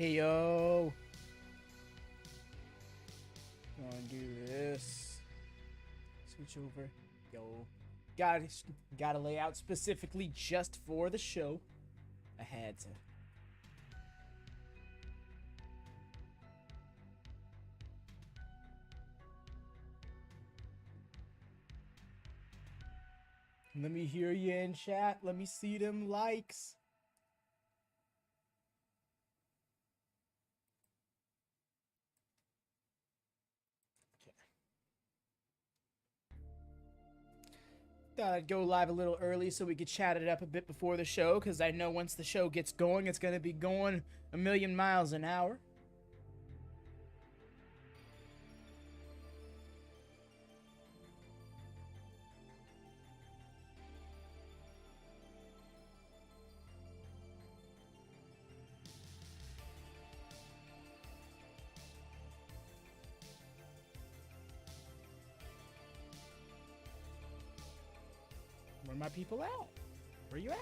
Hey yo. Gonna do this. Switch over. Yo. Gotta lay out specifically just for the show. I had to. Let me hear you in chat. Let me see them likes. Thought I'd go live a little early so we could chat it up a bit before the show, because I know once the show gets going, it's going to be going a million miles an hour. Where my people at? Where you at?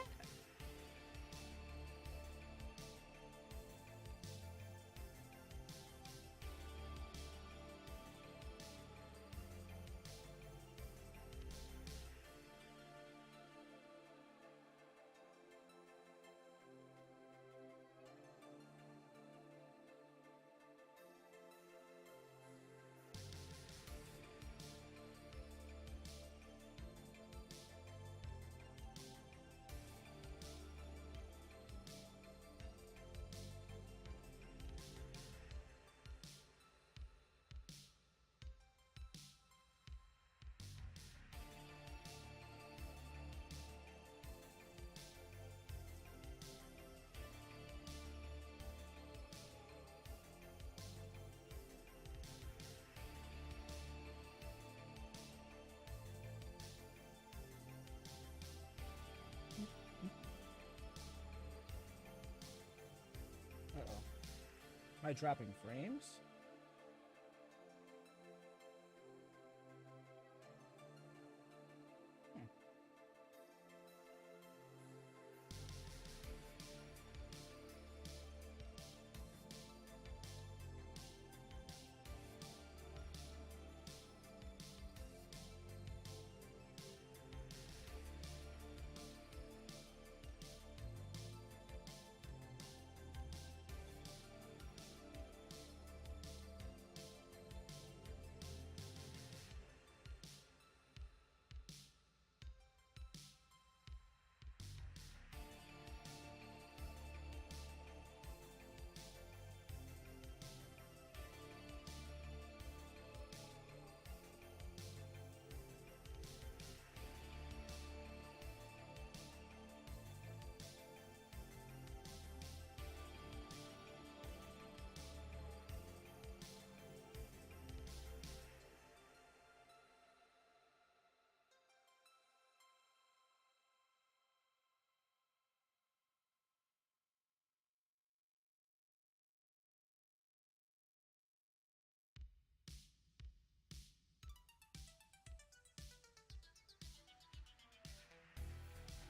Uh-oh. Am I dropping frames?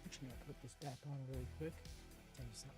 I'm just gonna put this back on really quick. Tell you something.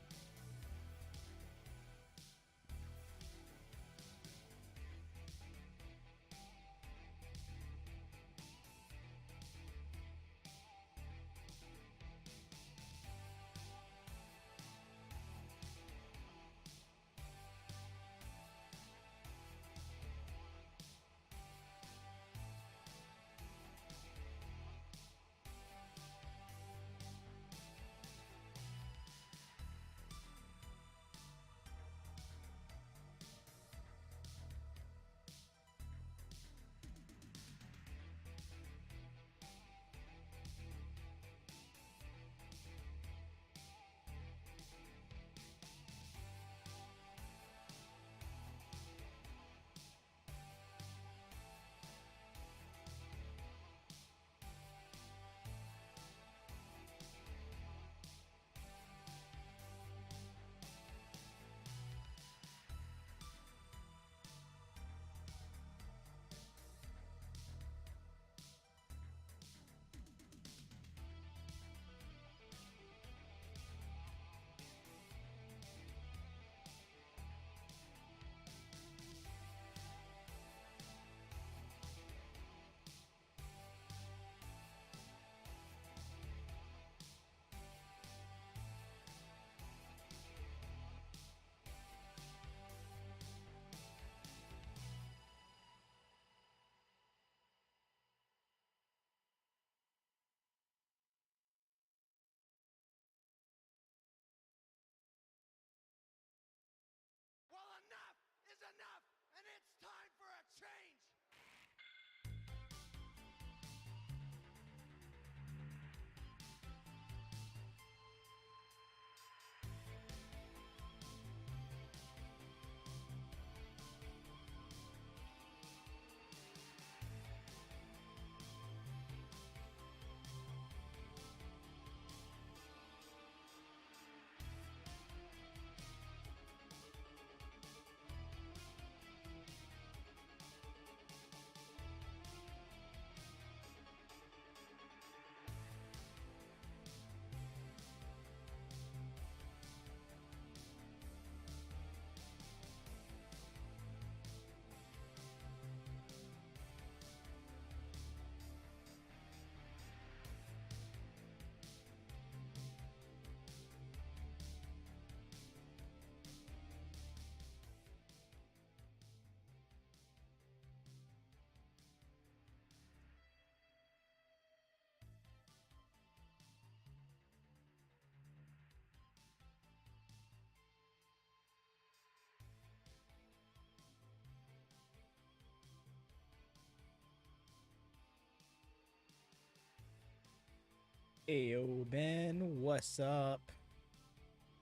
Ayo, Ben, what's up?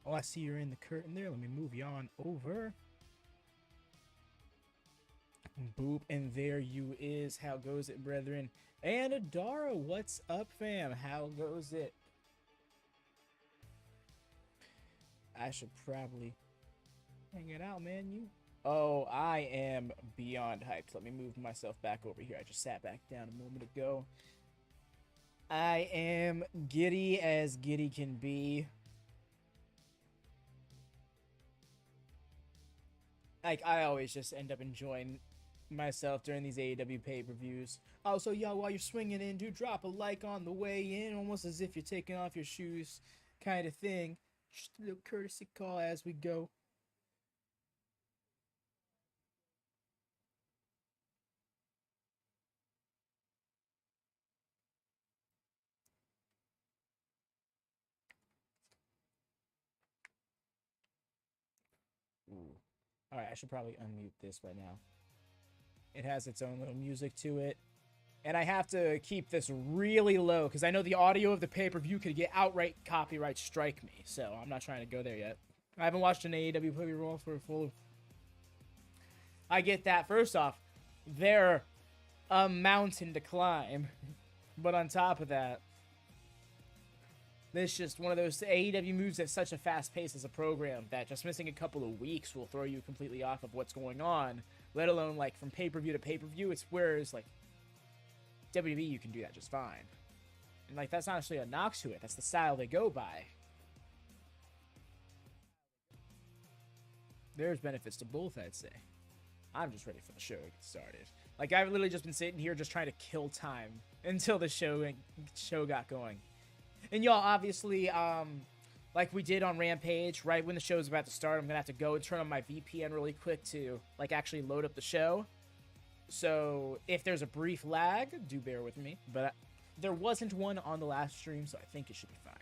Oh, I see you're in the curtain there. Let me move you on over. Boop, and there you is. How goes it, brethren? And Adara, what's up, fam? How goes it? I should probably hang it out, man. You. Oh, I am beyond hyped. Let me move myself back over here. I just sat back down a moment ago. I am giddy as giddy can be. Like, I always just end up enjoying myself during these AEW pay-per-views. Also, y'all, while you're swinging in, do drop a like on the way in, almost as if you're taking off your shoes kind of thing. Just a little courtesy call as we go. Ooh. All right, I should probably unmute this right now. It has its own little music to it. And I have to keep this really low because I know the audio of the pay-per-view could get outright copyright strike me. So I'm not trying to go there yet. I haven't watched an AEW pay-per-view for a full... I get that. First off, they're a mountain to climb. But on top of that, this is just one of those AEW moves at such a fast pace as a program that just missing a couple of weeks will throw you completely off of what's going on, let alone like from pay-per-view to pay-per-view. It's whereas like WWE, you can do that just fine. And like that's not actually a knock to it. That's the style they go by. There's benefits to both, I'd say. I'm just ready for the show to get started. Like I've literally just been sitting here just trying to kill time until the show got going. And y'all, obviously, like we did on Rampage, right when the show's about to start, I'm gonna have to go and turn on my VPN really quick to like actually load up the show. So if there's a brief lag, do bear with me. But there wasn't one on the last stream, so I think it should be fine.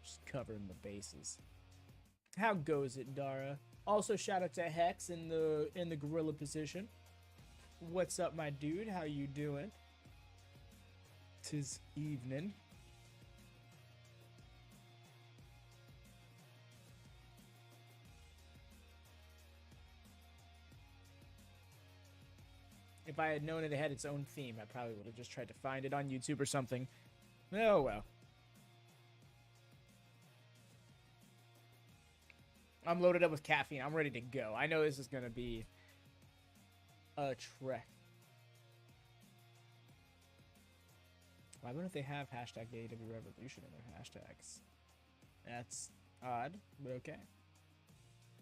Just covering the bases. How goes it, Dara? Also, shout out to Hex in the gorilla position. What's up, my dude? How you doing? 'Tis evening. If I had known it had its own theme, I probably would have just tried to find it on YouTube or something. Oh well. I'm loaded up with caffeine. I'm ready to go. I know this is going to be a trek. Why wouldn't they have hashtag AEW Revolution in their hashtags? That's odd, but okay.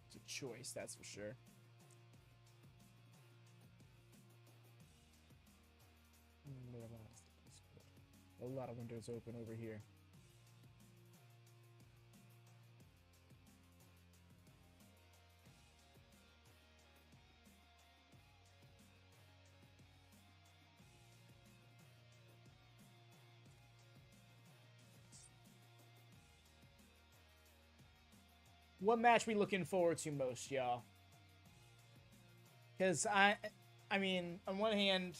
It's a choice, that's for sure. A lot of windows open over here. What match we looking forward to most, y'all? Because I mean, on one hand,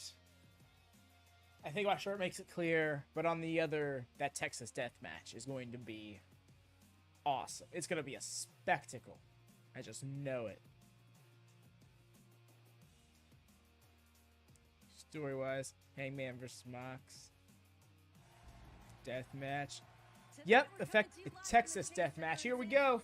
I think my shirt makes it clear, but on the other, that Texas death match is going to be awesome. It's going to be a spectacle. I just know it. Story-wise, Hangman versus Mox. Death match. Yep, Texas death match. Here we go.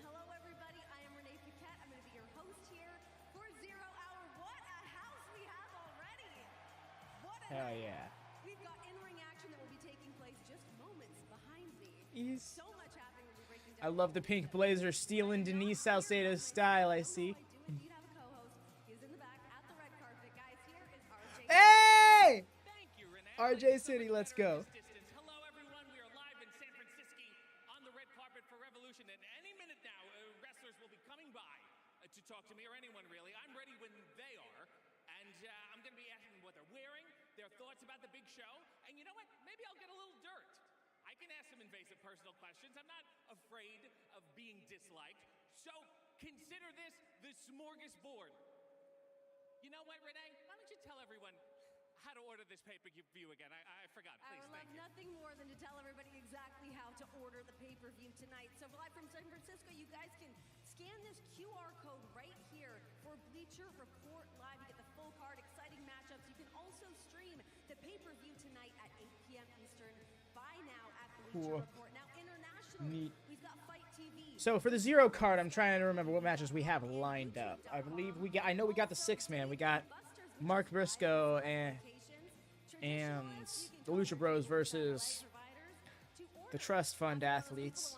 Hello, everybody. I am Renee Paquette. I'm going to be your host here for 0 Hour. What a house we have already! What a Hell yeah! We've got in-ring action that will be taking place just moments behind me. So much happening. We'll be breaking down. I love the pink blazer stealing Denise Salcedo's style. I see. I do indeed have a co-host. He's in the back at the red carpet, guys. Here is RJ. Hey! Thank you, Renee. RJ City, let's go. Hello, everyone. We are live in San Francisco on the red carpet for Revolution, and any minute now, wrestlers will be coming by to talk to me or anyone really. I'm ready when they are, and And I'm going to be asking them what they're wearing, their thoughts about the big show, and you know what? Maybe I'll get a little dirt. I can ask some invasive personal questions. I'm not afraid of being disliked. So consider this the smorgasbord. You know what, Renee? Why don't you tell everyone how to order this pay-per-view again? I forgot. Please, I would thank love you. nothing more than to tell everybody exactly how to order the pay-per-view tonight. So live from San Francisco, you guys can scan this QR code right here for Bleacher Report Live. You get the full card, exciting matchups. You can also stream the pay-per-view tonight at 8 p.m. Eastern. Buy now at Bleacher Cool. Report. Now internationally, Neat. we've got Fight TV. So for the Zero card, I'm trying to remember what matches we have lined up. I believe I know we got the 6-man. We got Mark Briscoe and the Lucha Bros versus the Trust Fund athletes.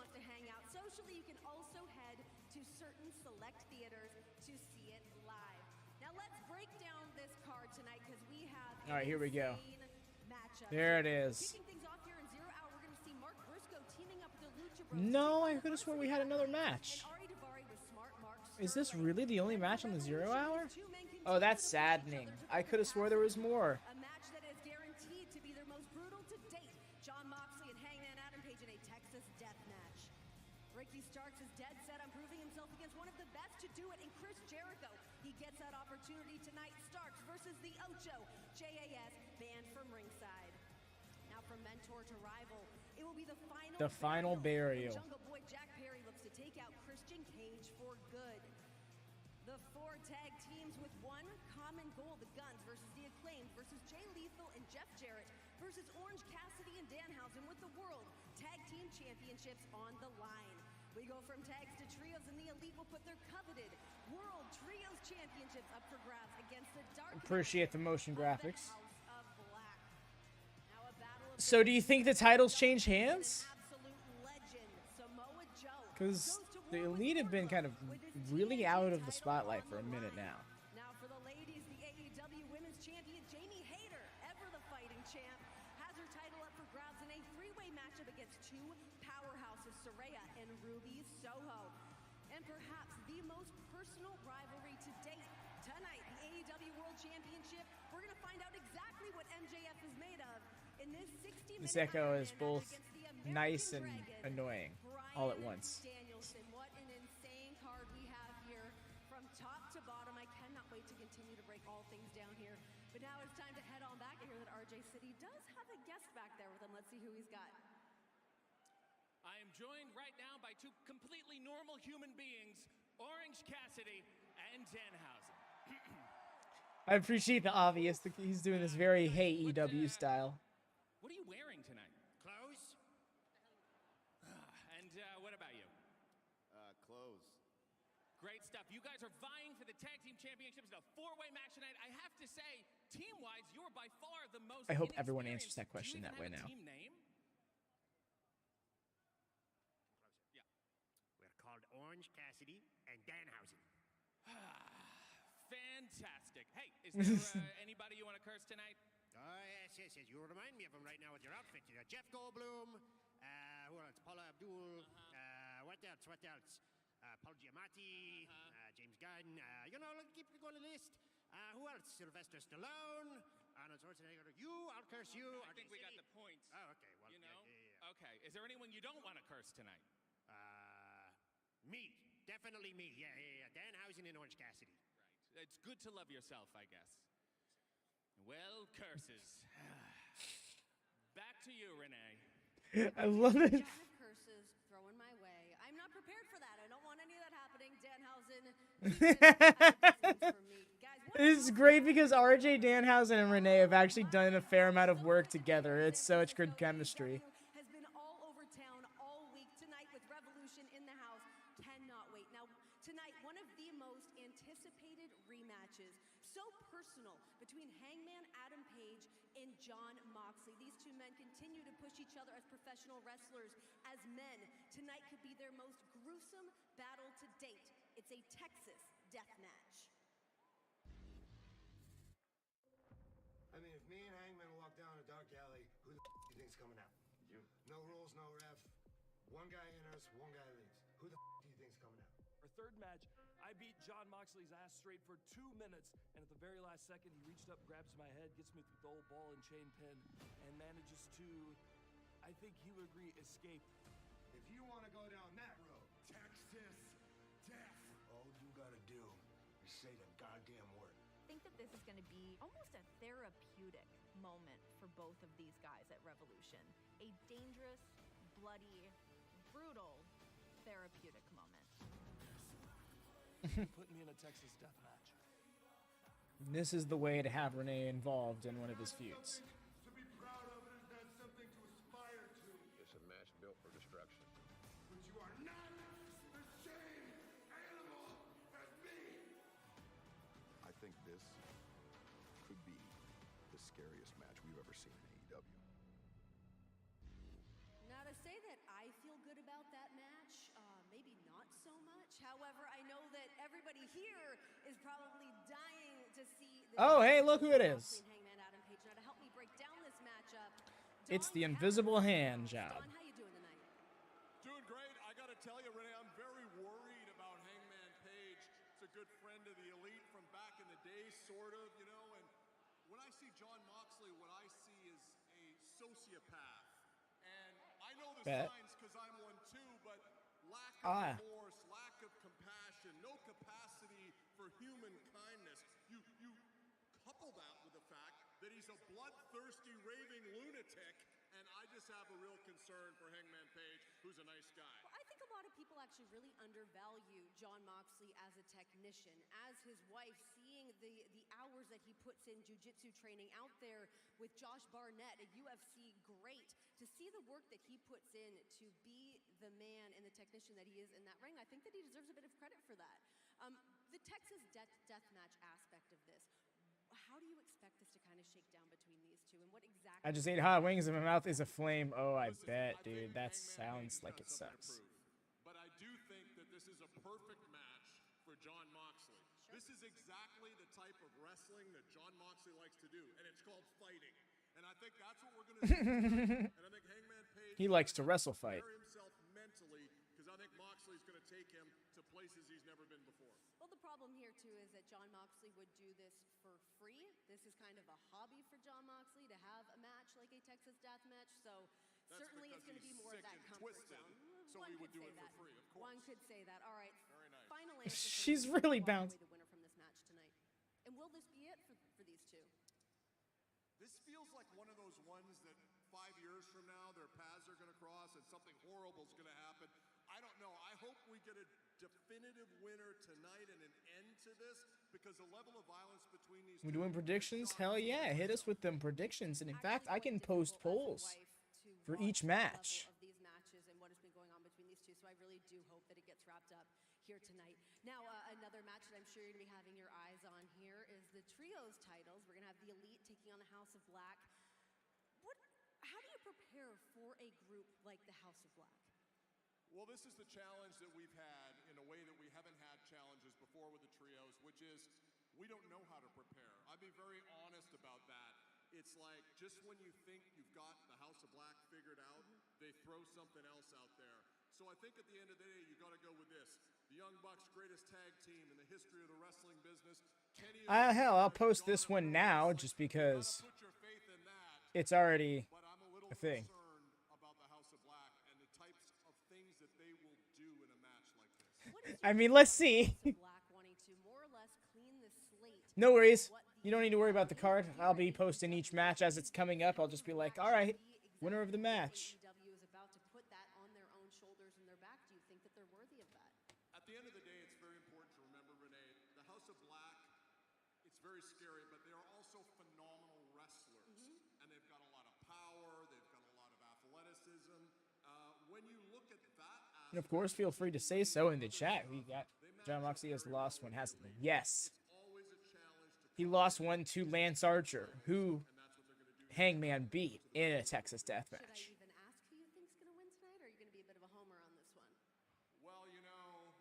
Socially, you can also head to certain select theaters to see it live. Now let's break down this card tonight because we have All right, here we go. insane matchups. There it is. Kicking things off here in 0 hour, we're going to see Mark Briscoe teaming up with the Lucha Bros. No, I could have sworn we had another match. And Ari Daivari with Smart Mark Is this Sterling. really the only match on the 0 hour? Two men continue Oh, that's to push each other saddening. to I could have swore there was more. a match that is guaranteed to be their most brutal to date. John Moxley and Hangman Adam Page in a Texas death match. Ricky Starks is dead set on proving himself against one of the best to do it in Chris Jericho. He gets that opportunity tonight. Starks versus the Ocho. JAS banned from ringside. Now from mentor to rival, it will be the final burial. Jungle Boy Jack Perry looks to take out Christian Cage for good. The 4 tag teams with one common goal, the Guns versus the Acclaimed versus Jay Lethal and Jeff Jarrett versus Orange Cassidy and Danhausen with the World Tag Team Championships on the line. We go from tags to trios, and the Elite will put their coveted World Trios Championships up for grabs against the Dark Appreciate the motion of the graphics. House of Black. Now a battle of So do you think the titles change hands? absolute legend, Samoa Joe. Because goes to the war with Elite have been kind of with his really TNT out of the title spotlight on for a the minute line. now. Now for the ladies, the AEW Women's Champion Jamie Hayter, ever the fighting champ, has her title up for grabs in a 3-way matchup against 2 powerhouses, Saraya and Ruby Soho. And perhaps the most personal rivalry to date. Tonight, the AEW World Championship, we're going to find out exactly what MJF is made of in this 60-minute This Echo is Iron Man both match against the American nice and Dragon, annoying all at Bryan once. Danielson. What an insane card we have here from top to bottom. I cannot wait to continue to break all things down here. But now it's time to head on back. I hear that RJ City does have a guest back there with him. Let's see who he's got. I am joined right now by 2 completely normal human beings, Orange Cassidy and Danhausen. I appreciate the obvious. He's doing this very Hey EW style. What are you wearing tonight? Clothes? And what about you? Clothes. Great stuff. You guys are vying for the tag team championships in a 4-way match tonight. I have to say, team-wise, you are by far the most I hope everyone answers inexperienced. that question Do you that even way have a now. Team name? We're called Orange Cassidy and Danhausen. Fantastic. Hey, is there anybody you want to curse tonight? Oh, yes. You remind me of him right now with your outfit. You got Jeff Goldblum, who else? Paula Abdul, what else? Paul Giamatti, James Gunn, keep going the list. Who else? Sylvester Stallone, Arnold Schwarzenegger. I'll curse you. I think we got the points. Oh, okay. Well, You know? yeah. Okay. Is there anyone you don't want to curse tonight? Me. Definitely me. Yeah. Danhausen and Orange Cassidy. Right. It's good to love yourself, I guess. Well, curses. Back to you, Renee. I love it. Shot of curses thrown my way. I'm not prepared for that. I don't want any of that happening. Danhausen. For me. Guys, what This is great because RJ, Danhausen, and Renee have actually done a fair amount of work together. It's such good chemistry. Has been all over town all week. Tonight with Revolution in the house. Cannot wait. Now, tonight, one of the most anticipated rematches. So personal between Hangman Adam Page and John Moxley. These 2 men continue to push each other as professional wrestlers, as men. Tonight could be their most gruesome battle to date. It's a Texas death match. I mean, if me and Hangman walk down a dark alley, who the do you think's coming out? You. No rules, no ref. One guy enters, one guy leaves. Who the do you think's coming out? For third match, I beat John Moxley's ass straight for 2 minutes, and at the very last second, he reached up, grabs my head, gets me through the old ball and chain pin, and manages to, I think he would agree, escape. If you want to go down that road, Texas death, all you gotta do is say the goddamn word. I think that this is going to be almost a therapeutic moment for both of these guys at Revolution. A dangerous, bloody, brutal, therapeutic moment. Put me in a Texas death match. This is the way to have Renee involved in one of his feuds. To be proud of it is not something to aspire to. It's a match built for destruction. But you are not the same animal as me. I think this could be the scariest match we've ever seen in AEW. Now, to say that I feel good about that match, maybe not so much. However, I know that everybody here is probably dying to see. Oh, hey, look who it is. Hangman Adam Page. Now, to help me break down this matchup, It's Don the invisible Callis. hand job. Don, how you doing tonight? Doing great. I got to tell you, Renee, I'm very worried about Hangman Page. It's a good friend of the Elite from back in the day, sort of, you know. And when I see John Moxley, what I see is a sociopath. And I know the Bet. signs because I'm one too, but lack of remorse, lack of compassion, no capacity for human kindness. You couple that with the fact that he's a bloodthirsty, raving lunatic, and I just have a real concern for Hangman Page, who's a nice guy. Well, I think a lot of people actually really undervalue John Moxley as a technician, as his wife, seeing the hours that he puts in jiu-jitsu training out there with Josh Barnett, a UFC great, to see the work that he puts in to be the man and the technician that he is in that ring. I think that he deserves a bit of credit for that. The Texas death match aspect of this, how do you expect this to kind of shake down between these two, and what exactly? I just ate hot wings and my mouth is aflame. Oh, I Listen, bet, I dude. think That Hangman sounds Page like has it something to sucks. prove. But I do think that this is a perfect match for John Moxley. Sure. This is exactly the type of wrestling that John Moxley likes to do, and it's called fighting. And I think that's what we're going to see tonight. And I think Hangman Page He likes to wrestle fight. prepare himself mentally, because I think Moxley's going to take him to places he's never been before. Well, the problem here too is that John Moxley would do this for free. This is kind of a hobby for John Moxley to have a match like a Texas death match. So That's certainly it's because going to be he's more of sick that and comfort twisted, zone. so One he would could do say it for that. free, of One course. could say that. All right. Very nice. Final answer. for She's me. really Walk away bounced. the winner from this match tonight. And will this be it for these two? This feels like one of those ones that 5 years from now, their paths are going to cross and something horrible is going to happen. I don't know. I hope we get a definitive winner tonight and an end to this, because the level of violence between these We two doing predictions? is Hell shocking. yeah, hit us with them predictions. And in fact, I can Actually post quite polls difficult as a wife to for watch each the match. level of these matches and what has been going on between these two. So I really do hope that it gets wrapped up here tonight. Now, another match that I'm sure you're going to be having your eyes on here is the trios titles. We're going to have the Elite taking on the House of Black. How do you prepare for a group like the House of Black? Well, this is the challenge that we've had in a way that we haven't had challenges before with the trios, which is we don't know how to prepare. I'll be very honest about that. It's like just when you think you've got the House of Black figured out, they throw something else out there. So I think at the end of the day, you got to go with this. The Young Bucks, greatest tag team in the history of the wrestling business. Kenny Hell, I'll post this one now just because put your faith in that. it's already But I'm a little a thing. concerned about the House of Black and the types of things that they will do in a match like this. What is I your mean, let's take on see. the House of Black wanting to more or less clean the slate. No worries. What You don't need to worry about the card. I'll be posting each match as it's coming up. I'll just be like, all right, winner of the match. AEW is about to put that on their own shoulders and their back. Do you think that they're worthy of that? At the end of the day, it's very important to remember, Renee, the House of Black, it's very scary, but they are also phenomenal wrestlers. And they've got a lot of power, they've got a lot of athleticism. When you look at that And of course, feel free to say so in the chat. We got John Moxley has lost one, hasn't he? Yes. always a challenge to He lost one to Lance Archer, who Hangman beat in a Texas death Should I match. even ask who you think's going to win tonight, or are you going to be a bit of a homer on this one? Well, you know,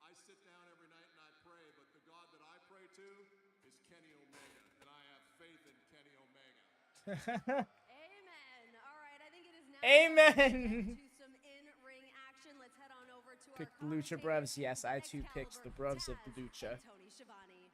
I sit down every night and I pray, but the God that I pray to is Kenny Omega, and I have faith in Kenny Omega. Amen. All right, I think it is now Amen. time to get to some in-ring action. Let's head head on over to Pick our the Lucha commentators, Brevs. Yes, I too Excalibur, picked the Brevs of the Taz, Lucha. and Tony Schiavone.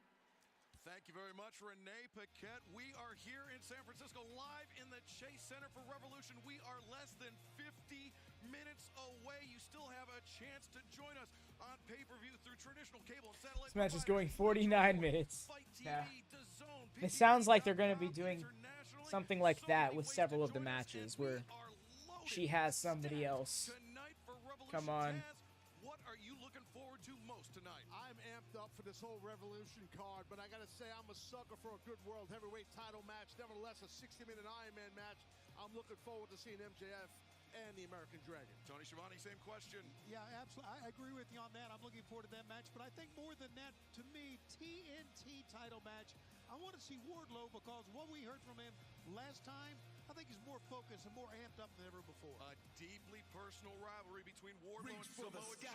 Thank you very much, Renee Paquette. We are here in San Francisco, live in the Chase Center for Revolution. We are less than 50 minutes away. You still have a chance to join us on pay-per-view through traditional cable and satellite. This match is going providers. 49 minutes. Fight TV, Yeah. DAZN, It sounds like they're going to be PPV, doing internationally. something like So that many with ways several to of the join us, matches and we where are loaded, she has somebody stacked else. tonight for Revolution. Come on. Taz, what are you looking forward to most tonight? I'm amped up for this whole Revolution card, but I gotta say I'm a sucker for a good World Heavyweight title match. Nevertheless, a 60-minute Iron Man match. I'm looking forward to seeing MJF and the American Dragon. Tony Schiavone, same question. Yeah, absolutely. I agree with you on that. I'm looking forward to that match. But I think more than that, to me, TNT title match, I want to see Wardlow because what we heard from him last time, I think he's more focused and more amped up than ever before. A deeply personal rivalry between Wardlow and Samoa Joe.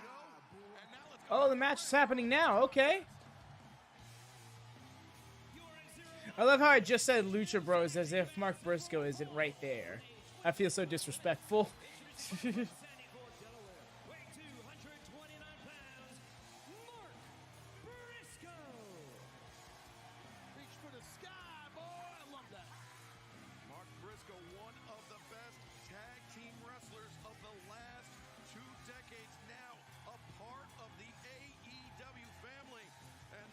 And now let's Oh, the match is happening now. Okay. I love how I just said Lucha Bros as if Mark Briscoe isn't right there. I feel so disrespectful. Reach for the sky, boy. I love that. Mark Briscoe, one of the best tag team wrestlers of the last 2 decades, now a part of the AEW family. And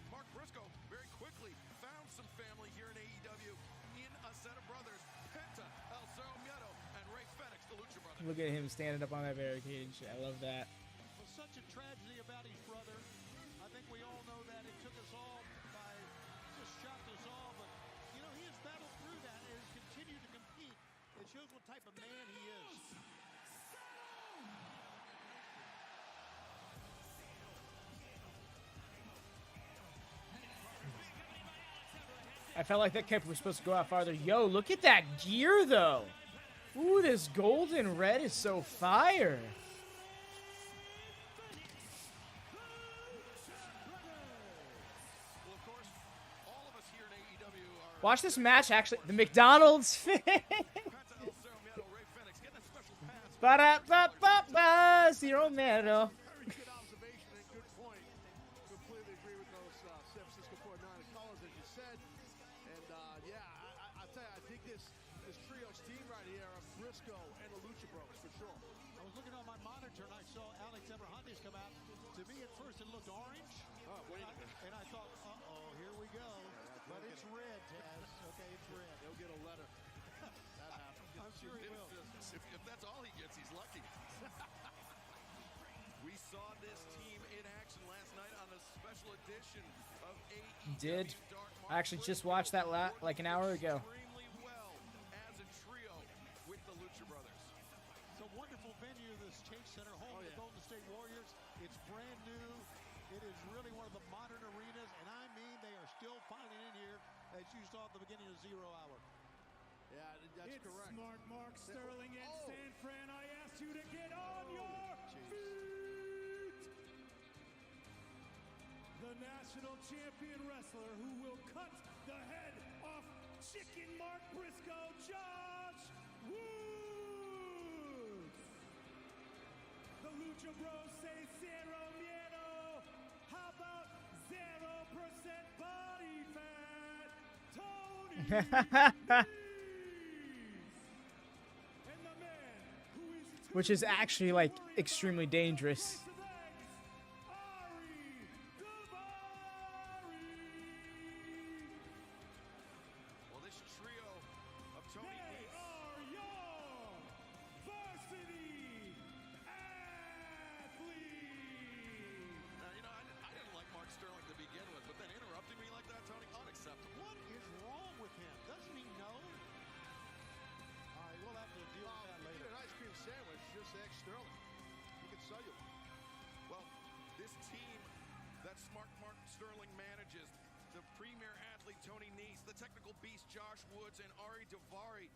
Mark Briscoe very quickly found some family here in AEW in a set of brothers, Penta, El Zero Miedo, and Rey Fenix, the Lucha Brothers. Look at him standing up on that barricade. I love that. Well, such a tragedy about his brother. I think we all know that. It took us all by, just shocked us all. But, you know, he has battled through that and has continued to compete. It shows what type of man he is. I felt like that kick was supposed to go out farther. Yo, look at that gear, though. Ooh, this golden red is so fire. Well, of course, all of us here in AEW are Watch this match, actually. The McDonald's fit. Penta, El Zero Miedo, Rey Fenix, getting a special pass. Ba-da-ba-ba-ba, Zero Miedo. Very good observation and good point. Completely agree with those San Francisco 49 callers, as you said. And yeah, I tell you, I think this trio's team right here of Briscoe and the Lucha Bros for sure. I was looking on my monitor and I saw Alex Abrahantes come out. To me, at first, it looked orange. Oh, wait a minute. And I thought, uh-oh, here we go. But it's red, Taz. Okay, it's red. They'll get a letter. That happens. I'm sure he will. If that's all he gets, he's lucky. We saw this team in action last night on the special edition of AEW. Did. Dark I actually March. just watched that like an hour ago. Extremely well as a trio with the Lucha Brothers. It's a wonderful venue, this Chase Center, home of the Golden State Warriors. It's brand new. It is really one of the modern arenas, and I mean they are still filing in here as you saw at the beginning of 0 hour. Yeah, that's It's correct. Smart Mark Sterling and Oh. San Fran. I asked you to get on your feet. The national champion wrestler who will cut the head off Chicken Mark Briscoe, Josh Woods. The Lucha Bros say Zero Miedo. How about 0% body fat? Tony Nese. And the man who is Which is actually, like, extremely dangerous. Well, this trio of Tony They Nese. are your varsity athletes. Now, you know, I didn't like Mark Sterling to begin with, but then interrupting me like that, Tony, unacceptable. What is wrong with him? Doesn't he know? All right, we'll have to deal with that Get later. an ice cream sandwich, just ask Sterling. He can sell you. Well, this team that Smart Mark Sterling manages, the premier athlete Tony Nese, the technical beast Josh Woods, and Ari Daivari,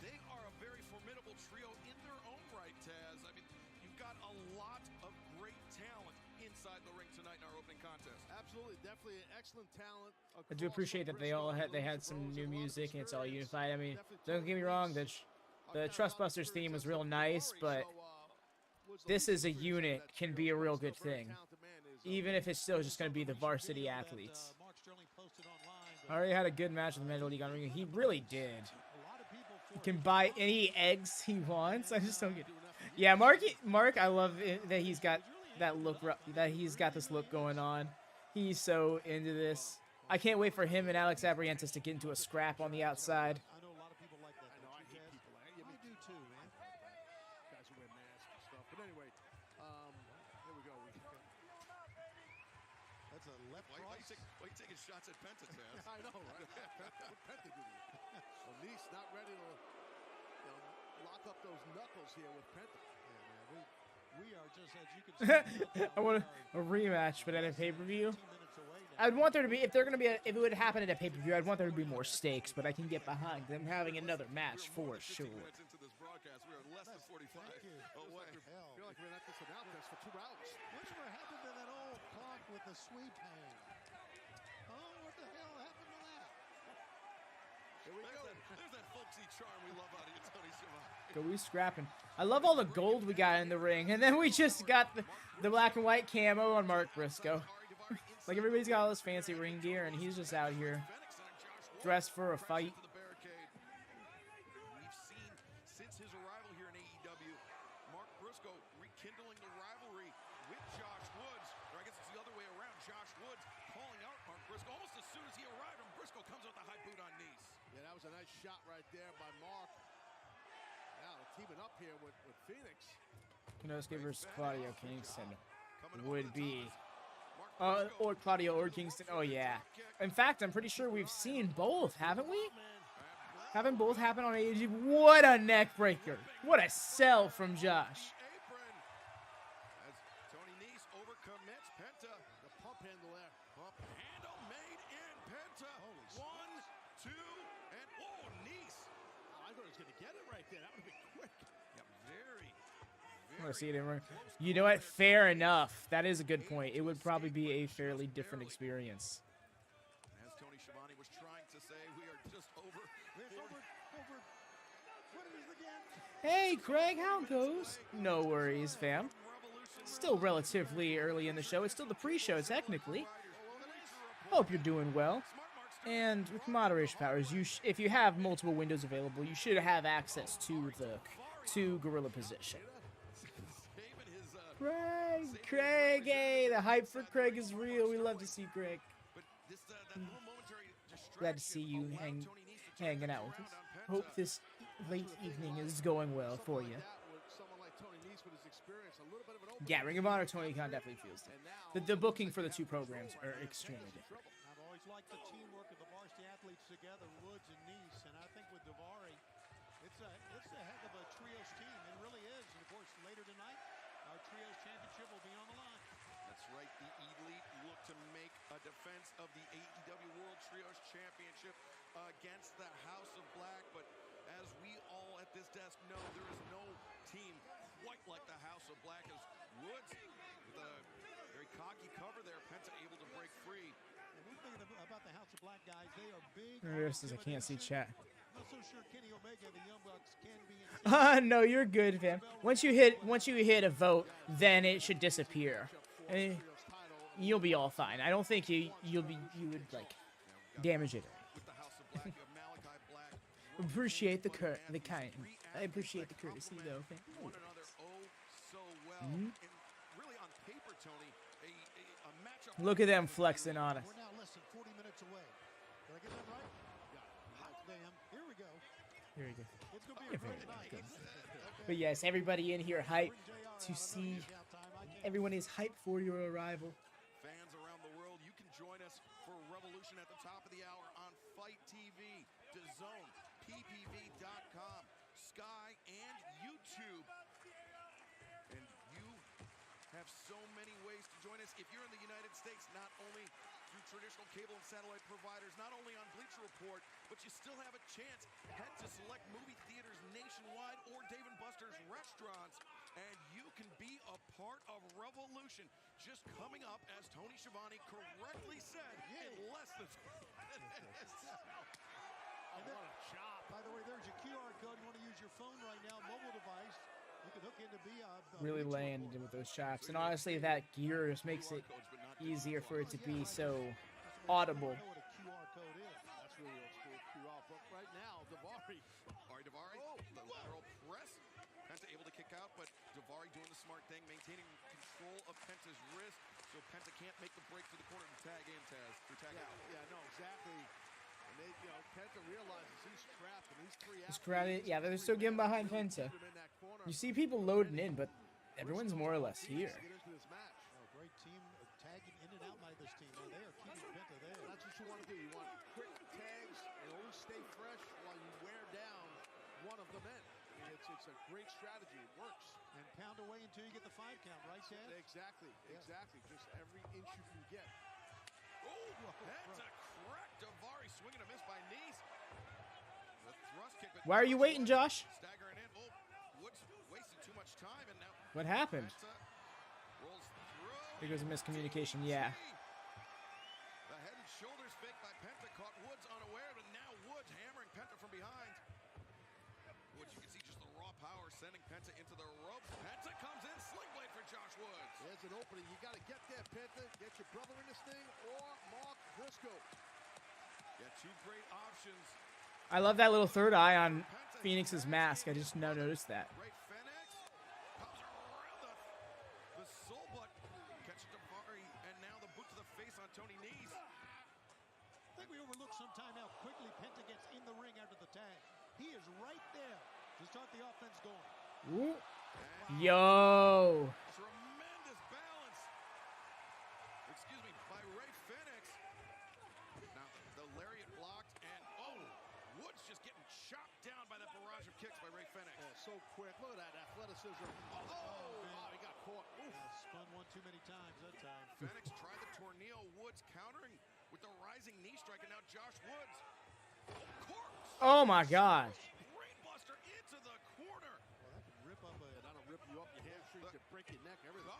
they are a very formidable trio in their own right, Taz. I mean, you've got a lot of great talent inside the ring tonight in our opening contest. Absolutely, definitely an excellent talent. I do appreciate that they all had some new music and it's all unified. I mean, don't get me wrong, the Trustbusters theme was real nice, but this as a unit can be a real good thing, even if it's still just going to be the varsity athletes. Already had a good match with the Major League on Ring. He really did. He can buy any eggs he wants. I just don't get it. Yeah, Mark, I love it that he's got that look, that he's got this look going on. He's so into this. I can't wait for him and Alex Abrientes to get into a scrap on the outside. I know a lot of people like that. I know, I hate people. Yeah, me do too, man. Guys who wear masks and stuff. But anyway, here we go. That's a left cross. Why you taking shots at Penta, Taz? I know, right? What Penta do you? Well, Nice not ready to lock up those knuckles here with Penta. Yeah, man. We are just, as you can see. I want a rematch, but at a pay-per-view. I'd want there to be, if it would happen at a pay-per-view, I'd want there to be more stakes, but I can get behind them having another match for sure. Into this broadcast, we are less than 45 away. I feel like we're at this announcement for 2 rounds. Whatever happened to that old clock with the sweep hand? Oh, what the hell happened to that? Here we go. There's that folksy charm we love out of you, Tony Schiavone. Go we scrapping. I love all the gold we got in the ring, and then we just got the black and white camo on Mark Briscoe. Like, everybody's got all this fancy ring gear, and he's just out here dressed for a fight. We've seen since his arrival here in AEW, Mark Briscoe rekindling the rivalry with Josh Woods. Or I guess it's the other way around. Josh Woods calling out Mark Briscoe almost as soon as he arrived, and Briscoe comes with the high boot on knees. Yeah, that was a nice shot right there by Mark. Now teaming up here with Phoenix. Konosuke versus Claudio Kingston would be... or Claudio or Kingston. Oh, yeah. In fact, I'm pretty sure we've seen both, haven't we? Haven't both happened on AEW? What a neck breaker. What a sell from Josh. As Tony Nese overcommits Penta. The pump handle there. Pump handle made in Penta. 1, 2, and Nese. Oh, I thought he was going to get it right there. That would have been quick. Yeah, very I want to see it in ring. You know what? Fair enough. That is a good point. It would probably be a fairly different experience. As Tony Schiavone was trying to say, we are just over. What is it again? Hey, Craig, how it goes? No worries, fam. Still relatively early in the show. It's still the pre-show, technically. Hope you're doing well. And with moderation powers, if you have multiple windows available, you should have access to the gorilla position. Craig, hey, the hype for Craig is real. We love to see Craig. Glad to see you hanging out with us. Hope this late evening is going well for you. Yeah, Ring of Honor Tony Khan definitely feels that. The booking for the two programs are extremely different. I've always liked the teamwork of the varsity athletes together, Woods and Nice, and I think with Davari, it's a heck of a trios team. It really is. And of course, later tonight, our trios championship will be on the line. That's right. The Elite look to make a defense of the AEW World Trios Championship against the House of Black. But as we all at this desk know, there is no team quite like the House of Black. As Woods, with a very cocky cover there, Penta able to break free. And we're thinking about the House of Black guys. They are big. I can't see chat. Not so sure Kenny Omega, the Young Bucks, can be. No, you're good, fam. Once you hit a vote, then it should disappear. And you'll be all fine. I don't think you would like damage it. Appreciate the kind. I appreciate the courtesy though. Fam. One another so well. And really on paper, Tony, a matchup. Look at them flexing on us. We're now less than 40 minutes away. Did I get that right? Damn. Here we go. Here we go. It's going to be a great night. But yes, everybody in here hyped to see. Everyone is hyped for your arrival. Fans around the world, you can join us for Revolution at the top of the hour on Fight TV, DAZN, PPV.com, Sky, and YouTube. And you have so many ways to join us. If you're in the United States, not only through traditional cable and satellite providers, not only on Bleacher Report, but you still have a chance. Head to select movie theaters nationwide or Dave & Buster's restaurants, and you can be a part of Revolution. Just coming up, as Tony Schiavone correctly said, in less than 20 minutes. By the way, there's a QR code. You want to use your phone right now, mobile device, Really laying it with those chops. And honestly, that gear just makes it easier for it to be so audible. That's really old school QR. But right now, Daivari. Daivari, the lateral press. Penta able to kick out, but Daivari doing the smart thing, maintaining control of Penta's wrist, so Penta can't make the break to the corner to tag in, Taz. Yeah, no, exactly. And they, Penta realizes he's trapped, and these three It's crowded. Yeah, they're still getting behind Penta. You see people loading in, but everyone's more or less here. Great team tagging in and out by this team. They are keeping Penta there. That's what you want to do. You want quick tags and always stay fresh while you wear down one of the men. I mean, it's a great strategy. It works. And pound away until you get the 5 count, right, Chad? Exactly. Just every inch you can get. Oh, that's a crack. Daivari swinging a miss by knees. The thrust kick. Why are you waiting, Josh? Staggering in. Oh, Woods wasted too much time, and now What happened? rolls through. There goes a miscommunication. Yeah. The head and shoulders fake by Penta caught Woods unaware, but now Woods hammering Penta from behind. Woods, you can see just the raw power sending Penta into the ropes. Penta comes in, sling blade for Josh Woods. There's an opening. You got to get there, Penta. Get your brother in this thing, or Mark Briscoe. Yeah, two great options. I love that little third eye on Phoenix's mask. I just now noticed that. Ray Fenix comes around the soul butt. Catches Daivari, and now the boot to the face on Tony Nese. I think we overlook sometime how quickly Penta gets in the ring after the tag. He is right there to start the offense going. Ooh. Yo. Tremendous balance. Excuse me, by Ray Fenix. Now the lariat blocked, and Woods just getting chopped down by that barrage of kicks by Ray Fenix. Yeah, so quick. Look at that athleticism. He got caught. Spun one too many times that time. Fenix tried the tornado. Woods countering with the rising knee strike, and now Josh Woods. Corpse. Oh my gosh. Brainbuster into the corner. Well, that can rip up that'll rip you up your hamstrings, to break your neck, everything.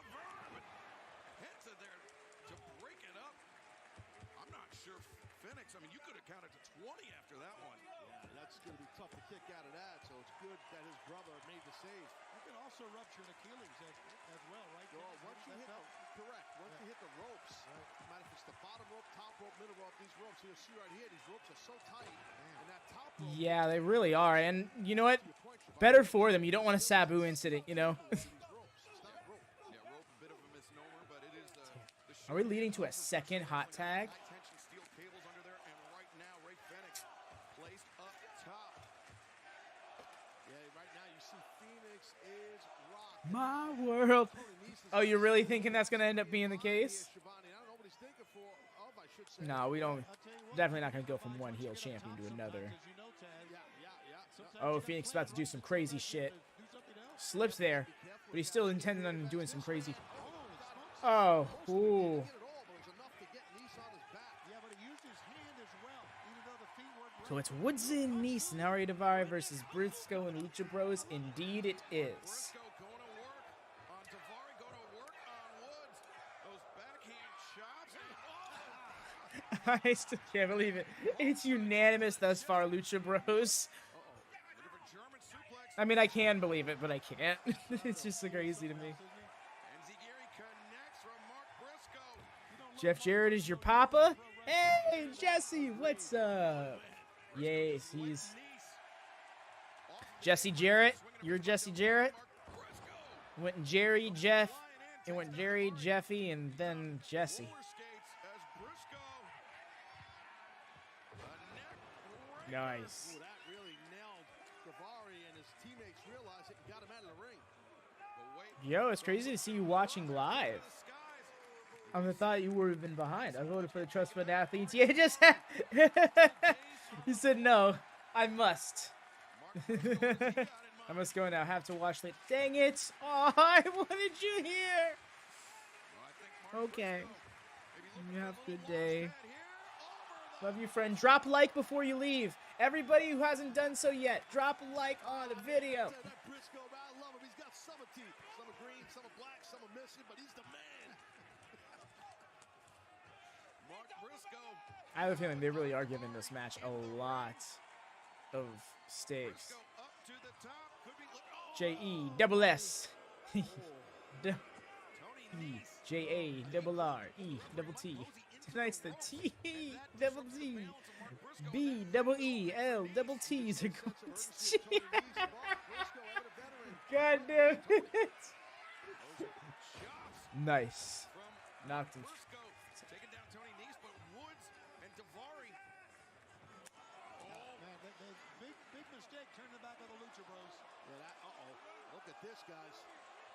Penta there to break it up. I'm not sure Fenix, I mean, you could have counted to 20 after that one. Yeah, that's going to be tough to kick out of that, so it's good that his brother made the save. You can also rupture an Achilles as well, right? Well, once you hit you hit the ropes, no matter if it's the bottom rope, top rope, middle rope, these ropes, you'll see right here, these ropes are so tight. And that top rope, Yeah, they really are. And you know what? Better for them. You don't want a Sabu incident, you know? Yeah, rope, a bit of a misnomer, but it is the Are we leading to a second hot tag? high-tension steel cables under there, and right now, Ray Fenix placed up top. yeah, right now you see Phoenix is rocked. My world. Oh, you're really thinking that's going to end up being the case? No, we don't. Definitely not going to go from one heel champion to another. Oh, Phoenix is about to do some crazy shit. Slips there, but he's still intending on doing some crazy. Oh, ooh. So it's Woods and Nese and Ari Daivari versus Briscoe and Lucha Bros. Indeed it is. Briscoe going to work on Daivari, going to work on Woods. Those backhand chops. I still can't believe it. It's unanimous thus far, Lucha Bros. I mean, I can believe it, but I can't. It's just so crazy to me. Jeff Jarrett is your papa? Hey, Jesse, what's up? Yes, he's Jesse Jarrett. You're Jesse Jarrett. Went Jerry, Jeff. It went Jerry, Jeffy, and then Jesse. Nice. Ooh, that really nailed Daivari, and his teammates realized it and got him out of the ring. Yo, it's crazy to see you watching live. I would have thought you would have been behind. I voted for the Trust Fund Athletes. Yeah, just you said no. I must. I must go now. Have to watch later. Dang it! Oh, I wanted you here. Okay. You have a good day. Love you, friend. Drop a like before you leave. Everybody who hasn't done so yet, drop a like on the video. Briscoe, I love him. He's got some of teeth. Some are green, some are black, some are missing, but he's the man. Mark Briscoe. I have a feeling they really are giving this match a lot of stakes. J-E double S. J-A-double-R-E double T. Tonight's the T double T. B double E L double T's are going to G. God damn it. Nice. Knocked him. Taking down Tony Nese, but Woods and Daivari. Man, big mistake turning back on the Lucha Bros. Yeah, look at this, guys.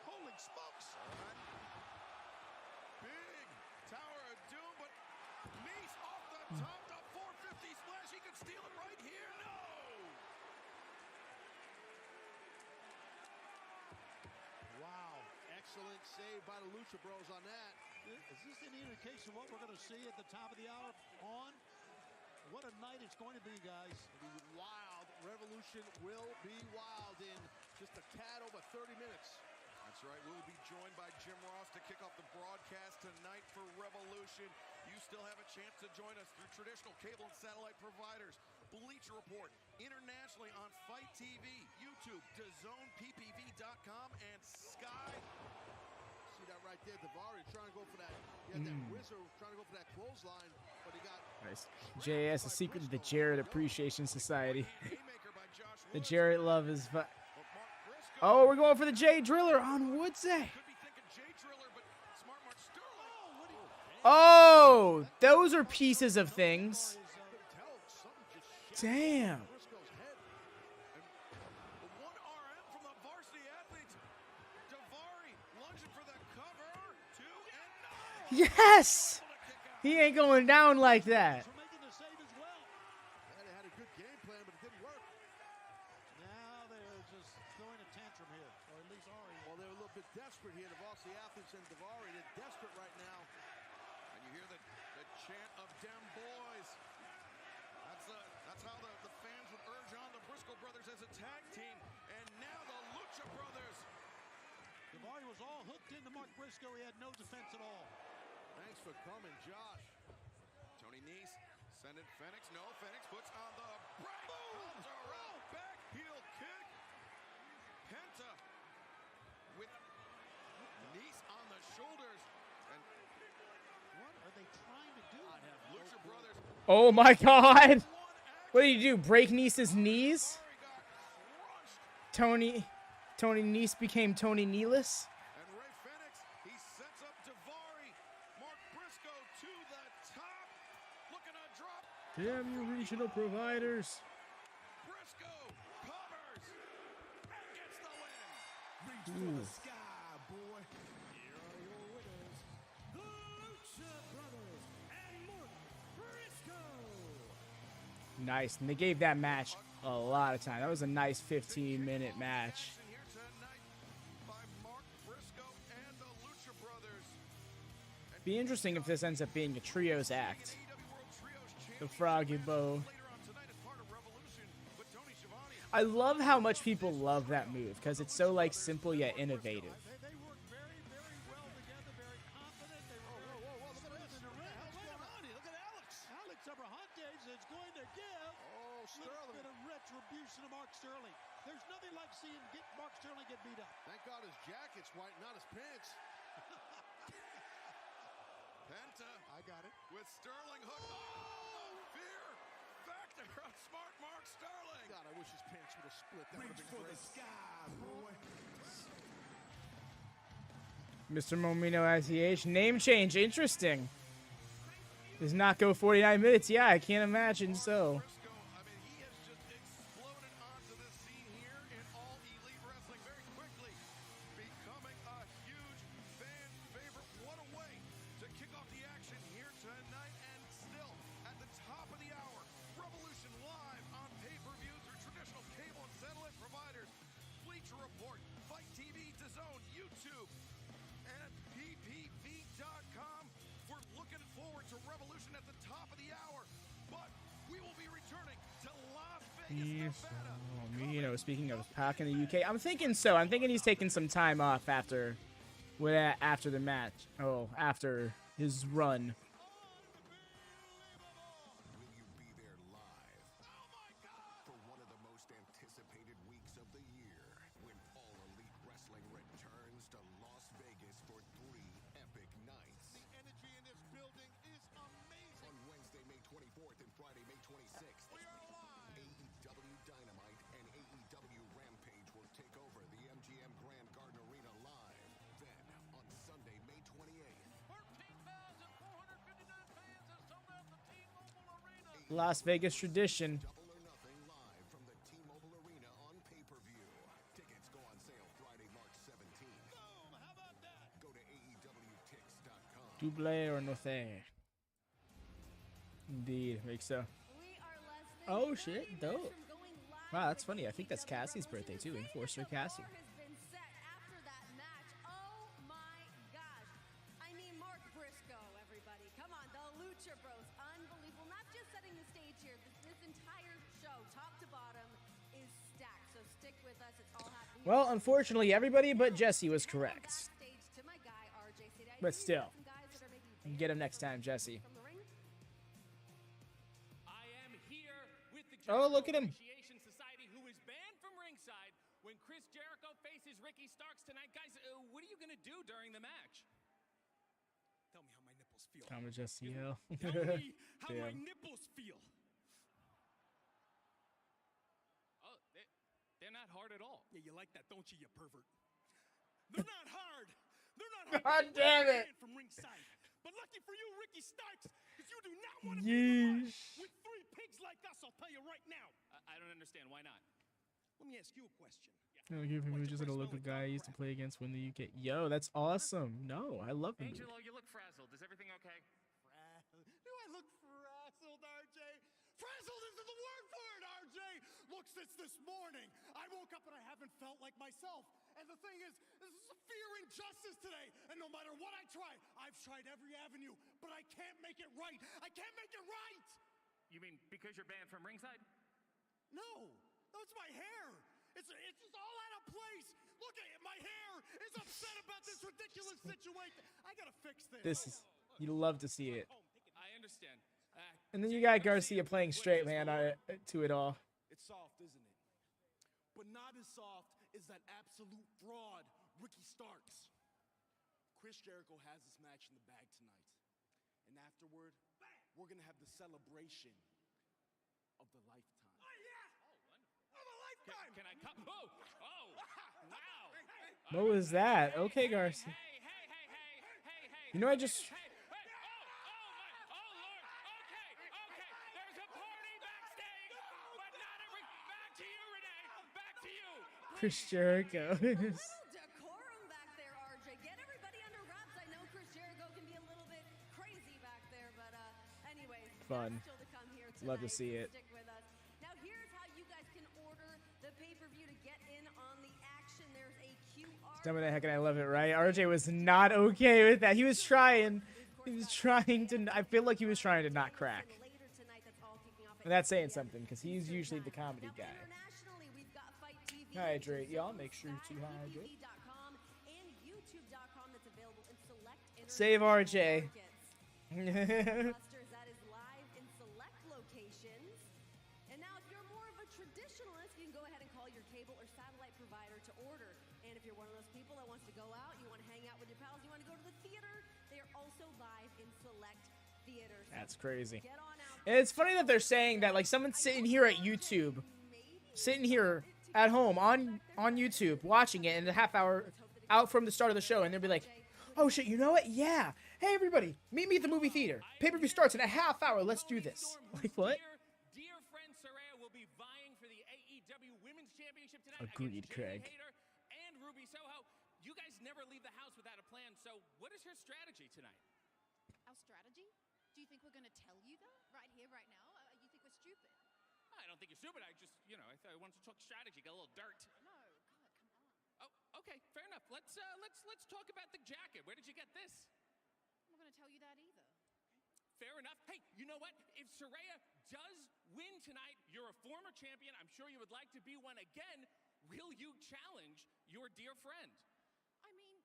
Holy smokes. Big Tower of Doom, but Nese off the top, the 450 splash. He could steal it right here. No! Wow. Excellent save by the Lucha Bros on that. Is this any indication of what we're going to see at the top of the hour on? What a night it's going to be, guys. It'll be wild. Revolution will be wild in just a tad over 30 minutes. That's right. We'll be joined by Jim Ross to kick off the broadcast tonight for Revolution. You still have a chance to join us through traditional cable and satellite providers. Bleacher Report internationally on Fight TV, YouTube, DAZN, PPV.com, and Sky. See that right there, Daivari trying to go for that. He had that wizard trying to go for that clothesline, but he got Nice. JAS, a secret of the Jarrett Appreciation Society. The Jarrett love is. Oh, we're going for the J Driller on Woodsay. Oh, those are pieces of things. Damn. Yes! He ain't going down like that. They had a good game plan, but it didn't work. Now they're just throwing a tantrum here, or at least Ari. Well, they're a little bit desperate here. The varsity athletes and Daivari, they're desperate right now. And you hear the chant of Dem Boys. That's how the fans would urge on the Briscoe brothers as a tag team. And now the Lucha brothers. Daivari was all hooked into Mark Briscoe. He had no defense at all. Thanks for coming, Josh. Tony Nese sending Fenix. No, Fenix puts on the break. Comes around, back heel kick. Penta with Nese on the shoulders. And what are they trying to do? Lucha brothers. Oh my God! What did you do? Break Nese's knees? Tony Nese became Tony Neeless. And Ray Fenix, he sets up Daivari. Mark Briscoe to the top. Looking to drop. Damn you, regional providers. Briscoe covers and gets the win. Reach for the sky, boy. Here are your winners, the Lucha Brothers and Mark Briscoe. Nice, and they gave that match a lot of time. That was a nice 15-minute match. Here tonight by Mark Briscoe and the Lucha Brothers. Be interesting if this ends up being a trios act. AEW World Trios The Froggy Bow. later on tonight as part of Revolution with Tony Schiavone. I love how much people love that move because it's so like simple yet innovative. They work very, very well together, very confident. They were Look at this. in the ring. What's going on here? Look at Alex. Alex Abrahantes is going to give Oh, a little Sterling. bit of retribution to Mark Sterling. There's nothing like seeing Mark Sterling get beat up. Thank God his jacket's white, not his pants. Penta I got it. with Sterling hook. Oh, fear factor on smart Mark Sterling. God, I wish his pants would have split. That would have Reach been for the great. sky, boy. Mr. Momino ITH. Name change. Interesting. Does not go 49 minutes. Yeah, I can't imagine so. Briscoe, I mean, he has just exploded onto the scene here in All Elite Wrestling very quickly, becoming a huge fan favorite. What a way to kick off the action here tonight, and still at the top of the hour. Revolution live on pay-per-view through traditional cable and satellite providers. Bleacher Report, Fight TV, DAZN, YouTube, and PPV.com. We're looking forward to Revolution at the top of the hour, but we will be returning to Las Vegas, Nevada. You know, speaking of Pac in the UK, I'm thinking so. I'm thinking he's taking some time off after the match. Oh, after his run. Will you be there live? Oh my God! For one of the most anticipated weeks of the year, when All 24th and Friday, May 26th. We are live. AEW Dynamite and AEW Rampage will take over the MGM Grand Garden Arena live. Then, on Sunday, May 28th, 13,459 fans have sold out the T-Mobile Arena. Las Vegas tradition. Double or Nothing live from the T-Mobile Arena on pay-per-view. Tickets go on sale Friday, March 17th. Boom! How about that? Go to AEWTix.com. Double or nothing. Indeed, make so. We are less than Oh 30 shit, minutes dope. from going live Wow, that's with funny. I think that's AEW Cassie's birthday too, Revolution. Enforcer The Cassie. bar has been set after that match. Oh my gosh. I mean, Mark Briscoe, everybody. Come on, the Lucha Bros. Unbelievable. Not just setting the stage here. This entire show, top to bottom, is stacked. So stick with us. It's all happening. Well, unfortunately, everybody but Jesse was correct. Backstage to my guy, RJ. But still, Some guys that are maybe get him next time, Jesse. from the ring. I am here with the Oh, look at him. Appreciation Society, who is banned from ringside when Chris Jericho faces Ricky Starks tonight. Guys, what are you going to do during the match? Tell me how my nipples feel. Tom and Jesse Hill. Tell me how my Damn. nipples feel. Oh, they're not hard at all. Yeah, you like that, don't you, you pervert? They're not hard. They're not hard. God damn it. From ringside. But lucky for you, Ricky Starks, because you do not want to be in the ring Yeesh. with three pigs like us. I'll tell you right now. I don't understand. Why not? Let me ask you a question. I'll give him just like a local guy I used to play against when the UK. Yo, that's awesome. No, I love him. Angelo, you look frazzled. Is everything okay? Do I look frazzled, RJ? Frazzled isn't the word for it, RJ! Look, since this morning, I woke up and I haven't felt like myself. And the thing is, this is a fear injustice today. And no matter what I try, I've tried every avenue, but I can't make it right. I can't make it right! You mean because you're banned from ringside? No, that's my hair. It's just all out of place. Look at it, my hair is upset about this ridiculous situation. I gotta fix this. This is, you love to see it. I understand. And then you got Garcia playing straight man to it all. It's soft, isn't it? But not as soft as that absolute fraud, Ricky Starks. Chris Jericho has this match in the bag tonight. And afterward, we're going to have the celebration of the lifetime. Oh, yeah! Of a lifetime! Can I come? Oh! Oh! Wow! What was that? Okay, Garcia. Hey! You know, I just. Hey! Oh Lord! Okay! There's a party backstage, but not every. Back to you, Renee. Back to you. Chris Jericho. Decorum back there, RJ. Get everybody under wraps. I know Chris Jericho can be a little bit crazy back there, but anyways, Fun. still to come here Love to tonight, see so it. Stick with us. Now here's how you guys can order the pay-per-view to get in on the action. There's a QR. Tell me the heck, and I love it, right? RJ was not okay with that. He was trying. He was trying to. I feel like he was trying to not crack. Later tonight, that's all kicking off at And that's saying 8 p.m. something, because he's usually the comedy Now, guy. internationally, we've got Fight TV, Hydrate, y'all. Zone, Make sure to hydrate. SkyPPV.com, and YouTube.com that's available in select Save RJ. international markets. Busters, that is live in select locations. And now, if you're more of a traditionalist, you can go ahead and call your cable or satellite provider to order. And if you're one of those people that wants to go out, you want to hang out with your pals, you want to go to the theater, they are also live in select theaters. That's crazy. Get on out. And it's funny that they're saying that, like, someone's sitting here at YouTube, sitting here at home on YouTube, watching it in a half hour out from the start of the show, and they'll be like, oh shit, you know what? Yeah. Hey, everybody, meet me at the movie theater. Pay-per-view starts in a half hour. Let's do this. Like, what? Dear friend Saraya will be vying for the AEW Women's Championship tonight. Agreed, against Jamie Craig. Hayter and Ruby Soho. You guys never leave the house without a plan, so what is her strategy tonight? Our strategy? Do you think we're going to tell you that right here, right now? You think we're stupid? I don't think you're stupid. I just, I wanted to talk strategy, get a little dirt. No, God, come on. Oh, okay, fair enough. Let's talk about the jacket. Where did you get this? I'm not going to tell you that either. Fair enough. Hey, you know what? If Saraya does win tonight, you're a former champion. I'm sure you would like to be one again. Will you challenge your dear friend? I mean,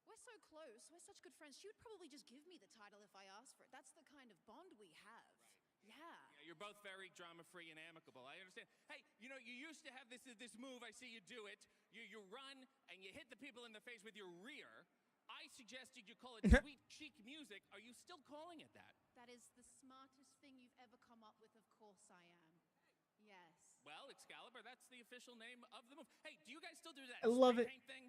we're so close. We're such good friends. She would probably just give me the title if I asked for it. That's the kind of bond we have. Yeah. Yeah, you're both very drama-free and amicable. I understand. Hey, you used to have this move. I see you do it. You run and you hit the people in the face with your rear. I I suggested you call it sweet chic music. Are you still calling it that? That is the smartest thing you've ever come up with, of course I am. Yes. Well, Excalibur, that's the official name of the move. Hey, do you guys still do that I love spray it. paint thing?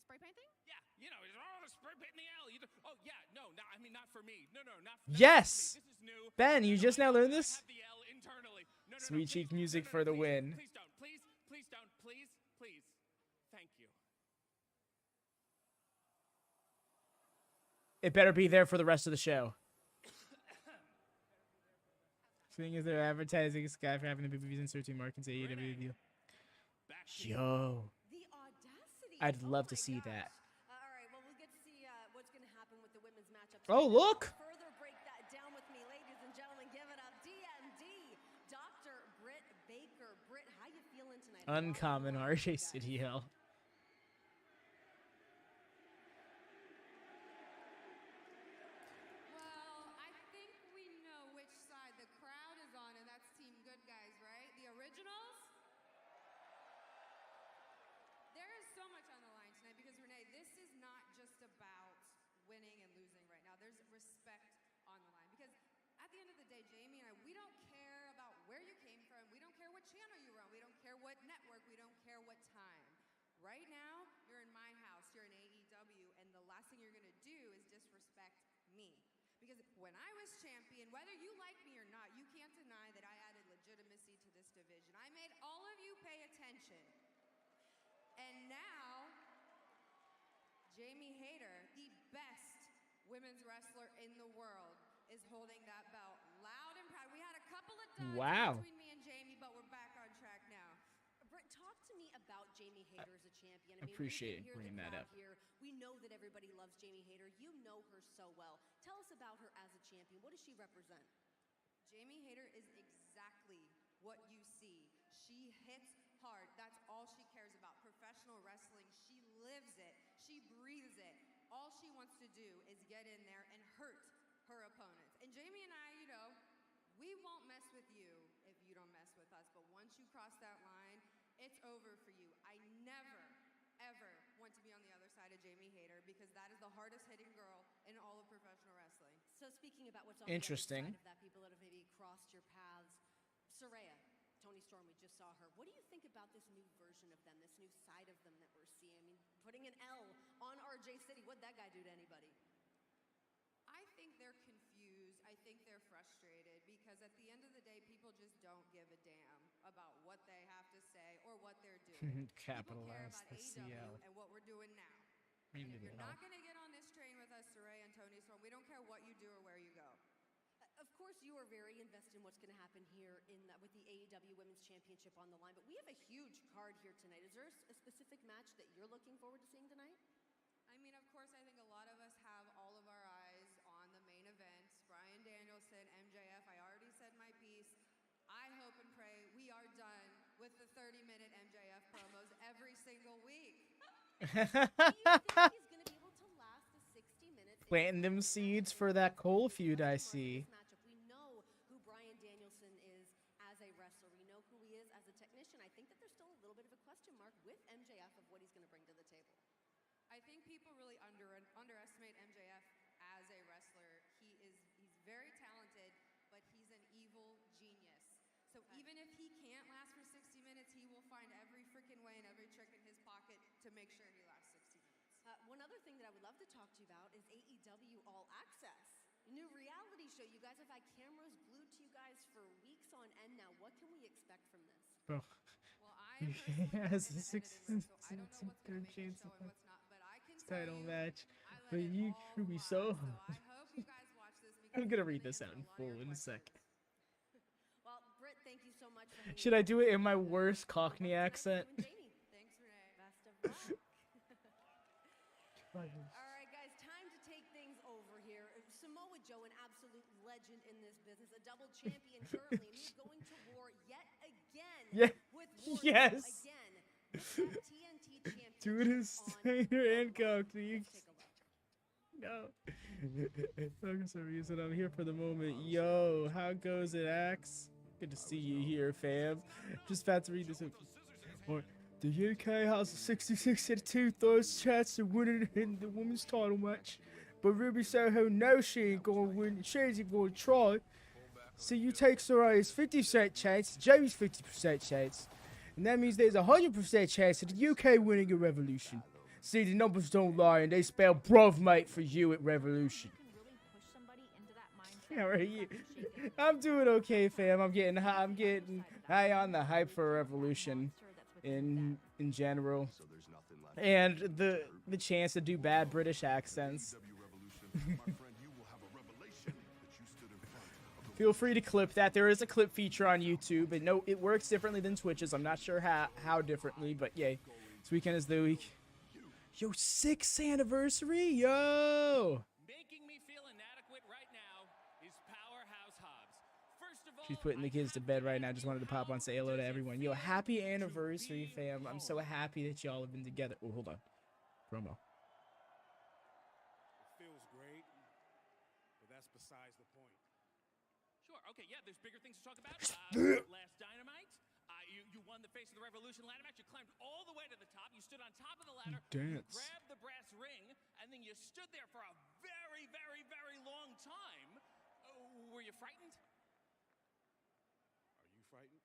Spray painting? Yeah, you know, the spray paint in the alley. Oh, yeah, no, I mean, not for me. No, not for Yes! me. This is new. Ben, you just now learned this? I have the L internally. No, Sweet cheek please, music for the please, win. Please don't. Please don't. Please. Thank you. It better be there for the rest of the show. Seeing as they're advertising Sky for having the BBBs and searching markets AEW deal. Yo. The audacity. I'd love to my see gosh. that. All right, well, we'll get to see what's going to happen with the women's matchup. Oh, look! Further break that down with me, ladies and gentlemen. Give it up, DND, Dr. Britt Baker. Britt, how you feeling tonight? Uncommon RJ CDL. Well, I think we know which side the crowd is on, and that's Team Good Guys, right? The originals? There is so much on the line tonight because, Renee, this is not just about winning and losing right now. There's respect on the line because at the end of the day, Jamie and I, we don't care about where you came from. We don't care what channel you were on. We don't care what network. We don't care what time. Right now, you're in my house. You're in AEW, and the last thing you're going to do is disrespect me. Because when I was champion, whether you like me or not, you can't deny that I added legitimacy to this division. I made all of you pay attention. And now, Jamie Hayter, the best women's wrestler in the world, is holding that belt loud and proud. We had a couple of duds between me and Jamie, but we're back on track now. Britt, talk to me about Jamie Hayter as a champion. I mean, appreciate we can hear bringing the that crowd up. Here. We know that everybody loves Jamie Hayter. You know her so well. Tell us about her as a champion. What does she represent? Jamie Hayter is exactly what you see. She hits hard. That's all she cares about. Professional wrestling. She lives it. She breathes it. All she wants to do is get in there and hurt her opponents. And Jamie and I, you know, we won't mess with you if you don't mess with us. But once you cross that line, it's over for you. I never, ever want to be on the other side of Jamie Hayter because that is the hardest hitting girl in all of professional wrestling. So speaking about what's on Interesting. the other side of that, people that have maybe crossed your paths, Saraya, Tony Storm, we just saw her. What do you think about this new version of them, this new side of them that we're seeing? I mean, putting an L on RJ City, what'd that guy do to anybody? I think they're confused. I think they're frustrated because at the end of the day, people just don't give a damn about what they have to say or what they're doing. Capitalize the People care CL. about AEW and what we're doing now. We And need if you're to not know. going to get on this train with us, Saraya and Tony Storm, we don't care what you do or where you go. Of course, you are very invested in what's going to happen here with the AEW Women's Championship on the line, but we have a huge card here tonight. Is there a specific match that you're looking forward to seeing tonight? I mean, of course, I think a lot of us have all of our eyes on the main event. Bryan Danielson, MJF, I already said my piece. I hope and pray we are done with the 30-minute MJF promos every single week. Do you think he's going to be able to last the 60 minutes? Planting them seeds for that Cole feud, I see. We know who Bryan Danielson is as a wrestler. We know who he is as a technician. I think that there's still a little bit of a question mark with MJF of what he's going to bring to the table. I think people really underestimate MJF as a wrestler. He's very talented, but he's an evil genius. So even if he can't last for 60 minutes, he will find every freaking way and every trick in his pocket to make sure he lasts 60 minutes. One other thing that I would love to talk to you about is AEW All Access. New reality show. You guys have had cameras glued to you guys for weeks on end now. What can we expect from this? Bro. Well, I am personally has a an editor, so I don't know what's third going to make chance the show of and what's not, but I can tell title you, match. I let But it you all Ruby fly. Soho. So I hope you guys watch this because I'm gonna it's read gonna this out in answer a lot of full your in a questions. second. Well, Britt, thank you so much for hanging Should I out do it in my worst Cockney accent? with Jamie. Thanks, Renee. Best of luck. All right, guys, time to take things over here. Samoa Joe, an absolute legend in this business, a double champion currently, and he's going to war yet again with Wardlow Yes. again. With that TNT championship Dude is on Steiner and Cockney. Let's take a look. No. For some reason, I'm here for the moment. Yo, how goes it, Axe? Good to see you here, fam. Just about to read this. Or The UK has a 66 and 2/3 chance of winning in the women's title match. But Ruby Soho knows she ain't gonna win. She ain't gonna try. So you take Saraya's 50% chance, Jamie's 50% chance. And that means there's a 100% chance of the UK winning at Revolution. See, the numbers don't lie, and they spell bruv mate for you at Revolution. Yeah, right here. I'm doing okay, fam. I'm getting high on the hype for Revolution in general. And the chance to do bad British accents. Feel free to clip that. There is a clip feature on YouTube, and no, it works differently than Twitch's. I'm not sure how differently, but yay. This weekend is the week. Yo, 6th anniversary, yo! Making me feel inadequate right now is Powerhouse Hobbs. First of all, She's putting the kids to bed right now. Just wanted to pop on, say hello to everyone. Yo, happy anniversary, fam. I'm so happy that y'all have been together. Oh, hold on. Promo. It feels great, but that's besides the point. Sure, okay, yeah, there's bigger things to talk about. Last Dynamite, you won the Face of the Revolution ladder match. You climbed all the way to the top. You stood on top of the ladder. Dance. You grabbed the brass ring, and then you stood there for a very, very, very long time. Were you frightened? Are you frightened?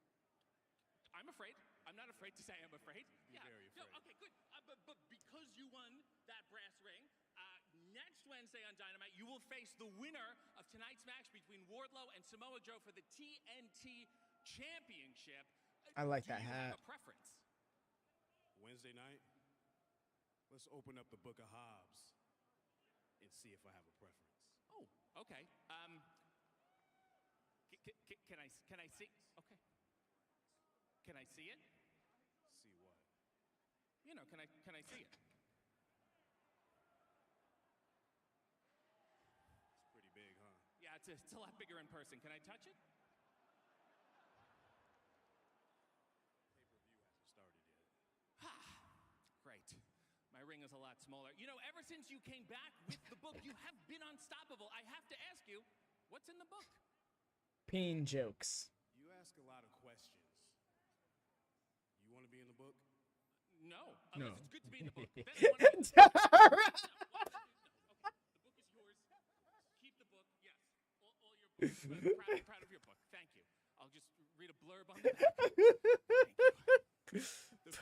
I'm afraid. I'm not afraid to say I'm afraid. You're very afraid. No, okay, good. But because you won that brass ring, next Wednesday on Dynamite, you will face the winner of tonight's match between Wardlow and Samoa Joe for the TNT Championship. I like Do that you hat. have a preference? Wednesday night, let's open up the Book of Hobbs and see if I have a preference. Oh, okay. Can I see? Okay. Can I see it? See what? You know, can I see it? It's pretty big, huh? Yeah, it's a lot bigger in person. Can I touch it? Pay-per-view hasn't started yet. Great. My ring is a lot smaller. You know, ever since you came back with the book, you have been unstoppable. I have to ask you, what's in the book? Pain jokes. You ask a lot of questions. You want to be in the book? No. No. It's good to be in the book. Then I wanna be in the book. Okay, the book is yours. Keep the book. Yes. All your books. I'm proud of your book. Thank you. I'll just read a blurb on the back. Thank you. The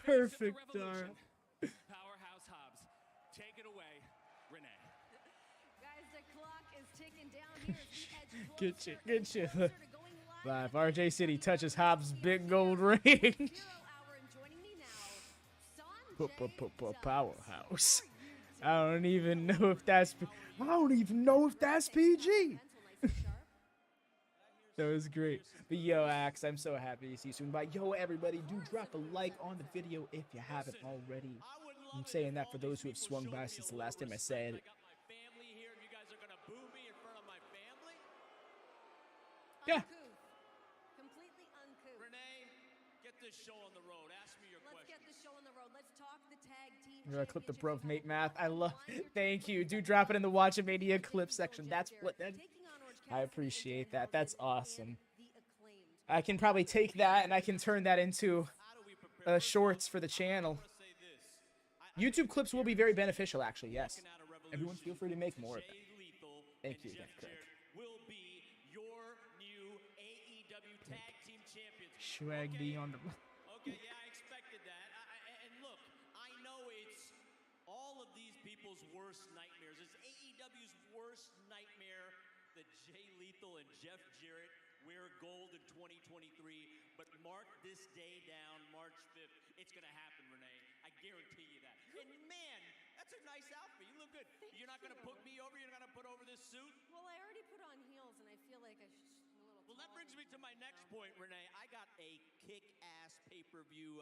Perfect, Face of the Dara. Revolution. Powerhouse Hobbs. Take it away, Renee. Guys, the clock is ticking down here as we edge Good closer shit, good and shit. closer to going Live. RJ City touches Hobbs' big gold ring. Hero Hour, and joining me now, Sanjay Powerhouse. I don't even know if that's PG. That was great. But yo, Axe, I'm so happy to see you soon. But yo, everybody, do drop a like on the video if you haven't already. I'm saying that for those who have swung by since the last time I said it. Yeah. Completely uncouth. Renee, get this show on the road. Ask me your Let's get the show on the road. Let's talk the tag team. I'm gonna clip the bruv mate math. I love it. Thank you. Do drop it in the WatchaMania clip section. That's what I appreciate that. That's awesome. I can probably take that and I can turn that into shorts for the channel. YouTube clips will be very beneficial, actually. Yes. Everyone, feel free to make more of them. Thank you again, Craig. Will be your new AEW Tag Team Champions. Swag D on the. Okay, yeah, I expected that. And look, I know it's all of these people's worst nightmares. It's AEW's worst nightmare that Jay Lethal and Jeff Jarrett wear gold in 2023. But mark this day down, March 5th. It's going to happen, Renee. I guarantee you that. And man, that's a nice outfit. You look good. You're not going to put me over? You're not going to put over this suit? Well, I already put on heels, and I feel like I'm a little. Well, that brings me to my next point, Renee. I got a kick-ass pay-per-view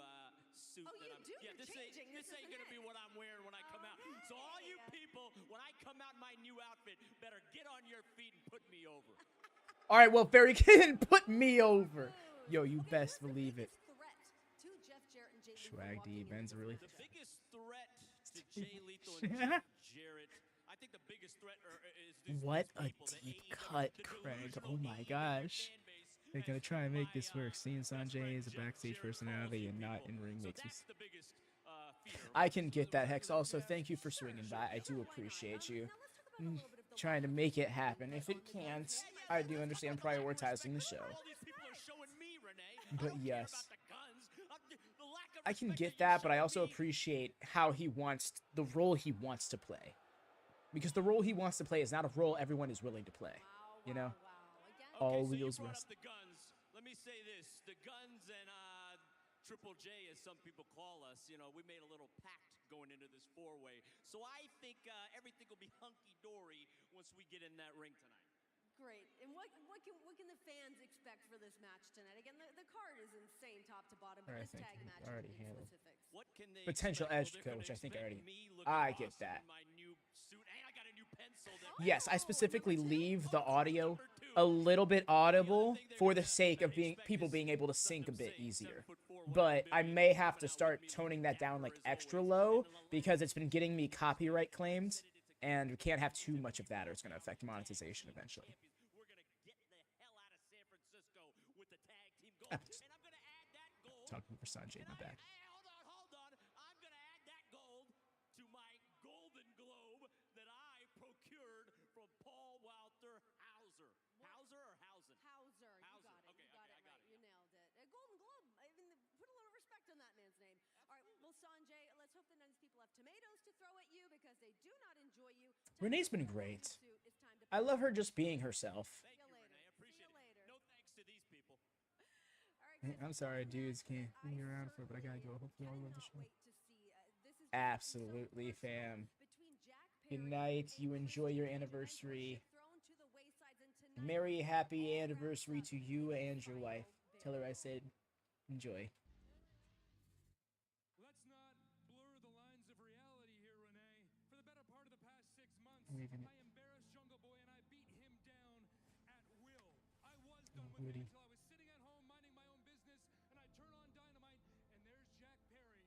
suit. Oh, you do? Yeah, You're changing. This ain't gonna be what I'm wearing when I come out. So all you people, when I come out in my new outfit, better get on your feet and put me over. All right, well, very good. Put me over. Yo, you best believe it. Swag D, Ben's really. The biggest threat to Jay Lethal and Jeff Jarrett. I think the biggest threat is these What a people, the deep AEW cut, Craig. Oh my gosh. They're gonna try and make this work. Seeing Sanjay as a backstage personality and not in ring makes me. That's the biggest I can get that, Hex. Also, thank you for swinging by. I do appreciate you trying to make it happen. If it can't, I do understand prioritizing the show. But yes, I can get that, but I also appreciate how he wants, the role he wants to play. Because the role he wants to play is not a role everyone is willing to play. You know? All wheels rest. Let me say this. The Guns and Triple J, as some people call us, you know, we made a little pact going into this four-way. So I think everything will be hunky-dory once we get in that ring tonight. Great. And what can the fans expect for this match tonight? Again, the card is insane top to bottom, but I this think tag match already in handled. specifics. What can they Potential expect? edge to go, which I think I get that. Yes, I specifically leave the audio a little bit audible for the sake of people being able to sync a bit easier. But I may have to start toning that down like extra low because it's been getting me copyright claimed, and we can't have too much of that or it's going to affect monetization eventually. Talking for Sanjay, my bad. Hold on. I'm going to add that gold to my Golden Globe that I procured from Paul Walter Hauser. Hauser or Hausen? Hauser. You got it. You got it right. You nailed it. A Golden Globe. I mean, put a little respect on that man's name. All right. Well, Sanjay, let's hope the nice people have tomatoes to throw at you because they do not enjoy you. Renee's been great. I love her just being herself. Thank you, Renee. I appreciate it. No thanks to these people. I'm sorry, dudes can't be around for it, but I gotta go. Hopefully, all love the show. Absolutely, fam. Good night. You enjoy your anniversary. Merry, happy anniversary to you and your wife. Tell her I said enjoy. Let's not blur the lines of reality here, Renee. For the better part of the past 6 months, I'm leaving it. I embarrassed Jungle Boy and I beat him down at will. I was done Oh, with Woody. it until I was sitting at home minding my own business, and I turn on Dynamite, and there's Jack Perry.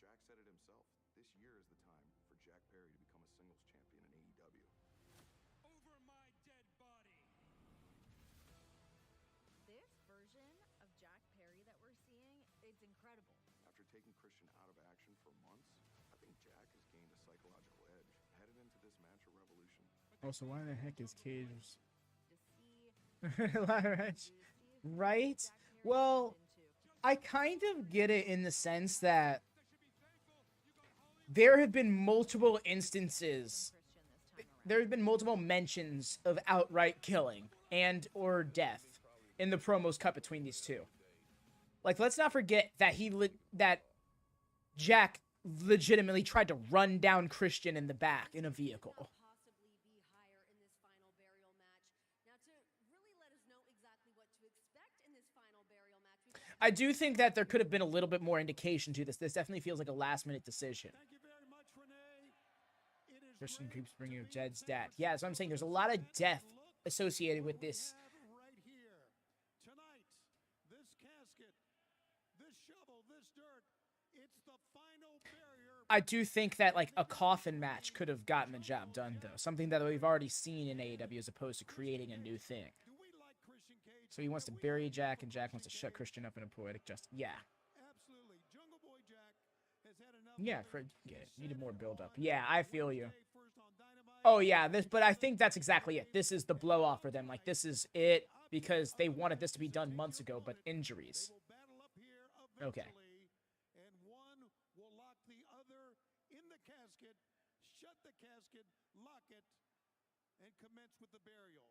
Jack said it himself. This year is the time for Jack Perry to become a singles champion in AEW. Over my dead body. This version of Jack Perry that we're seeing, it's incredible. After taking Christian out of action for months, I think Jack has gained a psychological edge headed into this match of Revolution. Also, why the heck is Cage? To see Right? Well, I kind of get it in the sense that there have been multiple instances, there have been multiple mentions of outright killing and or death in the promos cut between these two. Like, let's not forget that that Jack legitimately tried to run down Christian in the back in a vehicle. Possibly be higher in this final burial match. Now, to really let us know exactly what to expect in this final burial match. I do think that there could have been a little bit more indication to this. This definitely feels like a last-minute decision. Thank you very much, Renee. It is Christian great keeps bringing to up be Jed's back dad. Yeah, so I'm saying there's a lot of death associated with this. Right here. Tonight, this casket, this shovel, this dirt, it's the final barrier. I do think that, like, a coffin match could have gotten the job done, though. Something that we've already seen in AEW as opposed to creating a new thing. Do we like Christian Cage? So he wants to bury Jack, and Jack wants to shut Christian up in a poetic justice. Yeah. Absolutely. Jungle Boy Jack has had enough. Yeah, needed more build-up. Yeah, I feel you. Oh, yeah, but I think that's exactly it. This is the blow-off for them. Like, this is it, because they wanted this to be done months ago, but injuries. Okay. And one will lock the other in the casket, shut the casket, lock it, and commence with the burial.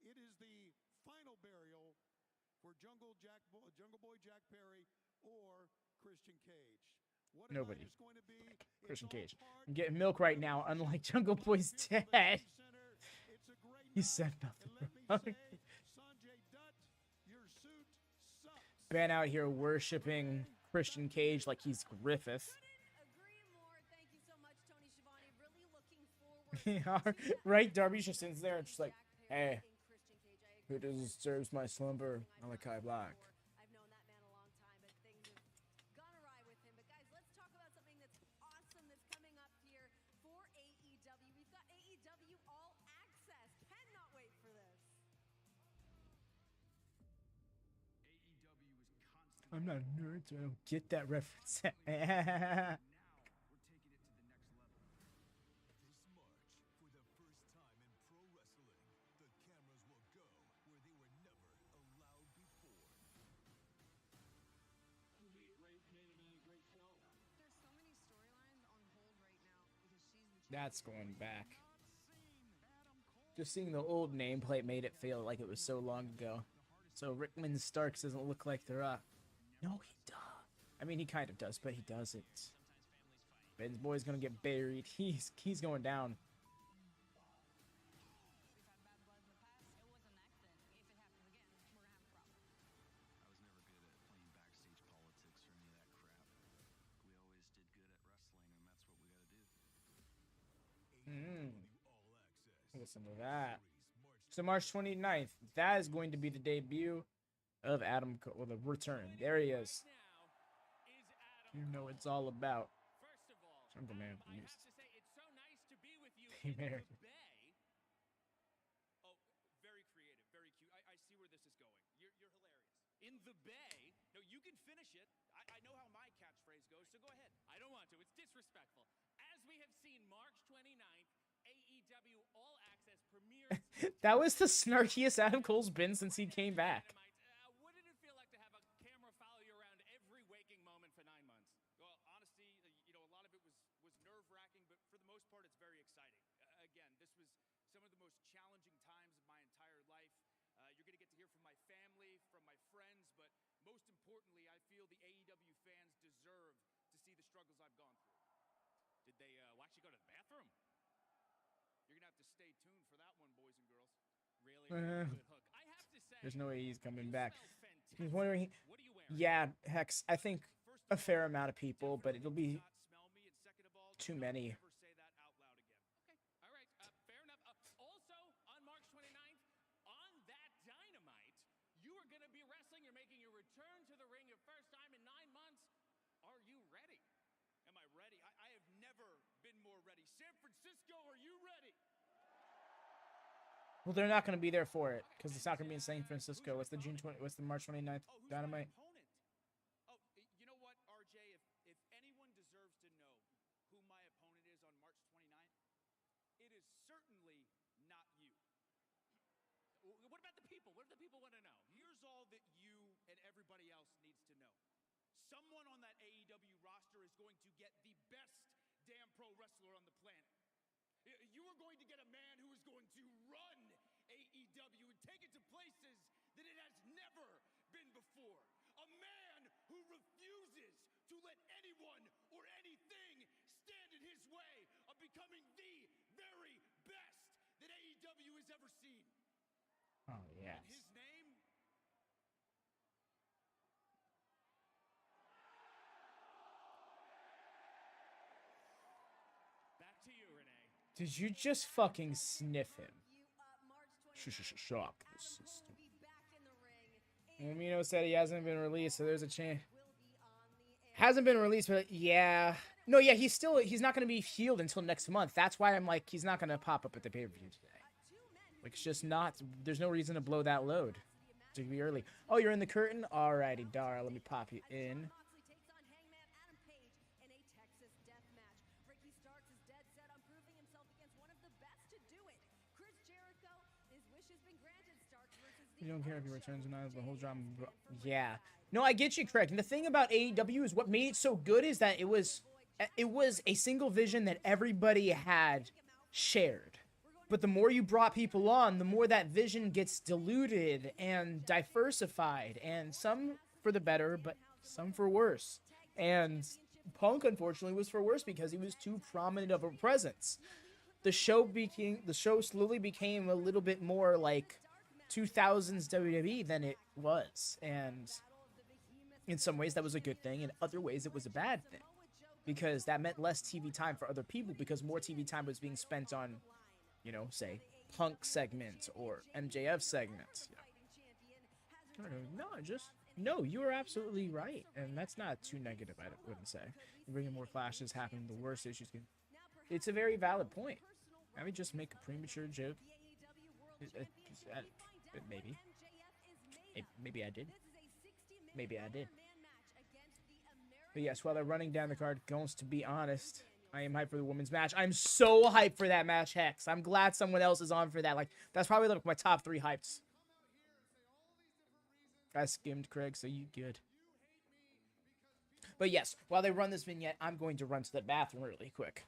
It is the final burial for Jungle Boy Jack Perry or Christian Cage. What Nobody. is going to be Christian Cage. I'm getting milk right now, unlike Jungle Boy's dad. He said nothing wrong. Ben out here worshipping Christian Cage like he's Griffith. Yeah, right? Darby's just sits there and just like, hey, who disturbs my slumber? Malachi Black. I've known that man a long time, but things have gone awry with him. But guys, let's talk about something that's awesome that's coming up here for AEW. We've got AEW All Access. Cannot wait for this. I'm not a nerd, so I don't get that reference. That's going back. Just seeing the old nameplate made it feel like it was so long ago. So Rickman Starks doesn't look like they're up. No, he does. I mean, he kind of does, but he doesn't. Ben's boy's gonna get buried. He's going down. Listen to that. So March 29th, that is going to be the debut of Adam Cole, the return. There he is. You know what it's all about. I'm the man who used to be married. Oh, very creative, very cute. I see where this is going. You're hilarious. In the Bay? No, you can finish it. I know how my catchphrase goes, so go ahead. I don't want to. It's disrespectful. As we have seen, March 29th, AEW All Access premieres. That was the snarkiest Adam Cole's been since he came back. Wouldn't it feel like to have a camera follow you around every waking moment for 9 months? Well, honestly, you know, a lot of it was nerve-wracking, but for the most part, it's very exciting. Again, this was some of the most challenging times of my entire life. You're going to get to hear from my family, from my friends, but most importantly, I feel the AEW fans deserve to see the struggles I've gone through. Did they watch you go to the bathroom? You're going to have to stay tuned for that one, boys and girls. Really good hook. I have to say, there's no way he's coming back. He's wondering. Yeah, Hex, I think a fair amount of people, but it'll be too many. All right, fair enough. Also, on March 29th, on that Dynamite, you are going to be wrestling. You're making your return to the ring your first time in 9 months. Are you ready? Am I ready? I have never been more ready. San Francisco, are you ready? Well, they're not going to be there for it because it's not going to be in San Francisco. What's the March 29th Dynamite? Oh, you know what, RJ? If anyone deserves to know who my opponent is on March 29th, it is certainly not you. What about the people? What do the people want to know? Here's all that you and everybody else needs to know. Someone on that AEW roster is going to get the best damn pro wrestler on the planet. You are going to get a man who is going to run AEW and take it to places that it has never been before. A man who refuses to let anyone or anything stand in his way of becoming the very best that AEW has ever seen. Oh, yes. And his name? Back to you, Renee. Did you just fucking sniff him? Shock the system. Amino said he hasn't been released, so there's a chance. Hasn't been released, but yeah. No, yeah, he's not going to be healed until next month. That's why I'm like, he's not going to pop up at the pay-per-view today. Like, it's just not, there's no reason to blow that load. To be early. Oh, you're in the curtain? Alrighty, Dara, let me pop you in. You don't care if he returns or not, the whole drama. Yeah. No, I get you, Craig. And the thing about AEW is what made it so good is that it was a single vision that everybody had shared. But the more you brought people on, the more that vision gets diluted and diversified. And some for the better, but some for worse. And Punk, unfortunately, was for worse because he was too prominent of a presence. The show slowly became a little bit more like 2000s WWE than it was, and in some ways that was a good thing, in other ways it was a bad thing, because that meant less TV time for other people, because more TV time was being spent on, you know, say, Punk segments or MJF segments. No, you are absolutely right, and that's not too negative, I wouldn't say. Bringing more clashes happen, the worst issues can... It's a very valid point. I would just make a premature joke. Maybe I did. Maybe I did. But yes, while they're running down the card, going to be honest, I am hyped for the women's match. I'm so hyped for that match, Hex. I'm glad someone else is on for that. Like, that's probably like my top 3 hypes. I skimmed, Craig, so you good. But yes, while they run this vignette, I'm going to run to the bathroom really quick.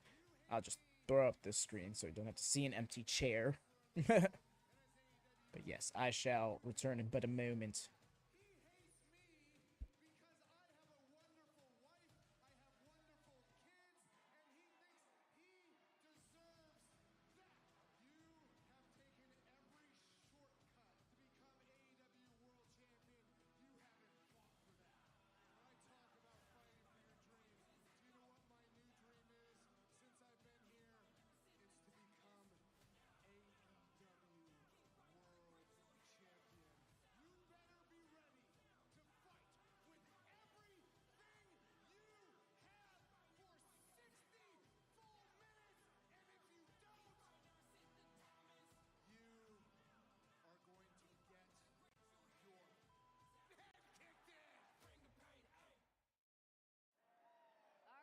I'll just throw up this screen so you don't have to see an empty chair. But yes, I shall return in but a moment.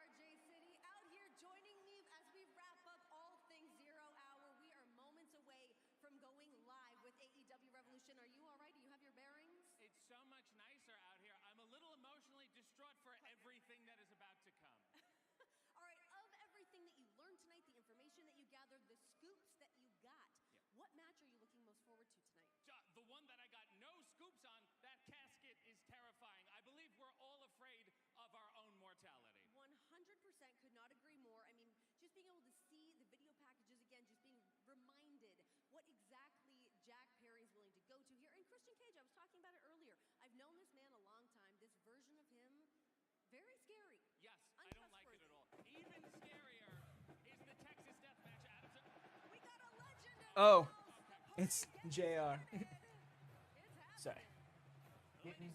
RJ City out here joining me as we wrap up all things 0 Hour. We are moments away from going live with AEW Revolution. Are you all right? Do you have your bearings? It's so much nicer out here. I'm a little emotionally distraught for everything that is about to come. All right, of everything that you learned tonight, the information that you gathered, the scoops that you got, what match are you looking most forward to tonight? The one that I got no scoops on, that casket is terrifying. I believe we're all afraid of our own mortality. 100% could not agree more. I mean, just being able to see the video packages again, just being reminded what exactly Jack Perry's willing to go to here. And Christian Cage, I was talking about it earlier. I've known this man a long time. This version of him, very scary. Yes, I don't like it at all. Even scarier is the Texas Death Match. We got a legend. Oh, it's JR. Sorry. Getting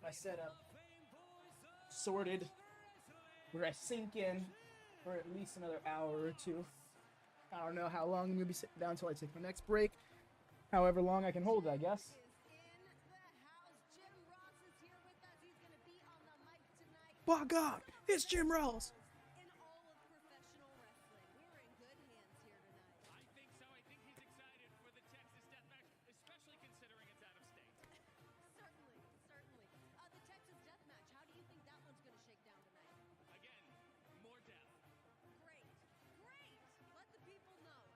my setup sorted. Where I sink in for at least another hour or two. I don't know how long I'm going to be sitting down until I take my next break. However long I can hold it, I guess. By God, it's Jim Ross. I think so. I think he's excited for the Texas Death Match, especially considering it's out of state. Certainly. The Texas Death Match, how do you think that one's going to shake down tonight? Again, more death. Great. Let the people know.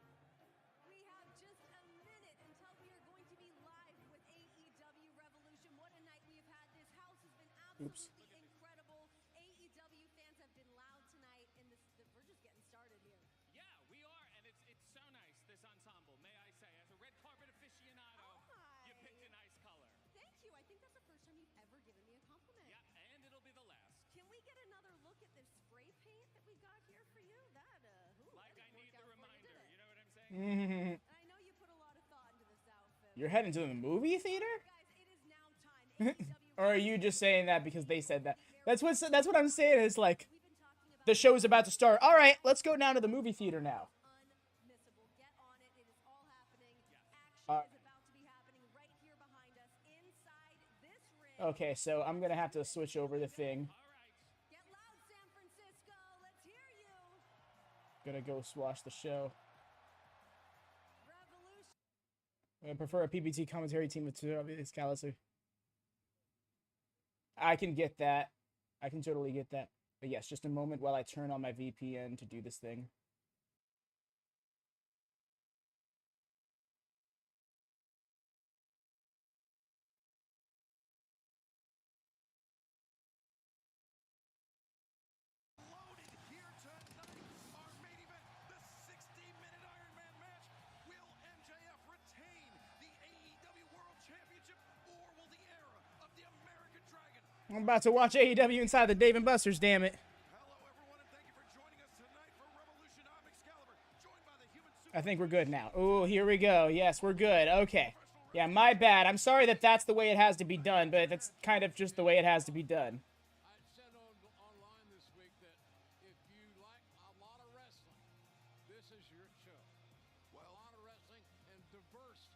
We have just a minute until we are going to be live with AEW Revolution. What a night we have had. This house has been absolutely incredible. AEW fans have been loud tonight, and we're just getting started here. Yeah, we are, and it's so nice, this ensemble, may I say. As a red carpet aficionado, you picked a nice color. Thank you. I think that's the first time you've ever given me a compliment. Yeah, and it'll be the last. Can we get another look at this spray paint that we got here for you? Like I need the reminder, you know what I'm saying? I know you put a lot of thought into this outfit. You're heading to the movie theater? Guys, it is now time. Or are you just saying that because they said that? That's what I'm saying. Is like the show is about to start. All right, let's go down to the movie theater now. Unmissable. Get on it. It is all happening. Action is about to be happening right here behind us inside this ring. Okay, so I'm gonna have to switch over the thing. Get loud, San Francisco. Let's hear you. Gonna go watch the show. Revolution. I prefer a PBT commentary team with two obvious Callison. I can get that. I can totally get that. But yes, just a moment while I turn on my VPN to do this thing. Loaded here tonight. Our main event, the 60-minute Iron Man match. Will MJF retain the AEW World Championship, or will the era of the American Dragon? I'm about to watch AEW inside the Dave & Buster's, damn it. Hello, everyone, and thank you for joining us tonight for Revolution. I'm Excalibur, joined by the human I think we're good now. Oh, here we go. Yes, we're good. Okay. Yeah, my bad. I'm sorry that that's the way it has to be done, but that's kind of just the way it has to be done. I said online this week that if you like a lot of wrestling, this is your show. Well, a lot of wrestling and diverse.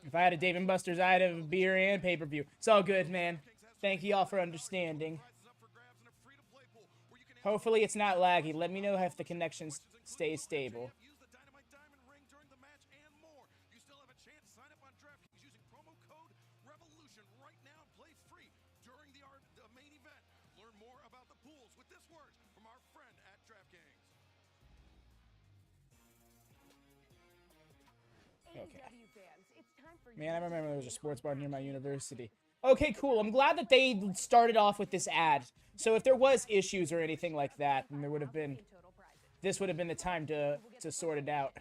If I had a Dave & Buster's, I'd have a beer and pay-per-view. It's all good, man. Thank you all for understanding. Hopefully it's not laggy. Let me know if the connection stays stable. Use the Dynamite Diamond ring during the match and more. You still have a chance to sign up on DraftKings using promo code REVOLUTION right now and play free during the main event. Learn more about the pools with this word from our friend at DraftKings. Okay. Man, I remember there was a sports bar near my university. Okay, cool. I'm glad that they started off with this ad. So if there was issues or anything like that, then there would have been... This would have been the time to sort it out.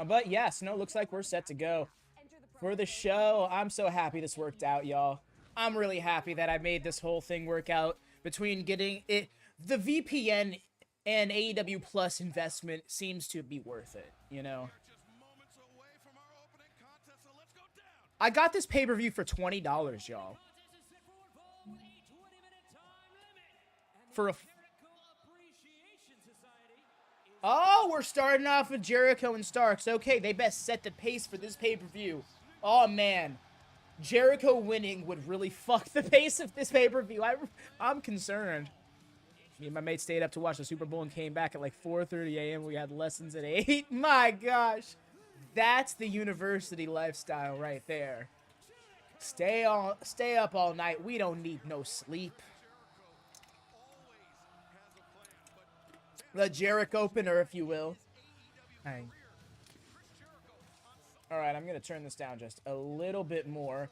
But yes, no, looks like we're set to go. For the show, I'm so happy this worked out, y'all. I'm really happy that I made this whole thing work out. Between getting it... The VPN and AEW Plus investment seems to be worth it, you know? I got this pay-per-view for $20, y'all. For a... Oh, we're starting off with Jericho and Starks. Okay, they best set the pace for this pay-per-view. Oh, man. Jericho winning would really fuck the pace of this pay-per-view. I'm concerned. Me and my mate stayed up to watch the Super Bowl and came back at like 4:30 a.m. We had lessons at 8. My gosh. That's the university lifestyle right there. Stay up all night. We don't need no sleep. The Jericho opener, if you will. Hey. Alright, I'm going to turn this down just a little bit more.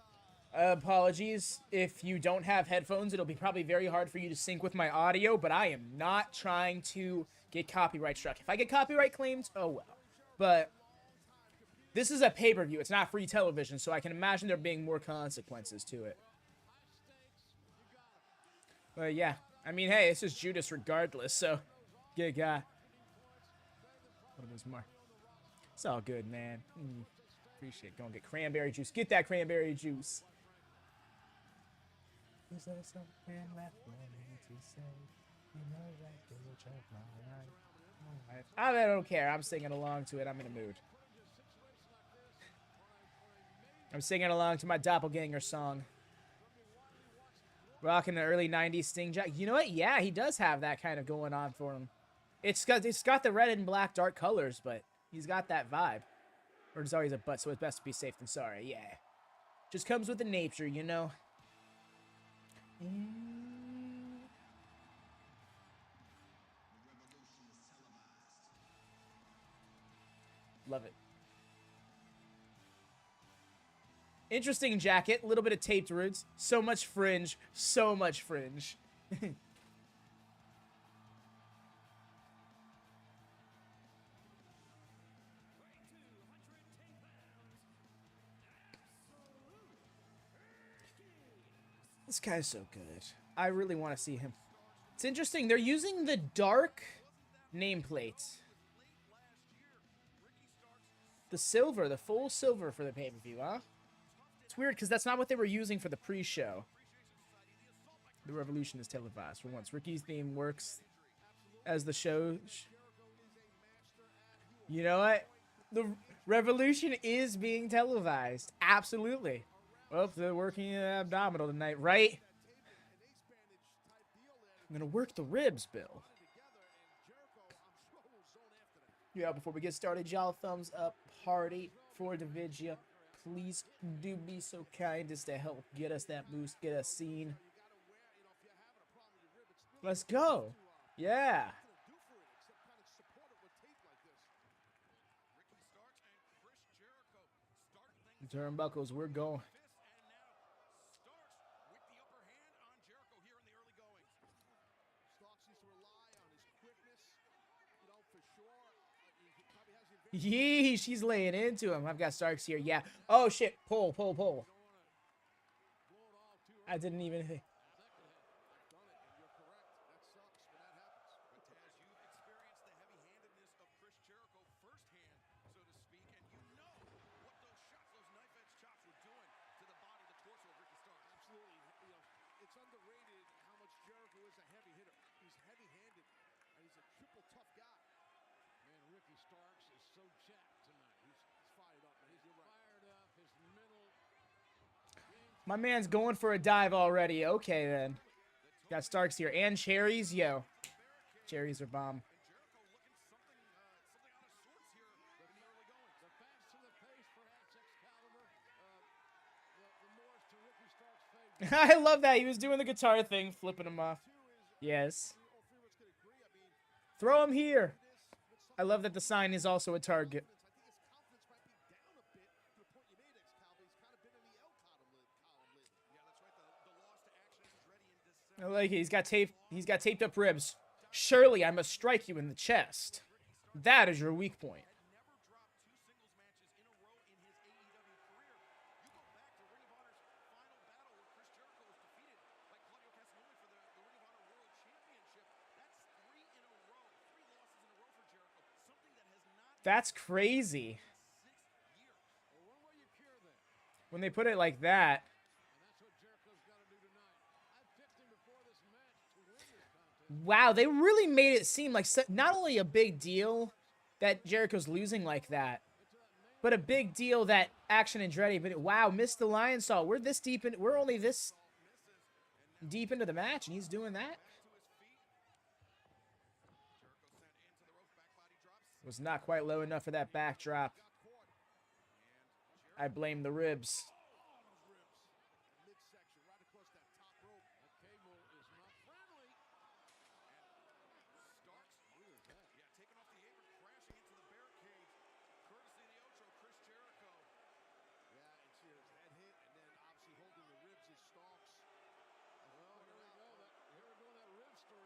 Apologies. If you don't have headphones, it'll be probably very hard for you to sync with my audio, but I am not trying to get copyright struck. If I get copyright claimed, oh well. But this is a pay-per-view. It's not free television, so I can imagine there being more consequences to it. But yeah, I mean, hey, this is Judas regardless, so... Good guy. What was more? It's all good, man. Appreciate it. Go and get cranberry juice. Get that cranberry juice. Is there something left for me to say? You know that you'll check my life. I don't care. I'm singing along to it. I'm in a mood. I'm singing along to my doppelganger song. Rocking the early 90s Sting Jack. You know what? Yeah, he does have that kind of going on for him. It's got the red and black dark colors, but he's got that vibe. Or it's always a butt, so it's best to be safe than sorry. Yeah. Just comes with the nature, you know? Love it. Interesting jacket. A little bit of taped roots. So much fringe. So much fringe. This guy's so good. I really want to see him. It's interesting. They're using the dark nameplate. The silver. The full silver for the pay-per-view, huh? It's weird because that's not what they were using for the pre-show. The Revolution is televised for once. Ricky's theme works as the show. You know what? The Revolution is being televised. Absolutely. Well, they're working abdominal tonight, right? I'm going to work the ribs, Bill. Yeah, before we get started, y'all, thumbs up party for Davidia. Please do be so kind as to help get us that boost, get us seen. Let's go. Yeah. Turnbuckles, we're going. Yee, she's laying into him. I've got Starks here. Yeah. Oh, shit. Pull. I didn't even think. It's underrated how much Jericho is a heavy hitter. He's heavy-handed, and he's a triple tough guy. Man, Ricky Starks is so jacked tonight. He's fired up. He's fired up. His mental. My man's going for a dive already. Okay, then. Got Starks here. And cherries. Yo. Cherries are bomb. I love that. He was doing the guitar thing, flipping him off. Yes. Throw him here. I love that the sign is also a target. I like it. He's got taped up ribs. Surely I must strike you in the chest. That is your weak point. That's crazy. When they put it like that. Wow, they really made it seem like not only a big deal that Jericho's losing like that, but a big deal that Action Andretti. But wow, missed the lion saw. We're this deep in. We're only this deep into the match, and he's doing that. Was not quite low enough for that backdrop. I blame the ribs.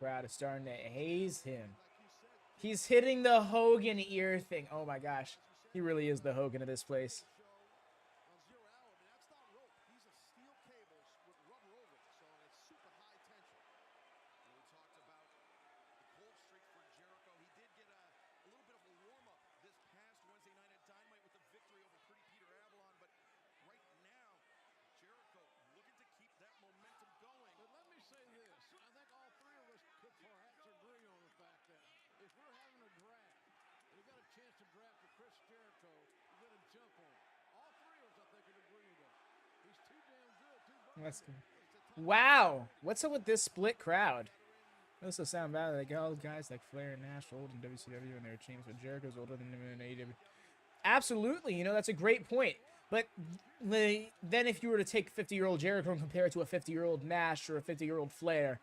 Crowd is starting to haze him. He's hitting the Hogan ear thing. Oh my gosh. He really is the Hogan of this place. Wow, what's up with this split crowd? It also sound bad like all guys like Flair and Nash old in WCW and their teams, but Jericho's older than them in AEW. Absolutely, you know, that's a great point. But then if you were to take 50-year-old Jericho and compare it to a 50-year-old Nash or a 50-year-old Flair,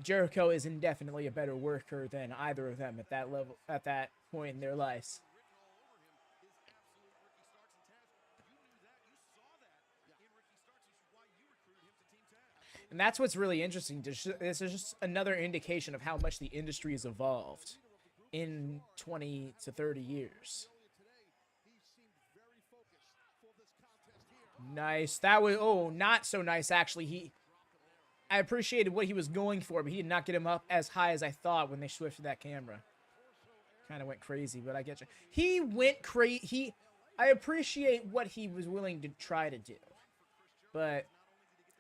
Jericho is indefinitely a better worker than either of them at that level, at that point in their lives. And that's what's really interesting. This is just another indication of how much the industry has evolved in 20 to 30 years. Nice. That was, oh, not so nice, actually. I appreciated what he was going for, but he did not get him up as high as I thought when they switched that camera. Kind of went crazy, but I get you. He went crazy. I appreciate what he was willing to try to do, but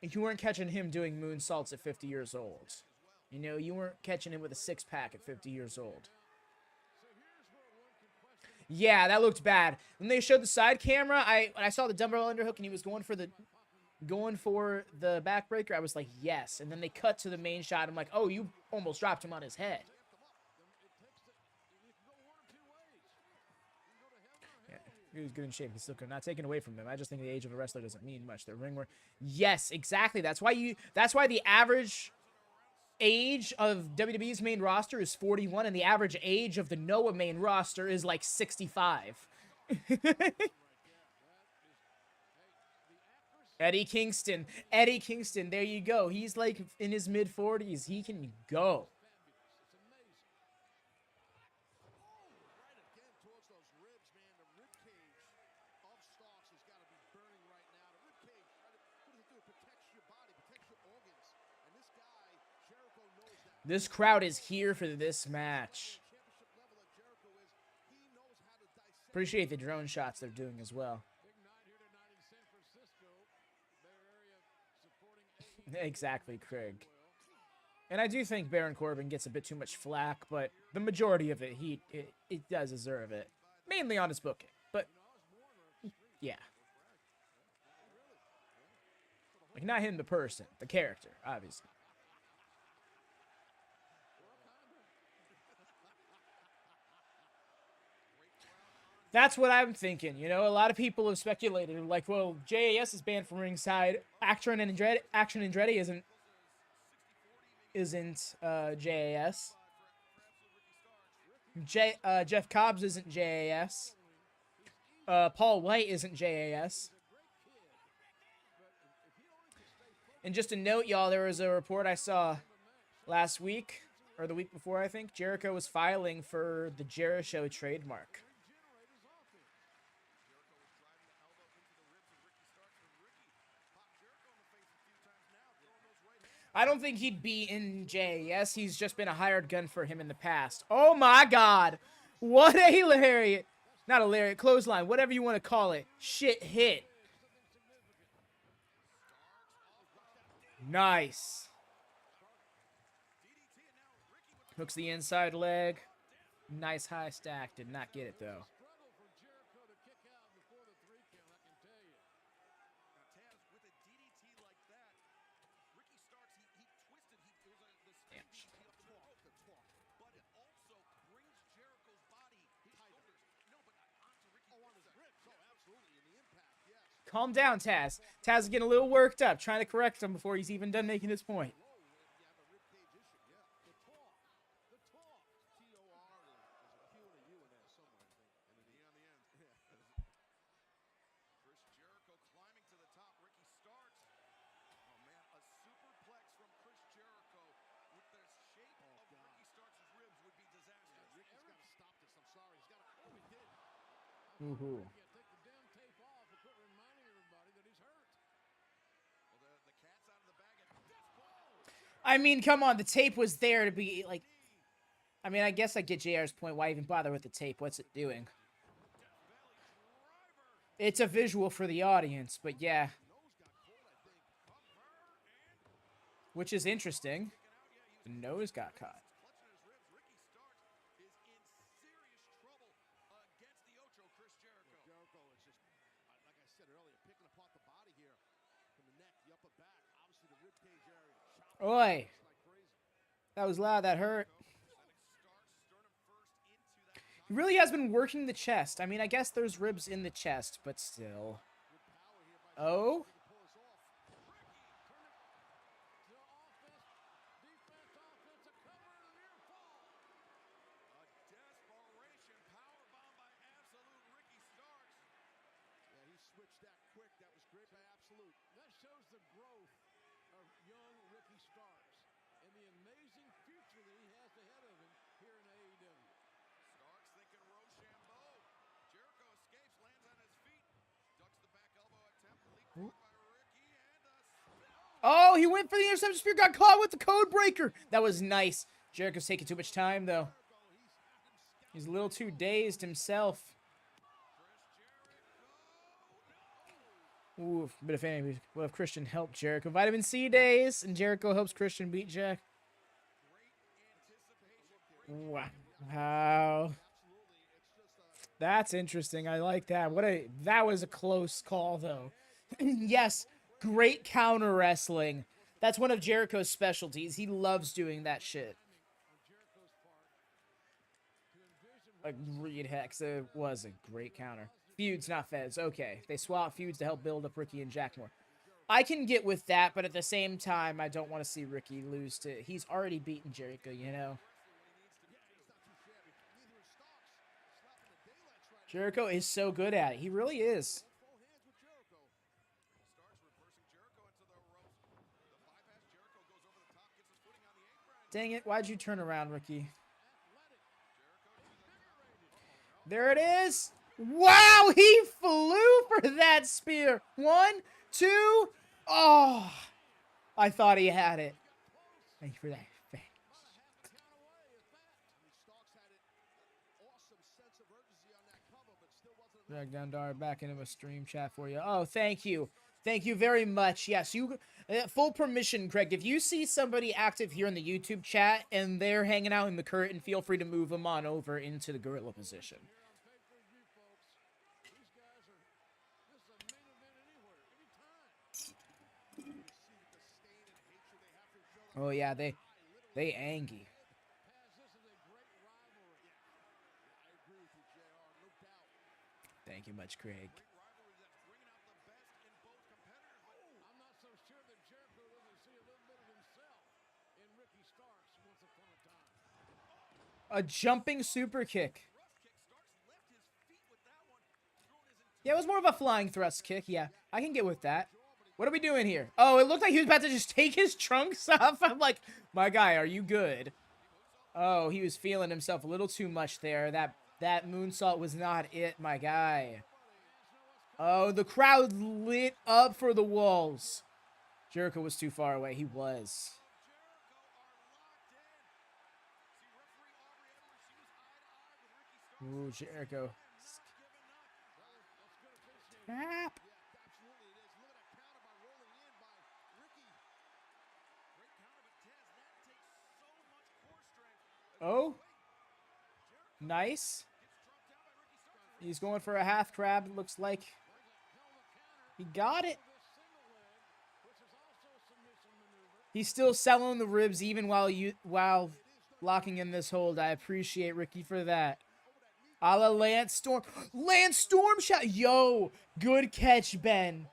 you weren't catching him doing moonsaults at 50 years old. You know, you weren't catching him with a six-pack at 50 years old. Yeah, that looked bad. When they showed the side camera, I saw the dumbbell underhook and he was going for the backbreaker. I was like, yes. And then they cut to the main shot. I'm like, oh, you almost dropped him on his head. He was good in shape. He's still good. Not taken away from him. I just think the age of a wrestler doesn't mean much. The ring work. Yes, exactly. That's why the average age of WWE's main roster is 41, and the average age of the Noah main roster is like 65. Eddie Kingston. There you go. He's like in his mid 40s. He can go. This crowd is here for this match. Appreciate the drone shots they're doing as well. Exactly, Craig. And I do think Baron Corbin gets a bit too much flack, but the majority of it, it does deserve it. Mainly on his booking, but yeah. Like, not him the person, the character, obviously. That's what I'm thinking. You know, a lot of people have speculated, like, well, JAS is banned from ringside. Action Andretti isn't JAS. Jeff Cobbs isn't JAS. Paul White isn't JAS. And just a note, y'all, there was a report I saw last week, or the week before, I think. Jericho was filing for the Jericho trademark. I don't think he'd be in Jay. Yes, he's just been a hired gun for him in the past. Oh my God. What a lariat. Not a lariat, clothesline, whatever you want to call it. Shit hit. Nice. Hooks the inside leg. Nice high stack. Did not get it though. Calm down, Taz. Taz is getting a little worked up, trying to correct him before he's even done making his point. Woohoo. I mean, come on, the tape was there to be, like... I mean, I guess I get JR's point. Why even bother with the tape? What's it doing? It's a visual for the audience, but yeah. Which is interesting. The nose got caught. Oi! That was loud, that hurt. He really has been working the chest. I mean, I guess there's ribs in the chest, but still. Oh? Oh, he went for the interception spear, got caught with the code breaker. That was nice. Jericho's taking too much time, though. He's a little too dazed himself. Ooh, bit of fan. What if Christian helped Jericho? Vitamin C days, and Jericho helps Christian beat Jack. Wow. That's interesting. I like that. That was a close call, though. Yes. Great counter wrestling. That's one of Jericho's specialties. He loves doing that shit. Agreed, Hex. It was a great counter. Feuds, not feds. Okay. They swap feuds to help build up Ricky and Jack more. I can get with that, but at the same time, I don't want to see Ricky lose to... He's already beaten Jericho, you know? Jericho is so good at it. He really is. Dang it, why'd you turn around, Ricky? There it is! Wow, he flew for that spear! 1, 2, oh! I thought he had it. Thank you for that. Drag down Dara back into a stream chat for you. Oh, thank you. Thank you very much. Yes, you full permission, Craig. If you see somebody active here in the YouTube chat and they're hanging out in the curtain, feel free to move them on over into the gorilla position. Oh yeah, they angy. Thank you much, Craig. A jumping super kick. Yeah, it was more of a flying thrust kick. Yeah, I can get with that. What are we doing here? Oh, it looked like he was about to just take his trunks off. I'm like, my guy, are you good? Oh, he was feeling himself a little too much there. That moonsault was not it, my guy. Oh, the crowd lit up for the walls. Jericho was too far away. He was. Ooh, Jericho. Tap. Oh. Nice. He's going for a half crab. It looks like he got it. He's still selling the ribs even while locking in this hold. I appreciate Ricky for that. A la Lance Storm. Lance Storm shot. Yo, good catch, Ben.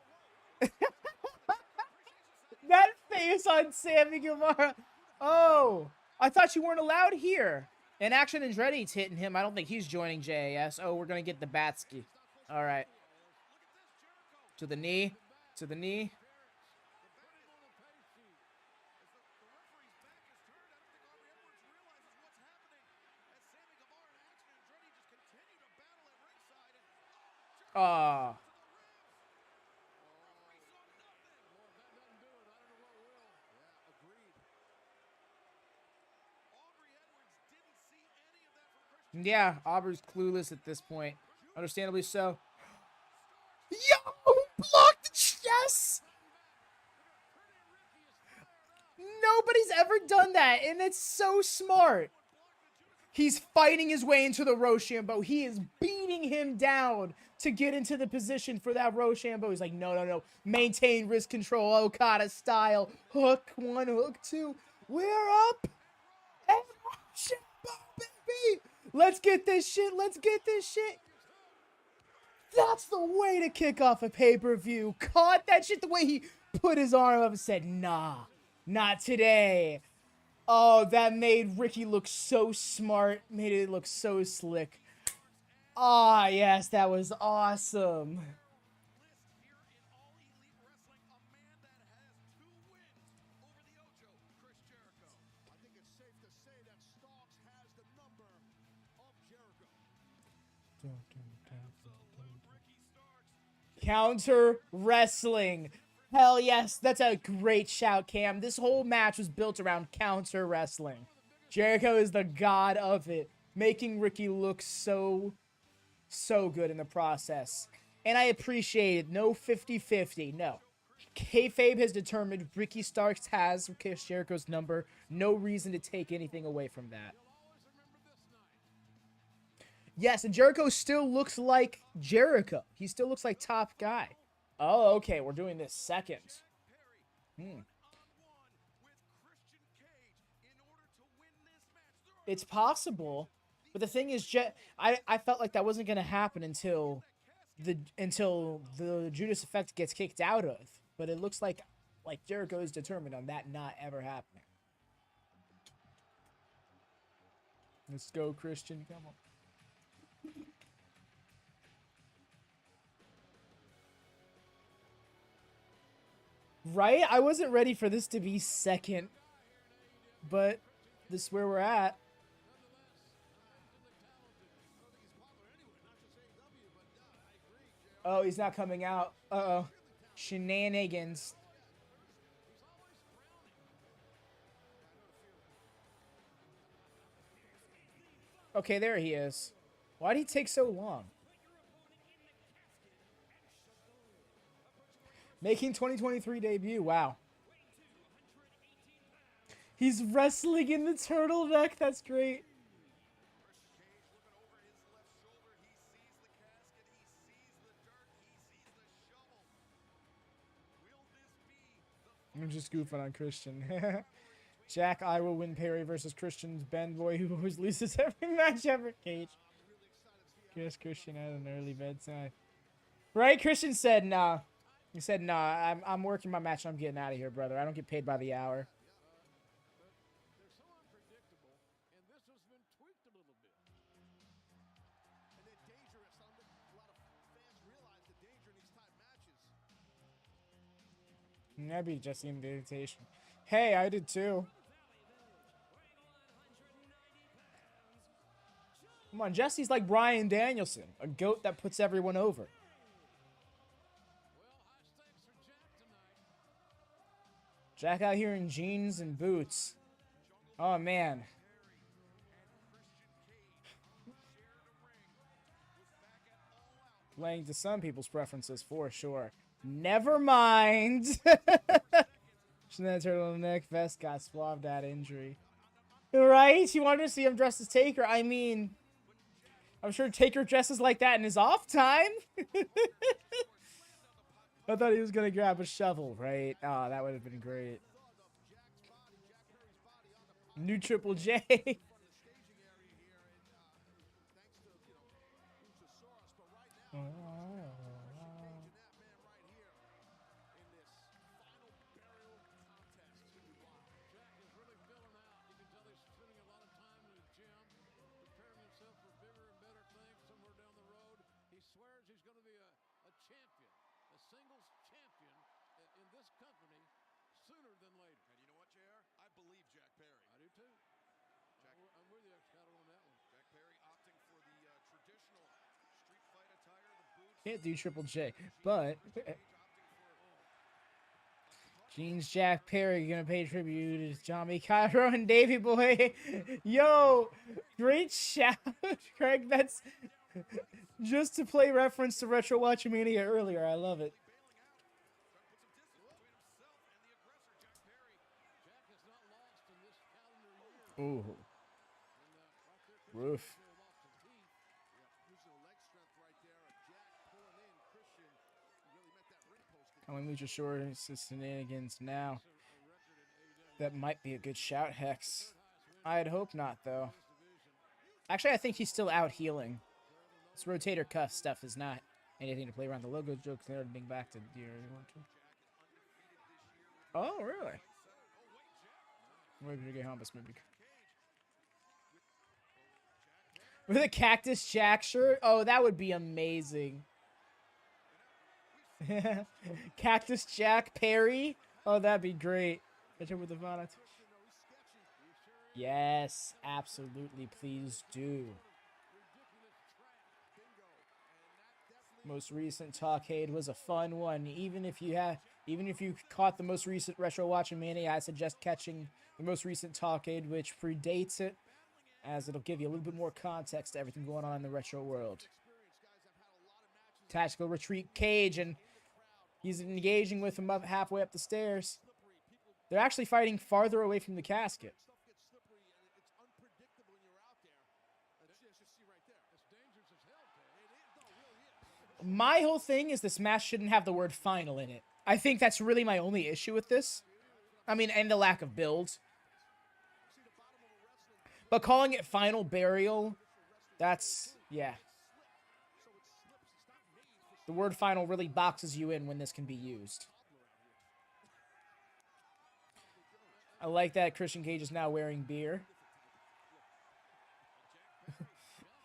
That face on Sammy Guevara. Oh, I thought you weren't allowed here. And Action Andretti's hitting him. I don't think he's joining JAS. Oh, we're going to get the Batsky. All right. To the knee. To the knee. Ah. Yeah, Aubrey's clueless at this point. Understandably so. Yo, blocked the chest. Nobody's ever done that, and it's so smart. He's fighting his way into the Rochambeau. He is beating him down to get into the position for that Rochambeau. He's like, no, no, no. Maintain wrist control, Okada style. Hook one, hook two. We're up. And Rochambeau, baby. Let's get this shit. Let's get this shit. That's the way to kick off a pay-per-view. Caught that shit the way he put his arm up and said, nah, not today. Oh, that made Ricky look so smart. Made it look so slick. Ah, yes, that was awesome. Counter wrestling. Hell yes, that's a great shout, Cam. This whole match was built around counter wrestling. Jericho is the god of it, making Ricky look so good in the process. And I appreciate it. No 50-50, no. Kayfabe has determined Ricky Starks has Chris Jericho's number. No reason to take anything away from that. Yes, and Jericho still looks like Jericho. He still looks like top guy. Oh, okay, we're doing this second. It's possible, but the thing is, I felt like that wasn't going to happen until the Judas Effect gets kicked out of. But it looks like Jericho is determined on that not ever happening. Let's go, Christian. Come on. Right? I wasn't ready for this to be second, but this is where we're at. Oh, he's not coming out. Uh-oh. Shenanigans. Okay, there he is. Why did he take so long? Making 2023 debut. Wow. He's wrestling in the turtleneck. That's great. I'm just goofing on Christian. Jack, I will win Perry versus Christian's Ben Boy, who always loses every match ever. Cage. Guess Christian had an early bedside. Right? Christian said, nah. He said, nah, I'm working my match. I'm getting out of here, brother. I don't get paid by the hour. That'd be just the invitation. Hey, I did too. Come on, Jesse's like Bryan Danielson, a goat that puts everyone over. Jack out here in jeans and boots. Oh, man. Playing to some people's preferences, for sure. Never mind. That turtleneck vest got swabbed that injury. Right? You wanted to see him dressed as Taker. I mean, I'm sure Taker dresses like that in his off time. I thought he was going to grab a shovel, right? Oh, that would have been great. New Triple J. Can't do Triple J, but Jeans Jack Perry gonna pay tribute to Johnny Cairo and Davey Boy. Yo, great shout, Craig. That's just to play reference to Retro WatchaMania earlier. I love it. Ooh, roof. Calling Luchasaurus shenanigans now. That might be a good shout, Hex. I'd hope not, though. Actually, I think he's still out healing. This rotator cuff stuff is not anything to play around. The logo jokes there being back to dear. Oh, really? Maybe get Hamas, maybe. With a Cactus Jack shirt? Oh, that would be amazing. Cactus Jack Perry? Oh, that'd be great. With the yes, absolutely. Please do. Most recent Talkade was a fun one. Even if you caught the most recent Retro WatchaMania, I suggest catching the most recent Talkade, which predates it, as it'll give you a little bit more context to everything going on in the retro world. Tactical retreat cage, and he's engaging with him up halfway up the stairs. They're actually fighting farther away from the casket. My whole thing is this match shouldn't have the word final in it. I think that's really my only issue with this. I mean, and the lack of build. But calling it Final Burial, that's, yeah. The word final really boxes you in when this can be used. I like that Christian Cage is now wearing beer.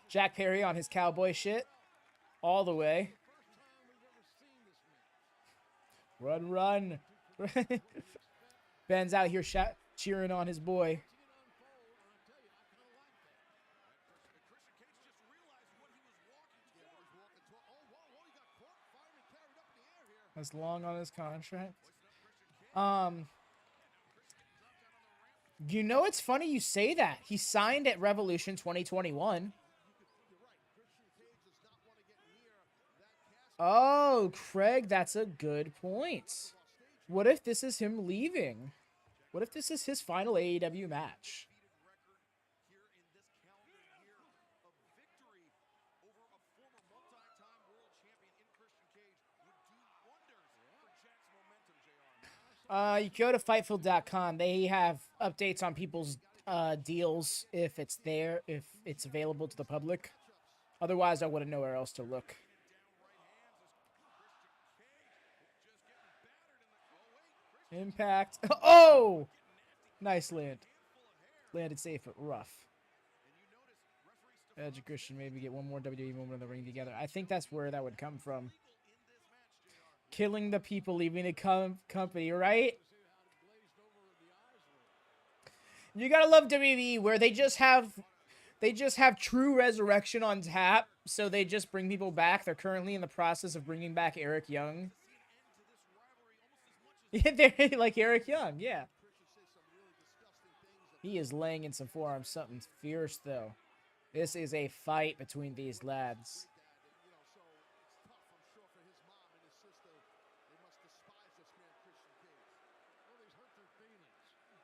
Jack Perry on his cowboy shit. All the way. Run, run. Ben's out here cheering on his boy. That's long on his contract. You know, it's funny you say that. He signed at Revolution 2021. Oh, Craig, that's a good point. What if this is him leaving? What if this is his final AEW match? You go to Fightful.com. They have updates on people's deals if it's there, if it's available to the public. Otherwise, I wouldn't know where else to look. Impact. Oh! Nice land. Landed safe, but rough. Edge and Christian maybe get one more WWE moment in the ring together. I think that's where that would come from. killing the people leaving the company, right? You gotta love WWE where they just have true resurrection on tap, so they just bring people back. They're currently in the process of bringing back Eric Young. Yeah, they're like Eric Young, yeah. He is laying in some forearms, something fierce though. This is a fight between these lads.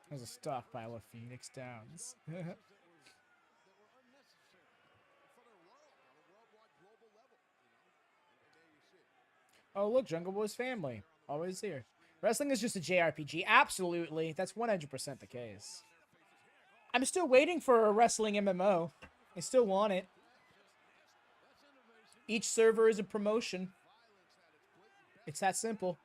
There's a stockpile of Phoenix Downs. Oh, look, Jungle Boy's family. Always here. Wrestling is just a JRPG. Absolutely. That's 100% the case. I'm still waiting for a wrestling MMO. I still want it. Each server is a promotion. It's that simple.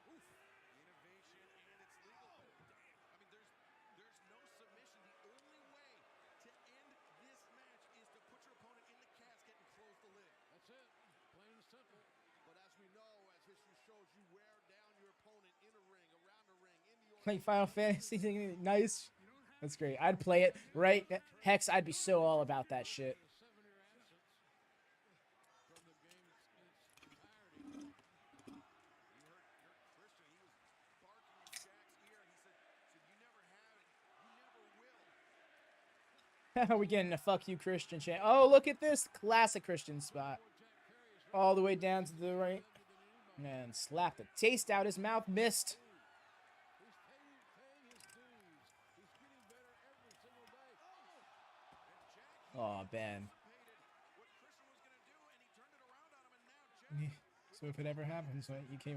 Like Final Fantasy thing, nice. That's great. I'd play it, right? Hex, I'd be so all about that shit. We getting a fuck you Christian chant. Oh, look at this classic Christian spot. All the way down to the right. And slap the taste out his mouth. Missed. Oh, Ben. So if it ever happens, right, you came.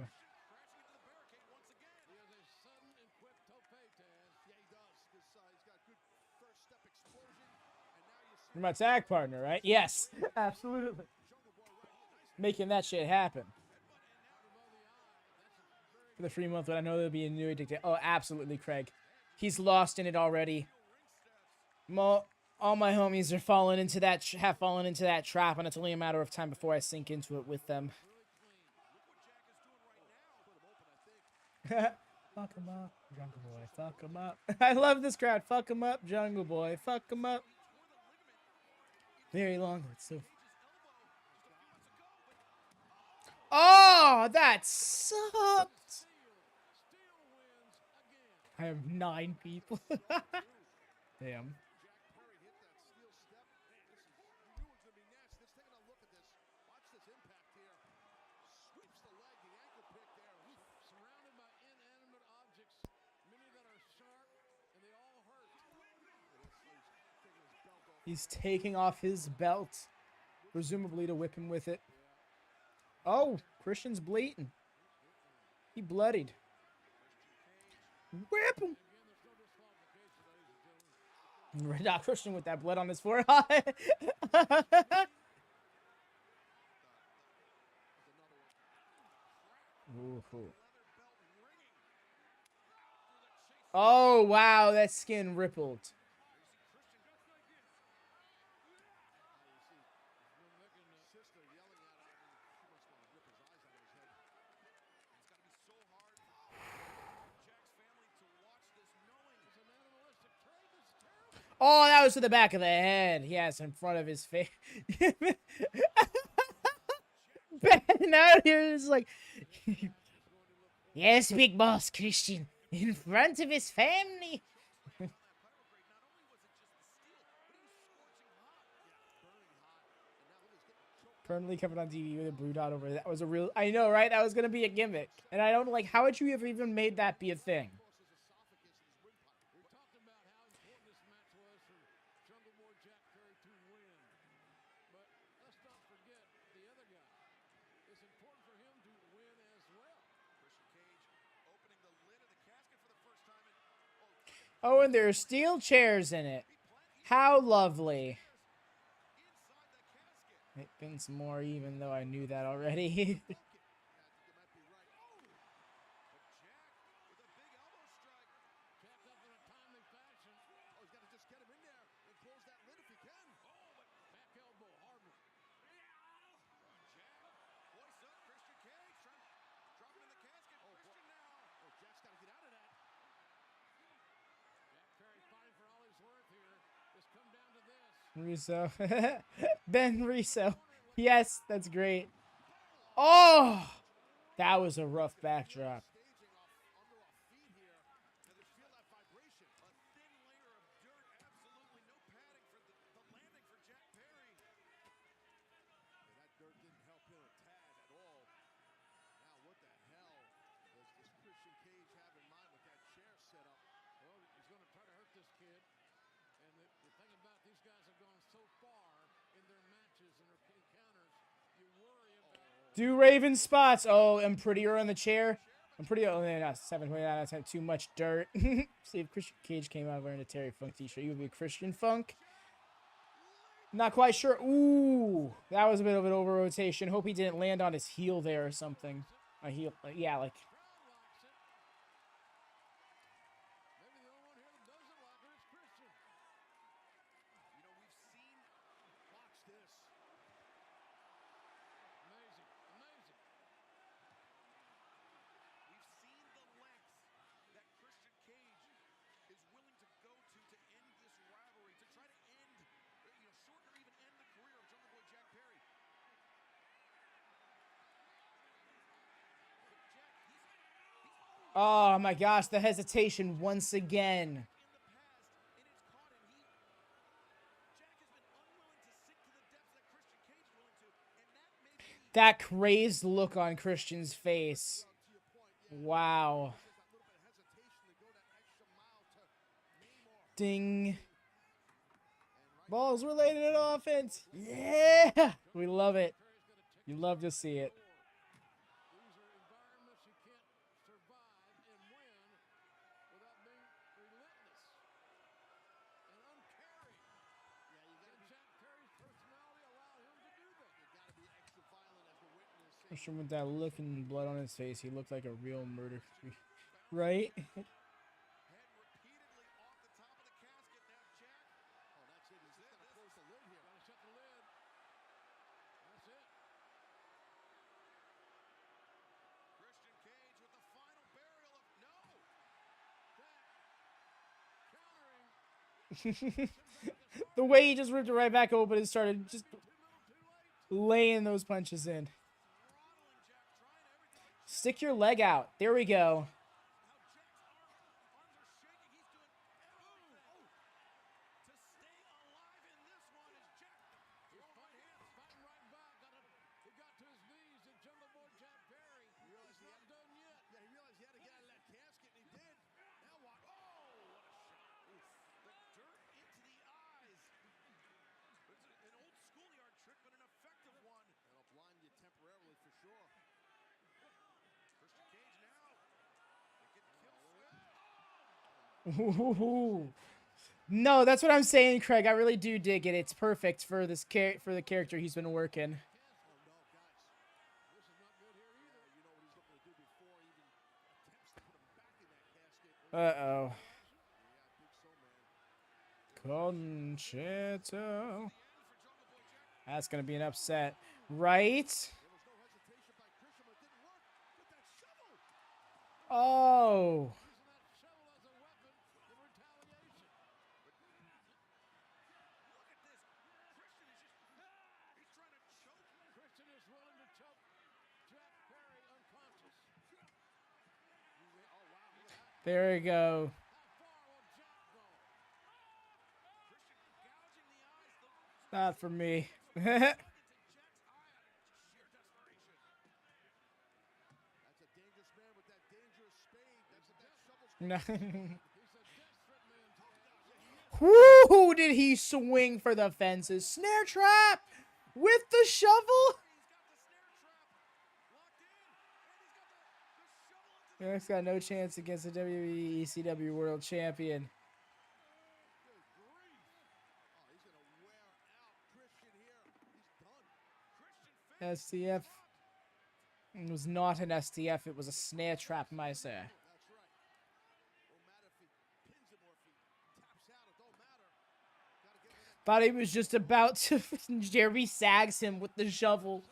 You're my tag partner, right? Yes, absolutely. Making that shit happen. For the free month, but I know there'll be a new addicted. Oh, absolutely, Craig. He's lost in it already. All my homies are falling into that, have fallen into that trap, and it's only a matter of time before I sink into it with them. Fuck him up, Jungle Boy. Fuck him up. I love this crowd. Fuck him up, Jungle Boy. Fuck him up. Very long. It's so. Oh, that sucked. I have 9 people. Damn. He's taking off his belt, presumably to whip him with it. Oh, Christian's bleeding. He bloodied. Whip him. Red Dot Christian with that blood on his forehead. Ooh. Oh, wow, that skin rippled. Oh, that was to the back of the head. Yes, in front of his face. Ben out here is like, yes, big boss Christian, in front of his family. Permanently covered on TV with a blue dot over it. That was a real. I know, right? That was gonna be a gimmick, and I don't like. How would you have even made that be a thing? Oh, and there are steel chairs in it. How lovely. It been some more, even though I knew that already. Russo. Ben Russo. Yes, that's great. Oh, that was a rough backdrop. Do Raven spots. Oh, I'm prettier on the chair. I'm pretty. Oh, no, 7.9 out of 10. Too much dirt. See if Christian Cage came out wearing a Terry Funk t-shirt. You would be Christian Funk. Not quite sure. Ooh, that was a bit of an over rotation. Hope he didn't land on his heel there or something. A heel. Yeah, like. Oh my gosh, the hesitation once again. That crazed look on Christian's face. Wow. Ding. Balls related in offense. Yeah. We love it. You love to see it. Christian with that look and blood on his face, he looked like a real murder. Right? The way he just ripped it right back open and started just laying those punches in. Stick your leg out. There we go. Ooh. No, that's what I'm saying, Craig. I really do dig it. It's perfect for this for the character he's been working. Uh-oh. Concerto. That's going to be an upset, right? Oh. There we go. Not for me. No. Whoo! Did he swing for the fences? Snare trap with the shovel. Eric's got no chance against the WWE ECW World Champion. STF. It was not an STF. It was a snare trap, my sir. Thought he was just about to. Jeremy sags him with the shovel.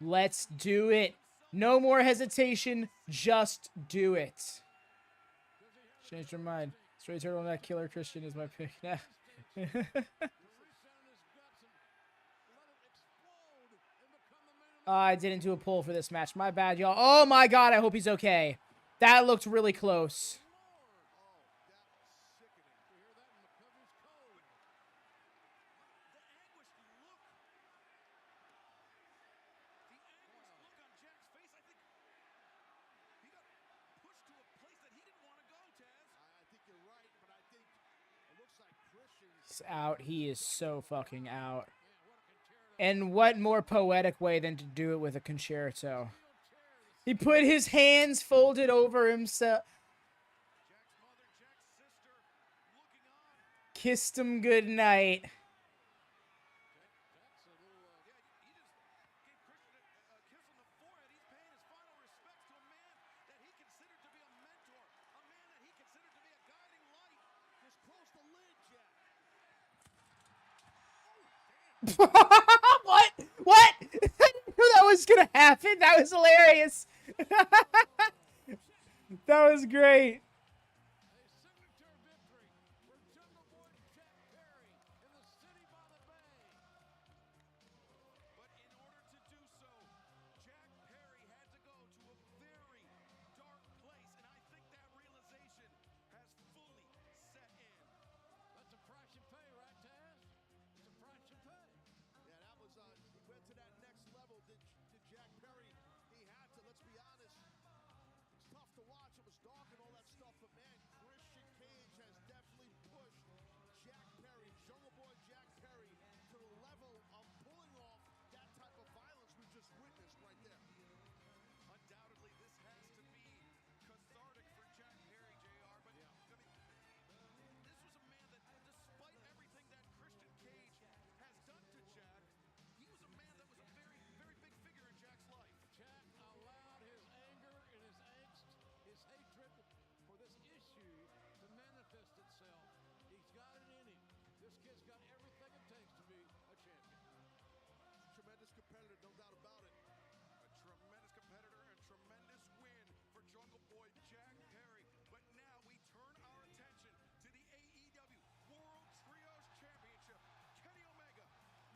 Let's do it. No more hesitation. Just do it. Change your mind. Straight turtleneck killer Christian is my pick. I didn't do a poll for this match. My bad, y'all. Oh my god, I hope he's okay. That looked really close. He's out. He is so fucking out. And what more poetic way than to do it with a concerto? He put his hands folded over himself. Kissed him goodnight. What? What? I didn't know that was gonna happen. That was hilarious. That was great.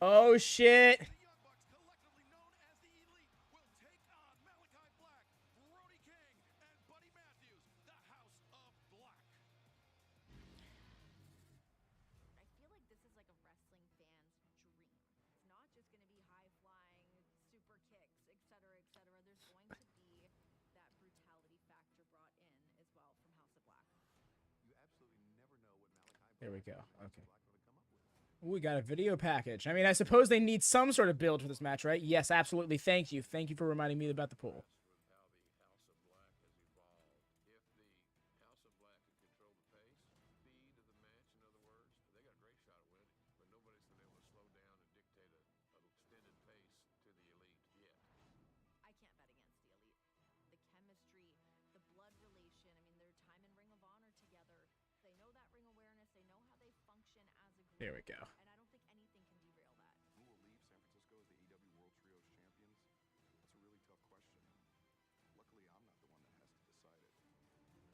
Oh shit. There we go. Okay. We got a video package. I mean, I suppose they need some sort of build for this match, right? Yes, absolutely. Thank you. Thank you for reminding me about the poll. There we go.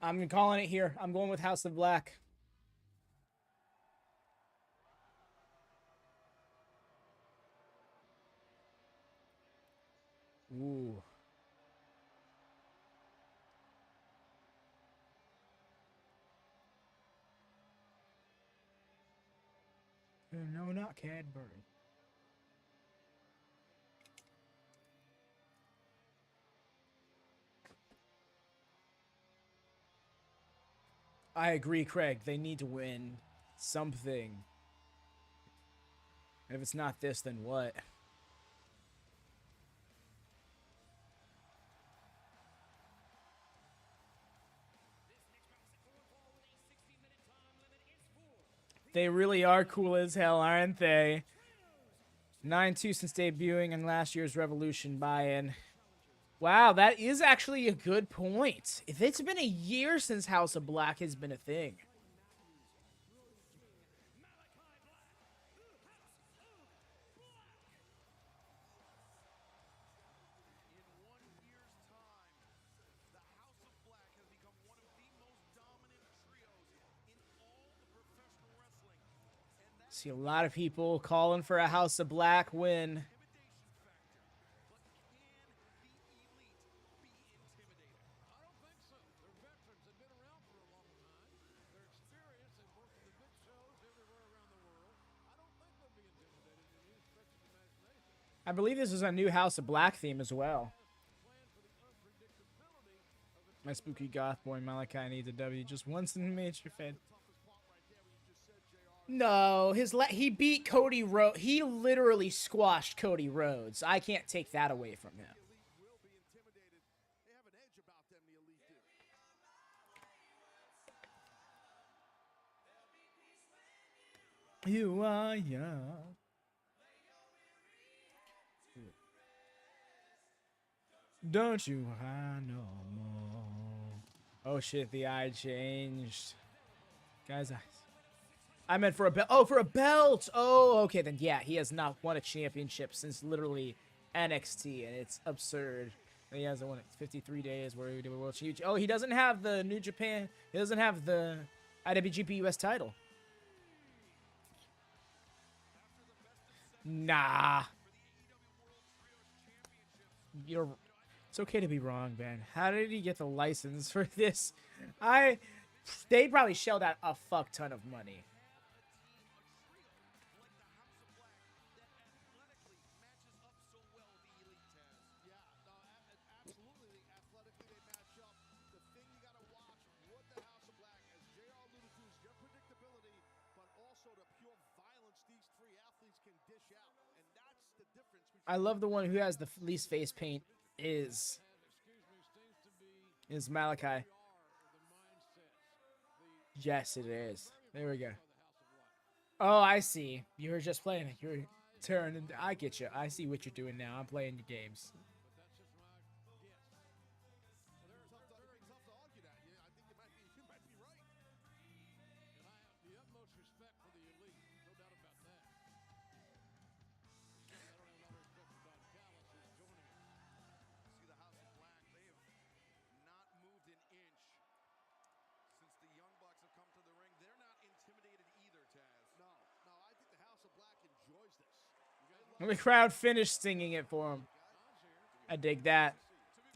I'm calling it here. I'm going with House of Black. Ooh. No, not Cadbury. I agree, Craig. They need to win something. And if it's not this, then what? They really are cool as hell, aren't they? 9-2 since debuting in last year's Revolution buy-in. Wow, that is actually a good point. If it's been a year since House of Black has been a thing. See a lot of people calling for a House of Black win. I believe this is a new House of Black theme as well. My spooky goth boy Malachi needs a W just once in the major fed. No, he beat Cody Rhodes. He literally squashed Cody Rhodes. I can't take that away from him. You are young. Don't you hide no more. Oh shit, the eye changed. Guys, I meant for a belt. Oh, for a belt! Oh, okay, then yeah, he has not won a championship since literally NXT, and it's absurd. And he hasn't won it 53 days where he did a world championship. Oh, he doesn't have the New Japan. He doesn't have the IWGP US title. Nah. It's okay to be wrong, Ben. How did he get the license for this? They probably shelled out a fuck ton of money. I love the one who has the least face paint is Malachi. Yes, it is. There we go. Oh, I see. You were just playing your turn, and I get you. I see what you're doing now. I'm playing your games. And the crowd finished singing it for him. I dig that.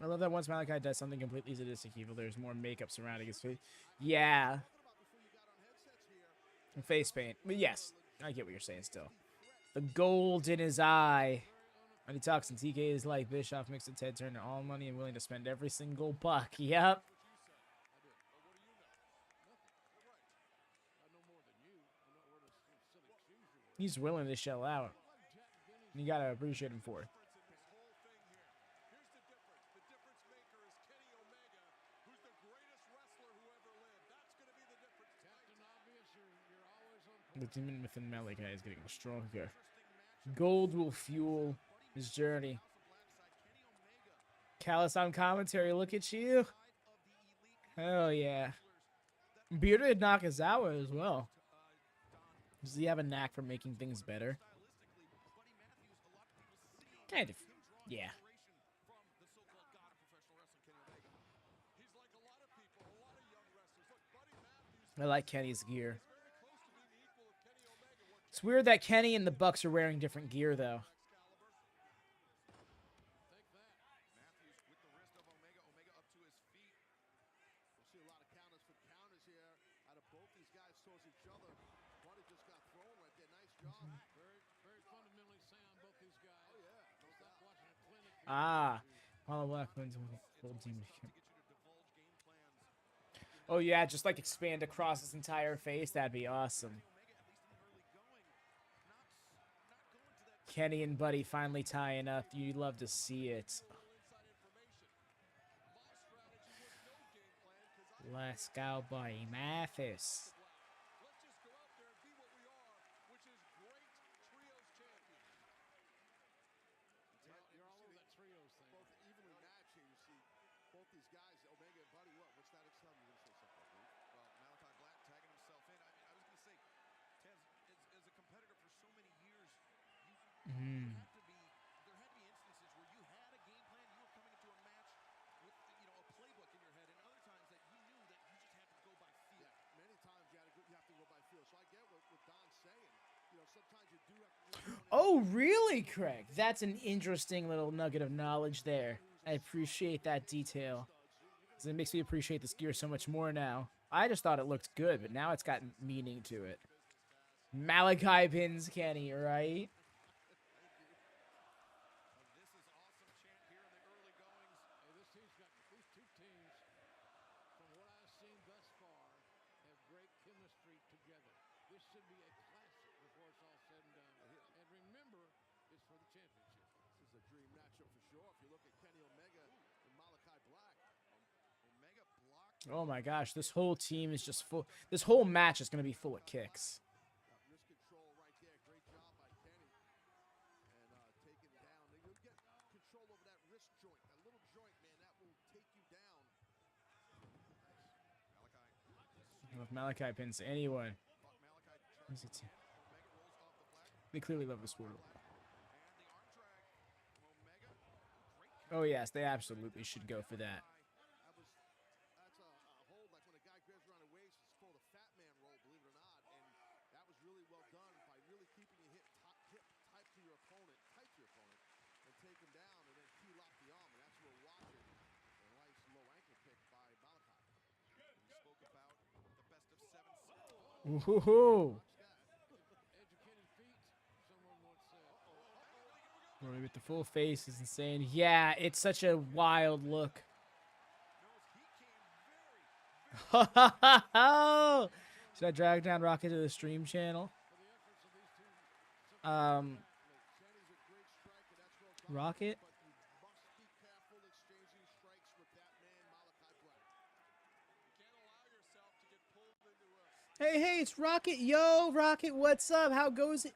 I love that once Malachi does something completely sadistic evil, there's more makeup surrounding his face. Yeah. And face paint. But yes, I get what you're saying still. The gold in his eye. When he talks in TK is like Bischoff makes it Ted Turner all money and willing to spend every single buck. Yep. He's willing to shell out. And you gotta appreciate him for it. The demon within Malachi is getting stronger. Gold will fuel his journey. Callus on commentary, look at you. Hell yeah. Bearded Nakazawa as well. Does he have a knack for making things better? Kind of. Yeah. I like Kenny's gear. It's weird that Kenny and the Bucks are wearing different gear, though. Ah, Apollo Black wins full team. Oh yeah, just like expand across his entire face. That'd be awesome. Kenny and Buddy finally tying up. You'd love to see it. Let's go, Buddy Mathis. Oh, really, Craig? That's an interesting little nugget of knowledge there. I appreciate that detail. 'Cause it makes me appreciate this gear so much more now. I just thought it looked good, but now it's got meaning to it. Malachi pins Kenny, right? Oh my gosh, this whole team is just full. This whole match is going to be full of kicks. If Malachi pins anyone, they clearly love the sport. Oh yes, they absolutely should go for that. Woohoo! Rory with the full face is insane. Yeah, it's such a wild look. Should I drag down Rocket to the stream channel? Rocket? Hey, it's Rocket. Yo, Rocket, what's up? How goes it?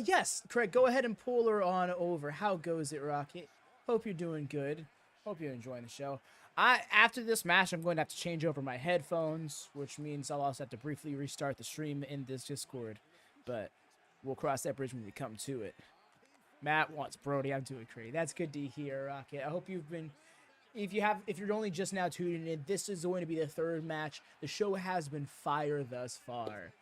Yes, Craig, go ahead and pull her on over. How goes it, Rocket? Hope you're doing good. Hope you're enjoying the show. After this match, I'm going to have to change over my headphones, which means I'll also have to briefly restart the stream in this Discord. But we'll cross that bridge when we come to it. Matt wants Brody. I'm doing great. That's good to hear, Rocket. I hope you've been... If you're only just now tuning in, this is going to be the third match. The show has been fire thus far.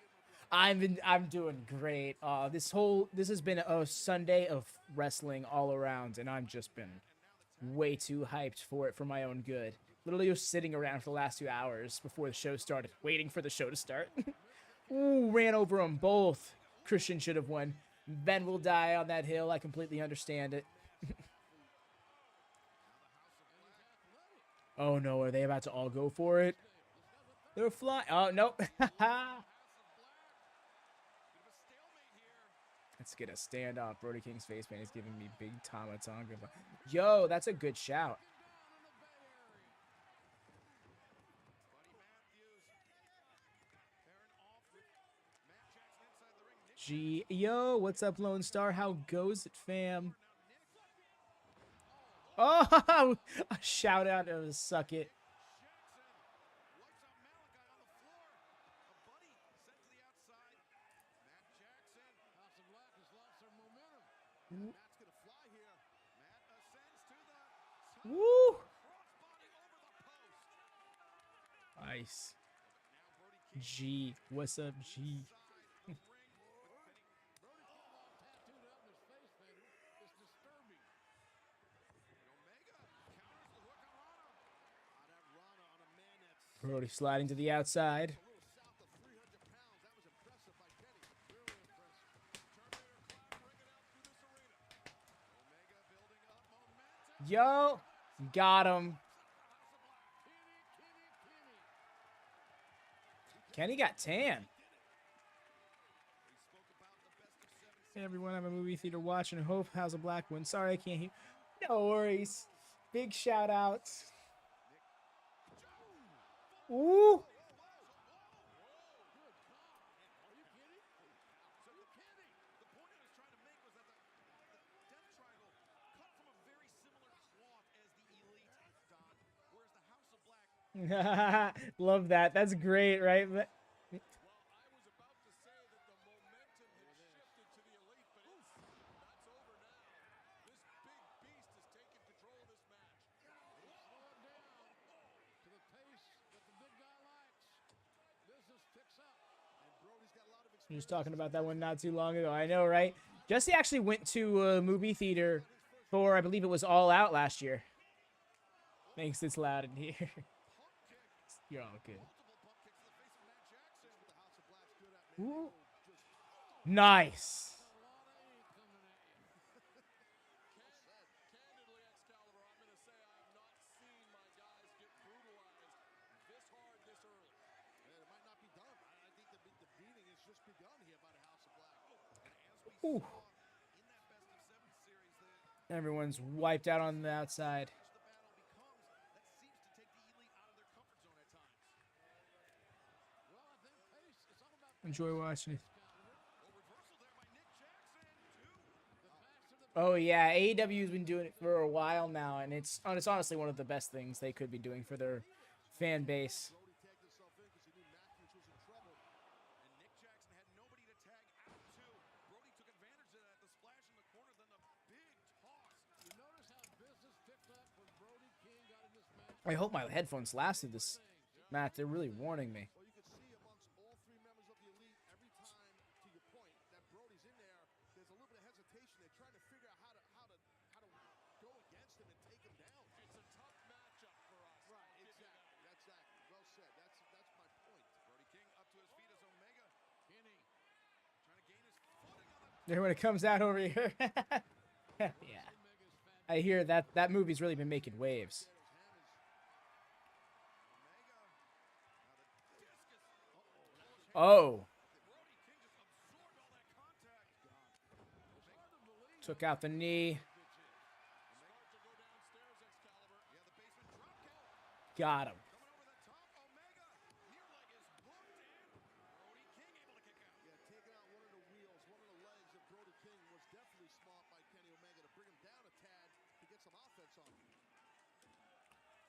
I'm doing great. This has been a Sunday of wrestling all around, and I've just been way too hyped for it for my own good. Literally just sitting around for the last 2 hours before the show started, waiting for the show to start. Ooh, ran over them both. Christian should have won. Ben will die on that hill. I completely understand it. Oh no, are they about to all go for it? They're flying. Oh, nope. Let's get a standoff. Brody King's face paint is giving me big Tama Tonga. Yo, that's a good shout. Yo, what's up, Lone Star? How goes it, fam? Oh, a shout out of Suck It. Woo! Nice. G, what's up, G? Brody sliding to the outside. Yo, got him. Kenny got tan. Hey everyone, I'm a movie theater watching. Hope how's a black one? Sorry I can't hear. No worries. Big shout outs. Ooh. Love that. That's great, right? We were just talking about that one not too long ago. I know, right? Jesse actually went to a movie theater for, I believe it was All Out last year. Makes this loud in here. You're all good. Ooh. Nice. Ooh. Everyone's wiped out on the outside. Enjoy watching it. Oh yeah, AEW has been doing it for a while now, and it's honestly one of the best things they could be doing for their fan base. I hope my headphones lasted this match. They're really warning me. There when it comes out over here. Yeah. I hear that movie's really been making waves. Oh. Took out the knee. Got him.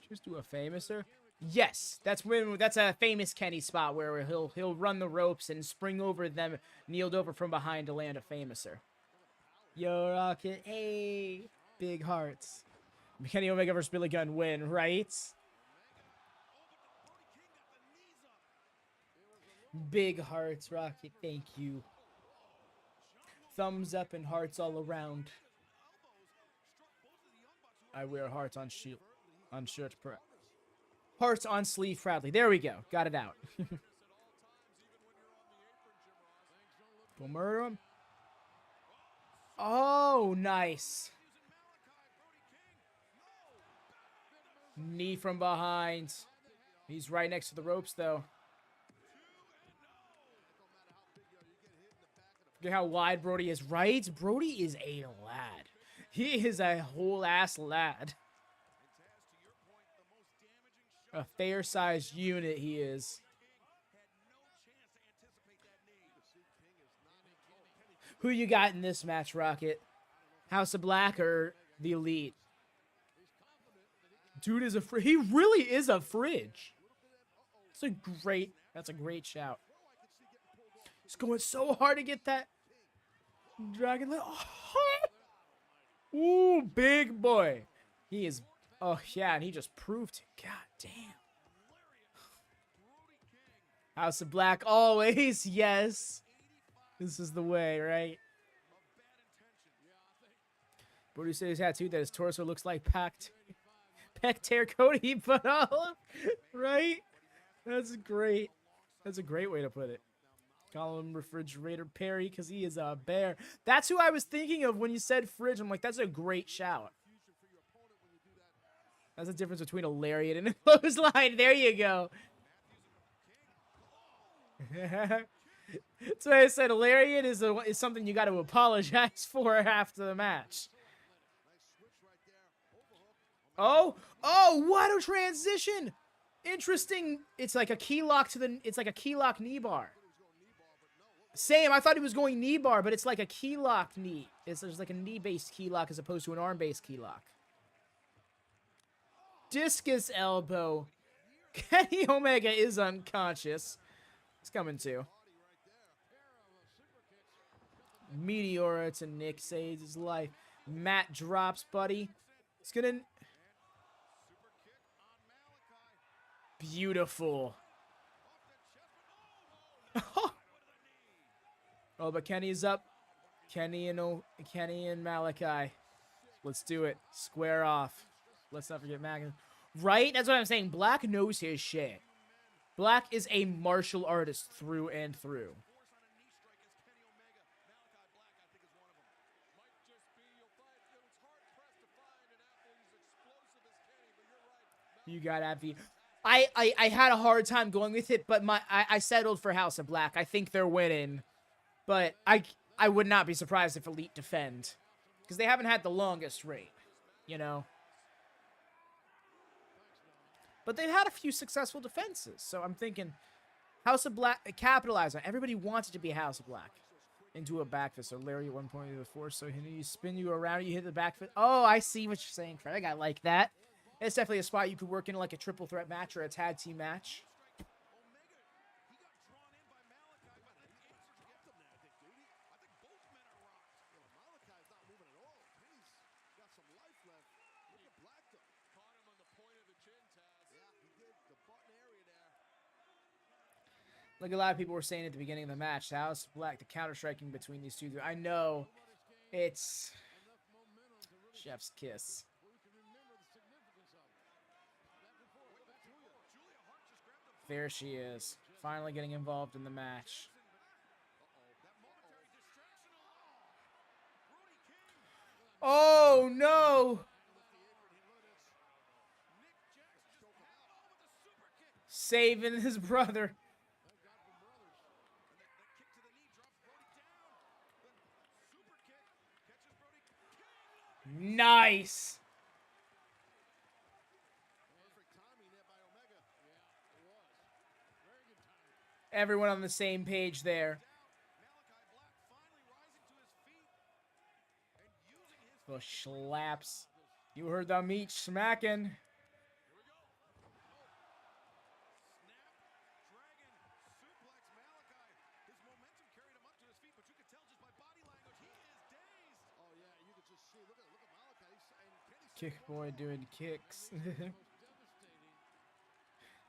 Just do a famouser. Yes, that's a famous Kenny spot where he'll run the ropes and spring over them, kneeled over from behind to land a famouser. Yo, Rocket, hey, big hearts. Kenny Omega versus Billy Gunn win, right? Big hearts, Rocket, thank you. Thumbs up and hearts all around. I wear hearts on shirt. Hearts on sleeve proudly. There we go. Got it out. Go murder him. Oh, nice. Knee from behind. He's right next to the ropes, though. Look how wide Brody is, right? Brody is a lad. He is a whole ass lad. A fair-sized unit he is. Who you got in this match, Rocket? House of Black or the Elite? Dude is he really is a fridge. That's a great shout. He's going so hard to get that Dragon Leg. Oh. Ooh, big boy. He is, oh yeah, and he just proved it. God damn. House of Black always, yes. This is the way, right? Brody says tattoo that his torso looks like Peck Tear Cody, but right? That's great. That's a great way to put it. Call him Refrigerator Perry because he is a bear. That's who I was thinking of when you said fridge. I'm like, that's a great shout. That's the difference between a lariat and a clothesline. There you go. That's why I said a lariat is something you got to apologize for after the match. Oh, what a transition! Interesting. It's like a key lock it's like a key lock knee bar. Same. I thought he was going knee bar, but it's like a key lock knee. There's like a knee-based key lock as opposed to an arm-based key lock. Discus elbow. Kenny Omega is unconscious. It's coming too. Meteora to Nick saves his life. Matt drops, buddy. It's gonna. Beautiful. Oh, but Kenny's up. Kenny and Malachi. Let's do it. Square off. Let's not forget Magnus. Right? That's what I'm saying. Black knows his shit. Black is a martial artist through and through. You got Avi. I had a hard time going with it, but I settled for House of Black. I think they're winning. But I would not be surprised if Elite defend. Because they haven't had the longest reign, you know? But they've had a few successful defenses. So I'm thinking House of Black, capitalize on it. Everybody wants it to be House of Black. Into a back fist. So Larry at one point before. So you spin you around, you hit the back fist. Oh, I see what you're saying, Craig. I like that. It's definitely a spot you could work in like a triple threat match or a tag team match. Like a lot of people were saying at the beginning of the match, the House of Black, the counter-striking between these two. I know it's chef's kiss. There she is, finally getting involved in the match. Oh, no! Saving his brother. Nice! Everyone on the same page there. The slaps. You heard the meat smacking. Kick boy doing kicks.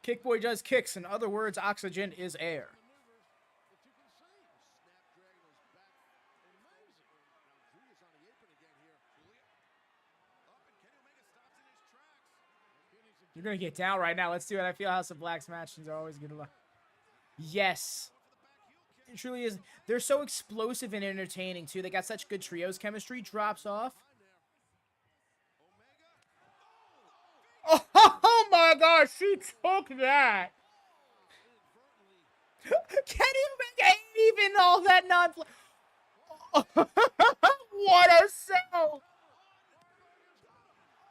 Kick boy does kicks. In other words, oxygen is air. You're gonna get down right now. Let's see what I feel. House of Black's matches are always gonna look. Yes. It truly is. They're so explosive and entertaining too. They got such good trios chemistry. Drops off. Oh my gosh, she took that. Kenny Omega ain't even all that non. What a sell.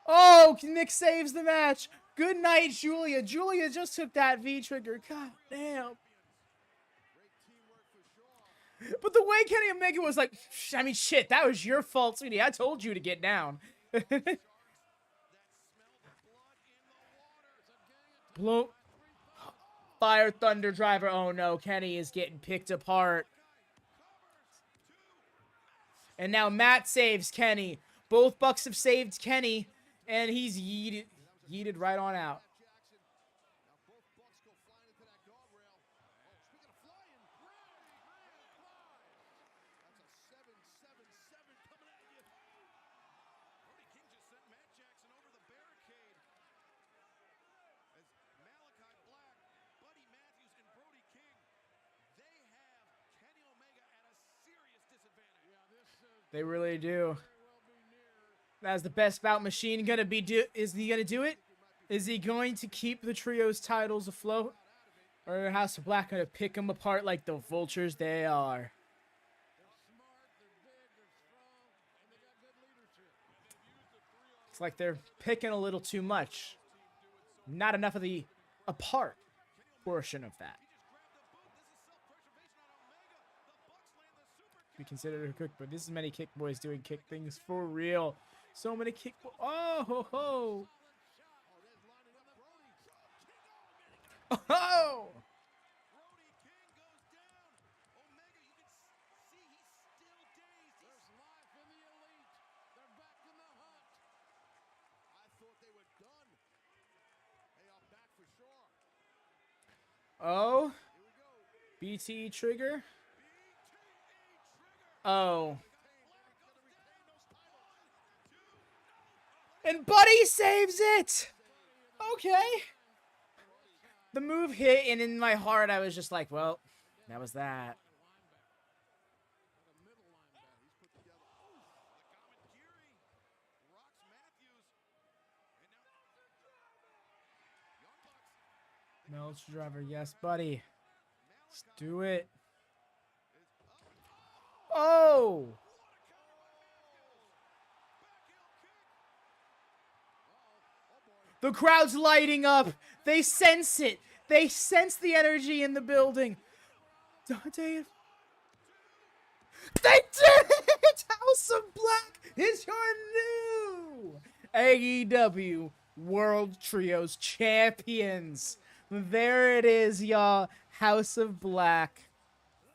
Oh, Nick saves the match. Good night, Julia. Julia just took that V-trigger. God damn. But the way Kenny Omega was like, I mean, shit, that was your fault, sweetie. I told you to get down. Blow. Fire Thunder Driver. Oh no, Kenny is getting picked apart. And now Matt saves Kenny. Both Bucks have saved Kenny. And he's yeeted right on out. They really do. That's the best bout machine gonna be is he gonna do it? Is he going to keep the trios titles afloat? Or House of Black gonna pick them apart like the vultures they are? It's like they're picking a little too much. Not enough of the apart portion of that. We consider it a cook, but this is many kick boys doing kick things for real. So many kick boys. Oh ho ho! Oh! Oh, BT trigger. Oh. And Buddy saves it! Okay. The move hit, and in my heart, I was just like, well, that was that. Melch driver, yes, buddy. Let's do it. Oh! The crowd's lighting up. They sense it. They sense the energy in the building. Dante. They did it! House of Black is your new AEW World Trios Champions. There it is, y'all. House of Black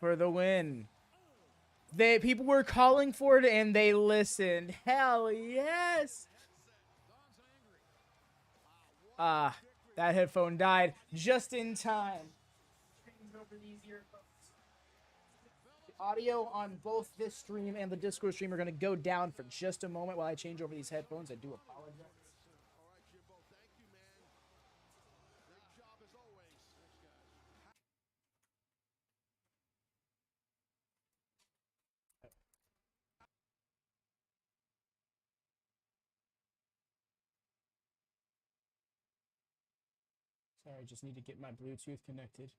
for the win. People were calling for it and they listened. Hell yes! That headphone died just in time. The audio on both this stream and the Discord stream are going to go down for just a moment while I change over these headphones. I do apologize. Sorry, I just need to get my Bluetooth connected.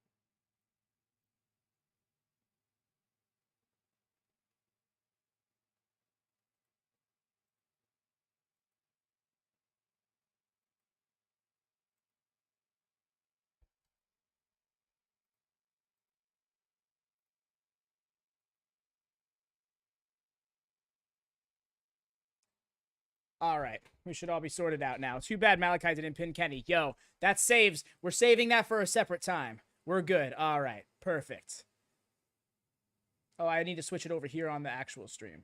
All right, we should all be sorted out now. Too bad Malachi didn't pin Kenny. Yo, that saves. We're saving that for a separate time. We're good. All right, perfect. Oh, I need to switch it over here on the actual stream.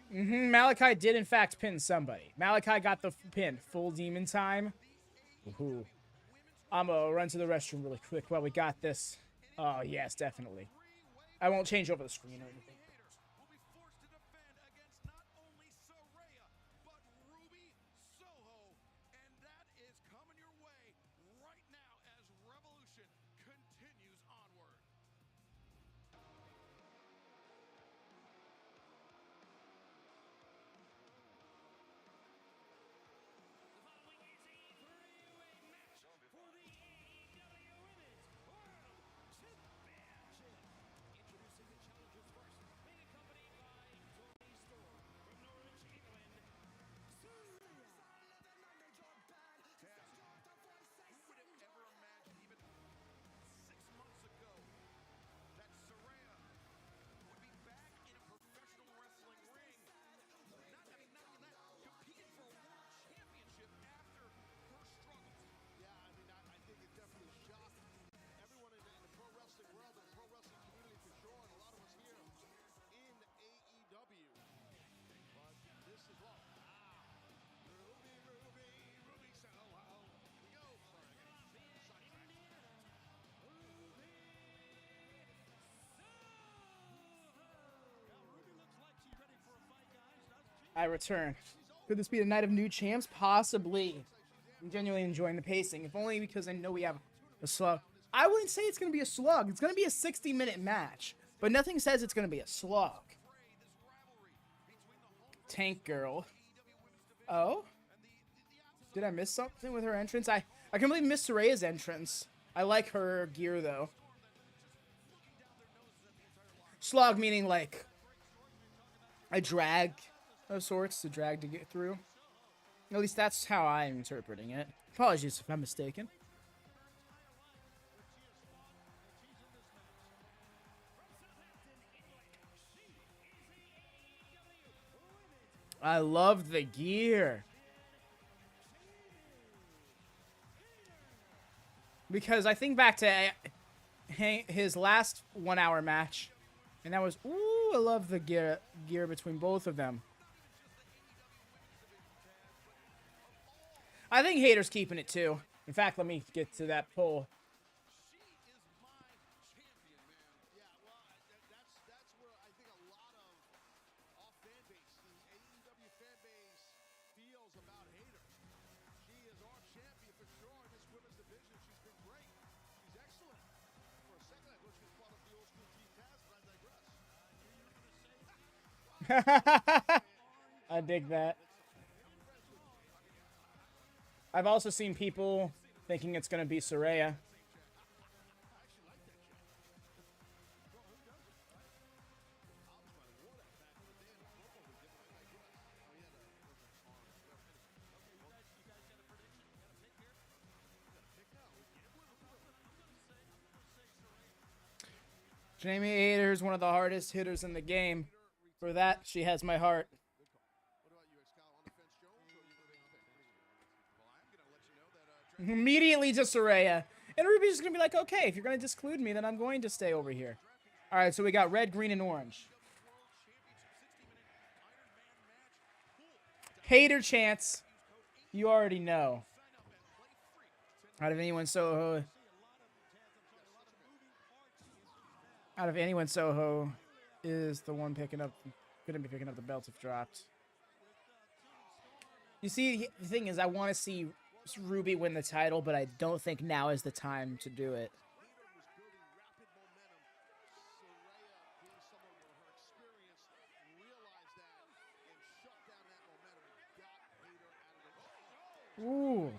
Malachi did, in fact, pin somebody. Malachi got the pin. Full demon time. Ooh. I'm going to run to the restroom really quick while we got this. Oh, yes, definitely. I won't change over the screen or anything. Soho, and that is coming your way right now as Revolution continues onward. I return. Could this be the night of new champs? Possibly. I'm genuinely enjoying the pacing, if only because I know we have a slug. I wouldn't say it's going to be a slug. It's going to be a 60-minute match, but nothing says it's going to be a slug. Tank Girl. Oh? Did I miss something with her entrance? I completely missed Saraya's entrance. I like her gear, though. Slog meaning, like, a drag of sorts, a drag to get through. At least that's how I'm interpreting it. Apologies if I'm mistaken. I love the gear. Because I think back to his last 1 hour match And that was, ooh, I love the gear between both of them. I think Hayter's keeping it too. In fact, let me get to that poll. I dig that. I've also seen people thinking it's going to be Saraya. Jamie Hayter is one of the hardest hitters in the game. For that, she has my heart. Immediately to Saraya. And Ruby's just going to be like, okay, if you're going to disclude me, then I'm going to stay over here. All right, so we got red, green, and orange. Hayter chance. You already know. Out of anyone Soho. Soho is the one picking up, going to be picking up the belt if dropped. You see, the thing is, I want to see Ruby win the title, but I don't think now is the time to do it. Ooh.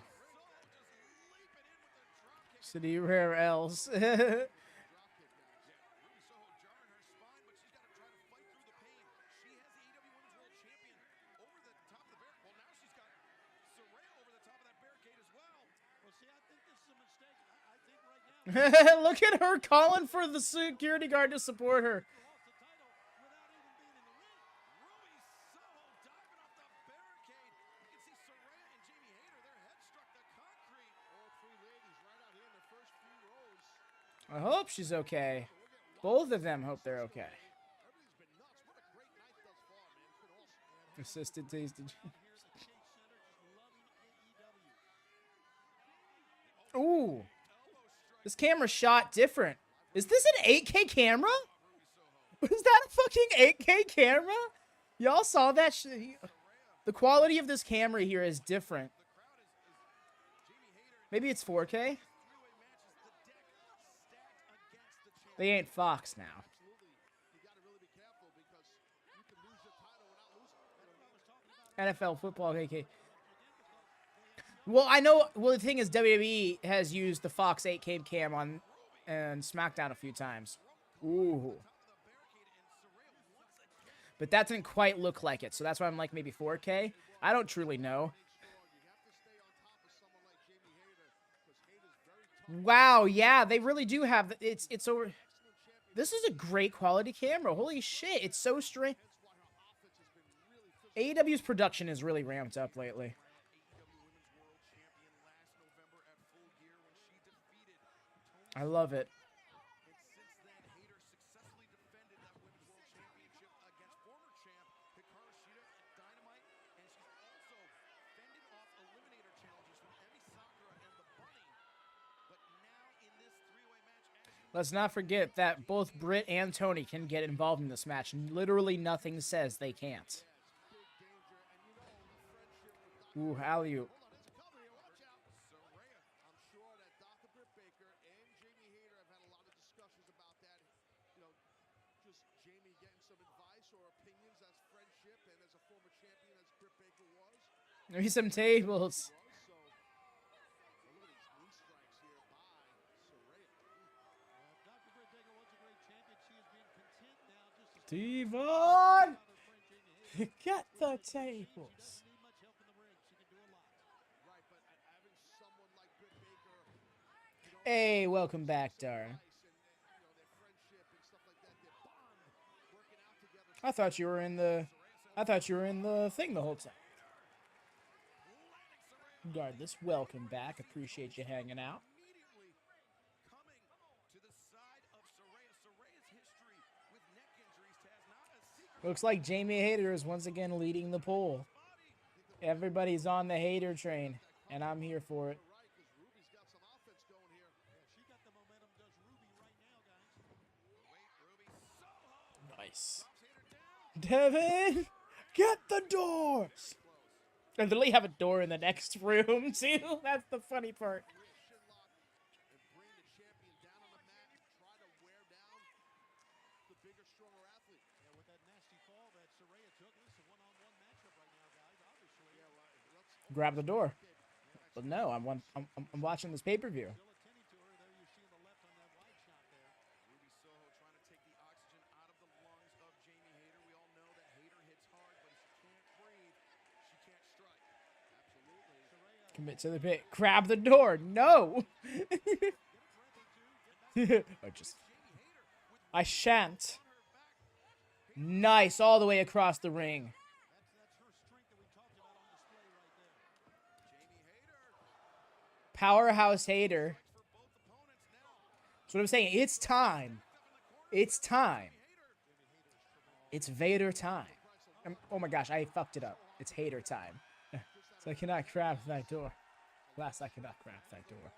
City rare L's. Look at her calling for the security guard to support her. I hope she's okay. Both of them hope they're okay. Assisted tasted. Ooh. This camera shot different. Is this an 8K camera? Was that a fucking 8K camera? Y'all saw that? The quality of this camera here is different. Maybe it's 4K? They ain't Fox now. NFL football, AK. Well, I know. Well, the thing is, WWE has used the Fox 8K cam on and SmackDown a few times. Ooh. But that didn't quite look like it, so that's why I'm like maybe 4K. I don't truly know. Wow, yeah, they really do have. It's over. This is a great quality camera. Holy shit, it's so strange. AEW's production is really ramped up lately. I love it. Let's not forget that both Britt and Tony can get involved in this match. Literally nothing says they can't. Ooh, alley-oop. Maybe some tables. Devon! Get the tables. Hey, welcome back, Dara. I thought you were in the thing the whole time. Regardless, welcome back. Appreciate you hanging out. Looks like Jamie Hayter is once again leading the poll. Everybody's on the Hayter train, and I'm here for it. Nice. Devin, get the doors. And they have a door in the next room, too. That's the funny part. Grab the door. But no, I'm watching this pay-per-view. Commit to the pit. Grab the door. No. I shan't. Nice. All the way across the ring. Powerhouse Hayter. That's what I'm saying. It's time. It's time. It's Vader time. Oh my gosh, I fucked it up. It's Hayter time. So I cannot grab that door. Last, I cannot grab that door.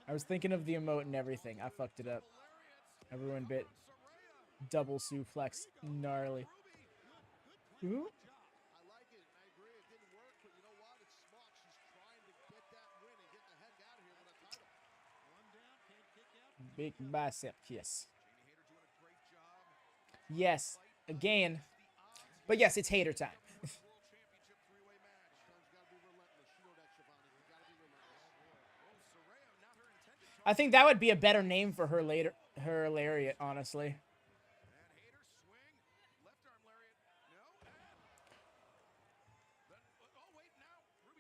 I was thinking of the emote and everything. I fucked it up. I ruined it. Double suplex. Gnarly. Ooh. Big bicep kiss. Yes. Again. But yes, it's Hayter time. I think that would be a better name for her later. Her lariat, honestly.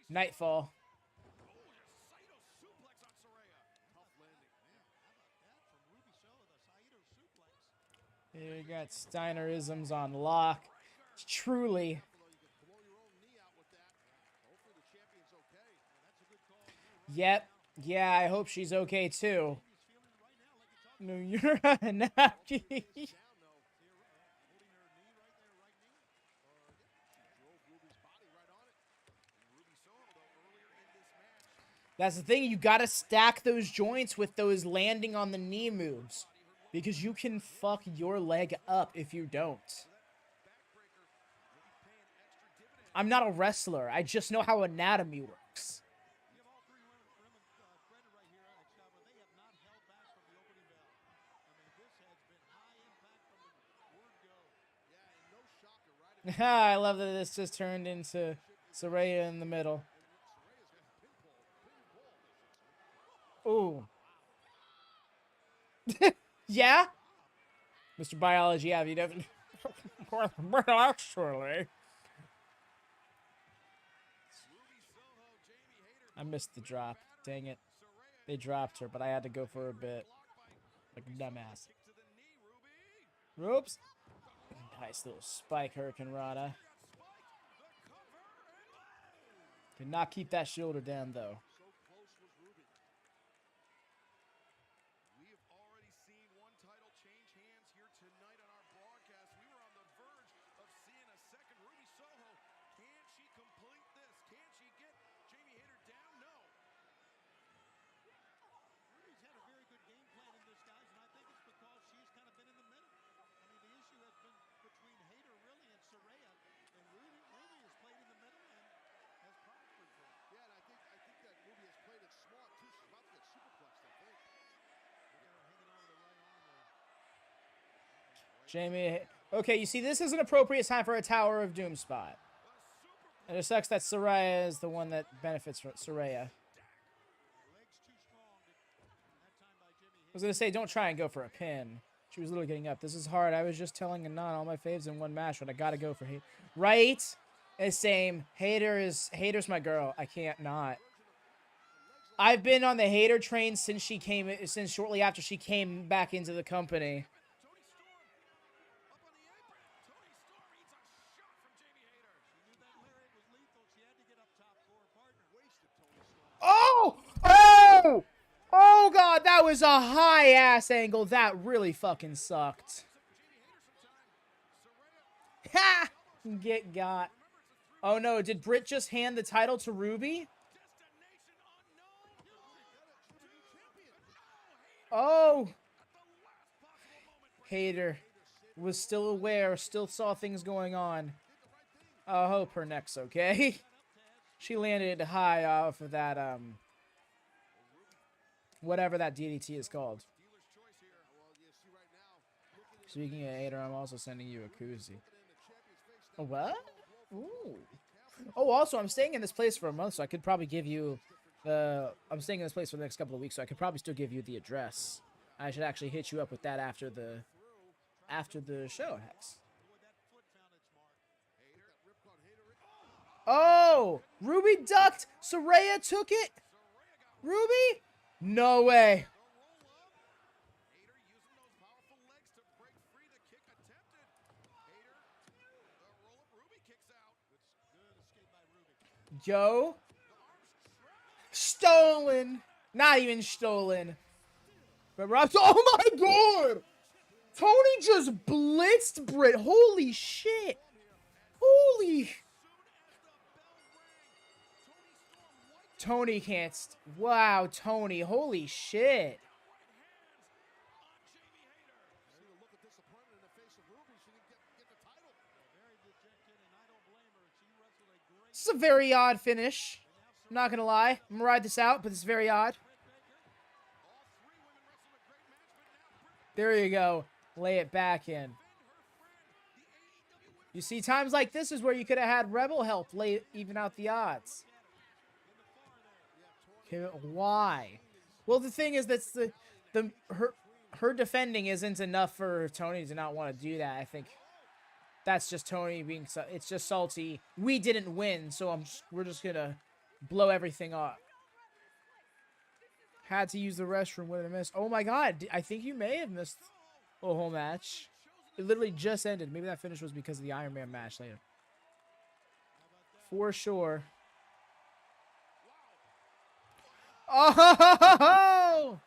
Nightfall. You got Steinerisms on lock. Truly. Yep. Yeah, I hope she's okay too. No, you're unhappy. That's the thing. You gotta stack those joints with those landing on the knee moves. Because you can fuck your leg up if you don't. I'm not a wrestler. I just know how anatomy works. I love that this just turned into Saraya in the middle. Ooh. Yeah? Mr. Biology, yeah, you definitely... But actually... I missed the drop. Dang it. They dropped her, but I had to go for a bit. Like a dumbass. Oops. Nice little spike, Hurricane Rana. Did not keep that shoulder down, though. Jamie, okay, you see, this is an appropriate time for a Tower of Doom spot. And it sucks that Saraya is the one that benefits from Saraya. I was going to say, don't try and go for a pin. She was literally getting up. This is hard. I was just telling Anon all my faves in one match, but I got to go for Hayter. Right? It's same. Hayter's my girl. I can't not. I've been on the Hayter train since shortly after she came back into the company. Oh! Oh! Oh, God, that was a high-ass angle. That really fucking sucked. Ha! Get got. Oh no, did Britt just hand the title to Ruby? Oh! Hayter was still aware, still saw things going on. I hope her neck's okay. She landed high off of that, whatever that DDT is called. Speaking of Hayter, I'm also sending you a koozie. A what? Ooh. Oh, also, I'm staying in this place for a month, so I could probably give you the... I'm staying in this place for the next couple of weeks, so I could probably still give you the address. I should actually hit you up with that after the show, Hex. Oh! Ruby ducked! Saraya took it! Ruby? No way. Yo. Stolen. Not even stolen. But Rob, oh my god! Tony just blitzed Britt. Holy shit. Holy. Tony can't. Wow, Tony. Holy shit. This is a very odd finish. I'm not going to lie. I'm going to ride this out, but it's very odd. There you go. Lay it back in. You see, times like this is where you could have had Rebel help even out the odds. Okay, why? Well, the thing is, that's her defending isn't enough for Tony to not want to do that. I think that's just Tony being. It's just salty. We didn't win, so we're just gonna blow everything up. Had to use the restroom when I missed. Oh my god! I think you may have missed a whole match. It literally just ended. Maybe that finish was because of the Iron Man match later. For sure. Oh!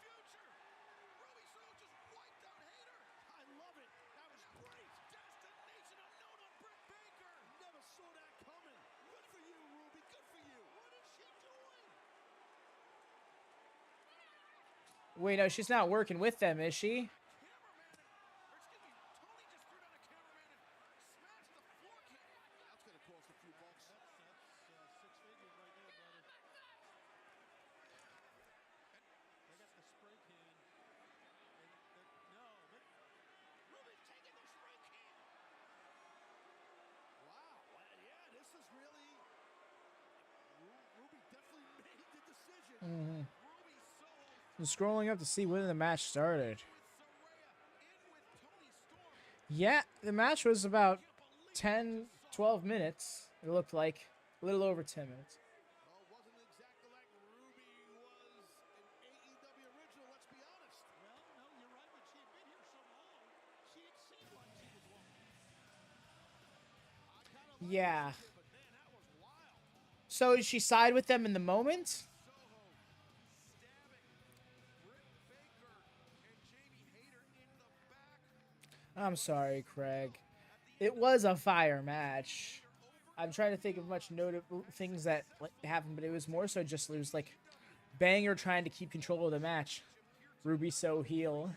Wait, no, she's not working with them, is she? I'm scrolling up to see when the match started. Yeah, the match was about 10, 12 minutes. It looked like a little over 10 minutes. Yeah. So did she side with them in the moment? I'm sorry, Craig. It was a fire match. I'm trying to think of much notable things that happened, but it was more so just it was like Banger trying to keep control of the match. Ruby so heel.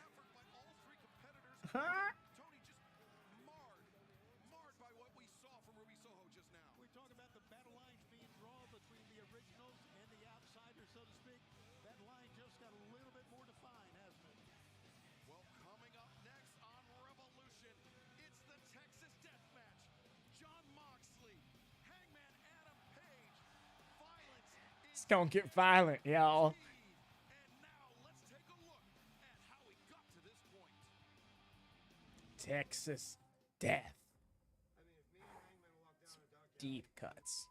Don't get violent, y'all. Texas death. Deep cuts.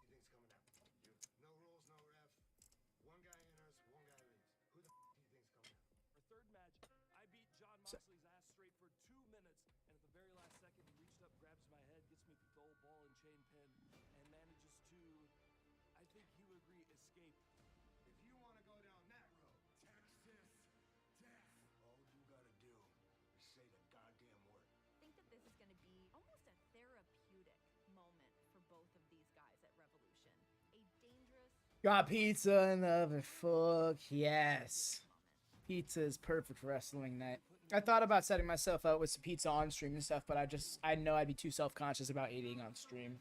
This is going to be almost a therapeutic Got pizza in the oven. Fuck yes. Pizza is perfect for wrestling night. I thought about setting myself up with some pizza on stream and stuff, but I know I'd be too self-conscious about eating on stream.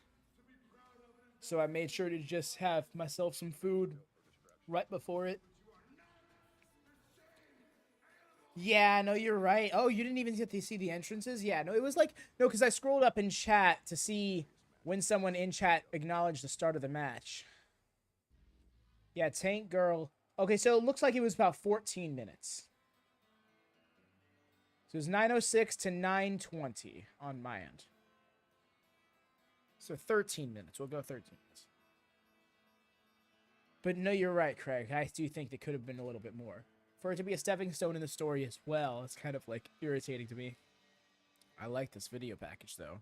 So I made sure to just have myself some food right before it. Yeah, no, you're right. Oh, you didn't even get to see the entrances? Yeah, no, it was like, no, because I scrolled up in chat to see when someone in chat acknowledged the start of the match. Yeah, Tank Girl. Okay, so it looks like it was about 14 minutes. So it was 9:06 to 9:20 on my end. So 13 minutes. We'll go 13 minutes. But no, you're right, Craig. I do think it could have been a little bit more. For it to be a stepping stone in the story as well, it's kind of like irritating to me. I like this video package though.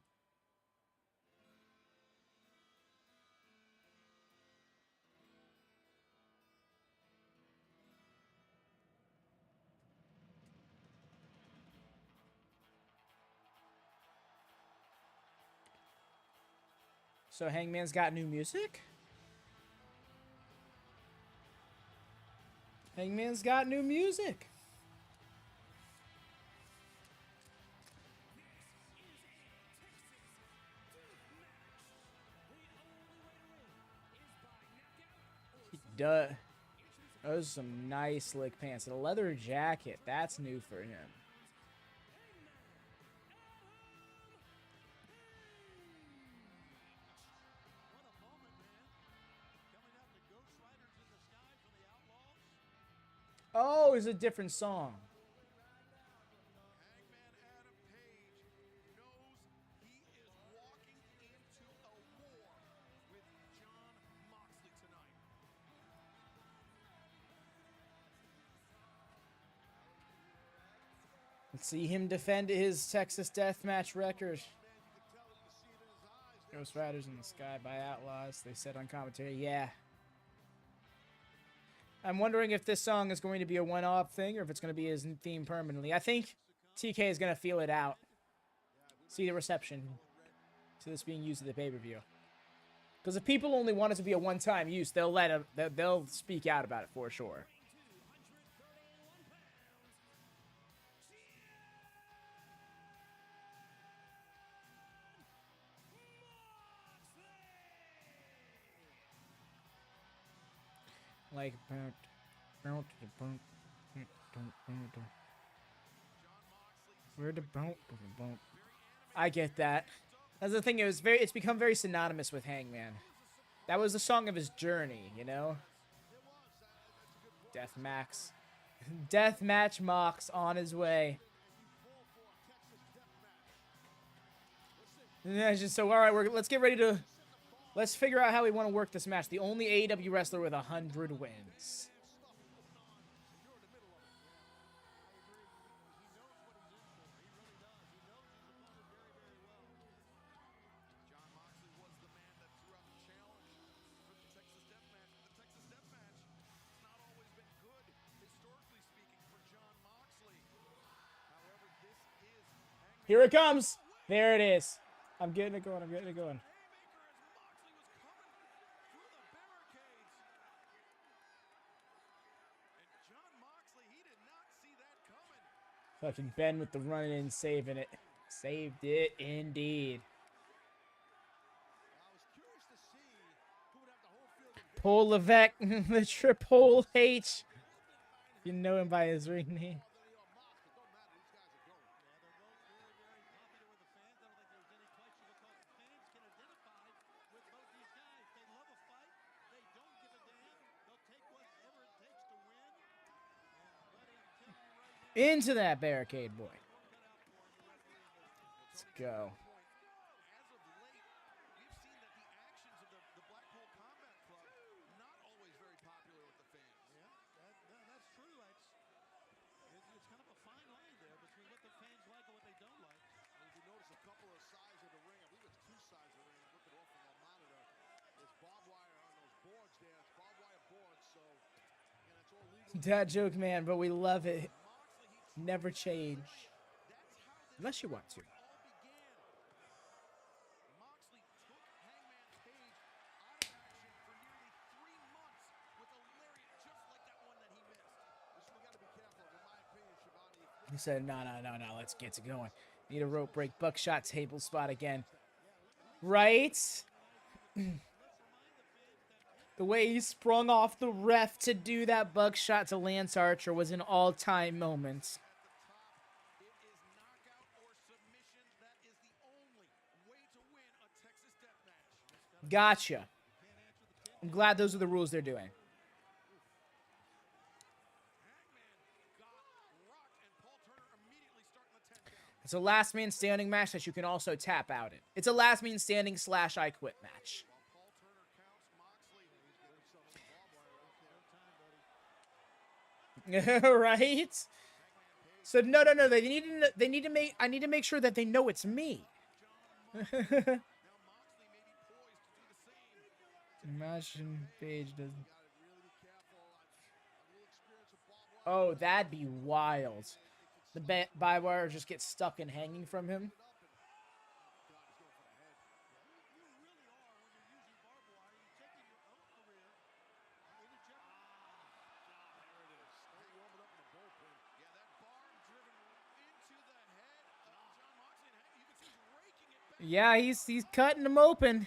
So Hangman's got new music? Hangman's got new music. Duh. Those are some nice slick pants. And a leather jacket. That's new for him. Oh, it's a different song. Let's see him defend his Texas Deathmatch record. Ghost Riders in the Sky by Outlaws. They said on commentary, yeah. I'm wondering if this song is going to be a one-off thing or if it's going to be his theme permanently. I think TK is going to feel it out. See the reception to this being used at the pay-per-view. Because if people only want it to be a one-time use, they'll speak out about it for sure. Like, where the bump? I get that. That's the thing. It's become very synonymous with Hangman. That was the song of his journey, you know. Deathmatch Mox on his way. So all right, let's get ready to. Let's figure out how we want to work this match. The only AEW wrestler with 100 wins. Here it comes. There it is. I'm getting it going. I'm getting it going. Fucking Ben with the running in, saving it. Saved it indeed. Paul Levesque, the Triple H. You know him by his ring name. Into that barricade, boy. Let's go. Dad joke, man, but we love it. Never change. Unless you want to. He said, no, let's get it going. Need a rope break, buckshot table spot again. Right? The way he sprung off the ref to do that buckshot to Lance Archer was an all-time moment. Gotcha. I'm glad those are the rules they're doing. It's a last man standing match that you can also tap out in. It's a last man standing / I quit match. Right? So no. They need to make. I need to make sure that they know it's me. Imagine Page doesn't. Oh, that'd be wild. The barbed wire just gets stuck and hanging from him. Yeah, he's cutting him open.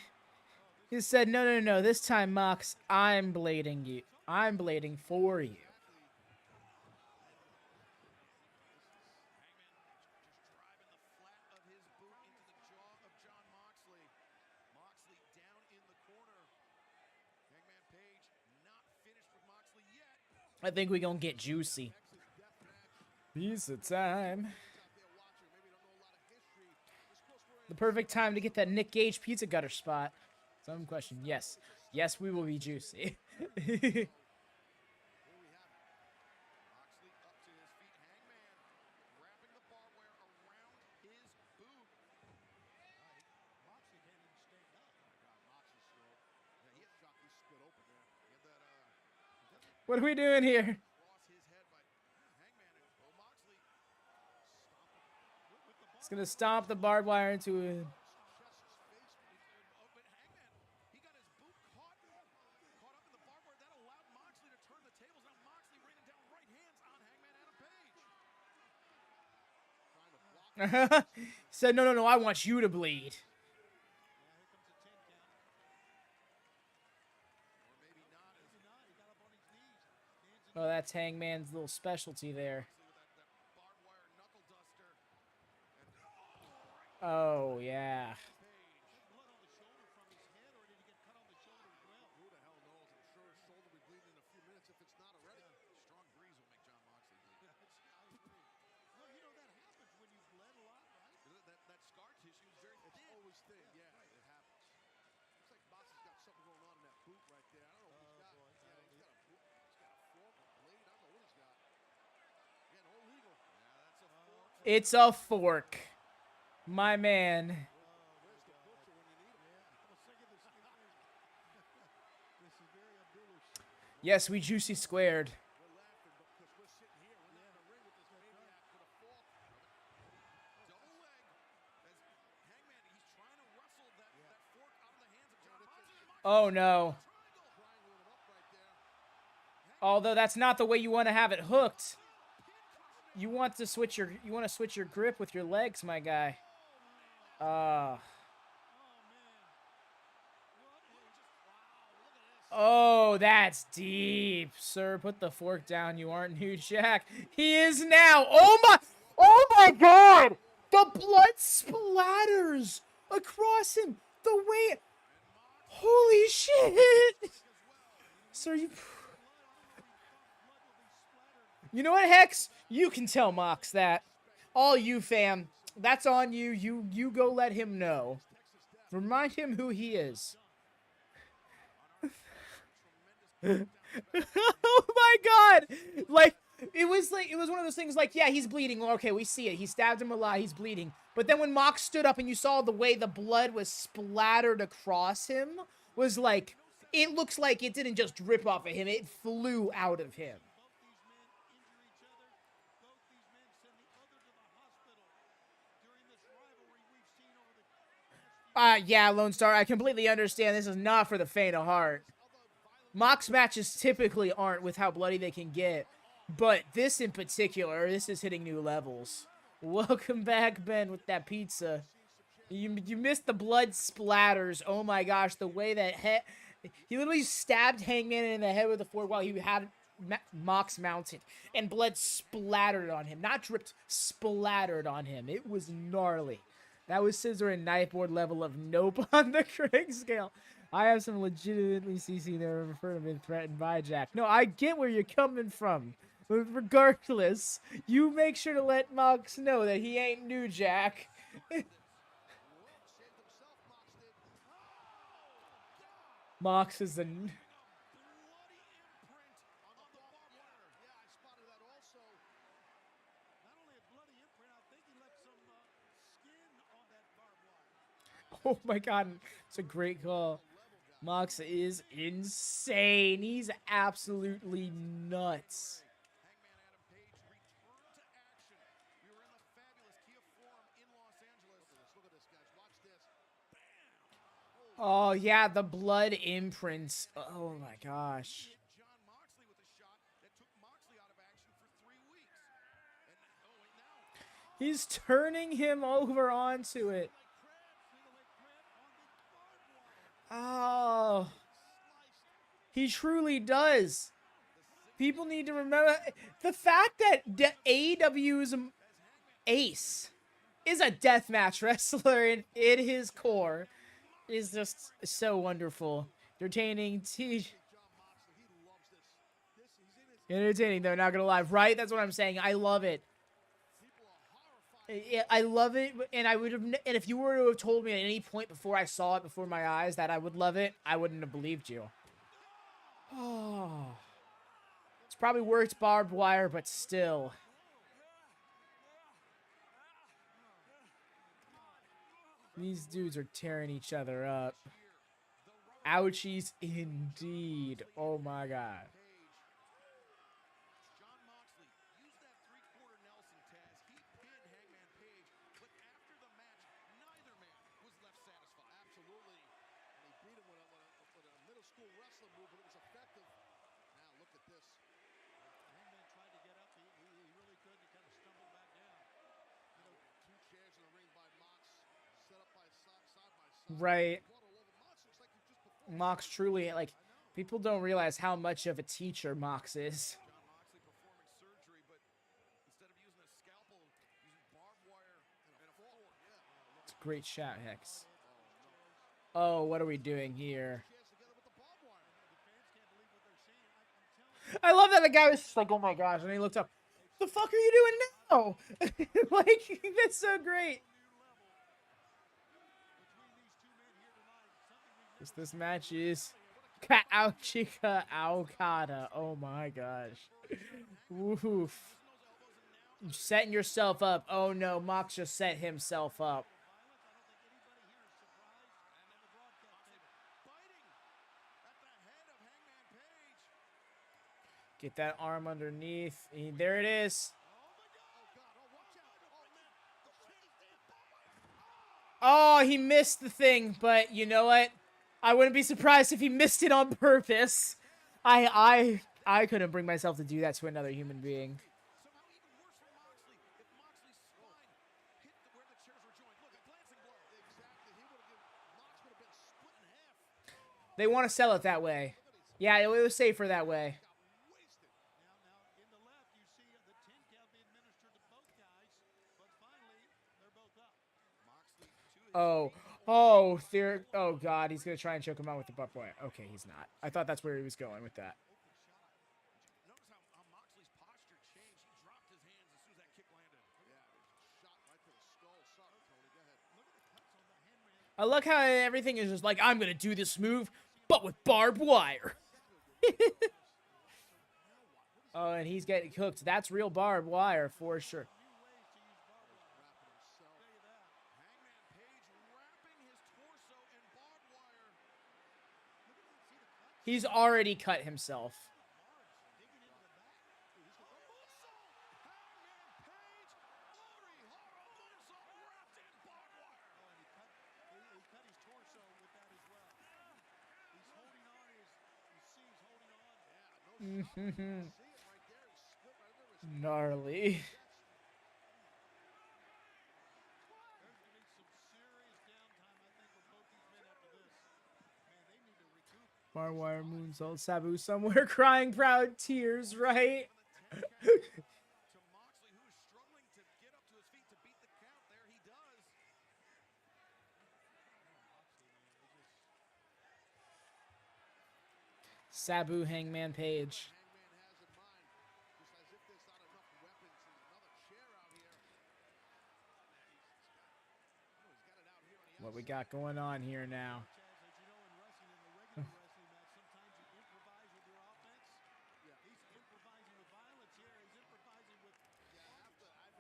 He said, no. This time, Mox, I'm blading you. I'm blading for you. I think we're going to get juicy. Pizza time. The perfect time to get that Nick Gage pizza gutter spot. Some question. Yes. Yes, we will be juicy. What are we doing here? It's going to stomp the barbed wire into it. Said, no, I want you to bleed. Oh, that's Hangman's little specialty there. Oh, yeah. It's a fork. My man. Yes, we juicy squared. Oh no. Although that's not the way you want to have it hooked. You want to switch your grip with your legs, my guy. Oh, that's deep, sir. Put the fork down. You aren't New Jack. He is now. Oh my God! The blood splatters across him. The way. Holy shit, sir. You know what, Hex? You can tell Mox that. All you, fam. That's on you. You go let him know. Remind him who he is. Oh my God! It was one of those things like, yeah, he's bleeding. Okay, we see it. He stabbed him a lot. He's bleeding. But then when Mox stood up and you saw the way the blood was splattered across him, was like, it looks like it didn't just drip off of him. It flew out of him. Yeah, Lone Star, I completely understand. This is not for the faint of heart. Mox matches typically aren't with how bloody they can get. But this in particular, this is hitting new levels. Welcome back, Ben, with that pizza. You missed the blood splatters. Oh my gosh, the way that he literally stabbed Hangman in the head with a fork while he had Mox mounted, and blood splattered on him. Not dripped, splattered on him. It was gnarly. That was scissor and knife board level of nope on the Craig scale. I have some legitimately CC there referred to been threatened by Jack. No, I get where you're coming from. But regardless, you make sure to let Mox know that he ain't New Jack. Mox is a... Oh my god, it's a great call. Mox is insane. He's absolutely nuts. Oh yeah, the blood imprints. Oh my gosh. He's turning him over onto it. Oh. He truly does. People need to remember the fact that AEW's Ace is a deathmatch wrestler in his core is just so wonderful. Entertaining. Entertaining though, not gonna lie. Right? That's what I'm saying. I love it. I love it, and I would have. And if you were to have told me at any point before I saw it before my eyes that I would love it, I wouldn't have believed you. Oh, it's probably worked barbed wire, but still. These dudes are tearing each other up. Ouchies indeed. Oh my god. Right. Mox truly, like, people don't realize how much of a teacher Mox is. It's a great shot, Hex. Oh, what are we doing here? I love that the guy was just like, oh my gosh, and he looked up. The fuck are you doing now? Like, that's so great. This match is Chica Okada. Oh my gosh. Woof. You're setting yourself up. Oh no, Mox just set himself up. Get that arm underneath. There it is. Oh, he missed the thing, but you know what? I wouldn't be surprised if he missed it on purpose. I couldn't bring myself to do that to another human being. They want to sell it that way. Yeah, it was safer that way. Oh, oh god, he's gonna try and choke him out with the butt boy. Okay, he's not. I thought that's where he was going with that. I like how everything is just like, I'm gonna do this move, but with barbed wire. Oh, and he's getting cooked. That's real barbed wire for sure. He's already cut himself. Gnarly. Barbed wire moonsault. Sabu somewhere crying proud tears, right? Sabu Hangman Page. What we got going on here now?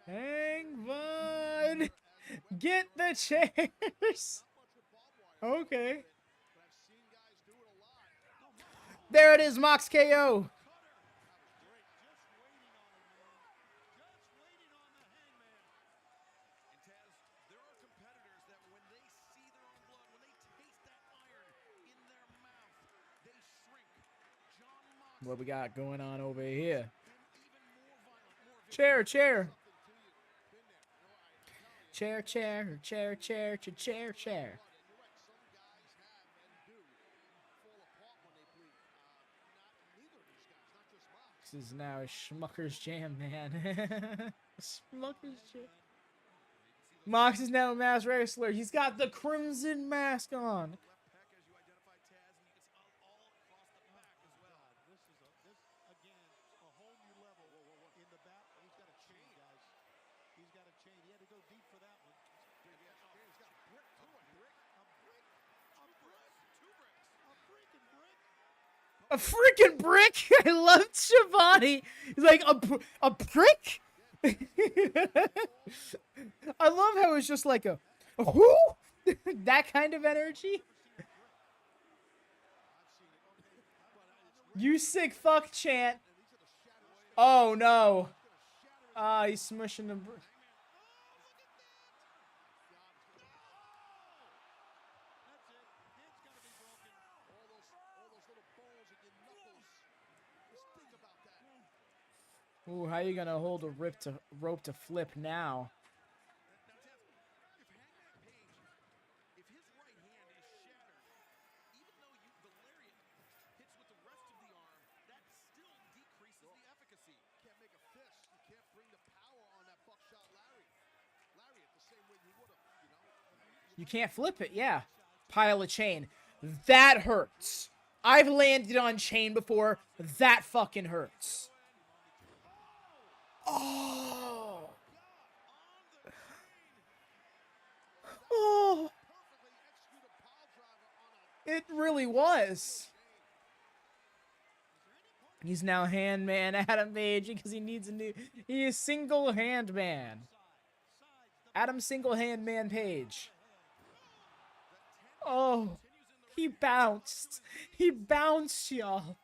Hangman! Get the chairs! Okay. There it is, Mox KO! What we got going on over here? Chair, chair. Chair, chair, chair, chair, chair, chair. This is now Schmucker's Jam, man. Schmucker's Jam. Mox is now a masked wrestler. He's got the crimson mask on. A freaking brick! I love Shivani. He's like, a brick? I love how it's just like a who? That kind of energy. You sick fuck chant. Oh no. Ah, he's smushing the brick. Ooh, how you gonna hold a rope to flip now? You can't flip it, yeah. Pile of chain. That hurts. I've landed on chain before. That fucking hurts. Oh. Oh. It really was. He's now handman Adam Page because he needs a new... He is single hand man. Adam single hand man Page. Oh. He bounced. He bounced, y'all.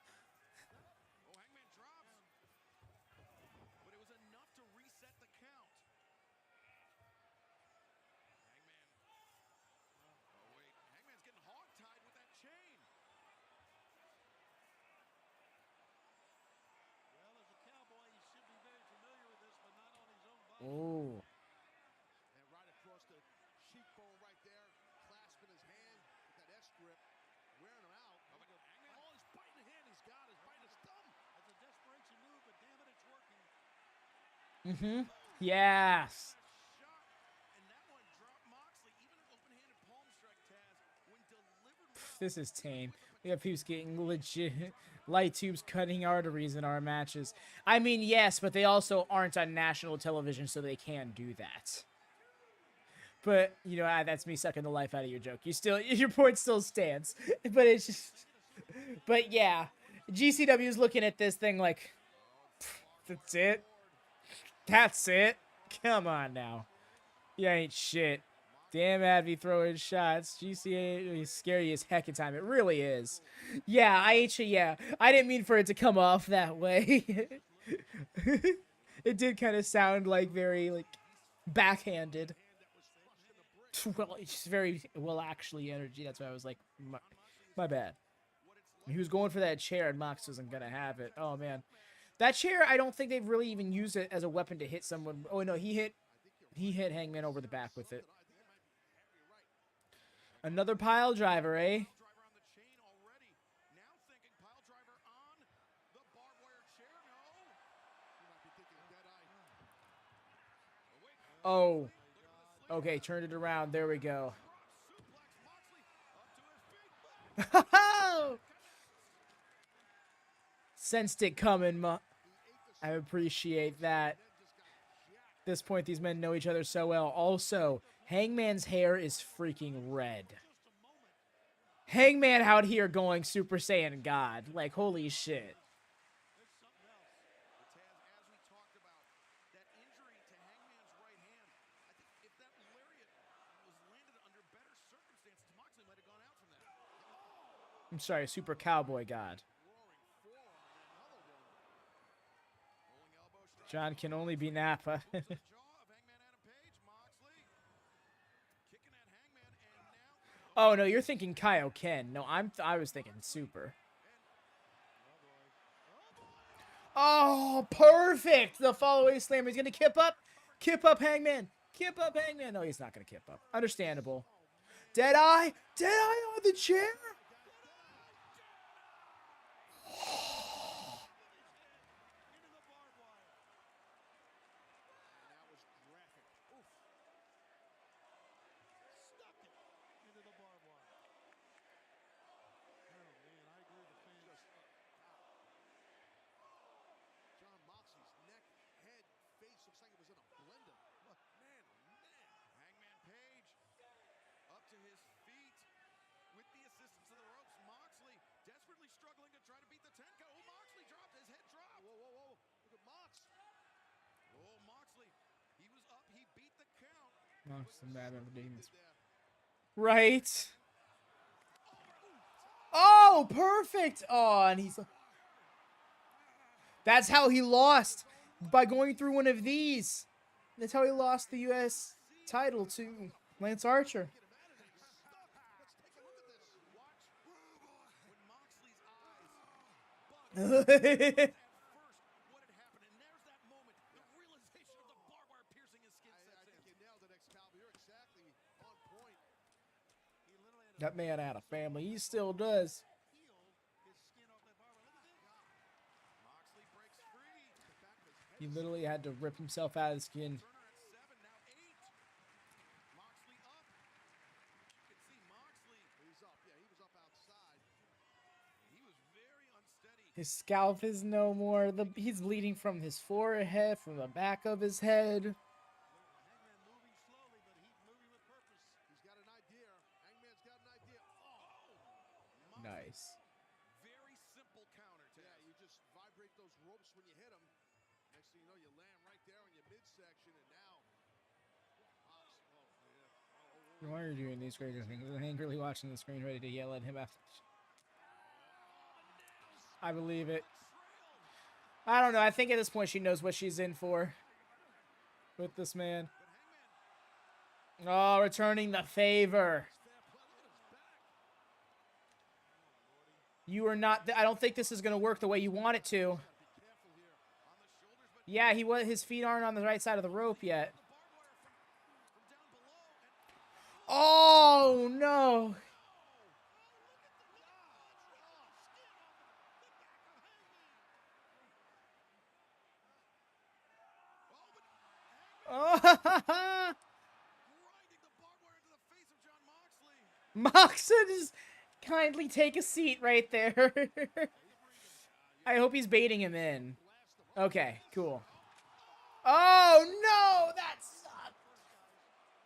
Oh. And right across the cheekbone right there, clasping his hand with that S grip, wearing him out. Oh, he's biting the hand he's got. He's biting his thumb. That's a desperation move, but damn it, it's working. Mm-hmm. Yes. This is tame. We have people getting legit light tubes cutting arteries in our matches. I mean, yes, but they also aren't on national television, so they can do that. But, you know, that's me sucking the life out of your joke. Your point still stands. But it's just... But, yeah. GCW is looking at this thing like... That's it? That's it? Come on now. You ain't shit. Damn Advy throwing shots. GCA is scary as heck in time. It really is. Yeah, I didn't mean for it to come off that way. It did kind of sound like very, like, backhanded. Well, it's just very, well, actually, energy. That's why I was like, my bad. He was going for that chair and Mox wasn't going to have it. Oh, man. That chair, I don't think they've really even used it as a weapon to hit someone. Oh no, he hit Hangman over the back with it. Another pile driver, eh? Oh. Okay, turned it around. There we go. Sensed it coming. I appreciate that. At this point, these men know each other so well. Also, Hangman's hair is freaking red. Hangman out here going Super Saiyan God. Like, holy shit. I'm sorry, Super Cowboy God. John can only be Nappa. Oh no, you're thinking Kaioken. No, I was thinking Super. Oh, perfect! The follow-away slammer. He's gonna kip up. Kip up, Hangman. Kip up, Hangman. No, he's not gonna kip up. Understandable. Deadeye. Deadeye on the chair. Right. Oh, perfect. Oh, and he's... That's how he lost. By going through one of these. That's how he lost the U.S. title to Lance Archer. That man had a family. He still does. He literally had to rip himself out of the skin. His scalp is no more. He's bleeding from his forehead, from the back of his head. Nice. Very simple counter. Yeah, you just vibrate those ropes when you hit them. Next thing you know, you land right there on your midsection, and now. Why are you doing these crazy things? I'm angrily watching the screen, ready to yell at him after. I believe it. I don't know. I think at this point she knows what she's in for with this man. Oh, returning the favor. You are not... I don't think this is going to work the way you want it to. Yeah, his feet aren't on the right side of the rope yet. Oh, no. Oh. Moxley, just kindly take a seat right there. I hope he's baiting him in. Okay, cool. Oh, no! That sucked!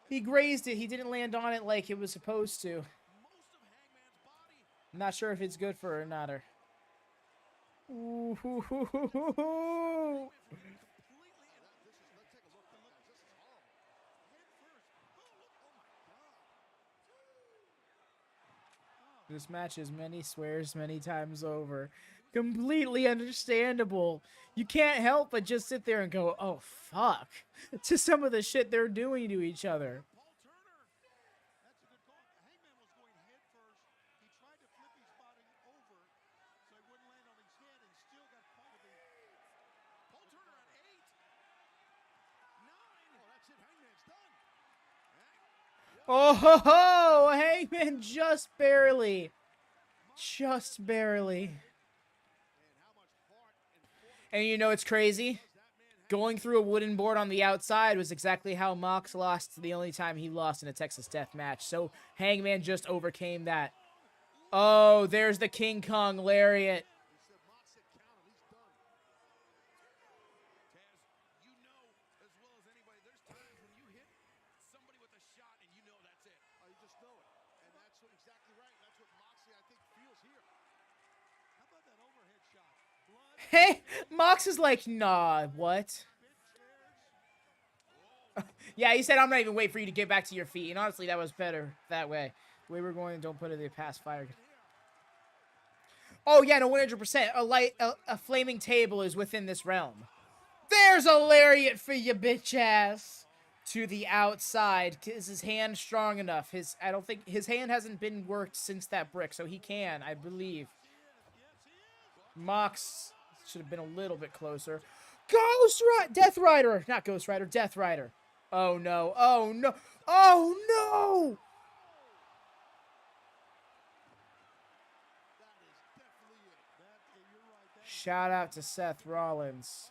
He grazed it. He didn't land on it like it was supposed to. I'm not sure if it's good for her or not. Ooh, hoo, hoo, hoo, hoo, hoo. This match is many swears many times over. Completely understandable. You can't help but just sit there and go, oh, fuck. To some of the shit they're doing to each other. Oh ho ho! Hangman just barely. Just barely. And you know it's crazy? Going through a wooden board on the outside was exactly how Mox lost the only time he lost in a Texas Death Match. So Hangman just overcame that. Oh, there's the King Kong Lariat. Hey, Mox is like, nah, what? Yeah, he said, I'm not even waiting for you to get back to your feet. And honestly, that was better that way. The way we're going, don't put it in the past fire. Oh, yeah, no, 100%. A flaming table is within this realm. There's a lariat for you, bitch ass. To the outside. Is his hand strong enough? I don't think his hand hasn't been worked since that brick, so he can, I believe. Mox should have been a little bit closer. Death Rider! Not Ghost Rider, Death Rider. Oh no, oh no, oh no! Shout out to Seth Rollins.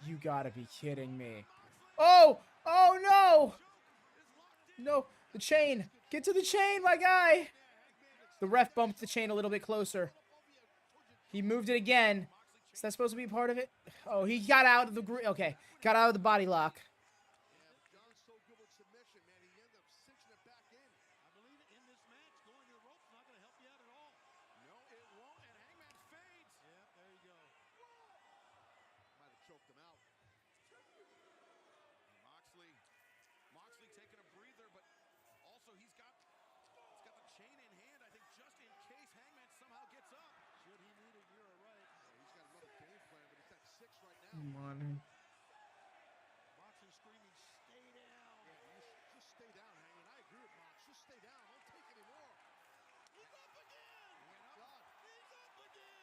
You gotta be kidding me. Oh! Oh no! No, the chain. Get to the chain, my guy. The ref bumped the chain a little bit closer. He moved it again. Is that supposed to be part of it? Oh, he got out of the... Okay, got out of the body lock. Come on. Moxley screaming, stay down. Yeah, just stay down, Hangman. I agree with Mox. Just stay down. Don't take any more. He's up again. He's up again.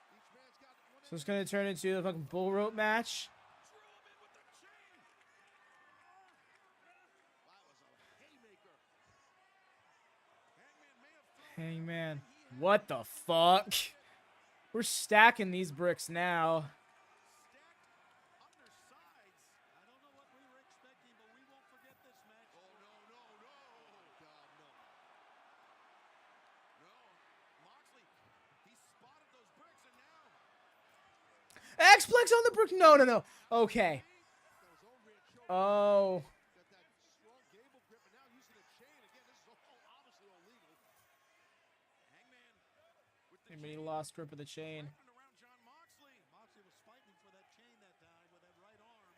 Each man's got one. So it's gonna turn into a fucking bull rope match. Hangman. What the fuck? We're stacking these bricks now. X-Plex on the brick. No, no, no. Okay. Oh. Maybe he lost grip of the chain. Moxley was fighting for that chain that time with that right arm.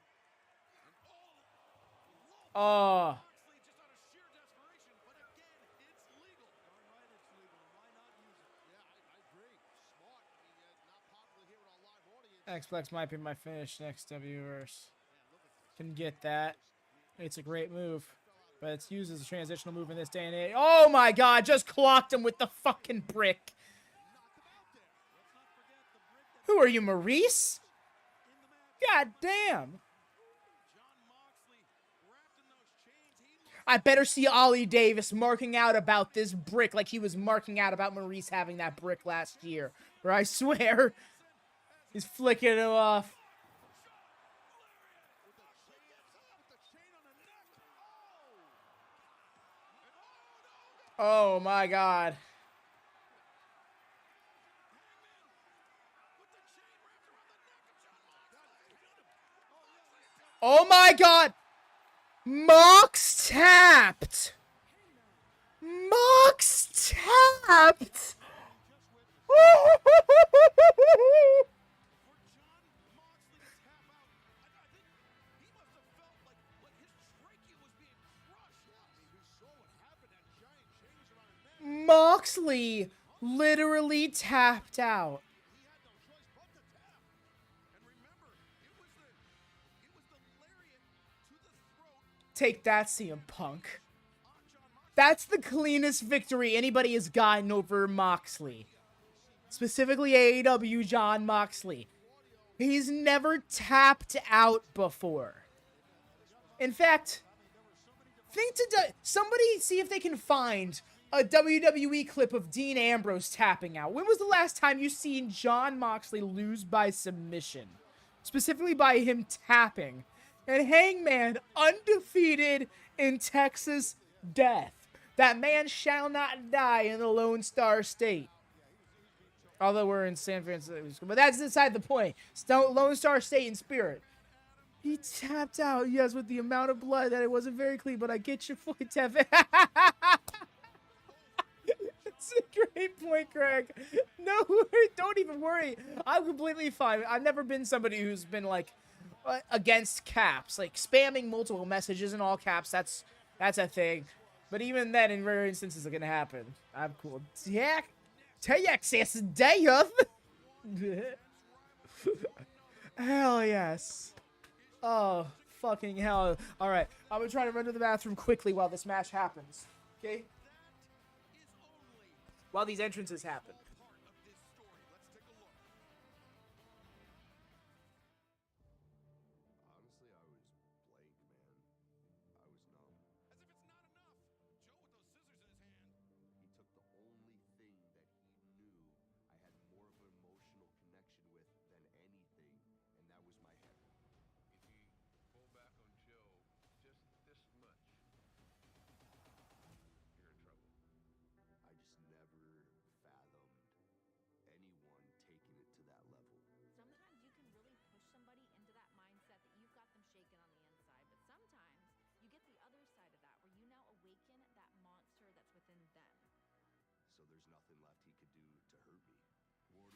Oh. X-Plex might be my finish next W-verse. Can get that. It's a great move. But it's used as a transitional move in this day and age. Oh my god, just clocked him with the fucking brick. Who are you, Maurice? God damn. I better see Ollie Davis marking out about this brick like he was marking out about Maurice having that brick last year. Or I swear, he's flicking him off. Oh my god. Oh my god! Mox tapped! Mox tapped! Moxley literally tapped out. Take that, CM Punk. That's the cleanest victory anybody has gotten over Moxley. Specifically AEW John Moxley. He's never tapped out before. In fact, somebody see if they can find a WWE clip of Dean Ambrose tapping out. When was the last time you seen John Moxley lose by submission? Specifically by him tapping. And Hangman undefeated in Texas death. That man shall not die in the Lone Star State. Although we're in San Francisco. But that's beside the point. Lone Star State in spirit. He tapped out, yes, with the amount of blood that it wasn't very clean, but I get your point, Tevin. That's a great point, Craig. No, don't even worry. I'm completely fine. I've never been somebody who's been, like, against caps. Like, spamming multiple messages in all caps, that's a thing. But even then, in rare instances, it's going to happen. I'm cool. Texas death. Hell yes. Oh, fucking hell. All right. I'm going to try to run to the bathroom quickly while this match happens. Okay? While these entrances happen.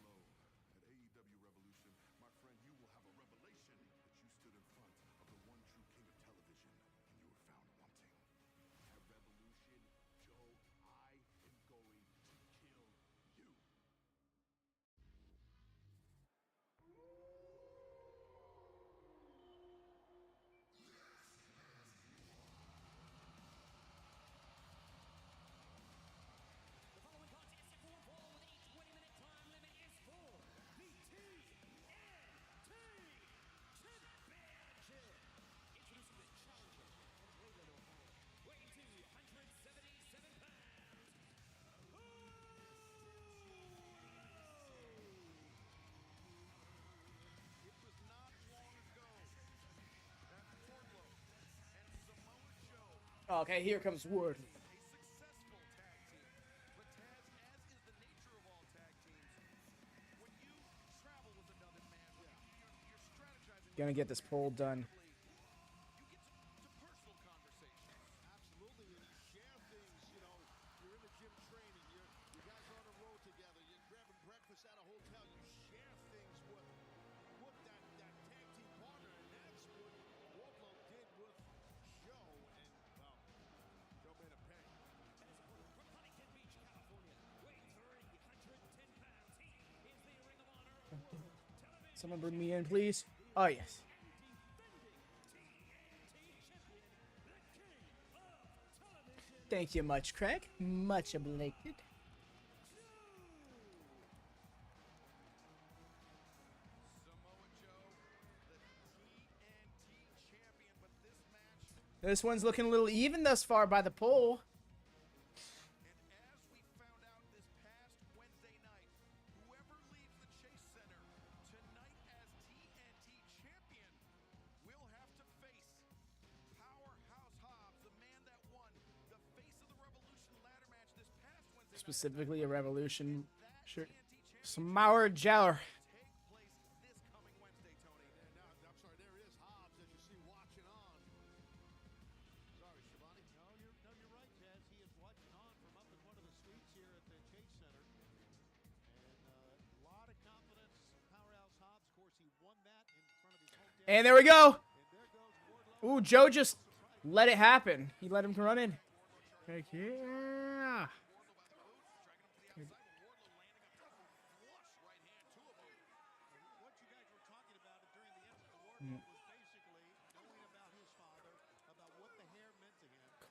Wardlow, at AEW Revolution, my friend, you will have a revelation that you stood in front of the one true king of television, and you were found wanting. At Revolution, Joe, I am going to kill you. Okay, here comes Wardlow. Gonna get this poll done. Someone bring me in, please. Oh, yes. Thank you much, Craig. Much obliged. This one's looking a little even thus far by the poll. Specifically a Revolution shirt. Samoa Joe. And there we go. Ooh, Joe just let it happen. He let him run in. Heck yeah.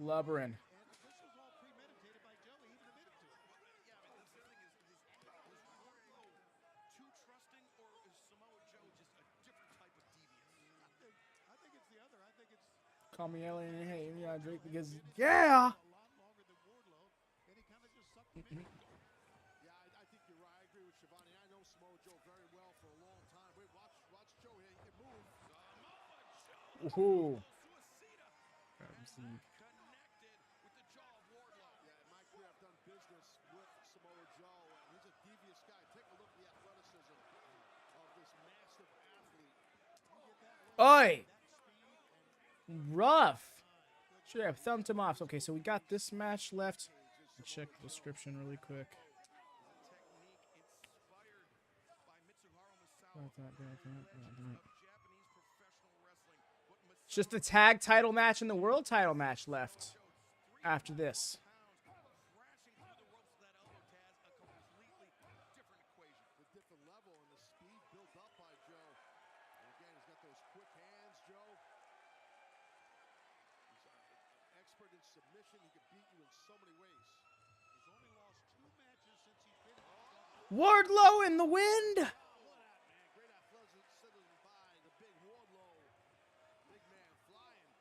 Blubbering. And this was all premeditated by Joe. He even admitted to it. Yeah, I mean, the thing is Wardlow too trusting, or is Samoa Joe just a different type of devious? I think it's the other. I think it's Call me alien and hate me, I drink because yeah. a lot longer than Wardlow, and he kind of just sucked him in. Yeah, I think you're right. I agree with Shivani. I know Samoa Joe very well for a long time. Wait, watch Joe here. He can move. Ooh. Connected with the jaw of Wardlow. Yeah, in my career, I've done business with Samoa Joe, and he's a devious guy. Take a look at the athleticism of this massive athlete. Oi! Rough. Should have thumped him off. Okay, so we got this match left. Check the description really quick. It's just the tag title match and the world title match left after this. The different level and the speed built up by Joe. And again, he's got those quick hands, Joe. He's an expert in submission. He can beat you in so many ways. He's only lost 2 matches since he's been in the Wardlow in the wind. Great athleticism by the big Wardlow. Big man flying.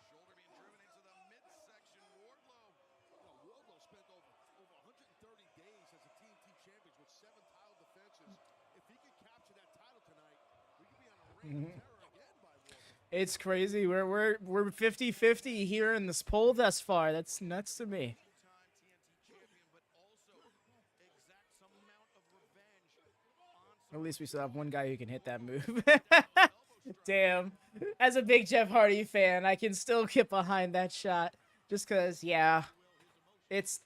Shoulder being driven into the midsection. Wardlow spent over 130 days as a TNT champion with 7 title defenses. If he could capture that title tonight, we could be on a reign of terror again by Wardlow. It's crazy. We're 50-50 here in this poll thus far. That's nuts to me. At least we still have one guy who can hit that move. Damn. As a big Jeff Hardy fan, I can still get behind that shot. Just because, yeah. It's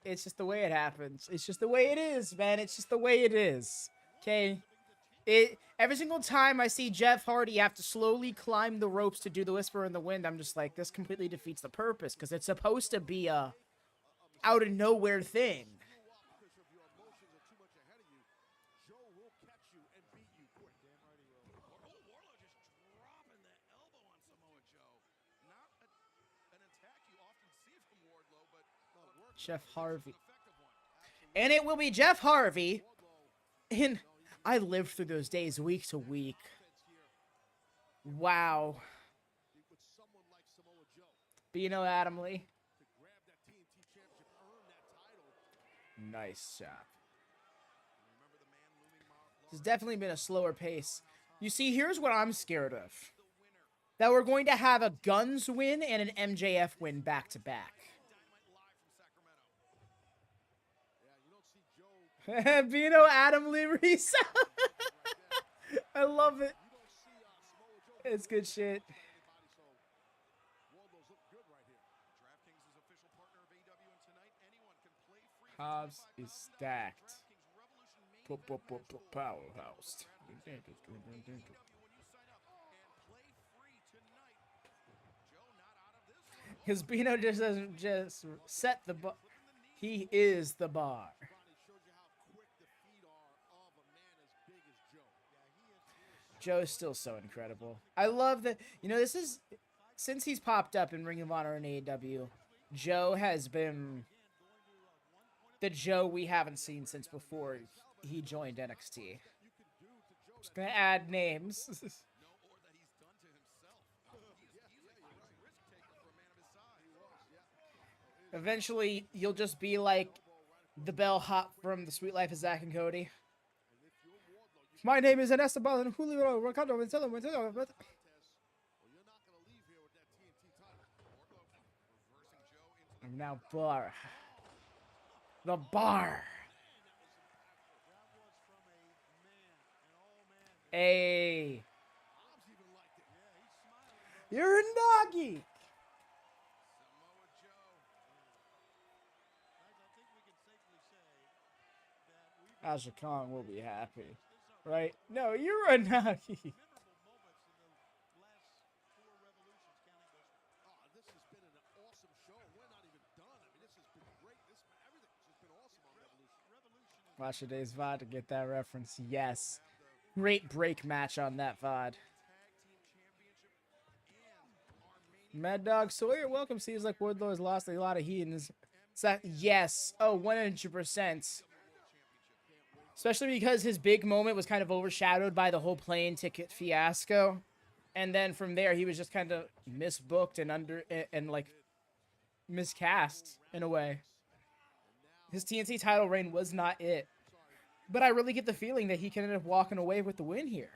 just the way it happens. It's just the way it is, man. It's just the way it is. Okay? Every single time I see Jeff Hardy have to slowly climb the ropes to do the Whisper in the Wind, I'm just like, this completely defeats the purpose. Because it's supposed to be a out of nowhere thing. Jeff Harvey. And it will be Jeff Harvey. And I lived through those days week to week. Wow. But you know, Adam Lee. Nice shot. There's definitely been a slower pace. You see, here's what I'm scared of. That we're going to have a Guns win and an MJF win back to back. Bino, Adam Lee, Reese. I love it. It's good shit. Hobbs is stacked. Powerhouse. Because Bino just doesn't just set the bar. He is the bar. Joe's still so incredible. I love that. You know, this is, since he's popped up in Ring of Honor and AEW, Joe has been the Joe we haven't seen since before he joined NXT. Just gonna add names. Eventually, you'll just be like the bellhop from The Sweet Life of Zack and Cody. My name is Esteban Julio Ricardo. I'm now bar. The bar. Hey. You're a doggy. Asha Kong will be happy. Right? No, you're a nuggy. Watch today's VOD to get that reference. Yes. Great break match on that VOD. Mad Dog Sawyer, welcome. Seems like Wardlow has lost a lot of heat in his... Yes. Oh, 100%. Especially because his big moment was kind of overshadowed by the whole plane ticket fiasco. And then from there, he was just kind of misbooked and like miscast in a way. His TNT title reign was not it. But I really get the feeling that he can end up walking away with the win here.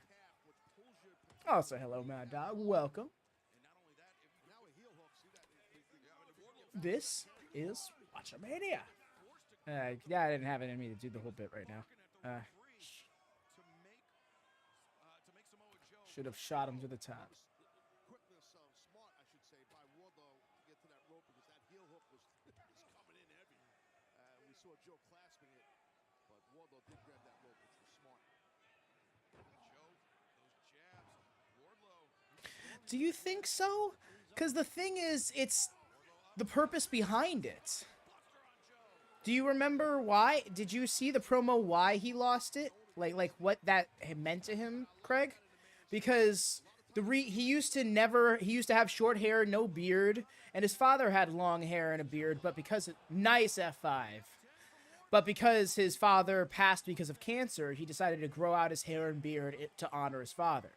Also, hello, Mad Dog. Welcome. This is WatchaMania. Yeah, I didn't have it in me to do the whole bit right now. Should have shot him to the top. Quickness, smart, I should say, by Wardlow to get to that rope because that heel hook was coming in heavy. We saw Joe clasping it, but Wardlow did grab that rope, which was smart. Do you think so? Because the thing is, it's the purpose behind it. Do you remember why? Did you see the promo why he lost it? Like what that meant to him, Craig? Because he used to have short hair, no beard, and his father had long hair and a beard, but because nice F5. But because his father passed because of cancer, he decided to grow out his hair and beard to honor his father.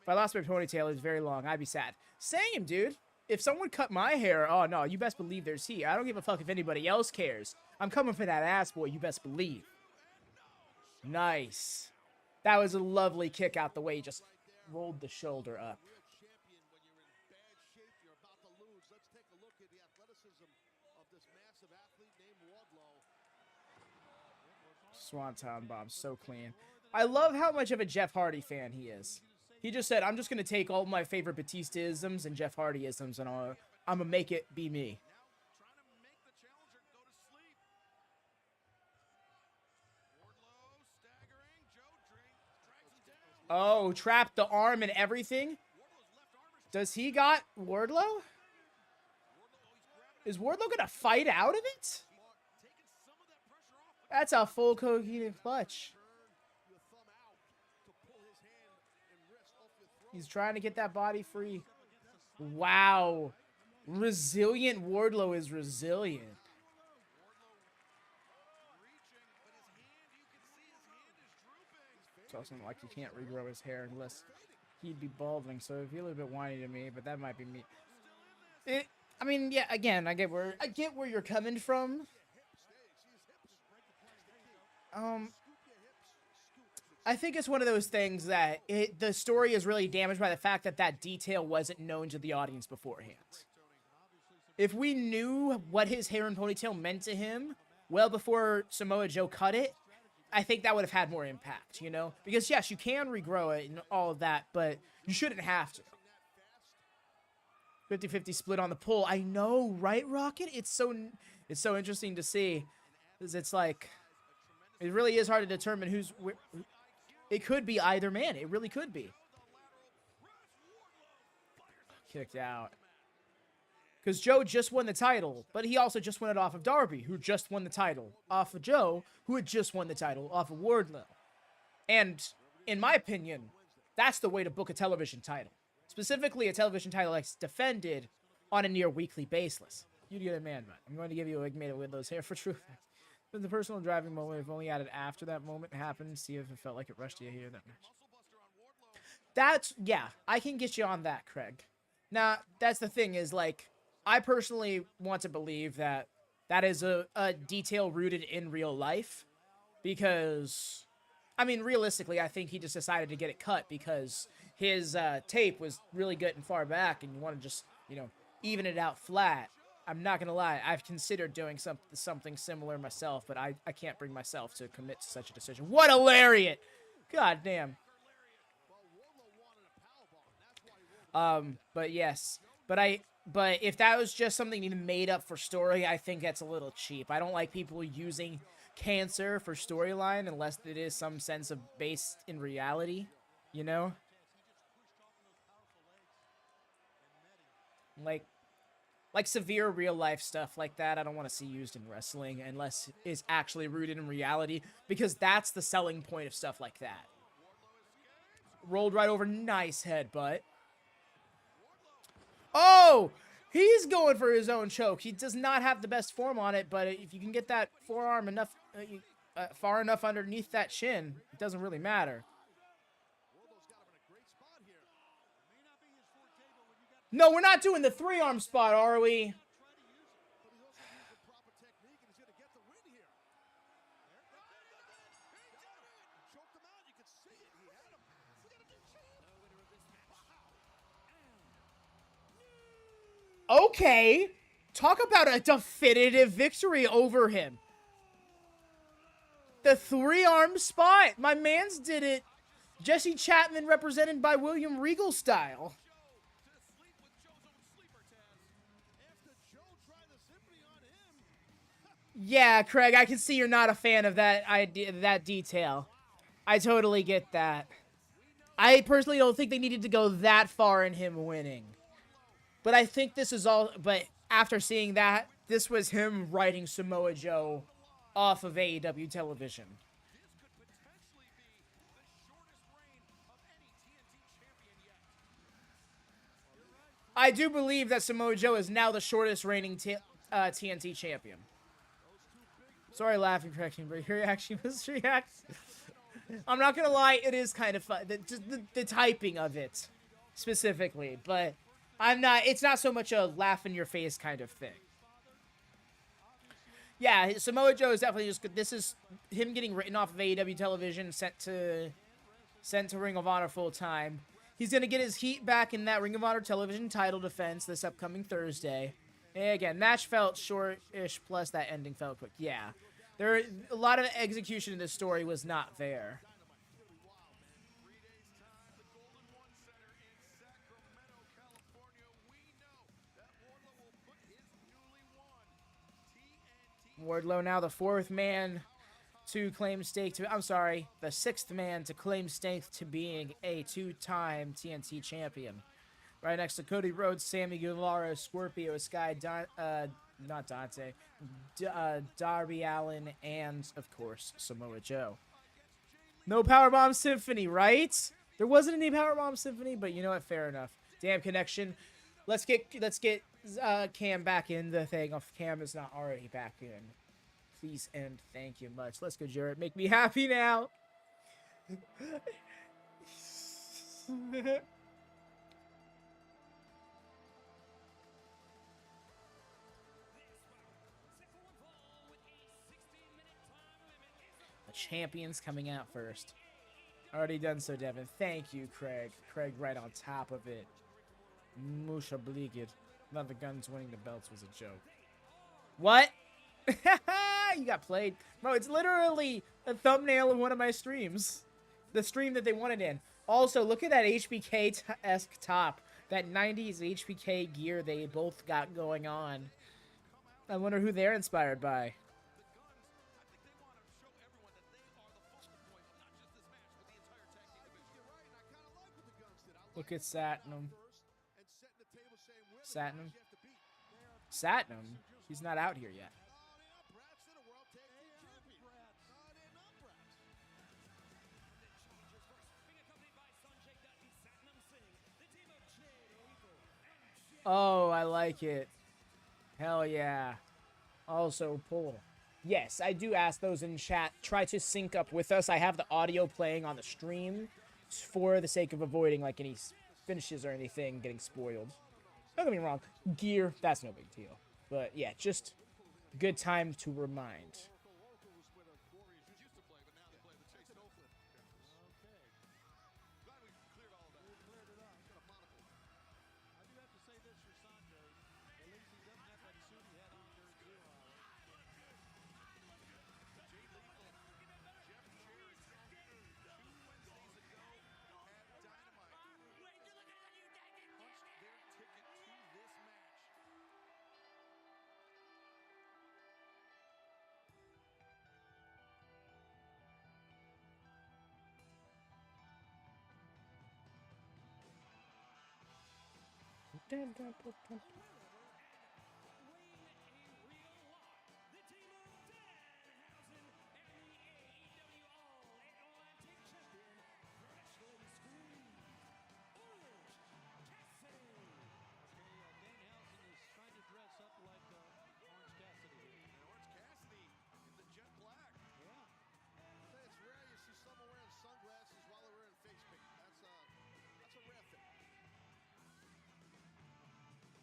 If I lost my ponytail, it's very long. I'd be sad. Same, dude. If someone cut my hair, oh no, you best believe there's heat. I don't give a fuck if anybody else cares. I'm coming for that ass, boy. You best believe. Nice. That was a lovely kick out the way. He just rolled the shoulder up. Swanton bomb, so clean. I love how much of a Jeff Hardy fan he is. He just said, I'm just going to take all my favorite Batista-isms and Jeff Hardy-isms and I'm going to make it be me. Oh, trapped the arm and everything? Does he got Wardlow? Is Wardlow going to fight out of it? That's a full coherent clutch. He's trying to get that body free. Wow. Resilient Wardlow is resilient. It's also like he can't regrow his hair unless he'd be balding, so it'd be a little bit whiny to me, but that might be me. I mean, yeah, again, I get where you're coming from. I think it's one of those things that the story is really damaged by the fact that that detail wasn't known to the audience beforehand. If we knew what his hair and ponytail meant to him well before Samoa Joe cut it, I think that would have had more impact, you know? Because, yes, you can regrow it and all of that, but you shouldn't have to. 50-50 split on the pull. I know, right, Rocket? It's so interesting to see. Because it's like, it really is hard to determine who's... It could be either man. It really could be. Kicked out. Because Joe just won the title, but he also just won it off of Darby, who just won the title off of Joe, who had just won the title off of Wardlow. And, in my opinion, that's the way to book a television title. Specifically, a television title that's defended on a near weekly basis. You get a man, man. I'm going to give you a wig made with those hair for truth. But the personal driving moment, if only added after that moment happened, see if it felt like it rushed you here that match. That's, yeah, I can get you on that, Craig. Now, that's the thing is, like, I personally want to believe that that is a detail rooted in real life. Because, I mean, realistically, I think he just decided to get it cut because his tape was really good and far back and you want to just, you know, even it out flat. I'm not going to lie, I've considered doing something similar myself, but I can't bring myself to commit to such a decision. What a lariat! God damn. But yes. But if that was just something he made up for story, I think that's a little cheap. I don't like people using cancer for storyline unless it is some sense of based in reality, you know? Like severe real life stuff like that, I don't want to see used in wrestling unless it's actually rooted in reality, because that's the selling point of stuff like that. Rolled right over, nice headbutt. Oh, he's going for his own choke. He does not have the best form on it, but if you can get that forearm enough, far enough underneath that shin, it doesn't really matter. No, we're not doing the 3-arm spot, are we? Okay. Talk about a definitive victory over him. The 3-arm spot. My man's did it. Jesse Chapman represented by William Regal style. Yeah, Craig, I can see you're not a fan of that idea, that detail. I totally get that. I personally don't think they needed to go that far in him winning. But I think this is all... But after seeing that, this was him writing Samoa Joe off of AEW television. I do believe that Samoa Joe is now the shortest reigning TNT champion. Sorry, laughing, correction, but your reaction was I'm not gonna lie, it is kind of fun. The typing of it, specifically, but I'm not. It's not so much a laugh in your face kind of thing. Yeah, Samoa Joe is definitely just good. This is him getting written off of AEW television, sent to Ring of Honor full time. He's gonna get his heat back in that Ring of Honor television title defense this upcoming Thursday. And again, match felt short-ish, plus that ending felt quick. Yeah, a lot of execution in this story was not there. Wardlow now the 4th man to claim stake to... I'm sorry, the 6th man to claim stake to being a 2-time TNT champion. Right next to Cody Rhodes, Sammy Guevara, Scorpio Sky, not Dante, Darby Allin, and, of course, Samoa Joe. No Powerbomb Symphony, right? There wasn't any Powerbomb Symphony, but you know what? Fair enough. Damn connection. Let's get Cam back in the thing. If Cam is not already back in, please and thank you much. Let's go, Jarrett. Make me happy now. The champion's coming out first. Already done so, Devin. Thank you, Craig. Craig right on top of it. Musha Bleaked. Not the Guns winning the belts was a joke. What? You got played. Bro, it's literally a thumbnail of one of my streams. The stream that they wanted in. Also, look at that HBK-esque top. That 90s HBK gear they both got going on. I wonder who they're inspired by. Look at Satnam. Satnam? He's not out here yet. Oh, I like it. Hell yeah. Also, pull. Yes, I do ask those in chat. Try to sync up with us. I have the audio playing on the stream for the sake of avoiding like any finishes or anything getting spoiled. Don't get me wrong. Gear, that's no big deal. But yeah, just a good time to remind.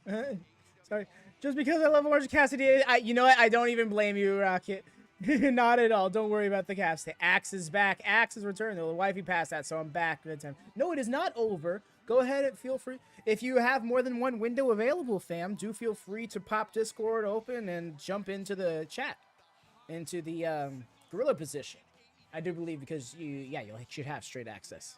Sorry. Just because I love Orange Cassidy, you know what? I don't even blame you, Rocket. Not at all. Don't worry about the Cassidy. Axe is back. Axe is returned. The wifey passed that, so I'm back good time. No, it is not over. Go ahead and feel free. If you have more than one window available, fam, do feel free to pop Discord open and jump into the chat, into the gorilla position. I do believe because you should have straight access.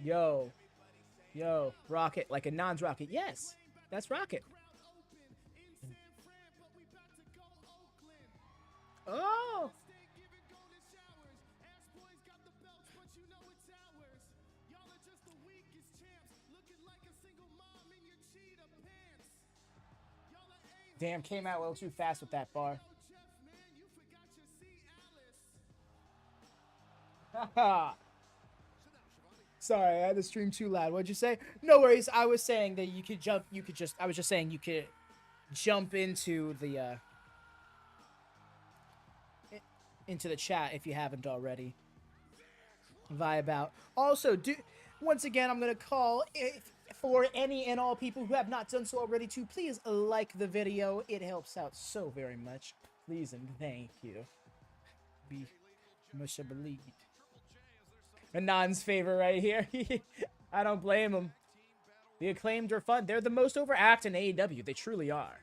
Yo, Rocket, like a non-Rocket. Yes, that's Rocket. Oh. Damn, came out a little too fast with that bar. Haha. Sorry, I had the stream too loud. What'd you say? No worries. I was saying that you could jump. I was just saying you could jump into the chat if you haven't already. Vibe out. Also, once again, I'm gonna call for any and all people who have not done so already to please like the video. It helps out so very much. Please and thank you. Be much obliged. Anon's favor right here. I don't blame him. The Acclaimed are fun. They're the most overact in AEW. They truly are.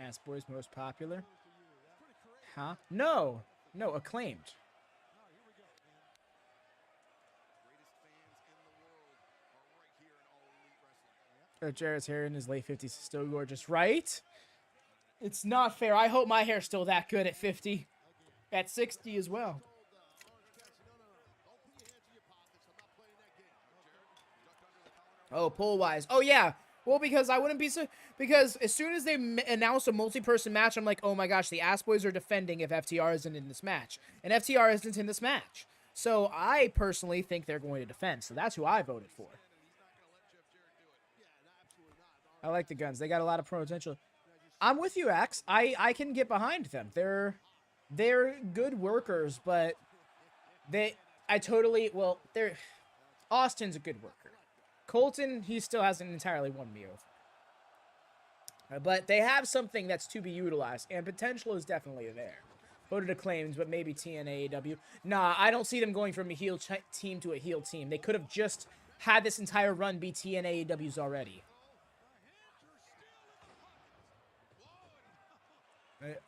Ass Boys most popular. Huh? No, Acclaimed. Jarrett's hair in his late 50s is still gorgeous, right? It's not fair. I hope my hair's still that good at 50. At 60 as well. Oh, poll-wise. Oh, yeah. Well, because I wouldn't be so... Because as soon as they announce a multi-person match, I'm like, oh my gosh, the Ass Boys are defending if FTR isn't in this match. And FTR isn't in this match. So I personally think they're going to defend. So that's who I voted for. I like the Guns. They got a lot of potential. I'm with you, Axe. I can get behind them. They're good workers, but Austin's a good worker. Colton, he still hasn't entirely won me over. But they have something that's to be utilized, and potential is definitely there. Voted Acclaimed, but maybe TNA, Nah, I don't see them going from a heel team to a heel team. They could have just had this entire run be TNA AEWs already.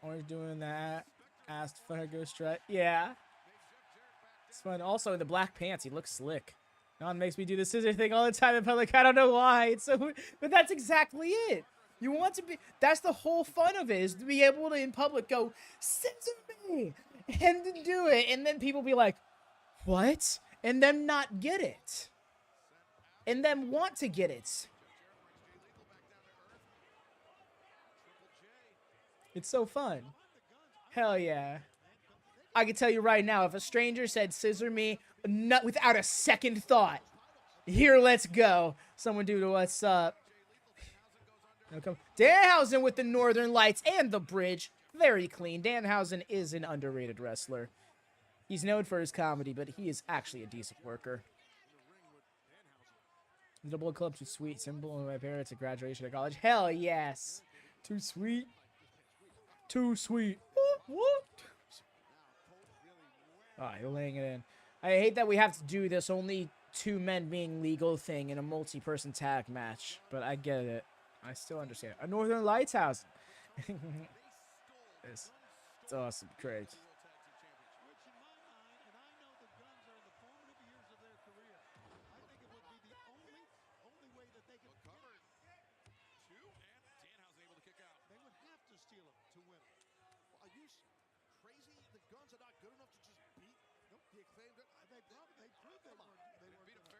Orange doing that. Asked for a ghost strut. Yeah. It's fun. Also, in the black pants, he looks slick. Non makes me do the scissor thing all the time in public. I don't know why. It's so, but that's exactly it. You want to be. That's the whole fun of it, is to be able to in public go scissor me and to do it, and then people be like, "What?" and then not get it, and then want to get it. It's so fun. Hell yeah. I can tell you right now, if a stranger said scissor me, not without a second thought, here, let's go. Someone do to what's up. Danhausen with the Northern Lights and the bridge. Very clean. Danhausen is an underrated wrestler. He's known for his comedy, but he is actually a decent worker. Double club, too sweet. Symbol of my parents at graduation at college. Hell yes. Too sweet. Too sweet. What? Alright, you're laying it in. I hate that we have to do this only two men being legal thing in a multi-person tag match, but I get it. I still understand. A Northern Lights house. It's awesome. Great.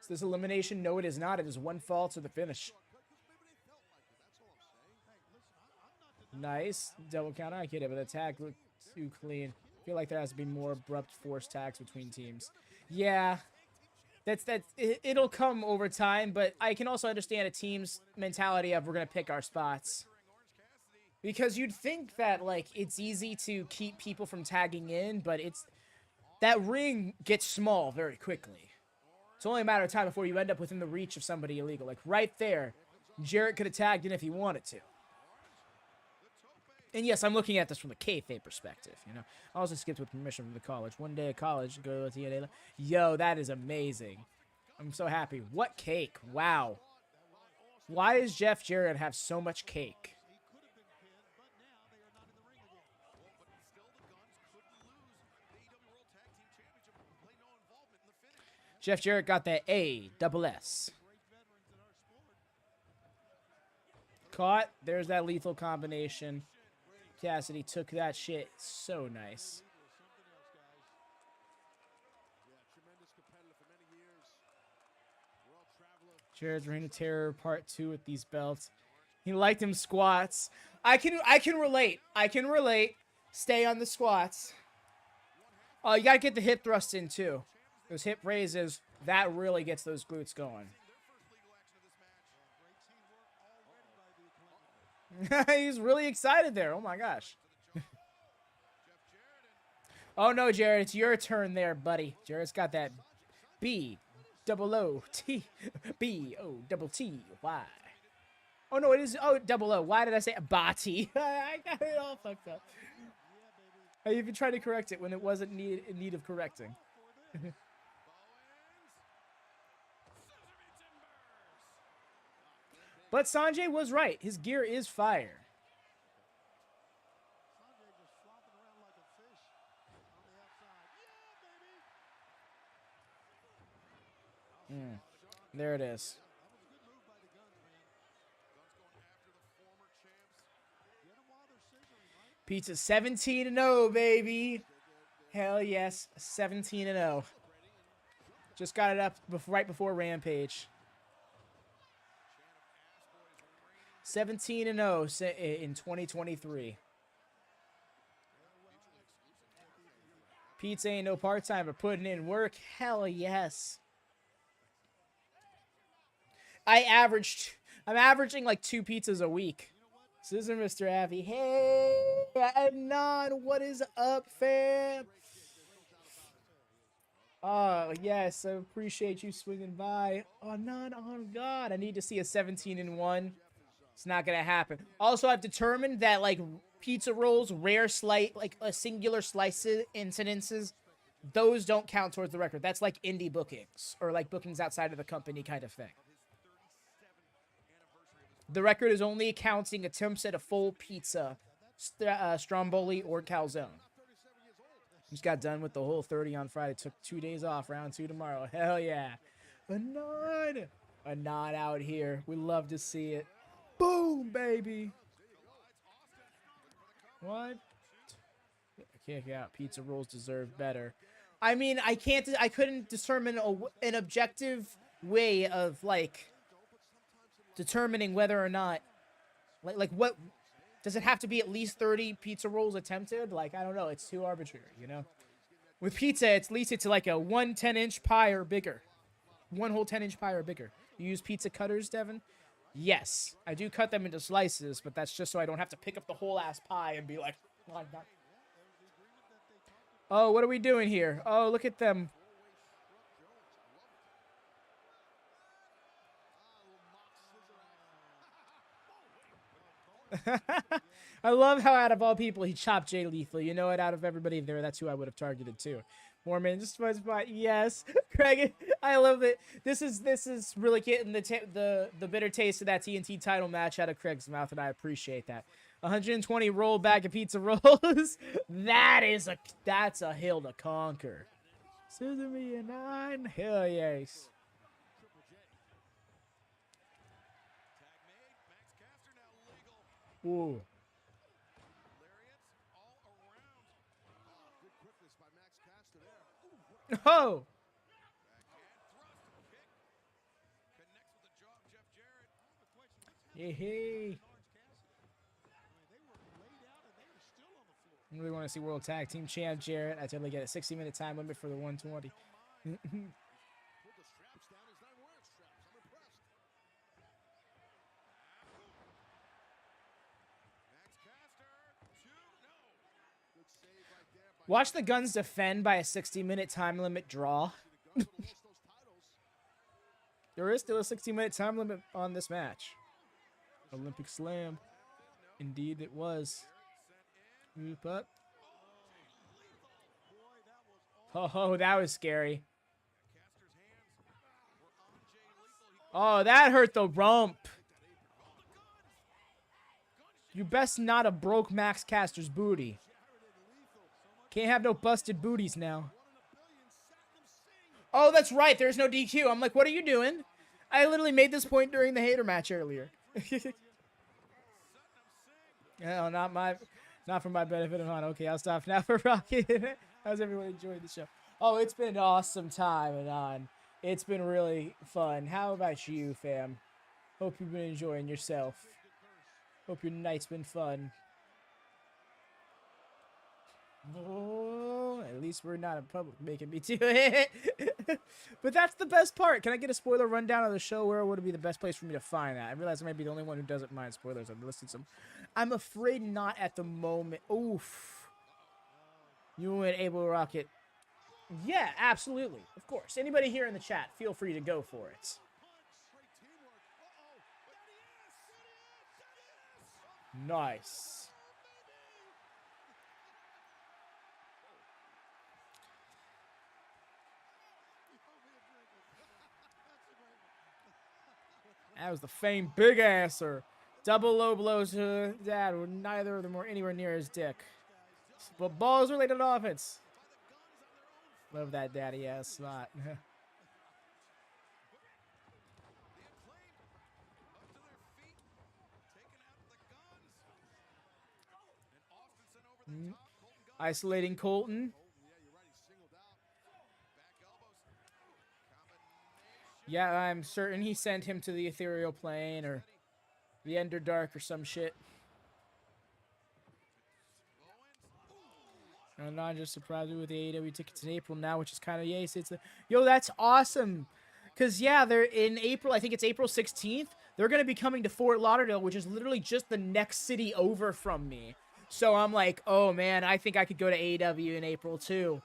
Is this elimination? No, it is not. It is one fall to the finish. Nice. Double counter. I get it, but the tag looked too clean. I feel like there has to be more abrupt forced tags between teams. Yeah. It'll come over time, but I can also understand a team's mentality of we're going to pick our spots. Because you'd think that, like, it's easy to keep people from tagging in, but that ring gets small very quickly. It's only a matter of time before you end up within the reach of somebody illegal. Like, right there, Jarrett could have tagged in if he wanted to. And yes, I'm looking at this from the kayfabe perspective, you know. I also skipped with permission from the college. One day at college, go to TNA. Yo, that is amazing. I'm so happy. What cake? Wow. Why does Jeff Jarrett have so much cake? Jeff Jarrett got that A-double-S. Caught. There's that lethal combination. Cassidy took that shit so nice. Jarrett's Reign of Terror Part 2 with these belts. He liked him squats. I can relate. I can relate. Stay on the squats. Oh, you gotta get the hip thrust in too. Those hip raises, that really gets those glutes going. He's really excited there. Oh my gosh. Oh no, Jarrett, it's your turn there, buddy. Jarrett's got that B-double-O-T. B-O-double-T-Y. Oh no, it is double O. Why did I say body? I got it all fucked up. I even tried to correct it when it wasn't in need of correcting. But Sanjay was right. His gear is fire. There it is. Pizza 17-0, baby. Hell yes, 17-0. Just got it up right before Rampage. 17-0 in 2023. Pizza ain't no part-time, but putting in work. Hell yes. I'm averaging like 2 pizzas a week. This is Mr. Avi. Hey, Adnan, what is up, fam? Oh, yes, I appreciate you swinging by. Oh, Adnan, oh, God. I need to see a 17-1. It's not going to happen. Also, I've determined that, like, pizza rolls, rare slice, like, a singular slice incidences, those don't count towards the record. That's like indie bookings or, like, bookings outside of the company kind of thing. The record is only counting attempts at a full pizza, stromboli, or calzone. Just got done with the whole 30 on Friday. Took 2 days off. Round 2 tomorrow. Hell yeah. A nod out here. We love to see it. Boom, baby. What? Kick out. Pizza rolls deserve better. I mean, I couldn't determine an objective way of, like, determining whether or not, like what, does it have to be at least 30 pizza rolls attempted? Like, I don't know. It's too arbitrary, you know? With pizza, at least it's like a 1 10-inch pie or bigger. 1 whole 10-inch pie or bigger. You use pizza cutters, Devin? Yes. I do cut them into slices, but that's just so I don't have to pick up the whole ass pie and be like that. Oh, what are we doing here? Oh, look at them. I love how out of all people he chopped Jay Lethal. You know what? Out of everybody there, that's who I would have targeted too. Mormon, just my spot. Yes, Craig. I love it. This is really getting the bitter taste of that TNT title match out of Craig's mouth, and I appreciate that. 120 roll bag of pizza rolls. That's a hill to conquer. Sesame and 9. Hell yes. Ooh. Oh! Hey, hey. I really want to see World Tag Team Champ Jarrett. I totally get a 60-minute time limit for the 120. Watch the Guns defend by a 60-minute time limit draw. There is still a 60-minute time limit on this match. Olympic Slam. Indeed it was. Oop up. Oh, that was scary. Oh, that hurt the rump. You best not have broke Max Caster's booty. Can't have no busted booties now. Oh, that's right. There's no DQ. I'm like, what are you doing? I literally made this point during the Hayter match earlier. No, not for my benefit of mind. Okay, I'll stop now for Rocket. How's everyone enjoying the show? Oh, it's been an awesome time, Anon. It's been really fun. How about you, fam? Hope you've been enjoying yourself. Hope your night's been fun. Oh, at least we're not in public making me do it. But that's the best part. Can I get a spoiler rundown of the show? Where would it be the best place for me to find that? I realize I might be the only one who doesn't mind spoilers. I've listed some. I'm afraid not at the moment. Oof. You and Able Rocket. Yeah, absolutely. Of course. Anybody here in the chat, feel free to go for it. Nice. That was the famed big asser. Double low blows to that. Neither of them were anywhere near his dick. But balls related offense. Love that daddy ass slot. Isolating Colton. Yeah, I'm certain he sent him to the ethereal plane or the Underdark or some shit. I'm not just surprised with the AEW tickets in April now, which is kind of yes. Yo, that's awesome. Cause yeah, they're in April. I think it's April 16th. They're gonna be coming to Fort Lauderdale, which is literally just the next city over from me. So I'm like, oh man, I think I could go to AEW in April too.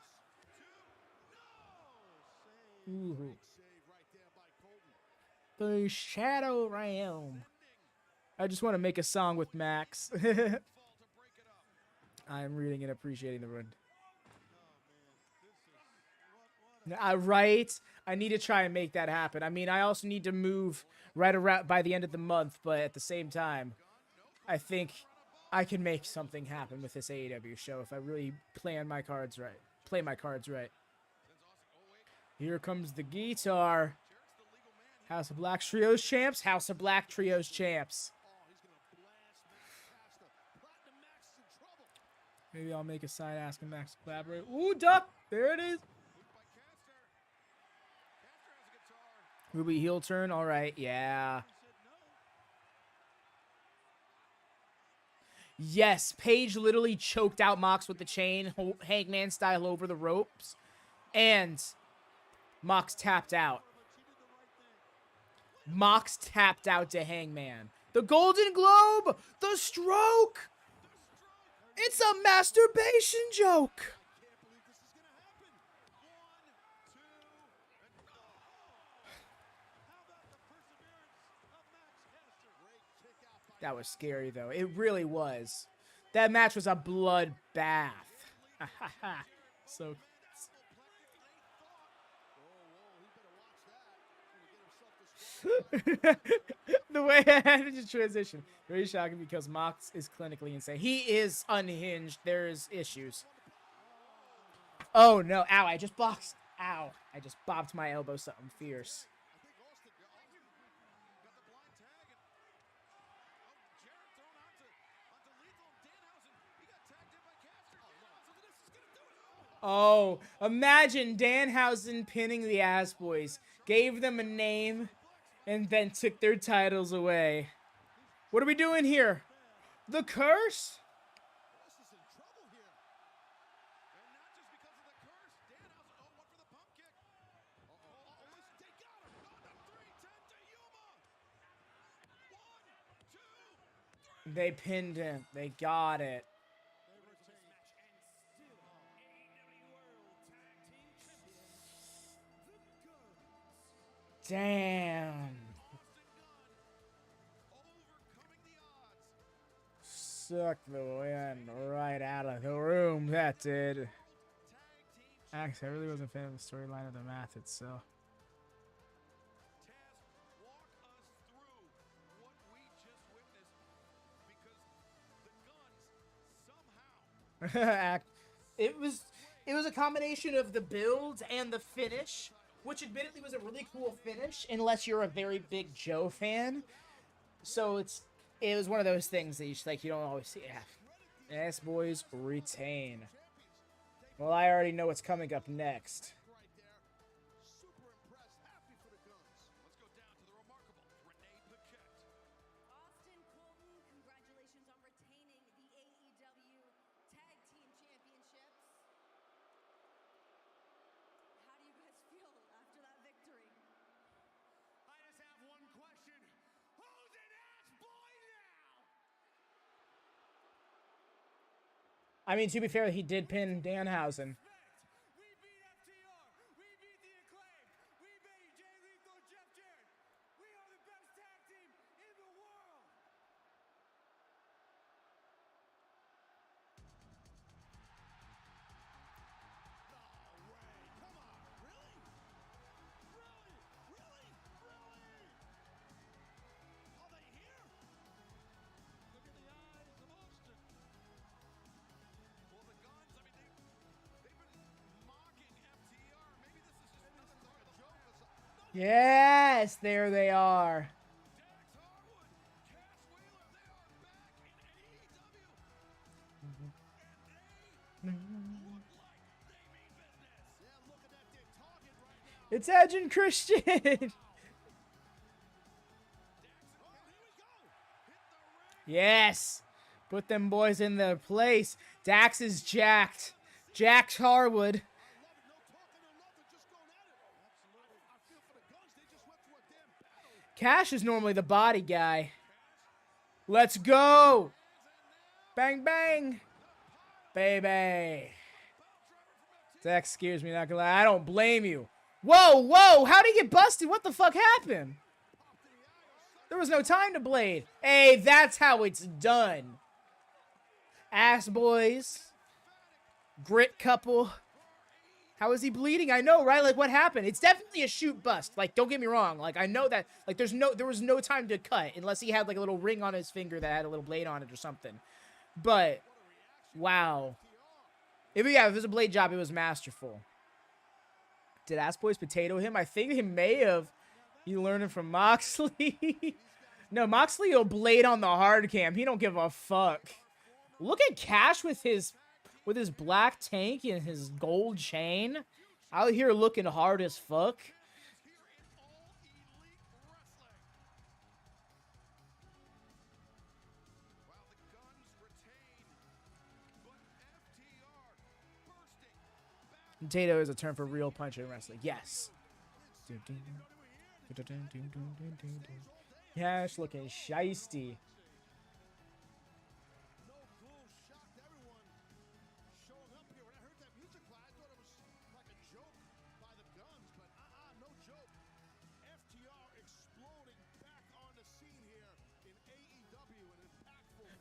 Ooh. The Shadow Realm. I just want to make a song with Max. I'm reading and appreciating the run. Right? I need to try and make that happen. I mean, I also need to move right around by the end of the month, but at the same time, I think I can make something happen with this AEW show if I really play my cards right. Play my cards right. Here comes the guitar. House of Black Trios champs. House of Black Trios champs. Maybe I'll make a side asking Max to collaborate. Ooh, duck! There it is. Ruby heel turn. All right, yeah. Yes, Paige literally choked out Mox with the chain, Hangman style over the ropes, and Mox tapped out. Mox tapped out to Hangman. The Golden Globe! The stroke! It's a masturbation joke! That was scary, though. It really was. That match was a bloodbath. So... the way I had to just transition. Very shocking because Mox is clinically insane. He is unhinged. There's issues. Oh, no. Ow, I just boxed. Ow. I just bopped my elbow something fierce. Oh, imagine Danhausen pinning the Ass Boys. Gave them a name. And then took their titles away. What are we doing here? The curse? They pinned him. They got it. Damn. Sucked the wind right out of the room. That did. Actually, I really wasn't a fan of the storyline of the match itself. it was a combination of the build and the finish, which admittedly was a really cool finish unless you're a very big Joe fan. So it was one of those things that you don't always see. Yeah. Yes, boys, retain. Well, I already know what's coming up next. I mean, to be fair, he did pin Danhausen. We beat FTR. We beat the Acclaimed. We beat Jay Lethal, Jeff Jarrett. We are the best tag team in the world. No way. Come on. Really? Really? Really? Really? Are they here? Look at the eyes of Austin. Well, the Guns, I mean, they've been mocking FTR. Maybe this is just another part of the joke. Yes, there they are. It's Edge and Christian. Yes. Put them boys in their place. Dax is jacked. Jacked Harwood. Cash is normally the body guy. Let's go. Bang, bang. Baby. Dax scares me, not gonna lie. I don't blame you. Whoa, whoa. How'd he get busted? What the fuck happened? There was no time to blade. Hey, that's how it's done. Ass boys. Grit couple. How is he bleeding? I know, right? Like, what happened? It's definitely a shoot bust. Like, don't get me wrong. Like, I know that. Like, there was no time to cut unless he had like a little ring on his finger that had a little blade on it or something. But wow. If it was a blade job, it was masterful. Did Ass Boys potato him? I think he may have. You learning from Moxley? No, Moxley will blade on the hard cam. He don't give a fuck. Look at Cash with his black tank and his gold chain. Out here looking hard as fuck. Potato is a term for real punching wrestling. Yes. Cash looking shiesty.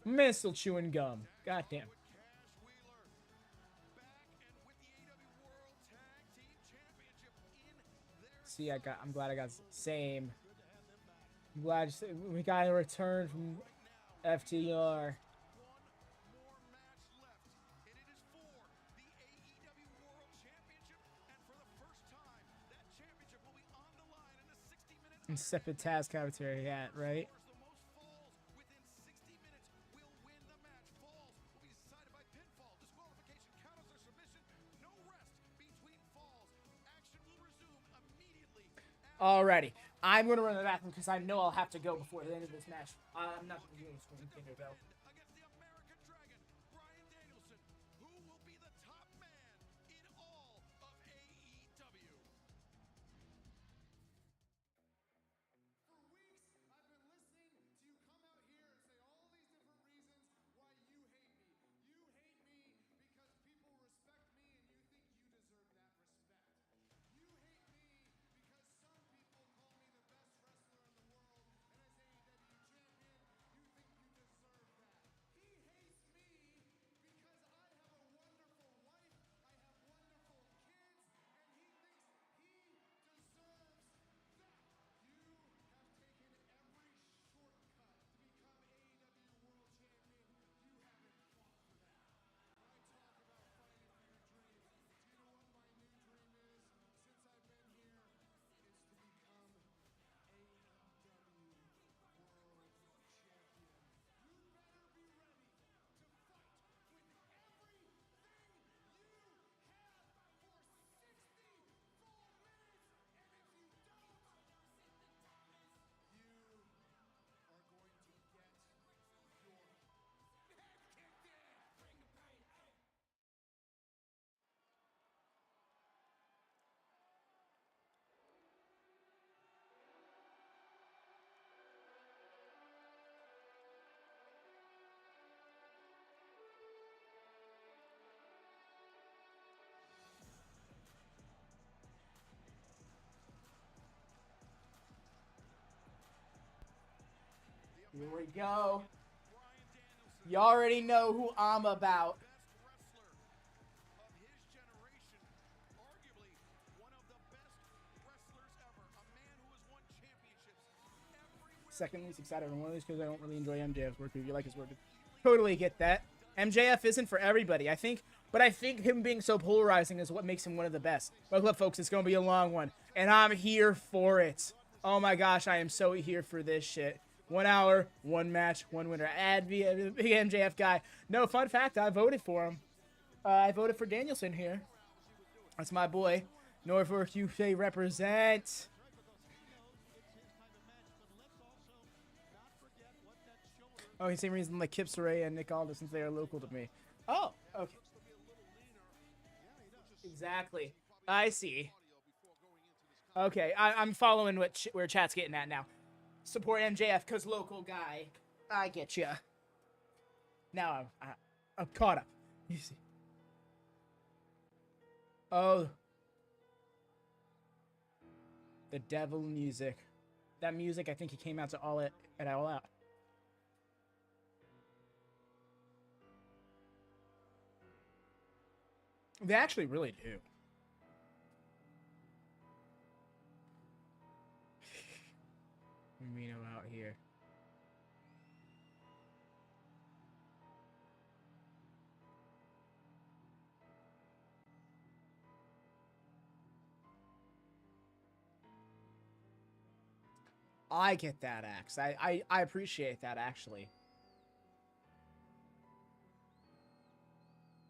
Man, still chewing gum. Goddamn. See, I'm glad I got same. I'm glad we got a return from FTR. And separate task commentary, yeah, right? Alrighty. I'm going to run to the bathroom because I know I'll have to go before the end of this match. I'm not going to do any screen finger, though. Against the American Dragon, Bryan Danielson, who will be the top man in all of AEW. For weeks, I've been listening to you come out here and say all these different reasons why you hate me. You hate me because people respect me and you think you deserve that respect. You hate me because some people call me the best wrestler in the world, and as AEW champion, you think you deserve that. He hates me because I have a wonderful wife, I have wonderful kids, and he thinks he deserves that. You have taken every shortcut to become AEW World Champion. You haven't fought for that. When I talk about fighting for your dreams, do you know what my new dream is? Since I've been here, it's to become AEW World Champion. You better be ready to fight with everything you have for 60 full minutes, and if you don't, you are going to get your head kicked in. Bring the pain, hey. Here we go. You already know who I'm about. Second least excited on one of these because I don't really enjoy MJF's work. If you like his work, totally get that. MJF isn't for everybody, I think, but I think him being so polarizing is what makes him one of the best. Buckle up, folks. It's going to be a long one, and I'm here for it. Oh my gosh, I am so here for this shit. 1 hour, 1 match, 1 winner. Add be a big MJF guy. No, fun fact, I voted for him. I voted for Danielson here. That's my boy. Norfolk, UK represent. Oh, same reason like Kip Saraya and Nick Aldis, since they are local to me. Oh, okay. Exactly. I see. Okay, I'm following where chat's getting at now. Support MJF because local guy. I get ya. Now I'm caught up. You see. Oh. The devil music. That music, I think he came out to All Out. They actually really do. Mino out here. I get that, Axe. I appreciate that, actually.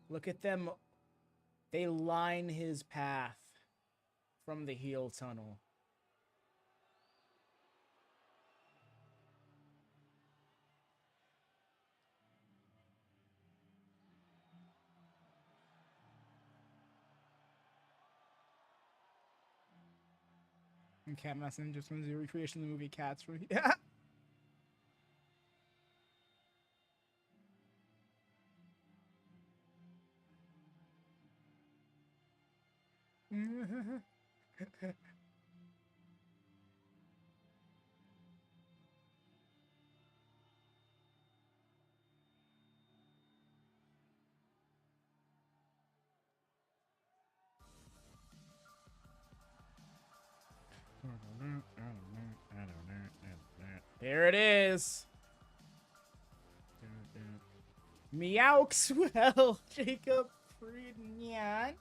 Look at them. They line his path from the heel tunnel. And Cat Messin just wins the recreation of the movie Cats from yeah. There it is. Meowxwell, Jacob Friedman.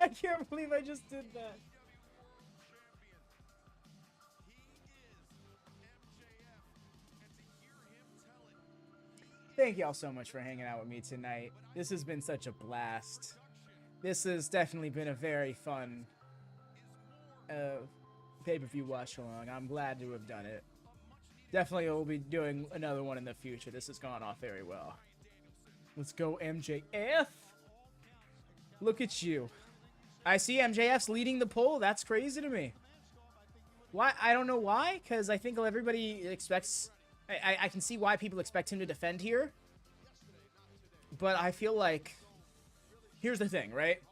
I can't believe I just did that. Thank y'all so much for hanging out with me tonight. This has been such a blast. This has definitely been a very fun pay-per-view watch-along. I'm glad to have done it. Definitely will be doing another one in the future. This has gone off very well. Let's go, MJF. Look at you. I see MJF's leading the poll. That's crazy to me. Why? I don't know why, because I think everybody expects... I can see why people expect him to defend here. But I feel like... Here's the thing, right?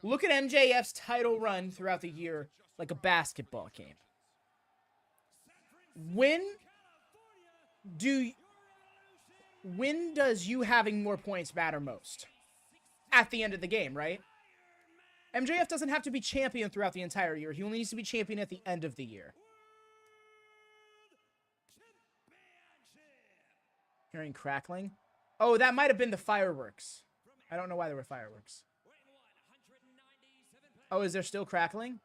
Look at MJF's title run throughout the year like a basketball game. When does you having more points matter most? At the end of the game, right? MJF doesn't have to be champion throughout the entire year. He only needs to be champion at the end of the year. Hearing crackling. Oh, that might have been the fireworks. I don't know why there were fireworks. Oh, is there still crackling?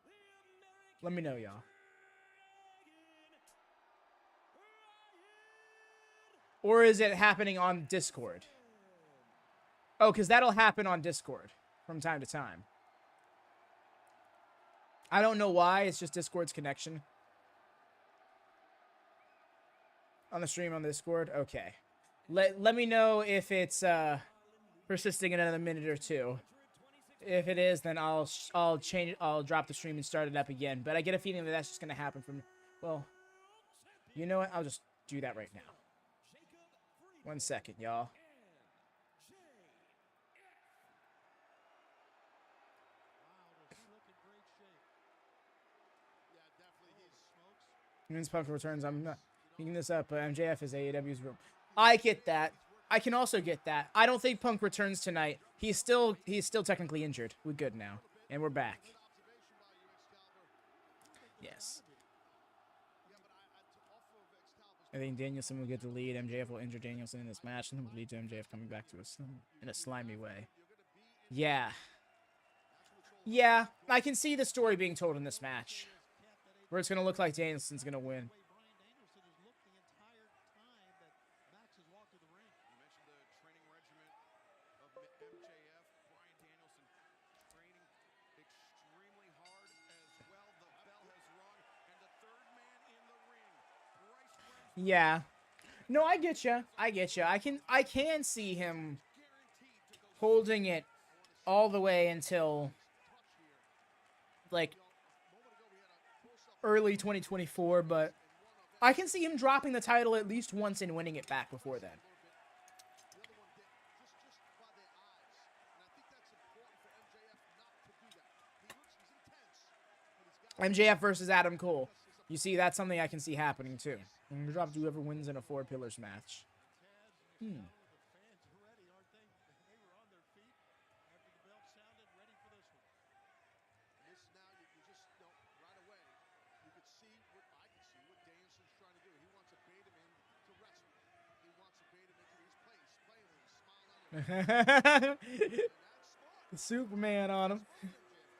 Let me know, y'all. Or is it happening on Discord? Oh, because that'll happen on Discord from time to time. I don't know why. It's just Discord's connection. On the stream on Discord? Okay. Let me know if it's persisting in another minute or two. If it is, then I'll drop the stream and start it up again. But I get a feeling that that's just going to happen from... Well, you know what? I'll just do that right now. 1 second, y'all. Vince Punk returns. I'm not picking this up, but MJF is AEW's room. I get that. I can also get that. I don't think Punk returns tonight. He's still technically injured. We're good now, and we're back. Yes. I think Danielson will get the lead. MJF will injure Danielson in this match, and then will lead to MJF coming back to us in a slimy way. Yeah. Yeah, I can see the story being told in this match, where it's going to look like Danielson's going to win. Yeah. No, I get you. I get you. I can see him holding it all the way until like early 2024, but I can see him dropping the title at least once and winning it back before then. MJF versus Adam Cole. You see, that's something I can see happening too. And drop to whoever wins in a 4 pillars match. Superman on him.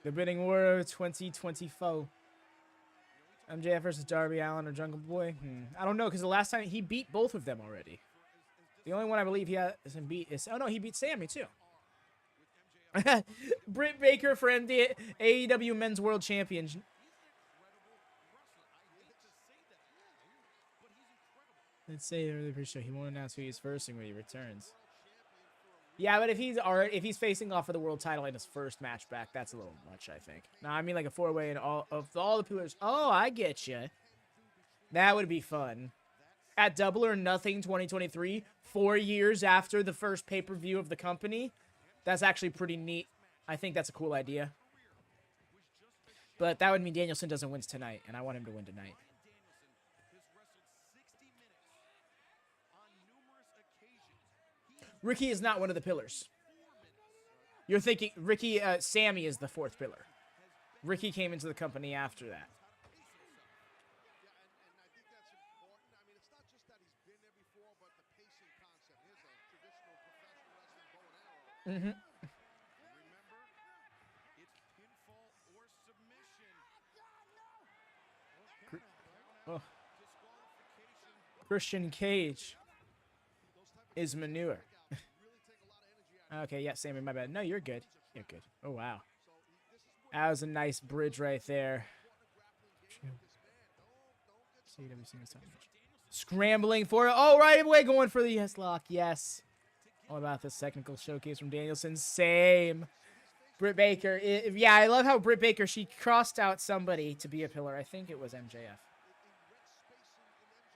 The bidding war of 2024. MJF versus Darby Allin or Jungle Boy? I don't know, because the last time he beat both of them already. The only one I believe he hasn't beat is... Oh, no, he beat Sammy, too. Britt Baker for AEW Men's World Champion. Let's say earlier pretty sure he won't announce who he's versing when he returns. Yeah, but if he's facing off for the world title in his first match back, that's a little much, I think. No, I mean like a 4-way and all the pillars. Oh, I get you. That would be fun. At Double or Nothing 2023, 4 years after the first pay-per-view of the company, that's actually pretty neat. I think that's a cool idea. But that would mean Danielson doesn't win tonight, and I want him to win tonight. Ricky is not one of the pillars. You're thinking Sammy is the 4th pillar. Ricky came into the company after that. Oh. Christian Cage is manure. Okay, yeah, Sammy, my bad. No, you're good. You're good. Oh, wow. That was a nice bridge right there. Scrambling for it. Oh, right away, going for the yes lock. Yes. All about this technical showcase from Danielson. Same. Britt Baker. Yeah, I love how Britt Baker, she crossed out somebody to be a pillar. I think it was MJF.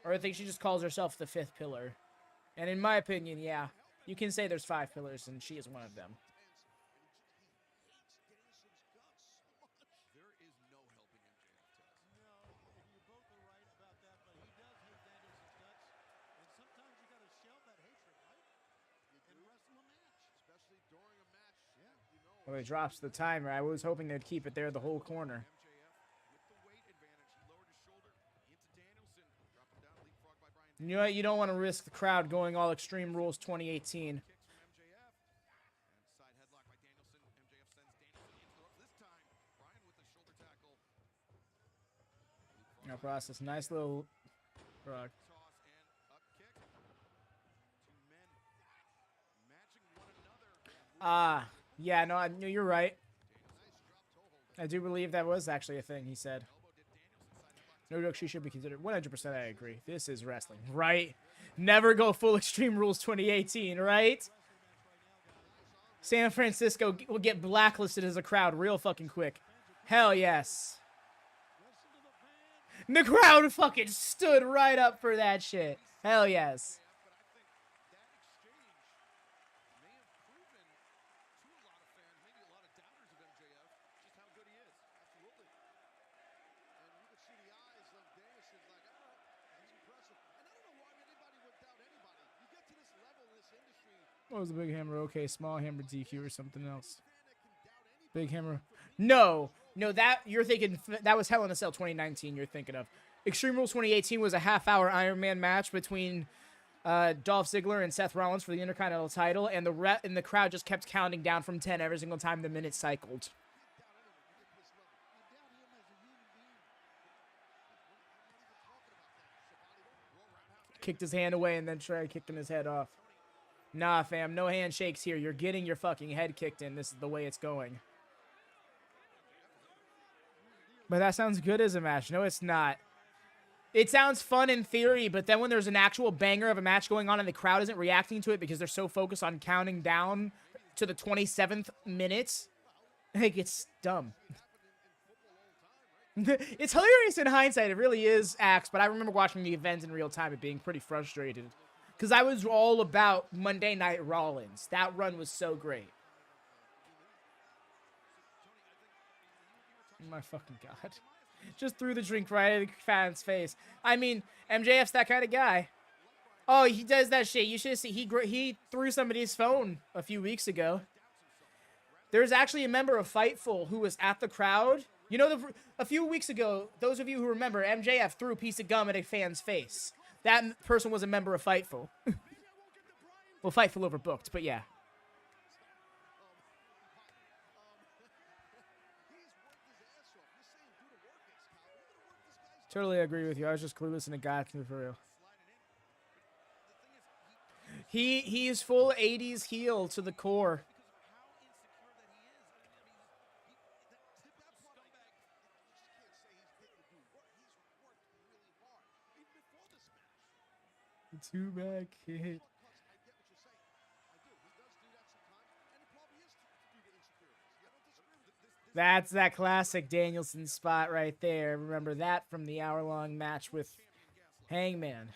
Or I think she just calls herself the 5th pillar. And in my opinion, yeah, you can say there's 5 pillars, and she is one of them. Well, he drops the timer. I was hoping they'd keep it there the whole corner. You know what? You don't want to risk the crowd going all Extreme Rules 2018. Now process. Nice little frog. Yeah, no, you're right. I do believe that was actually a thing he said. No joke, she should be considered. 100% I agree. This is wrestling, right? Never go full Extreme Rules 2018, right? San Francisco will get blacklisted as a crowd real fucking quick. Hell yes. The crowd fucking stood right up for that shit. Hell yes. What was the big hammer? Okay, small hammer DQ or something else. Big hammer. No, that you're thinking that was Hell in a Cell 2019. You're thinking of Extreme Rules 2018 was a half-hour Iron Man match between Dolph Ziggler and Seth Rollins for the Intercontinental title, and the crowd just kept counting down from 10 every single time the minute cycled. Kicked his hand away and then tried kicking his head off. Nah, fam, no handshakes here. You're getting your fucking head kicked in. This is the way it's going. But that sounds good as a match. No, it's not. It sounds fun in theory, but then when there's an actual banger of a match going on and the crowd isn't reacting to it because they're so focused on counting down to the 27th minute, it gets dumb. It's hilarious in hindsight. It really is, Axe, but I remember watching the event in real time and being pretty frustrated. Because I was all about Monday Night Rollins. That run was so great. Oh my fucking God. Just threw the drink right at the fan's face. I mean, MJF's that kind of guy. Oh, he does that shit. You should have seen. He threw somebody's phone a few weeks ago. There's actually a member of Fightful who was at the crowd. You know, a few weeks ago, those of you who remember, MJF threw a piece of gum at a fan's face. That person was a member of Fightful. Well, Fightful overbooked, but yeah. Totally agree with you. I was just clueless and it got me for real. He is full 80s heel to the core. Two-back hit. That's that classic Danielson spot right there. Remember that from the hour-long match with Hangman.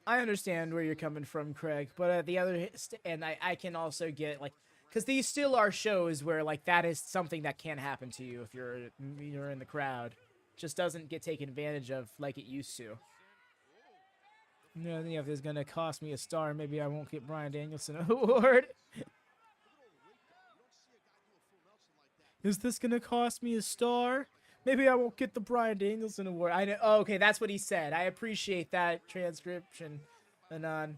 I understand where you're coming from, Craig, but at the other and I can also get like, because these still are shows where like that is something that can happen to you if you're in the crowd. Just doesn't get taken advantage of like it used to. No, if it's gonna cost me a star, maybe I won't get Bryan Danielson an award. Is this gonna cost me a star? Maybe I won't get the Bryan Danielson award. I know. Oh, okay, that's what he said. I appreciate that transcription, Anon.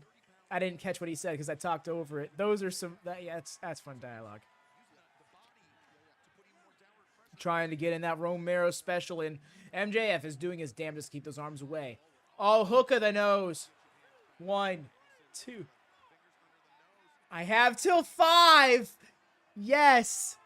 I didn't catch what he said because I talked over it. Those are some. Yeah, that's fun dialogue. Trying to get in that Romero special, and MJF is doing his damnedest to keep those arms away. Oh, hook of the nose. 1, 2. I have till 5. Yes.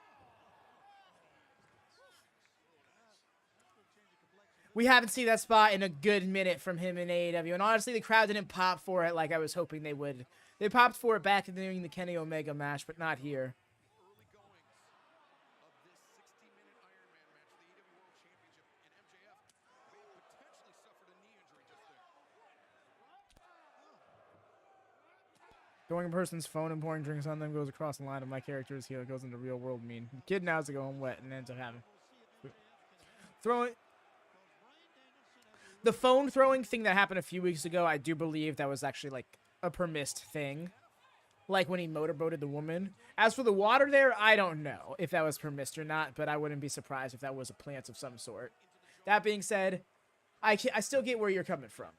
We haven't seen that spot in a good minute from him in AEW. And honestly, the crowd didn't pop for it like I was hoping they would. They popped for it back during the Kenny Omega match, but not here. Going a person's phone and pouring drinks on them goes across the line of my character's heel. It goes into real world mean. The kid now has to go home wet and ends up having throwing the phone throwing thing that happened a few weeks ago. I do believe that was actually like a permissed thing, like when he motorboated the woman. As for the water there, I don't know if that was permissed or not, but I wouldn't be surprised if that was a plant of some sort. That being said, I still get where you're coming from.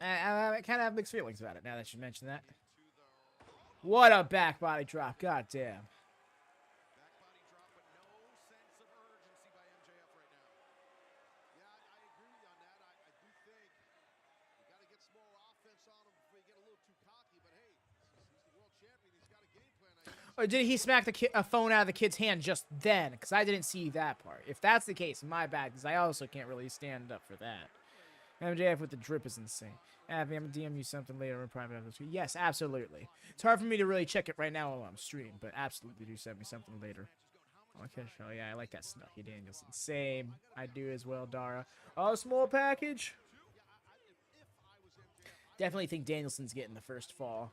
I kind of have mixed feelings about it now that you mentioned that. What a back body drop. God damn. Or did he smack a phone out of the kid's hand just then? Because I didn't see that part. If that's the case, my bad, because I also can't really stand up for that. MJF with the drip is insane. Abby, I'm going to DM you something later in private. Yes, absolutely. It's hard for me to really check it right now while I'm streaming, but absolutely do send me something later. Okay, oh yeah, I like that Snucky Danielson. Same. I do as well, Dara. Oh, small package. Definitely think Danielson's getting the first fall.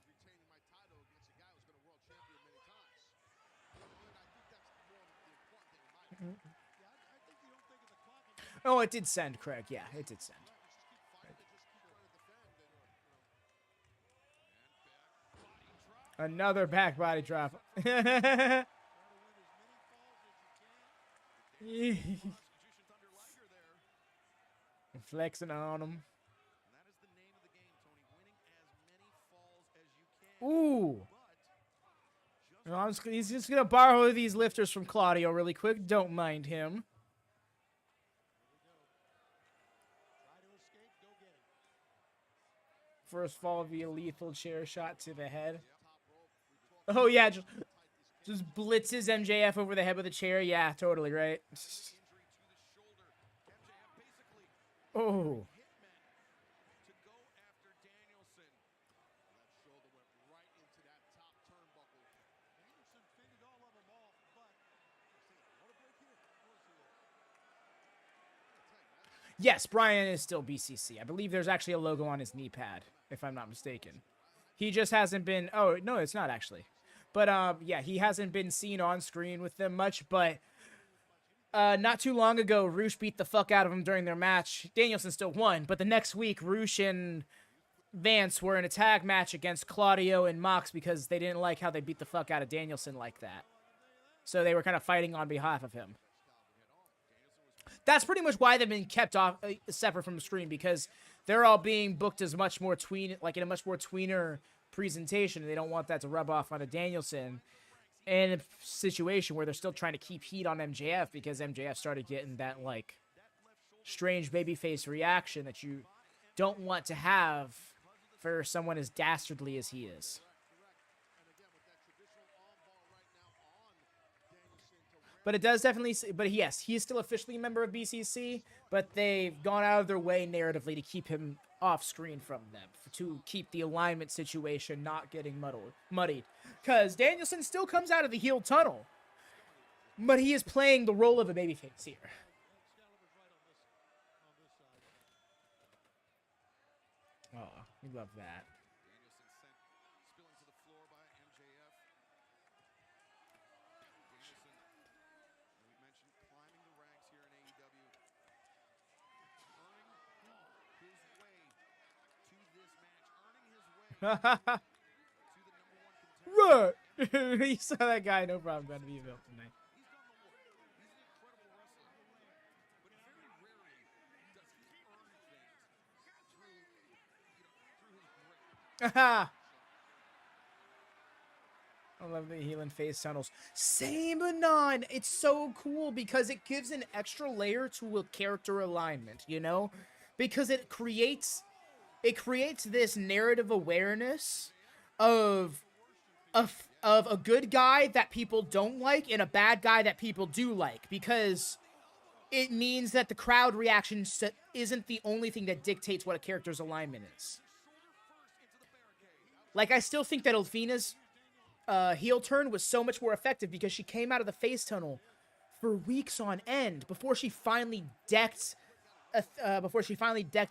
Oh, it did send, Craig. Yeah, it did send. Another back body drop. Flexing on him. Ooh. No, he's just going to borrow these lifters from Claudio really quick. Don't mind him. First fall via lethal chair shot to the head. Oh, yeah. Just blitzes MJF over the head with a chair. Yeah, totally, right? Oh. Yes, Brian is still BCC. I believe there's actually a logo on his knee pad, if I'm not mistaken. He just hasn't been... Oh, no, it's not actually. But, yeah, he hasn't been seen on screen with them much, but not too long ago, Roosh beat the fuck out of him during their match. Danielson still won, but the next week, Roosh and Vance were in a tag match against Claudio and Mox because they didn't like how they beat the fuck out of Danielson like that. So they were kind of fighting on behalf of him. That's pretty much why they've been kept off separate from the screen, because they're all being booked as much more tween, like in a much more tweener presentation, and they don't want that to rub off on a Danielson in a situation where they're still trying to keep heat on MJF, because MJF started getting that like strange babyface reaction that you don't want to have for someone as dastardly as he is. But it does definitely... But yes, he's still officially a member of BCC, but they've gone out of their way narratively to keep him off screen from them, to keep the alignment situation not getting muddied. Because Danielson still comes out of the heel tunnel, but he is playing the role of a babyface here. Oh, we love that. Right. You saw that guy, no problem. Got to be available tonight. I love the healing face tunnels. Same but non. It's so cool because it gives an extra layer to a character alignment, you know? Because it creates it creates this narrative awareness of a good guy that people don't like and a bad guy that people do like, because it means that the crowd reaction isn't the only thing that dictates what a character's alignment is. Like, I still think that Elvina's heel turn was so much more effective because she came out of the face tunnel for weeks on end before she finally decked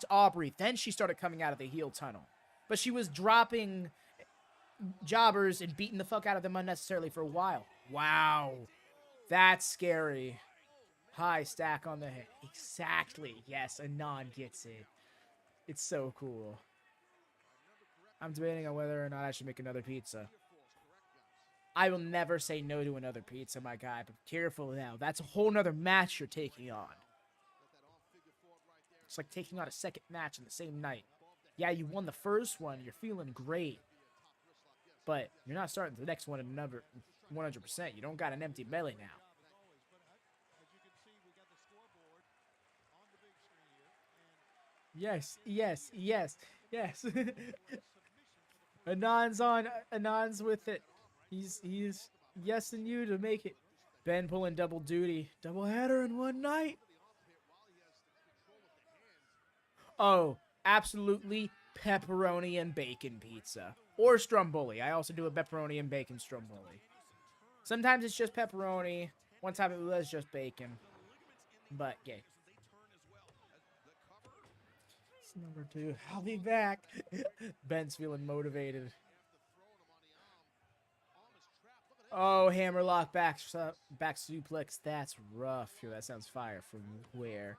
Aubrey. Then she started coming out of the heel tunnel. But she was dropping jobbers and beating the fuck out of them unnecessarily for a while. Wow. That's scary. High stack on the head. Exactly. Yes, Anon gets it. It's so cool. I'm debating on whether or not I should make another pizza. I will never say no to another pizza, my guy, but careful now. That's a whole nother match you're taking on. It's like taking on a second match in the same night. Yeah, you won the first one. You're feeling great. But you're not starting the next one in another 100%. You don't got an empty belly now. Yes, yes, yes, yes. Anon's with it. He's yesing you to make it. Ben pulling double duty. Double header in one night. Oh, absolutely pepperoni and bacon pizza. Or stromboli. I also do a pepperoni and bacon stromboli. Sometimes it's just pepperoni. One time it was just bacon. But, yeah. Number 2. I'll be back. Ben's feeling motivated. Oh, hammerlock back suplex. That's rough. Yo, that sounds fire. From where?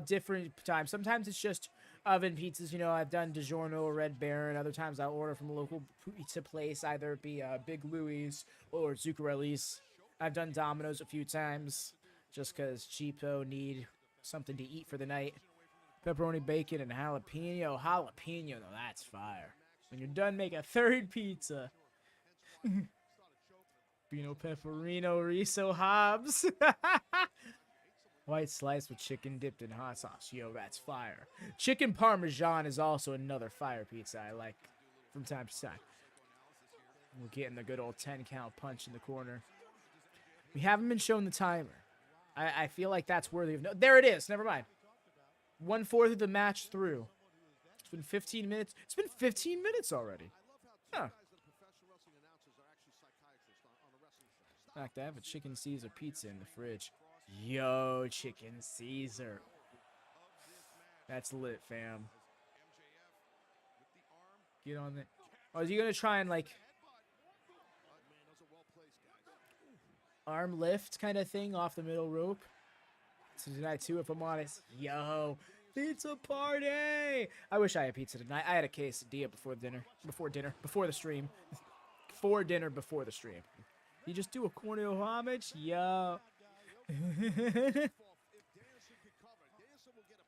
Different times. Sometimes it's just oven pizzas. You know, I've done DiGiorno or Red Baron. Other times I'll order from a local pizza place. Either it be Big Louie's or Zuccarelli's. I've done Domino's a few times. Just because cheapo need something to eat for the night. Pepperoni, bacon, and jalapeno. Jalapeno, though, that's fire. When you're done, make a third pizza. Pino Pepperino, Riso Hobbs. White slice with chicken dipped in hot sauce. Yo, that's fire. Chicken Parmesan is also another fire pizza I like from time to time. We're getting the good old 10-count punch in the corner. We haven't been shown the timer. I feel like that's worthy of no. There it is. Never mind. 1/4 of the match through. It's been 15 minutes. It's been 15 minutes already. Huh. In fact, I have a chicken Caesar pizza in the fridge. Yo, chicken Caesar. That's lit, fam. Get on it. Oh, is he gonna try and like arm lift kind of thing off the middle rope? So tonight too, if I'm honest. Yo, pizza party! I wish I had pizza tonight. I had a quesadilla before the stream. For dinner before the stream. You just do a corneo homage? Yo.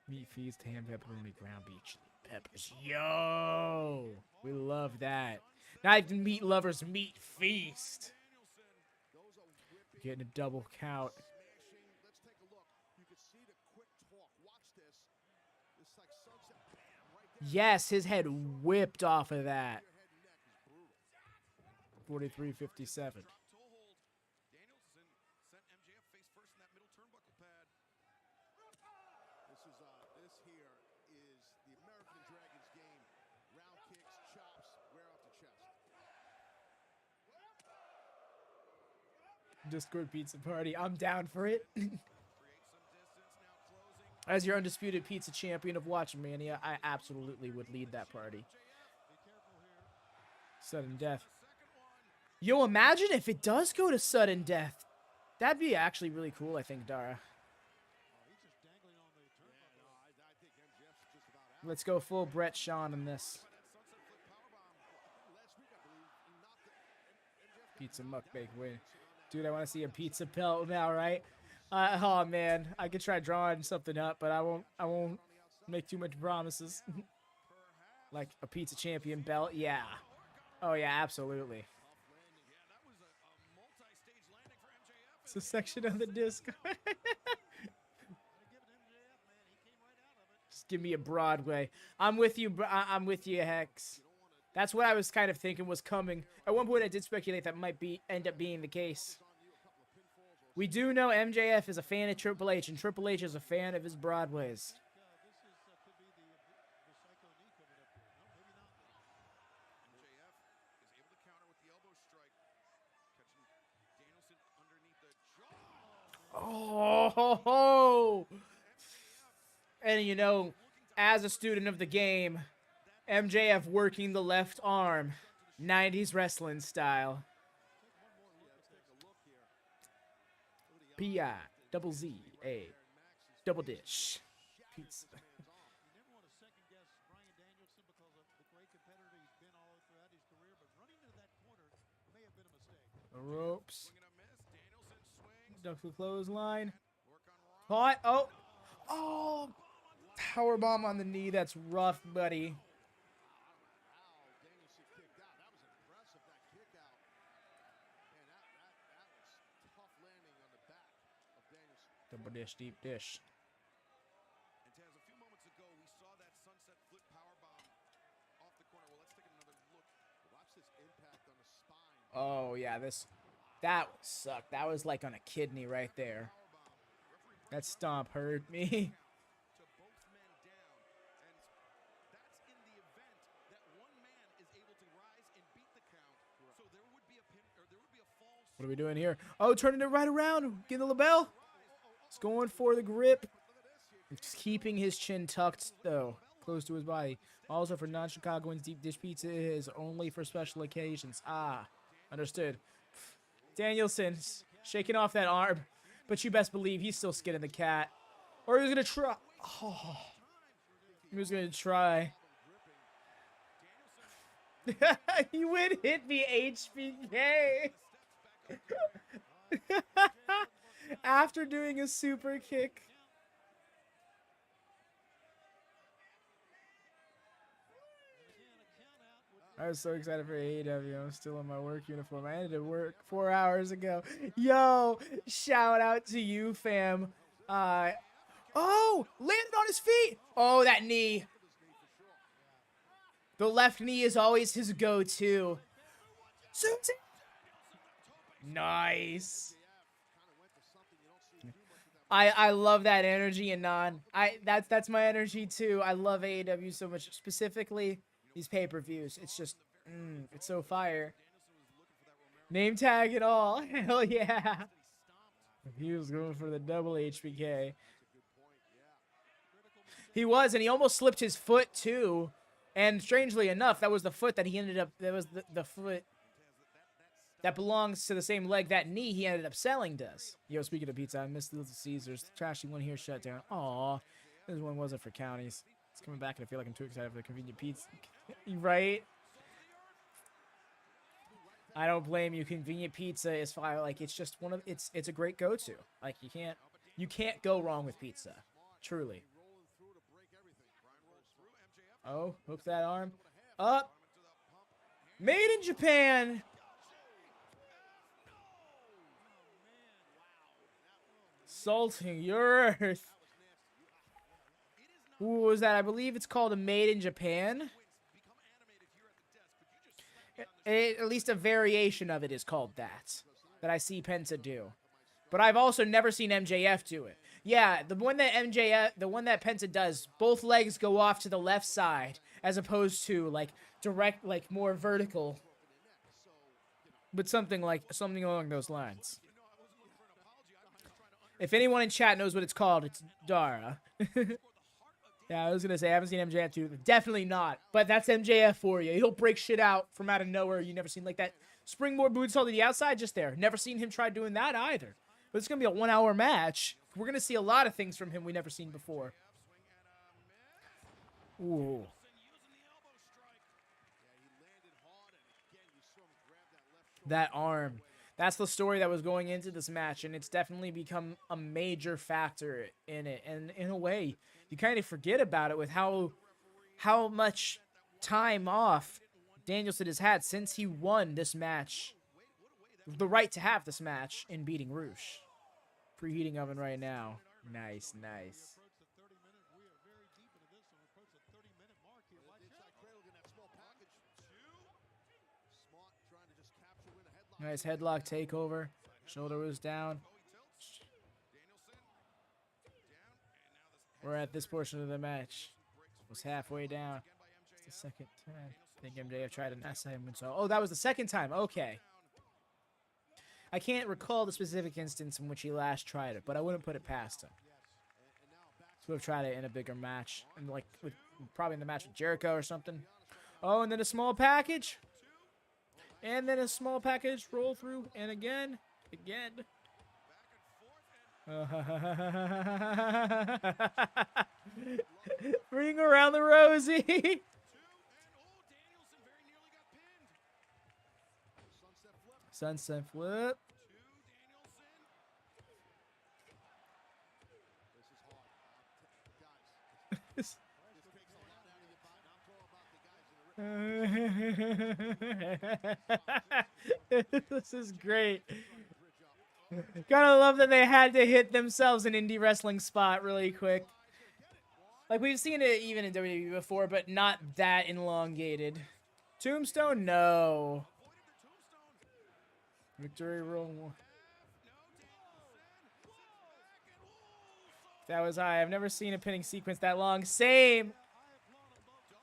Meat feast, ham, pepperoni, ground beef, peppers. Yo! We love that. Not even meat lovers, meat feast. Getting a double count. Yes, his head whipped off of that. 43-57. Discord pizza party. I'm down for it. As your undisputed pizza champion of WatchMania, I absolutely would lead that party. Sudden death. Yo, imagine if it does go to sudden death. That'd be actually really cool, I think, Dara. Let's go full Brett Sean in this. Pizza mukbang win. Dude, I want to see a pizza pelt now, right? Oh man, I could try drawing something up, but I won't make too much promises. Like a pizza champion belt, yeah. Oh yeah, absolutely. It's a section of the Discord. Just Give me a Broadway. I'm with you. I'm with you, Hex. That's what I was kind of thinking was coming. At one point, I did speculate that might end up being the case. We do know MJF is a fan of Triple H, and Triple H is a fan of his Broadways. Oh, and you know, as a student of the game, MJF working the left arm, 90s wrestling style. P.I. double Z.A. double dish. Pizza. The ropes. Ducks the clothesline. Caught. Oh. Oh. Powerbomb on the knee. That's rough, buddy. Double dish, deep dish. And Taz, a few moments ago, we saw that sunset flip powerbomb off the corner. Well, let's take another look. Watch this impact on the spine. Oh, yeah, that sucked. That was like on a kidney right there. That stomp hurt me. To both men down. And that's in the event that one man is able to rise and beat the count. So there would be a pin, or there would be a false. What are we doing here? Oh, turning it right around. Getting the label. He's going for the grip. He's keeping his chin tucked, though, close to his body. Also, for non-Chicagoans, deep dish pizza is only for special occasions. Ah, understood. Danielson shaking off that arm, but you best believe he's still skinning the cat. Or he was going to try. Oh, he was going to try. He would hit me HBK. After doing a super kick. I was so excited for AEW. I'm still in my work uniform. I ended work 4 hours ago. Yo, shout out to you, fam. Oh, landed on his feet. Oh, that knee. The left knee is always his go-to. Nice. I love that energy, and that's my energy too. I love AEW so much, specifically these pay-per-views. It's just it's so fire. Name tag and all. Hell yeah. He was going for the double HBK. He was, and he almost slipped his foot too. And strangely enough, that was the foot that he ended up, that was the foot that belongs to the same leg that knee he ended up selling does. Yo, speaking of pizza, I missed Little Caesars. The trashy one here shut down. Aw, this one wasn't for counties. It's coming back and I feel like I'm too excited for the convenient pizza. Right? I don't blame you. Convenient pizza is fire. Like, it's just one of, it's a great go-to. Like, you can't go wrong with pizza. Truly. Oh, hook that arm. Up. Made in Japan. Salting your earth. Who was that? I believe it's called a Made in Japan. At least a variation of it is called that I see Penta do. But I've also never seen MJF do it. Yeah, the one that Penta does, both legs go off to the left side as opposed to like direct, like more vertical. But something along those lines. If anyone in chat knows what it's called, it's Dara. Yeah, I was gonna say I haven't seen MJF do it. Definitely not. But that's MJF for you. He'll break shit out from out of nowhere. You never seen like that springboard moonsault to the outside just there. Never seen him try doing that either. But it's gonna be a 1 hour match. We're gonna see a lot of things from him we never seen before. Ooh. That arm. That's the story that was going into this match, and it's definitely become a major factor in it. And in a way, you kind of forget about it with how much time off Danielson has had since he won this match. The right to have this match in beating Roosh. Preheating oven right now. Nice, nice. Nice headlock takeover. Shoulder was down. We're at this portion of the match. Was halfway down. It's the second time. I think MJF tried an assignment. So, oh, that was the second time. Okay. I can't recall the specific instance in which he last tried it, but I wouldn't put it past him. So we've tried it in a bigger match, and like probably in the match with Jericho or something. Oh, and then a small package, and then a small package roll through, and again. Ring around the rosy. Sunset flip. This is great. Gotta love that they had to hit themselves an indie wrestling spot really quick. Like, we've seen it even in WWE before, but not that elongated. Tombstone? No. Victory roll. That was high. I've never seen a pinning sequence that long. Same.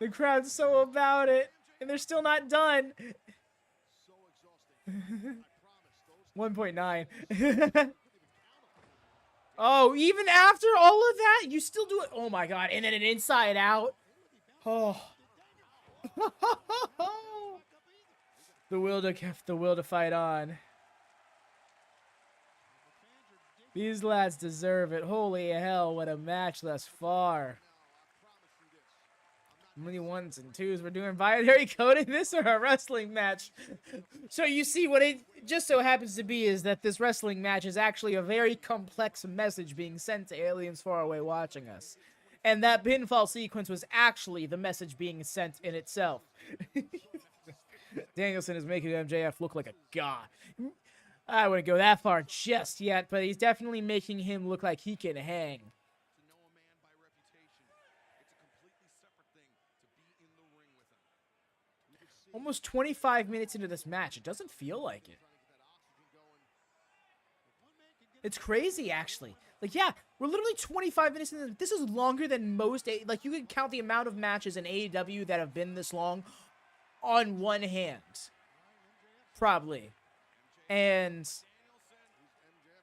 The crowd's so about it, and they're still not done. 1.9. Oh, even after all of that, you still do it. Oh my god, and then an inside out. Oh. The will to fight on. These lads deserve it. Holy hell, what a match thus far. How many ones and twos we're doing binary code in this, or a wrestling match? So you see, what it just so happens to be is that this wrestling match is actually a very complex message being sent to aliens far away watching us. And that pinfall sequence was actually the message being sent in itself. Danielson is making MJF look like a god. I wouldn't go that far just yet, but he's definitely making him look like he can hang. Almost 25 minutes into this match. It doesn't feel like it. It's crazy, actually. Like, yeah, we're literally 25 minutes into this. This is longer than most. Like, you can count the amount of matches in AEW that have been this long on one hand. Probably. And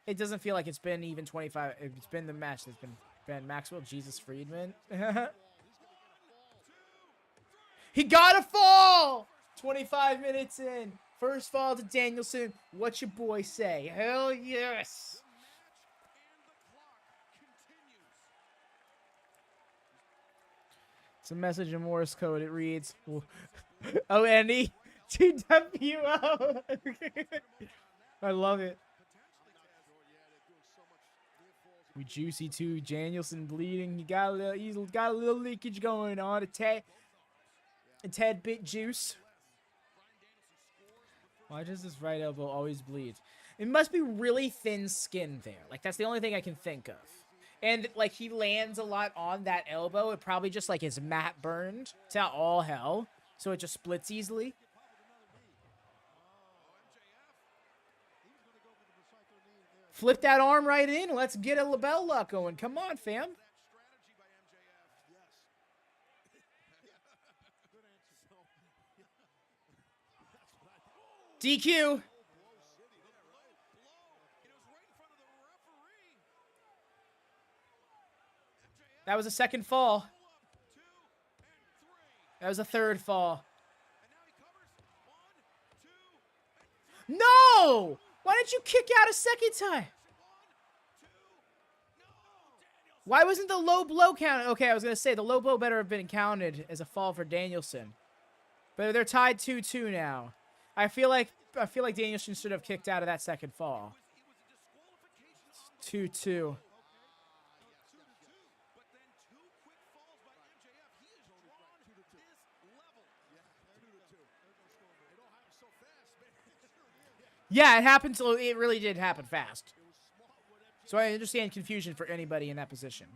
it doesn't feel like it's been even 25. It's been the match that's been Ben Maxwell, Jesus Friedman. He got a fall! 25 minutes in. First fall to Danielson. What your boy say? Hell yes! It's a message in Morse code. It reads, O-N-E T-W-O. I love it. We juicy too. Danielson bleeding. He's got a little leakage going on. A tad bit juice. Why does this right elbow always bleed? It must be really thin skin there. Like, that's the only thing I can think of. And, like, he lands a lot on that elbow. It probably just, like, is matte burned to all hell. So it just splits easily. Flip that arm right in. Let's get a label lock going. Come on, fam. DQ. That was a second fall. That was a third fall. No! Why didn't you kick out a second time? Why wasn't the low blow counted? Okay, I was going to say, the low blow better have been counted as a fall for Danielson. But they're tied 2-2 now. I feel like Danielson should have kicked out of that second fall. 2-2. Yeah, it happened. It really did happen fast. So I understand confusion for anybody in that position.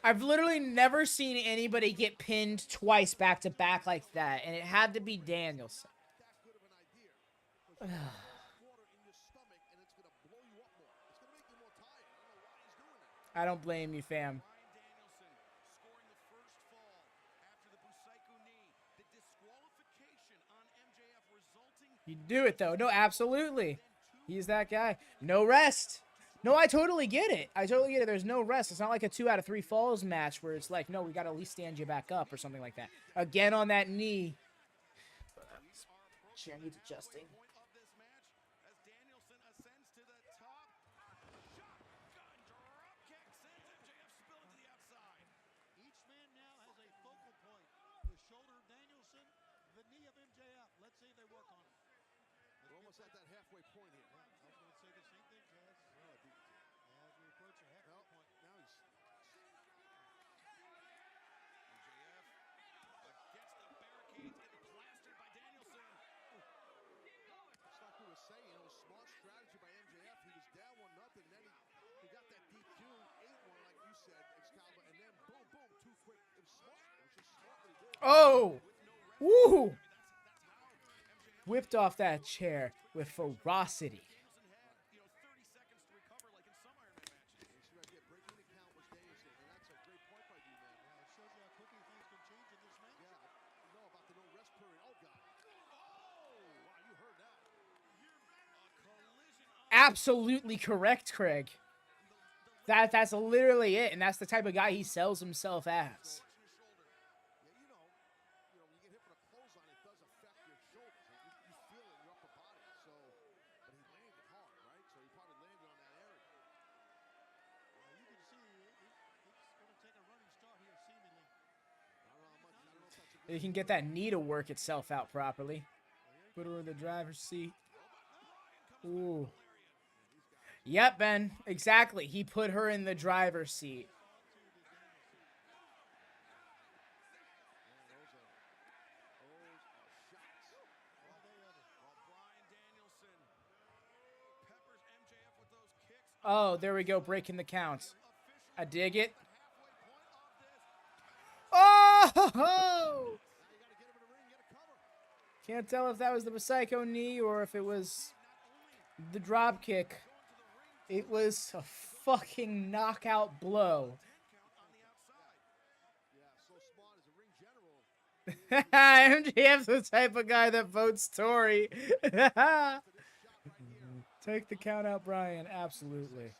I've literally never seen anybody get pinned twice back to back like that, and it had to be Danielson. I don't blame you, fam. You do it, though. No, absolutely. He's that guy. No rest. No, I totally get it. I totally get it. There's no rest. It's not like a 2 out of 3 falls match where it's like, no, we got to at least stand you back up or something like that. Again on that knee. Chair needs adjusting. Each man now has a focal point. The shoulder of Danielson, the knee of MJF. Let's see if they work on it. We're almost at that halfway point here. I was going to say the same thing, Cass. As we approach a halfway point. Now he's it's like we were saying, you know, smart strategy by MJF. He was down 1-0, then he got that DQ, 8-1, like you said, Excalibur, and then boom, boom, too quick. It was smart. It was just smart what he did. Oh! Woo! Whipped off that chair with ferocity. Absolutely correct, Craig. That's literally it, and that's the type of guy he sells himself as. You can get that knee to work itself out properly. Put her in the driver's seat. Ooh. Yep, Ben. Exactly. He put her in the driver's seat. Oh, there we go. Breaking the counts. I dig it. Oh! Can't tell if that was the Psycho knee or if it was the drop kick. It was a fucking knockout blow. MJF's the type of guy that votes Tory. Take the count out, Brian. Absolutely.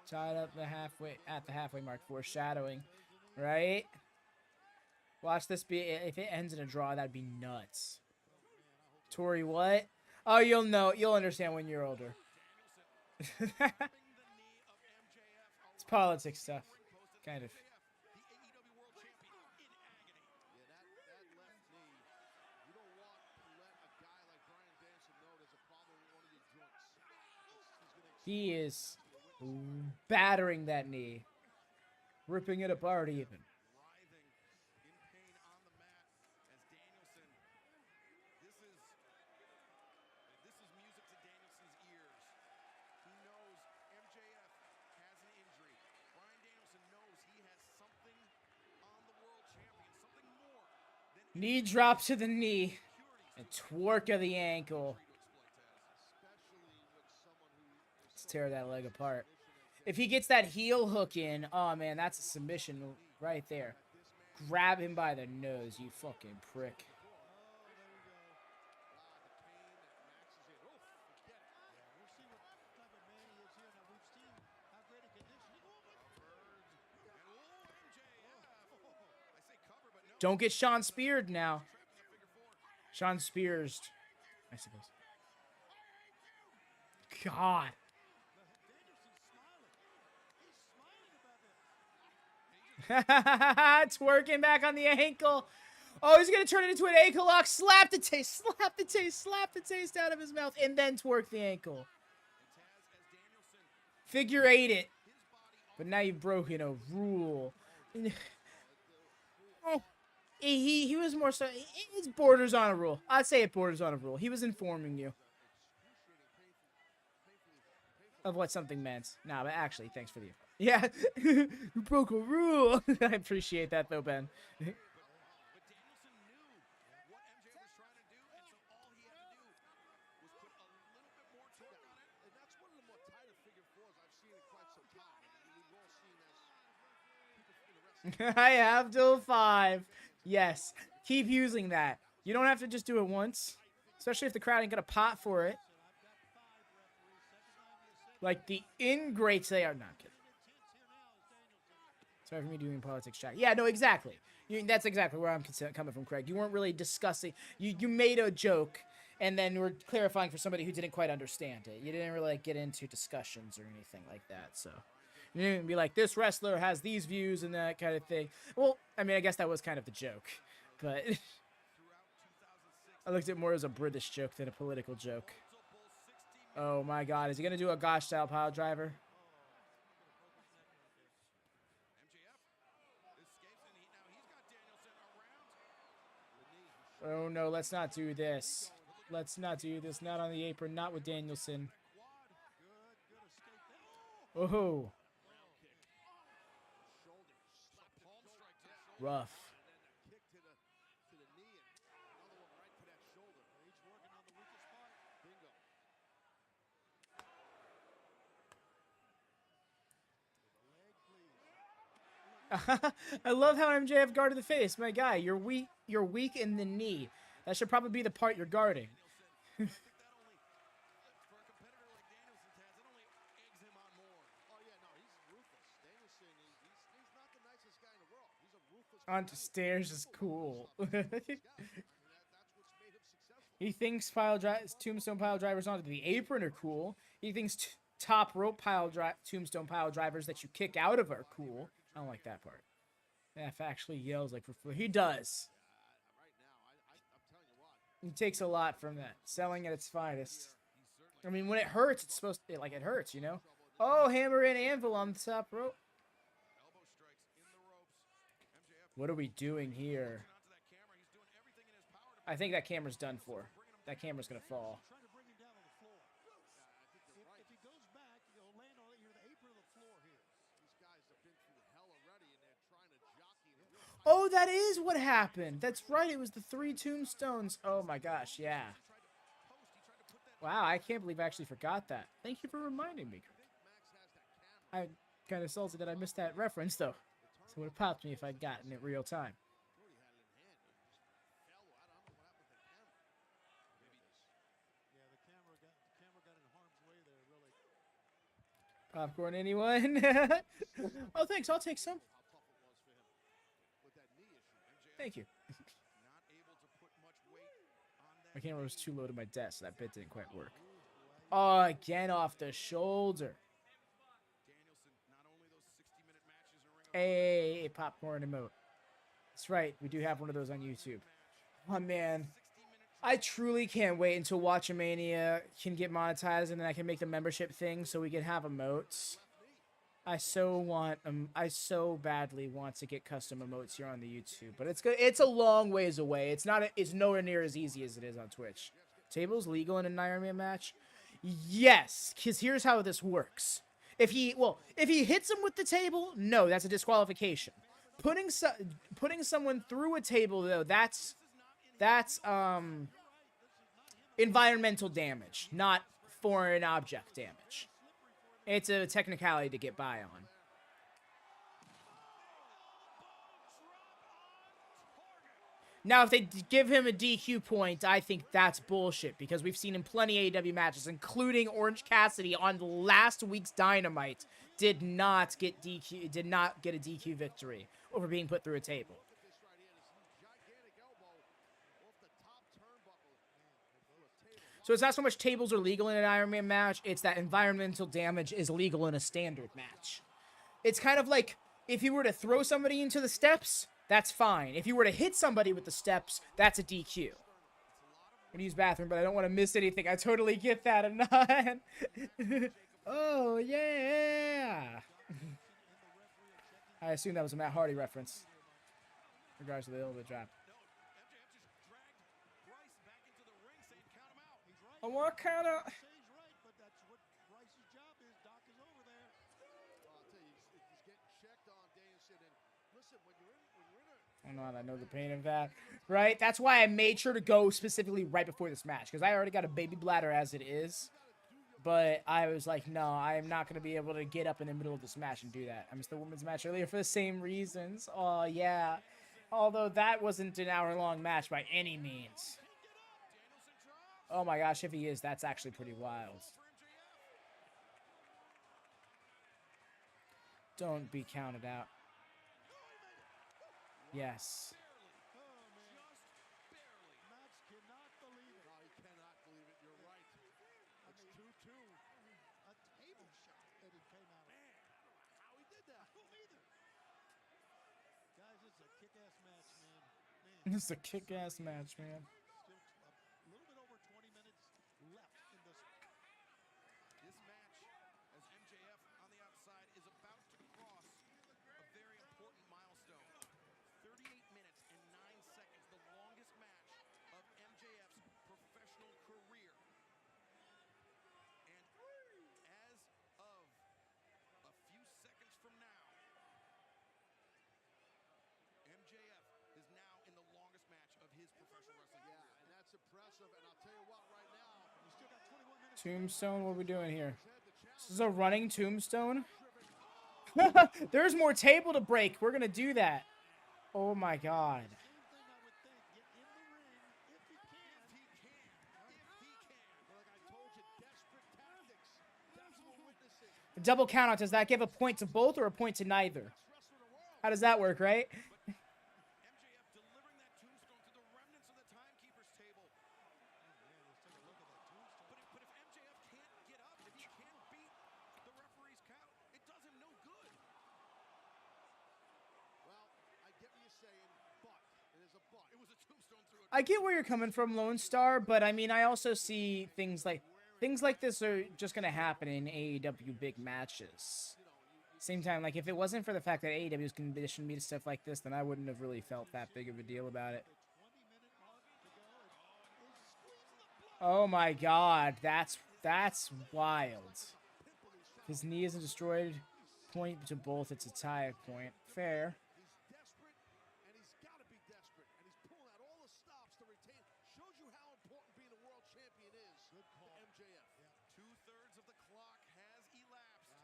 Tied up at the halfway mark, foreshadowing, right? Watch this be. If it ends in a draw, that'd be nuts. Tori, what? Oh, you'll know. You'll understand when you're older. It's politics stuff, kind of. He is battering that knee, ripping it apart even. Knee drop to the knee and twerk of the ankle. Let's tear that leg apart. If he gets that heel hook in, oh man, that's a submission right there. Grab him by the nose, you fucking prick. Don't get Sean speared now. Sean Spears, I suppose. God. Twerking back on the ankle. Oh, he's going to turn it into an ankle lock. Slap the taste. Slap the taste. Slap the taste out of his mouth. And then twerk the ankle. Figure 8 it. But now you've broken a rule. Oh. He was more so. It's borders on a rule. I'd say it borders on a rule. He was informing you. of what something meant. Nah, but actually, thanks for the info. Yeah, you broke a rule. I appreciate that, though, Ben. I have till 5. Yes. Keep using that. You don't have to just do it once. Especially if the crowd ain't gonna pot for it. Like the ingrates they are. Not kidding. Sorry for me doing politics chat. Yeah, no, exactly. That's exactly where I'm coming from, Craig. You weren't really discussing. You made a joke, and then you were clarifying for somebody who didn't quite understand it. You didn't really get into discussions or anything like that, so... You didn't be like, this wrestler has these views and that kind of thing. Well, I mean, I guess that was kind of the joke. But I looked at it more as a British joke than a political joke. Oh my god, is he going to do a gosh-style pile driver? Oh no, let's not do this. Let's not do this. Not on the apron. Not with Danielson. Oh. Rough. I love how MJF guarded the face. My guy, you're weak in the knee. That should probably be the part you're guarding. Onto stairs is cool. He thinks tombstone pile drivers onto the apron are cool. He thinks top rope tombstone pile drivers that you kick out of are cool. I don't like that part. F actually yells like for he does. He takes a lot from that. Selling at its finest. I mean, when it hurts, it's supposed to like it hurts, you know. Oh, hammer and anvil on the top rope. What are we doing here? I think that camera's done for. That camera's gonna fall. Oh, that is what happened. That's right. It was the 3 tombstones. Oh my gosh, yeah. Wow, I can't believe I actually forgot that. Thank you for reminding me. I'm kind of salty that I missed that reference, though. So it would have popped me if I'd gotten it real time. Popcorn, anyone? Oh, thanks. I'll take some. Thank you. My camera was too low to my desk, so that bit didn't quite work. Oh, again off the shoulder. Hey, popcorn emote. That's right. We do have one of those on YouTube. Oh, man. I truly can't wait until WatchaMania can get monetized and then I can make the membership thing so we can have emotes. I so badly want to get custom emotes here on the YouTube, but it's a long ways away. It's nowhere near as easy as it is on Twitch. Tables legal in an Iron Man match? Yes, because here's how this works. If he hits him with the table, no, that's a disqualification. Putting someone through a table though, that's environmental damage, not foreign object damage. It's a technicality to get by on. Now, if they give him a DQ point, I think that's bullshit, because we've seen in plenty of AEW matches, including Orange Cassidy on last week's Dynamite, did not get a DQ victory over being put through a table. So it's not so much tables are legal in an Iron Man match, it's that environmental damage is legal in a standard match. It's kind of like, if you were to throw somebody into the steps, that's fine. If you were to hit somebody with the steps, that's a DQ. I'm gonna use bathroom, but I don't want to miss anything. I totally get that, and not... Oh, yeah! I assume that was a Matt Hardy reference. In regards to the elbow drop. What kind of... Oh, no, I know the pain of that. Right? That's why I made sure to go specifically right before this match. Because I already got a baby bladder as it is. But I was like, no, I am not going to be able to get up in the middle of this match and do that. I missed the women's match earlier for the same reasons. Oh, yeah. Although that wasn't an hour-long match by any means. Oh my gosh, if he is, that's actually pretty wild. Don't be counted out. Yes. Max cannot believe it. No, he cannot believe it. You're right. It's 2-2. A table shot that he came out of. Man, I don't know how he did that. I don't either. Guys, it's a kick-ass match, man. This is a kick-ass match, man. Still a little bit over 20 minutes left in this. This match, as MJF on the outside is about to cross a very important milestone. 38 minutes and 9 seconds, the longest match of MJF's professional career. And as of a few seconds from now, MJF is now in the longest match of his professional wrestling career. Yeah, and that's impressive. And I'll tell you what, right now, you still got 21 minutes. Tombstone, what are we doing here? This is a running tombstone? There's more table to break. We're going to do that. Oh my god. A double count out, does that give a point to both or a point to neither? How does that work, right? MJF delivering that tombstone to the remnants of the timekeeper's table. But if MJF can't get up, if he can't beat the referee's count, it does him no good. Well, I get what you're saying, but it is a but. It was a tombstone through I get where you're coming from, Lone Star, but I mean, I also see things like this are just going to happen in AEW big matches. Same time, like, if it wasn't for the fact that AEW has conditioned me to stuff like this, then I wouldn't have really felt that big of a deal about it. Oh my god, that's wild. His knee isn't destroyed. Point to both, it's a tie point. Fair. He's desperate, and he's got to be desperate. And he's pulling out all the stops to retain. Shows you how important being a world champion is to MJF. Yeah. 2/3 of the clock has elapsed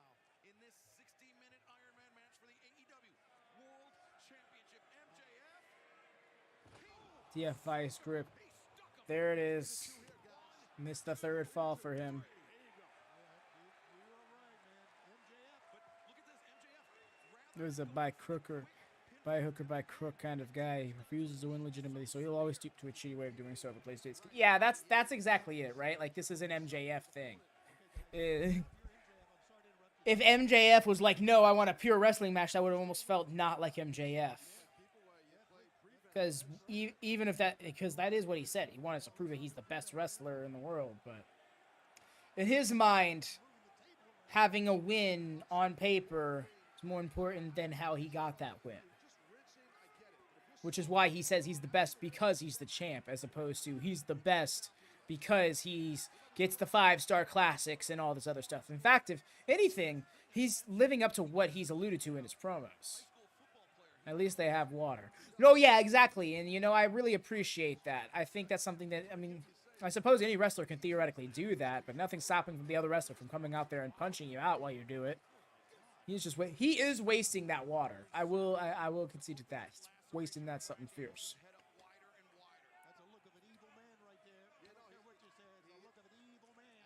in this 60-minute Iron Man match for the AEW World Championship. MJF. DFI grip. There it is. Missed the third fall for him. It was a by hook or by crook kind of guy. He refuses to win legitimately, so he'll always stoop to a cheaty way of doing so if it plays states. Yeah, that's exactly it, right? Like, this is an MJF thing. If MJF was like, no, I want a pure wrestling match, that would have almost felt not like MJF. Because even if that, because that is what he said. He wanted to prove that he's the best wrestler in the world, but in his mind, having a win on paper is more important than how he got that win. Which is why he says he's the best because he's the champ, as opposed to he's the best because he's gets the 5-star classics and all this other stuff. In fact, if anything, he's living up to what he's alluded to in his promos. At least they have water. No, yeah, exactly. And, you know, I really appreciate that. I think that's something that, I mean, I suppose any wrestler can theoretically do that, but nothing's stopping the other wrestler from coming out there and punching you out while you do it. He is wasting that water. I will concede to that. He's wasting that something fierce. That's a look of an evil man right there. I don't care what you say. It's a look of an evil man.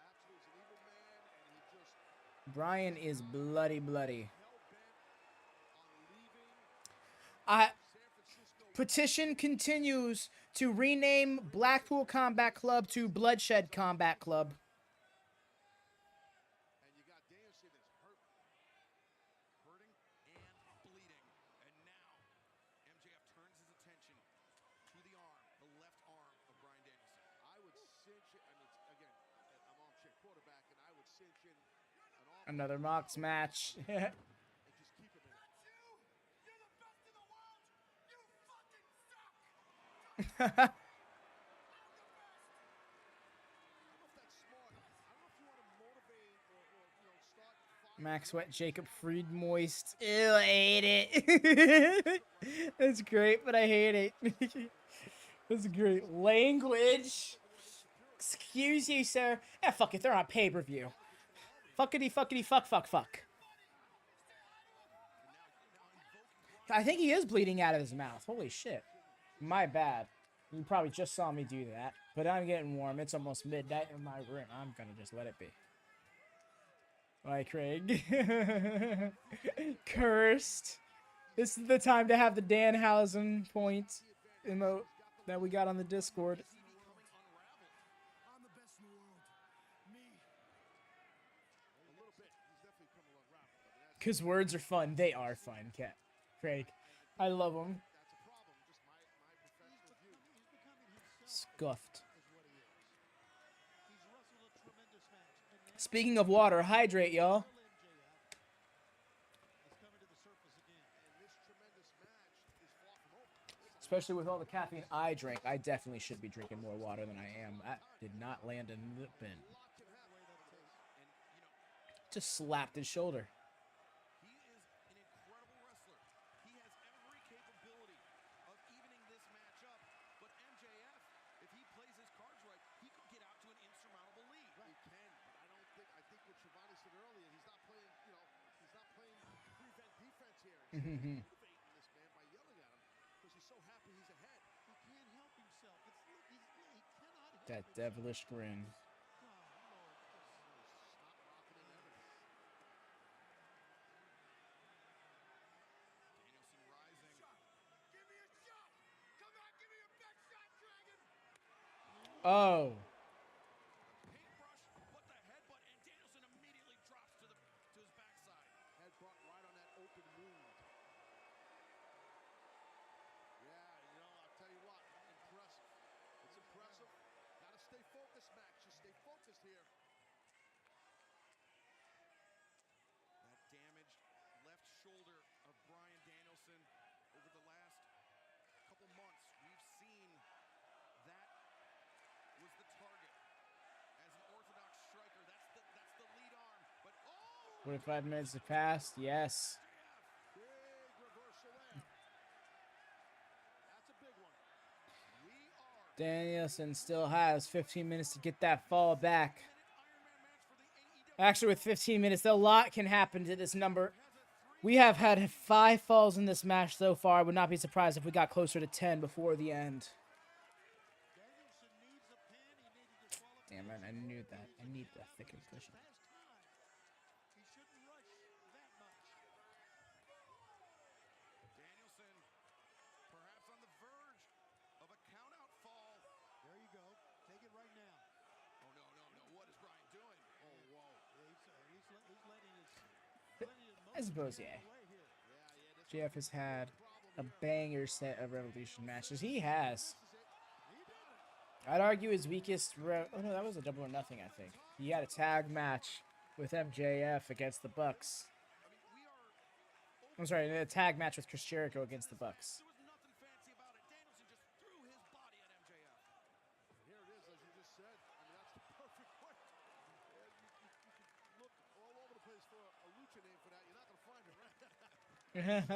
Absolutely, he's an evil man, and he just... Brian is bloody. Petition continues to rename Blackpool Combat Club to Bloodshed Combat Club. And you got Danhausen that's hurting and bleeding. And now, MJF turns his attention to the arm, the left arm of Brian Danielson. I would cinch it, and it's, again, I'm armchair quarterback, and I would cinch in an arm. Another Mox match. And just keep him in it. Max Wet, Jacob Freed, Moist. Ew, I hate it. That's great, but I hate it. That's great. Language. Excuse you, sir. Eh, fuck it. They're on pay-per-view. Fuckity, fuckity, fuck, fuck, fuck. I think he is bleeding out of his mouth. Holy shit. My bad. You probably just saw me do that. But I'm getting warm. It's almost midnight in my room. I'm gonna just let it be. Bye, Craig. Cursed. This is the time to have the Danhausen point emote that we got on the Discord. Because words are fun. They are fun, Cat. Craig. I love them. Scuffed. Speaking of water, hydrate, y'all. Especially with all the caffeine I drink, I definitely should be drinking more water than I am. That did not land in the bin. Just slapped his shoulder. That devilish grin. Oh. But 45 minutes have passed. Yes. Danielson still has 15 minutes to get that fall back. Actually, with 15 minutes, a lot can happen to this number. We have had 5 falls in this match so far. I would not be surprised if we got closer to 10 before the end. Damn it, I knew that. I need the thicker cushion. I suppose, yeah. Jeff has had a banger set of Revolution matches. He has. I'd argue his weakest... oh, no, that was a double or nothing, I think. He had a tag match with MJF against the Bucks. I'm sorry, a tag match with Chris Jericho against the Bucks. MJF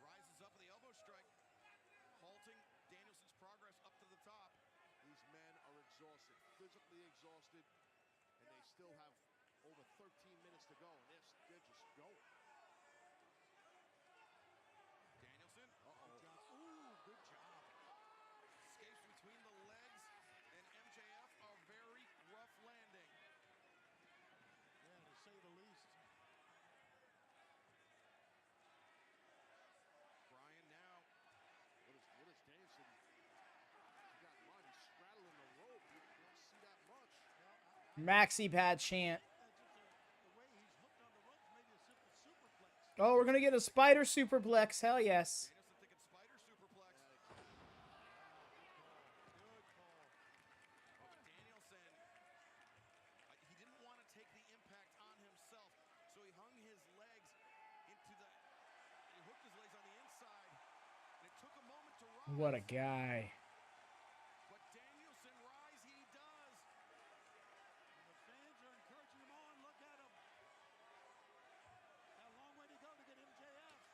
rises up with the elbow strike, halting Danielson's progress up to the top. These men are exhausted, physically exhausted, and they still have over 13 minutes to go, and they're just going. Danielson. Ooh, good job. Escapes between the legs, and MJF a very rough landing. Yeah, to say the least. Brian now. What is Danielson? He got mud. He's straddling the rope. You don't see that much. Maxi pad chant. Oh, we're gonna get a spider superplex. Hell yes. What a guy. But Danielson rise he does.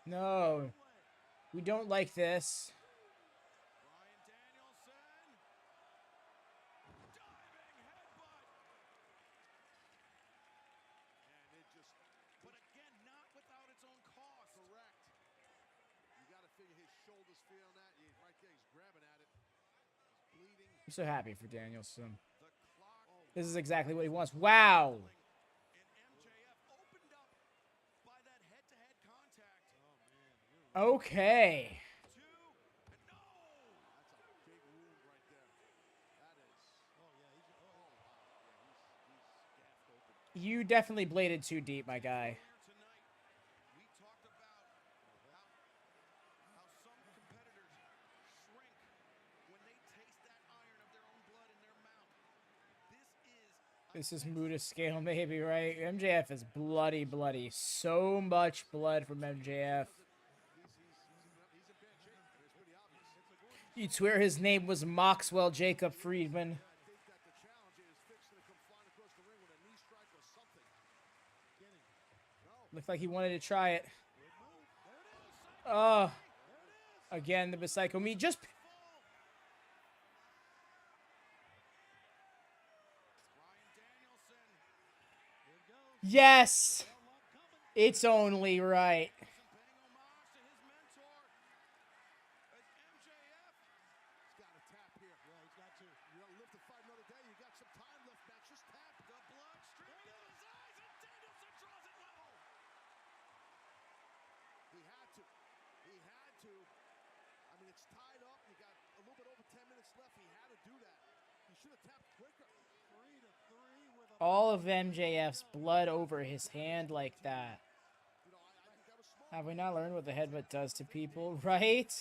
No. We don't like this. But again, not without its own cost. Correct. You got to figure his shoulder's feeling that. Right there, he's grabbing at it. He's bleeding. I'm so happy for Danielson. This is exactly what he wants. Wow. Okay. You definitely bladed too deep, my guy. This is Muda scale, maybe, right? MJF is bloody, bloody. So much blood from MJF. You'd swear his name was Maxwell Jacob Friedman. Looked like he wanted to try it. Oh. Again, the Psycho Me. Just... Yes! It's only right. All of MJF's blood over his hand like that. Have we not learned what the headbutt does to people, right?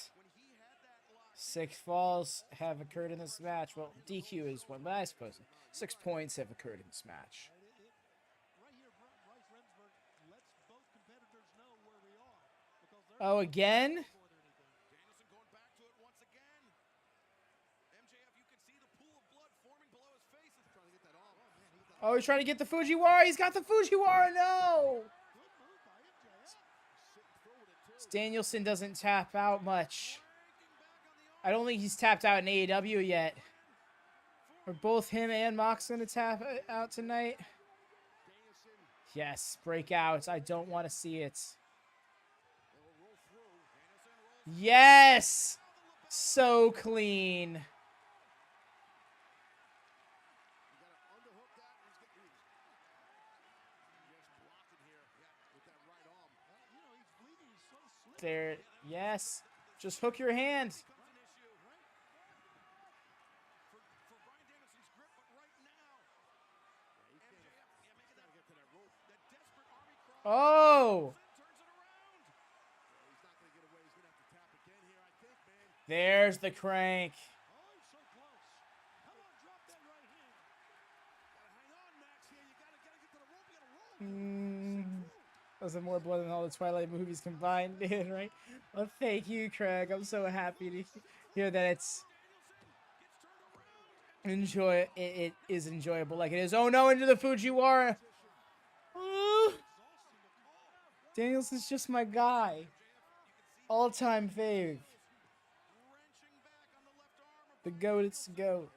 6 falls have occurred in this match. Well, DQ is one, but I suppose 6 points have occurred in this match. Oh, again? Oh, he's trying to get the Fujiwara. He's got the Fujiwara. No! Danielson doesn't tap out much. I don't think he's tapped out in AEW yet. Are both him and Mox going to tap out tonight? Yes, breakouts. I don't want to see it. Yes! So clean. There, yes. Just hook your hand. Oh! There's the crank. Was it more blood than all the Twilight movies combined did, right? Well, thank you, Craig. I'm so happy to hear that it's it is enjoyable like it is. Oh no, into the Fujiwara. Danielson's just my guy. All-time fave. The GOAT, it's the GOAT.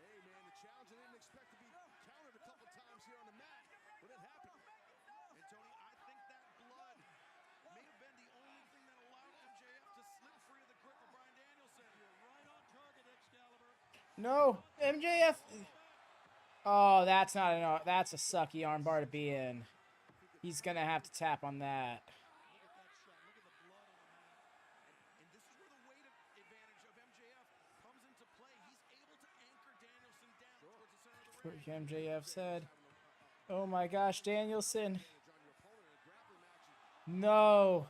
No, MJF. Oh, that's not an. That's a sucky armbar to be in. He's gonna have to tap on that. MJF said, "Oh my gosh, Danielson." No.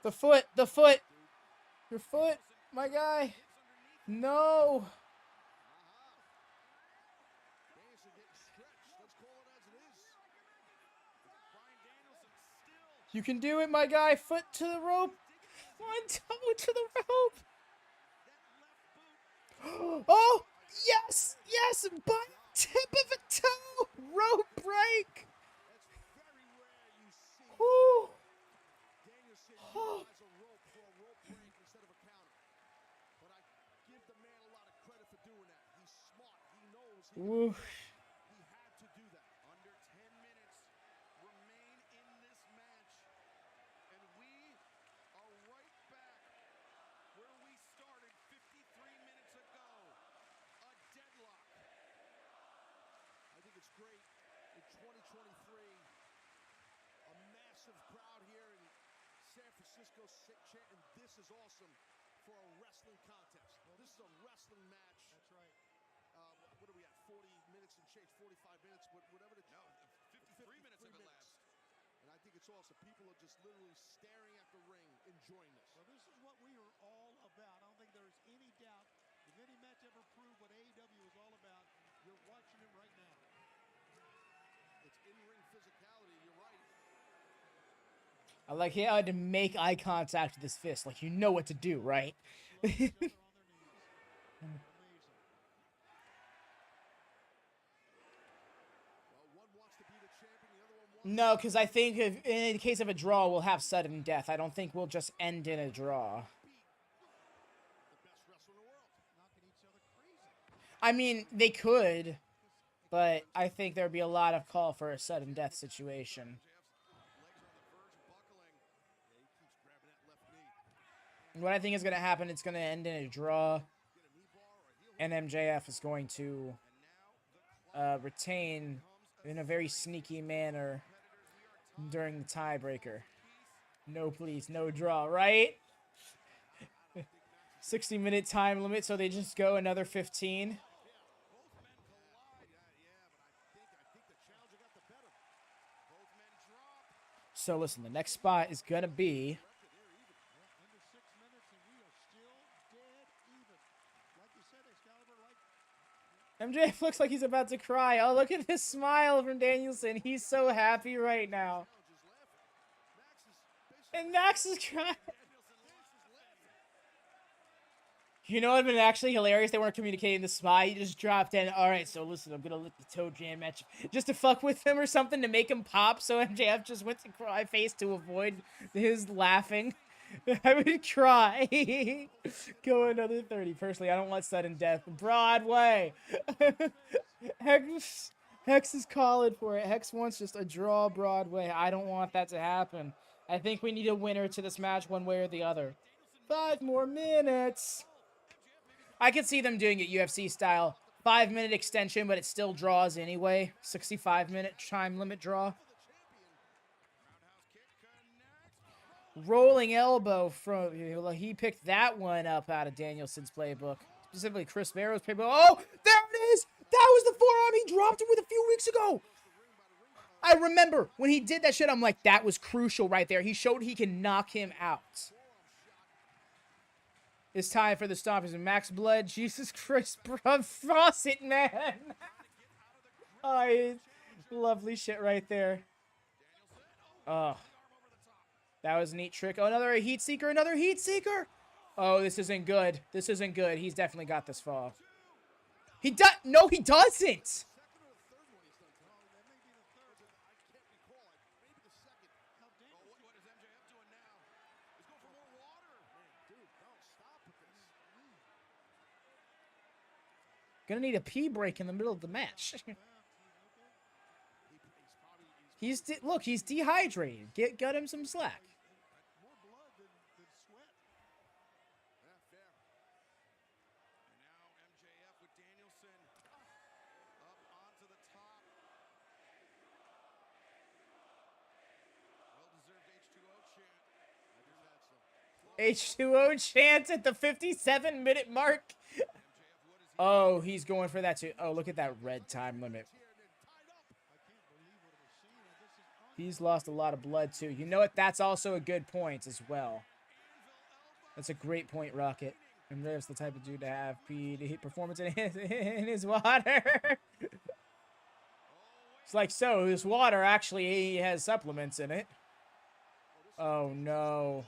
The foot. The foot. Your foot, my guy. No. You can do it, my guy. Foot to the rope. One toe to the rope. Oh, yes. Yes. By tip of a toe. Rope break. Woo. He had to do that. Under 10 minutes remain in this match. And we are right back where we started 53 minutes ago. A deadlock. I think it's great in 2023. A massive crowd here in San Francisco chanting, "This is awesome," for a wrestling contest. This is a wrestling match. That's right. What are we at? 40 minutes and change, 45 minutes, whatever the... No, 53 minutes of it last. And I think it's awesome. People are just literally staring at the ring, enjoying this. Well, this is what we are all about. I don't think there's any doubt. If any match ever proved what AEW is all about, you're watching it right now. It's in-ring physicality, you're right. I like how to make eye contact with his fist. Like, you know what to do, right? No, because I think if, in the case of a draw, we'll have sudden death. I don't think we'll just end in a draw. I mean, they could, but I think there'd be a lot of call for a sudden death situation. What I think is going to happen, it's going to end in a draw, and MJF is going to retain in a very sneaky manner during the tiebreaker. No, please, no draw, right? 60-minute time limit, so they just go another 15. So listen, the next spot is going to be... MJF looks like he's about to cry. Oh, look at this smile from Danielson. He's so happy right now. And Max is crying. You know what would have been actually hilarious? They weren't communicating the smile. He just dropped in. All right, so listen, I'm going to lick the toe jam match just to fuck with him or something to make him pop. So MJF just went to cry face to avoid his laughing. I would cry. Go another 30. Personally, I don't want sudden death. Broadway. Hex is calling for it. Hex wants just a draw Broadway. I don't want that to happen. I think we need a winner to this match one way or the other. 5 more minutes. I could see them doing it UFC style. 5-minute extension, but it still draws anyway. 65-minute time limit draw. Rolling elbow from... He picked that one up out of Danielson's playbook. Specifically, Chris Barrow's playbook. Oh, there it is! That was the forearm he dropped him with a few weeks ago! I remember when he did that shit, I'm like, that was crucial right there. He showed he can knock him out. It's time for the stompers and Max Blood. Jesus Christ, bro. Faucet, man! Oh, lovely shit right there. Oh. That was a neat trick. Oh, another heat seeker. Another heat seeker. Oh, this isn't good. This isn't good. He's definitely got this fall. He does. No, he doesn't. Gonna need a pee break in the middle of the match. Look, he's dehydrated. Get him some slack. More blood than sweat. Yeah, fair. And now MJF with Danielson up onto the top. Well-deserved H2O chant. H2O chant at the 57-minute mark. Oh, he's going for that too. Oh, look at that red time limit. He's lost a lot of blood, too. You know what? That's also a good point as well. That's a great point, Rocket. And there's the type of dude to have heat performance in his water. It's like, so, this water actually has supplements in it. Oh, no.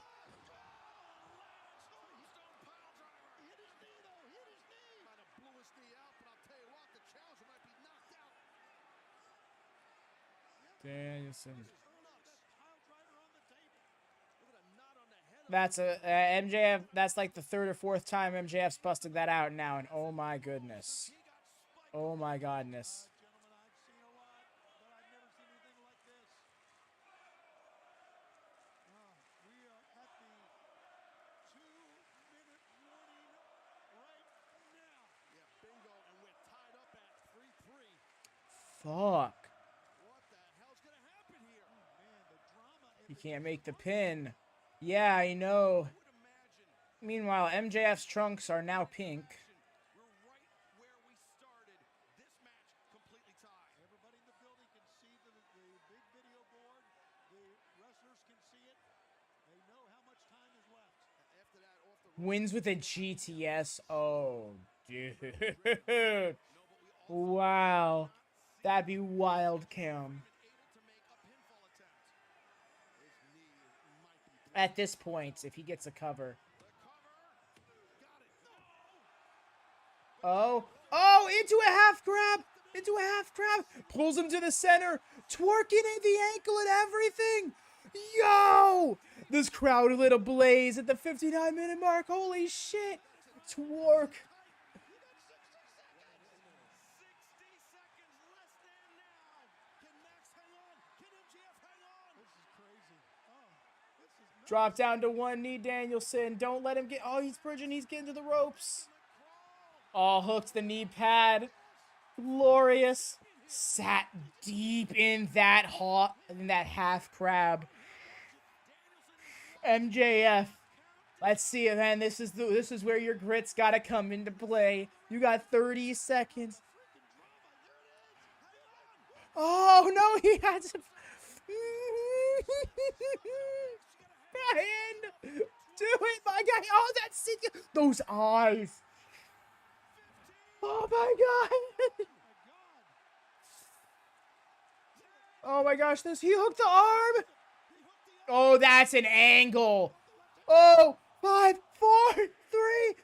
Danielson. That's a MJF. That's like the 3rd or 4th time MJF's busted that out now, and oh my goodness. Oh my godness. Gentlemen, I've seen a lot, but I've never seen anything like this. We are at the 2-minute warning right now. Yeah, bingo, and we're tied up at 3-3. Fuck. What the hell's gonna happen here? Oh man, the drama. You can't make the pin. Yeah, I know. Meanwhile, MJF's trunks are now pink. We're right where we started. This match completely tied. Everybody in the building can see the big video board. The wrestlers can see it. They know how much time is left. After that, off the Wins with a GTS. Oh, dude. Wow. That'd be wild, Cam. At this point, if he gets a cover. Oh. Oh, into a half grab. Into a half grab. Pulls him to the center. Twerking at the ankle and everything. Yo! This crowd lit ablaze at the 59-minute mark. Holy shit. Twerk. Drop down to one knee, Danielson. Don't let him get... Oh, he's bridging. He's getting to the ropes. Oh, hooked the knee pad. Glorious. Sat deep in that half crab. MJF. Let's see it, man. This is where your grit's got to come into play. You got 30 seconds. Oh, no, he had to... Hand. Do it, my guy. Oh, that's it. Those eyes. Oh, my God. Oh, my gosh. He hooked the arm. Oh, that's an angle. Oh, 5, 4, 3.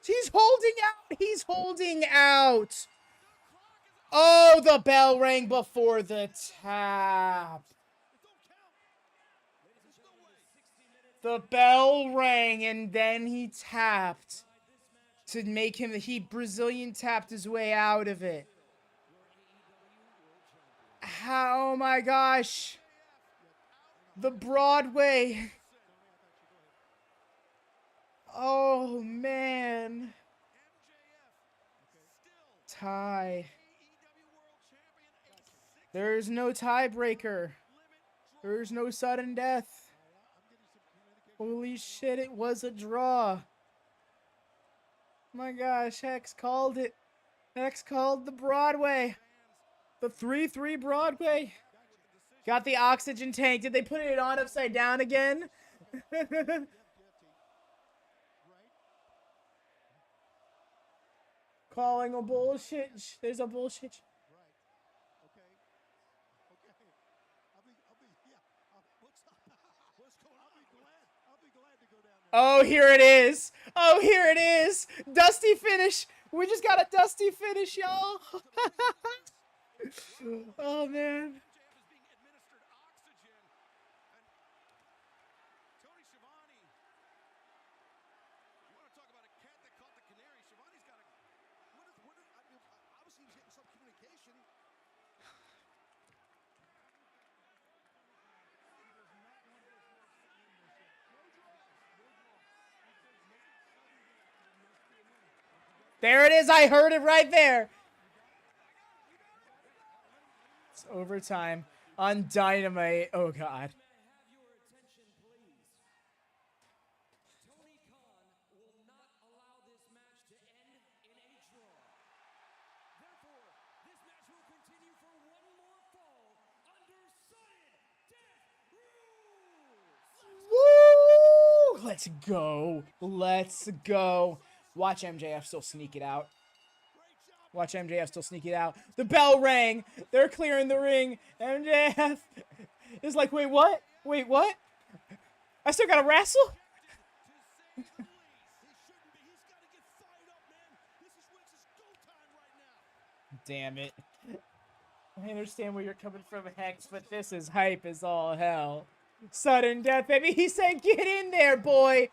He's holding out. He's holding out. Oh, the bell rang before the tap. The bell rang and then he tapped to make him, he Brazilian tapped his way out of it. Oh my gosh. The Broadway. Oh man. Tie. There's no tiebreaker. There's no sudden death. Holy shit, it was a draw. My gosh, Hex called it. Hex called the Broadway. The 3-3 Broadway. Got the oxygen tank. Did they put it on upside down again? Calling a bullshit. There's a bullshit. Oh, here it is. Oh, here it is. Dusty finish. We just got a dusty finish, y'all. Oh, man. There it is. I heard it right there. It's overtime on Dynamite. Oh, God. Woo! Let's go. Let's go. Watch MJF still sneak it out. Watch MJF still sneak it out. The bell rang. They're clearing the ring. MJF is like, wait, what? Wait, what? I still gotta wrestle? Damn it. I understand where you're coming from, Hex, but this is hype as all hell. Sudden death, baby. He said, get in there, boy.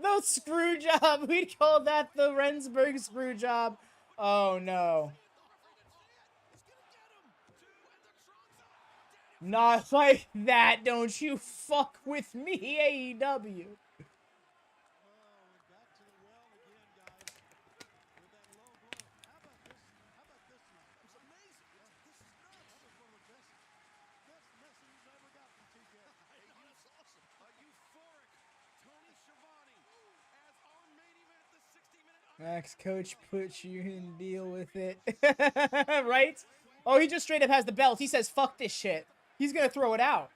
The screw job. We'd call that the Rensburg screw job. Oh no. Not like that. Don't you fuck with me, AEW. Max coach puts you in, deal with it. Right? Oh, he just straight up has the belt. He says, fuck this shit. He's gonna throw it out.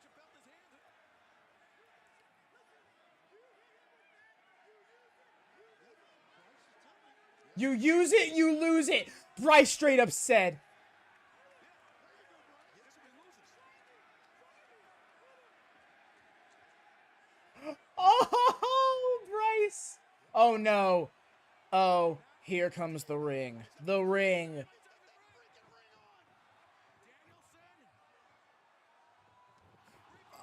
You use it, you lose it. Bryce straight up said. Oh, Bryce. Oh, no. Oh, here comes the ring. The ring.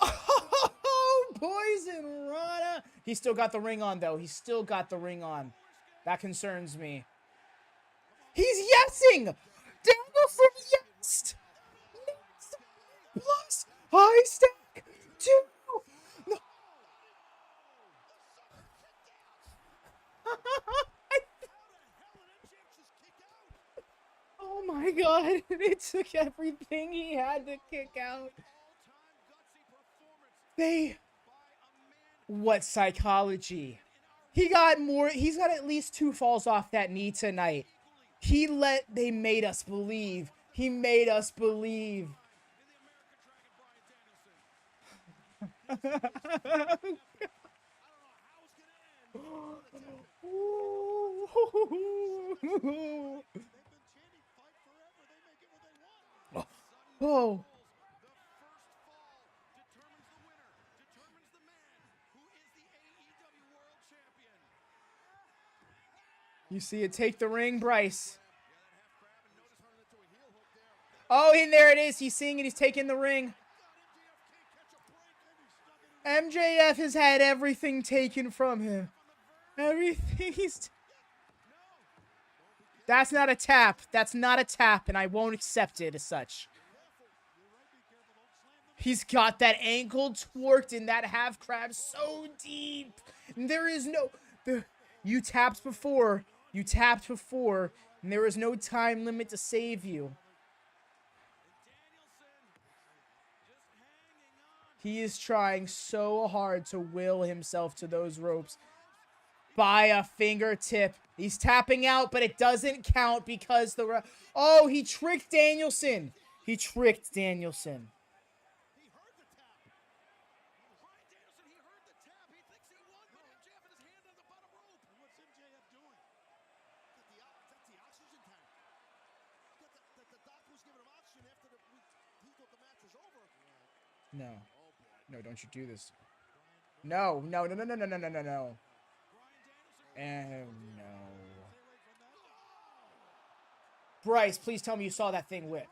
Oh, Poison Rana. He still got the ring on, though. He still got the ring on. That concerns me. He's yesing! Danhausen yesed! Plus high stack 2! No. Oh my god, it took everything he had to kick out. What psychology? He's got at least 2 falls off that knee tonight. They made us believe. He made us believe. Oh. You see it take the ring, Bryce. Oh, and there it is. He's seeing it. He's taking the ring. MJF has had everything taken from him. Everything That's not a tap. That's not a tap, and I won't accept it as such. He's got that ankle twerked in that half crab so deep. There is no... You tapped before. You tapped before, and there is no time limit to save you. He is trying so hard to will himself to those ropes. By a fingertip. He's tapping out, but it doesn't count because the... Oh, he tricked Danielson. He tricked Danielson. No. No, don't you do this. No, no, no, no, no, no, no, no, no, no. Oh, no. Bryce, please tell me you saw that thing whip.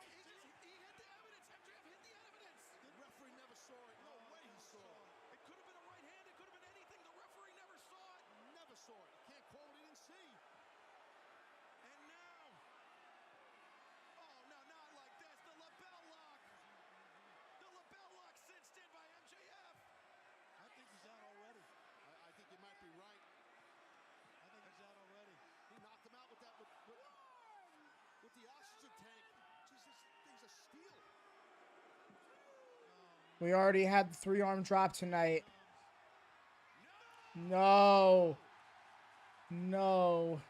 We already had the 3-arm drop tonight. No. No.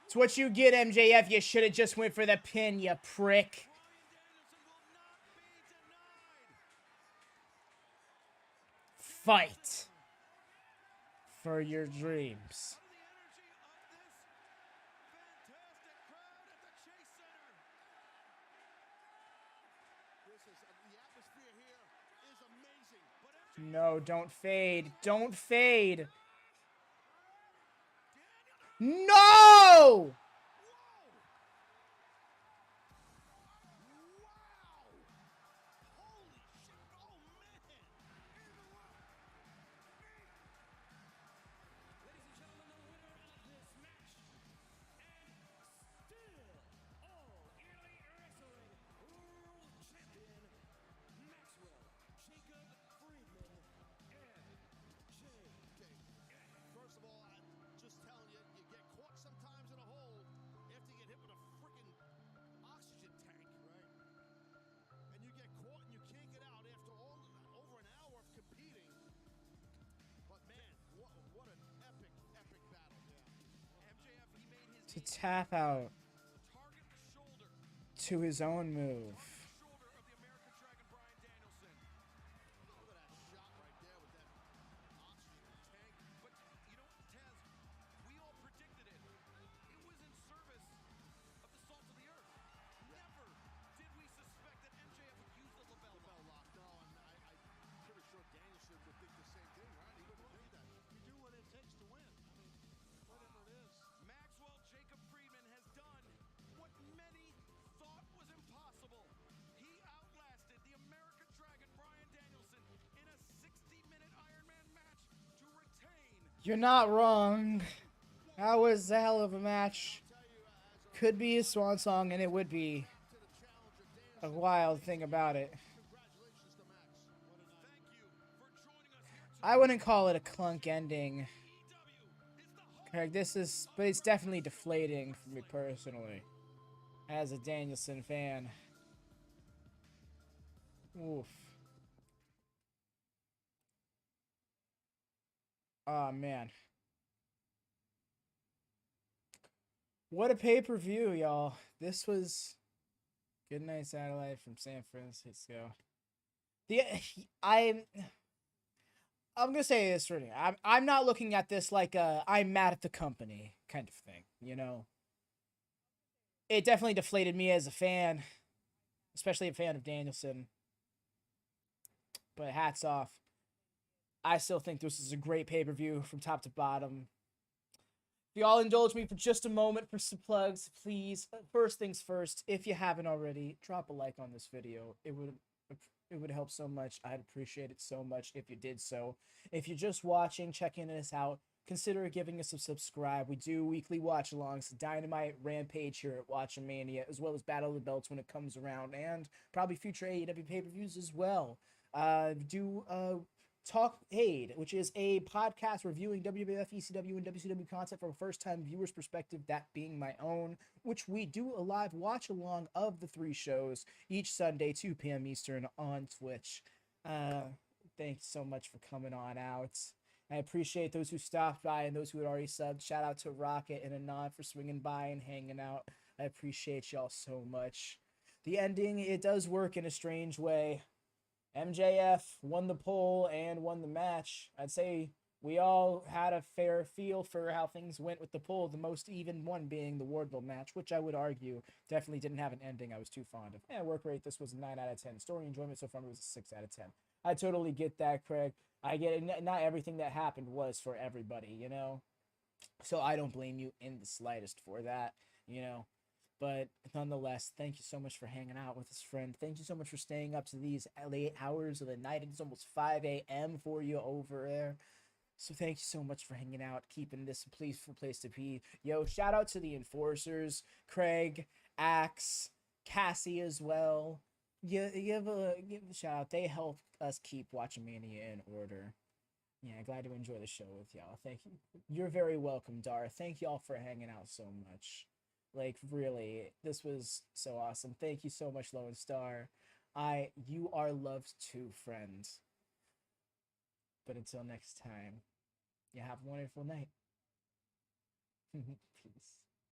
It's what you get, MJF. You should have just went for the pin, you prick. Fight for your dreams. No, don't fade. Don't fade. No! to tap out to his own move. You're not wrong. That was a hell of a match. Could be a swan song, and it would be a wild thing about it. I wouldn't call it a clunk ending. Craig, but it's definitely deflating for me personally, as a Danielson fan. Oof. Oh, man. What a pay-per-view, y'all. This was Good Night Satellite from San Francisco. I'm gonna say this really. I'm not looking at this like I'm mad at the company kind of thing, you know. It definitely deflated me as a fan, especially a fan of Danielson. But hats off. I still think this is a great pay-per-view from top to bottom. If y'all indulge me for just a moment for some plugs, please. First things first, if you haven't already, drop a like on this video. It would help so much. I'd appreciate it so much if you did so. If you're just watching, checking us out, consider giving us a subscribe. We do weekly watch-alongs, Dynamite, Rampage here at WatchaMania, as well as Battle of the Belts when it comes around, and probably future AEW pay-per-views as well. Talk Aid, which is a podcast reviewing WWF, ECW, and WCW content from a first-time viewer's perspective, that being my own, which we do a live watch-along of the 3 shows each Sunday, 2 p.m. Eastern on Twitch. Thanks so much for coming on out. I appreciate those who stopped by and those who had already subbed. Shout out to Rocket and Anon for swinging by and hanging out. I appreciate y'all so much. The ending, it does work in a strange way. MJF won the poll and won the match. I'd say we all had a fair feel for how things went with the poll, the most even one being the Wardlow match, which I would argue definitely didn't have an ending I was too fond of. Work rate, this was a 9 out of 10. Story enjoyment so far was a 6 out of 10. I totally get that, Craig. I get it. Not everything that happened was for everybody, you know? So I don't blame you in the slightest for that, you know? But nonetheless, thank you so much for hanging out with us, friend. Thank you so much for staying up to these late hours of the night. It's almost 5 a.m. for you over there. So thank you so much for hanging out, keeping this a peaceful place to be. Yo, shout out to the enforcers, Craig, Axe, Cassie as well. Give a shout out. They help us keep WatchaMania in order. Yeah, glad to enjoy the show with y'all. Thank you. You're very welcome, Dar. Thank y'all for hanging out so much. Like, really, this was so awesome. Thank you so much, Lone Star. You are loved too, friends. But until next time, you have a wonderful night. Peace.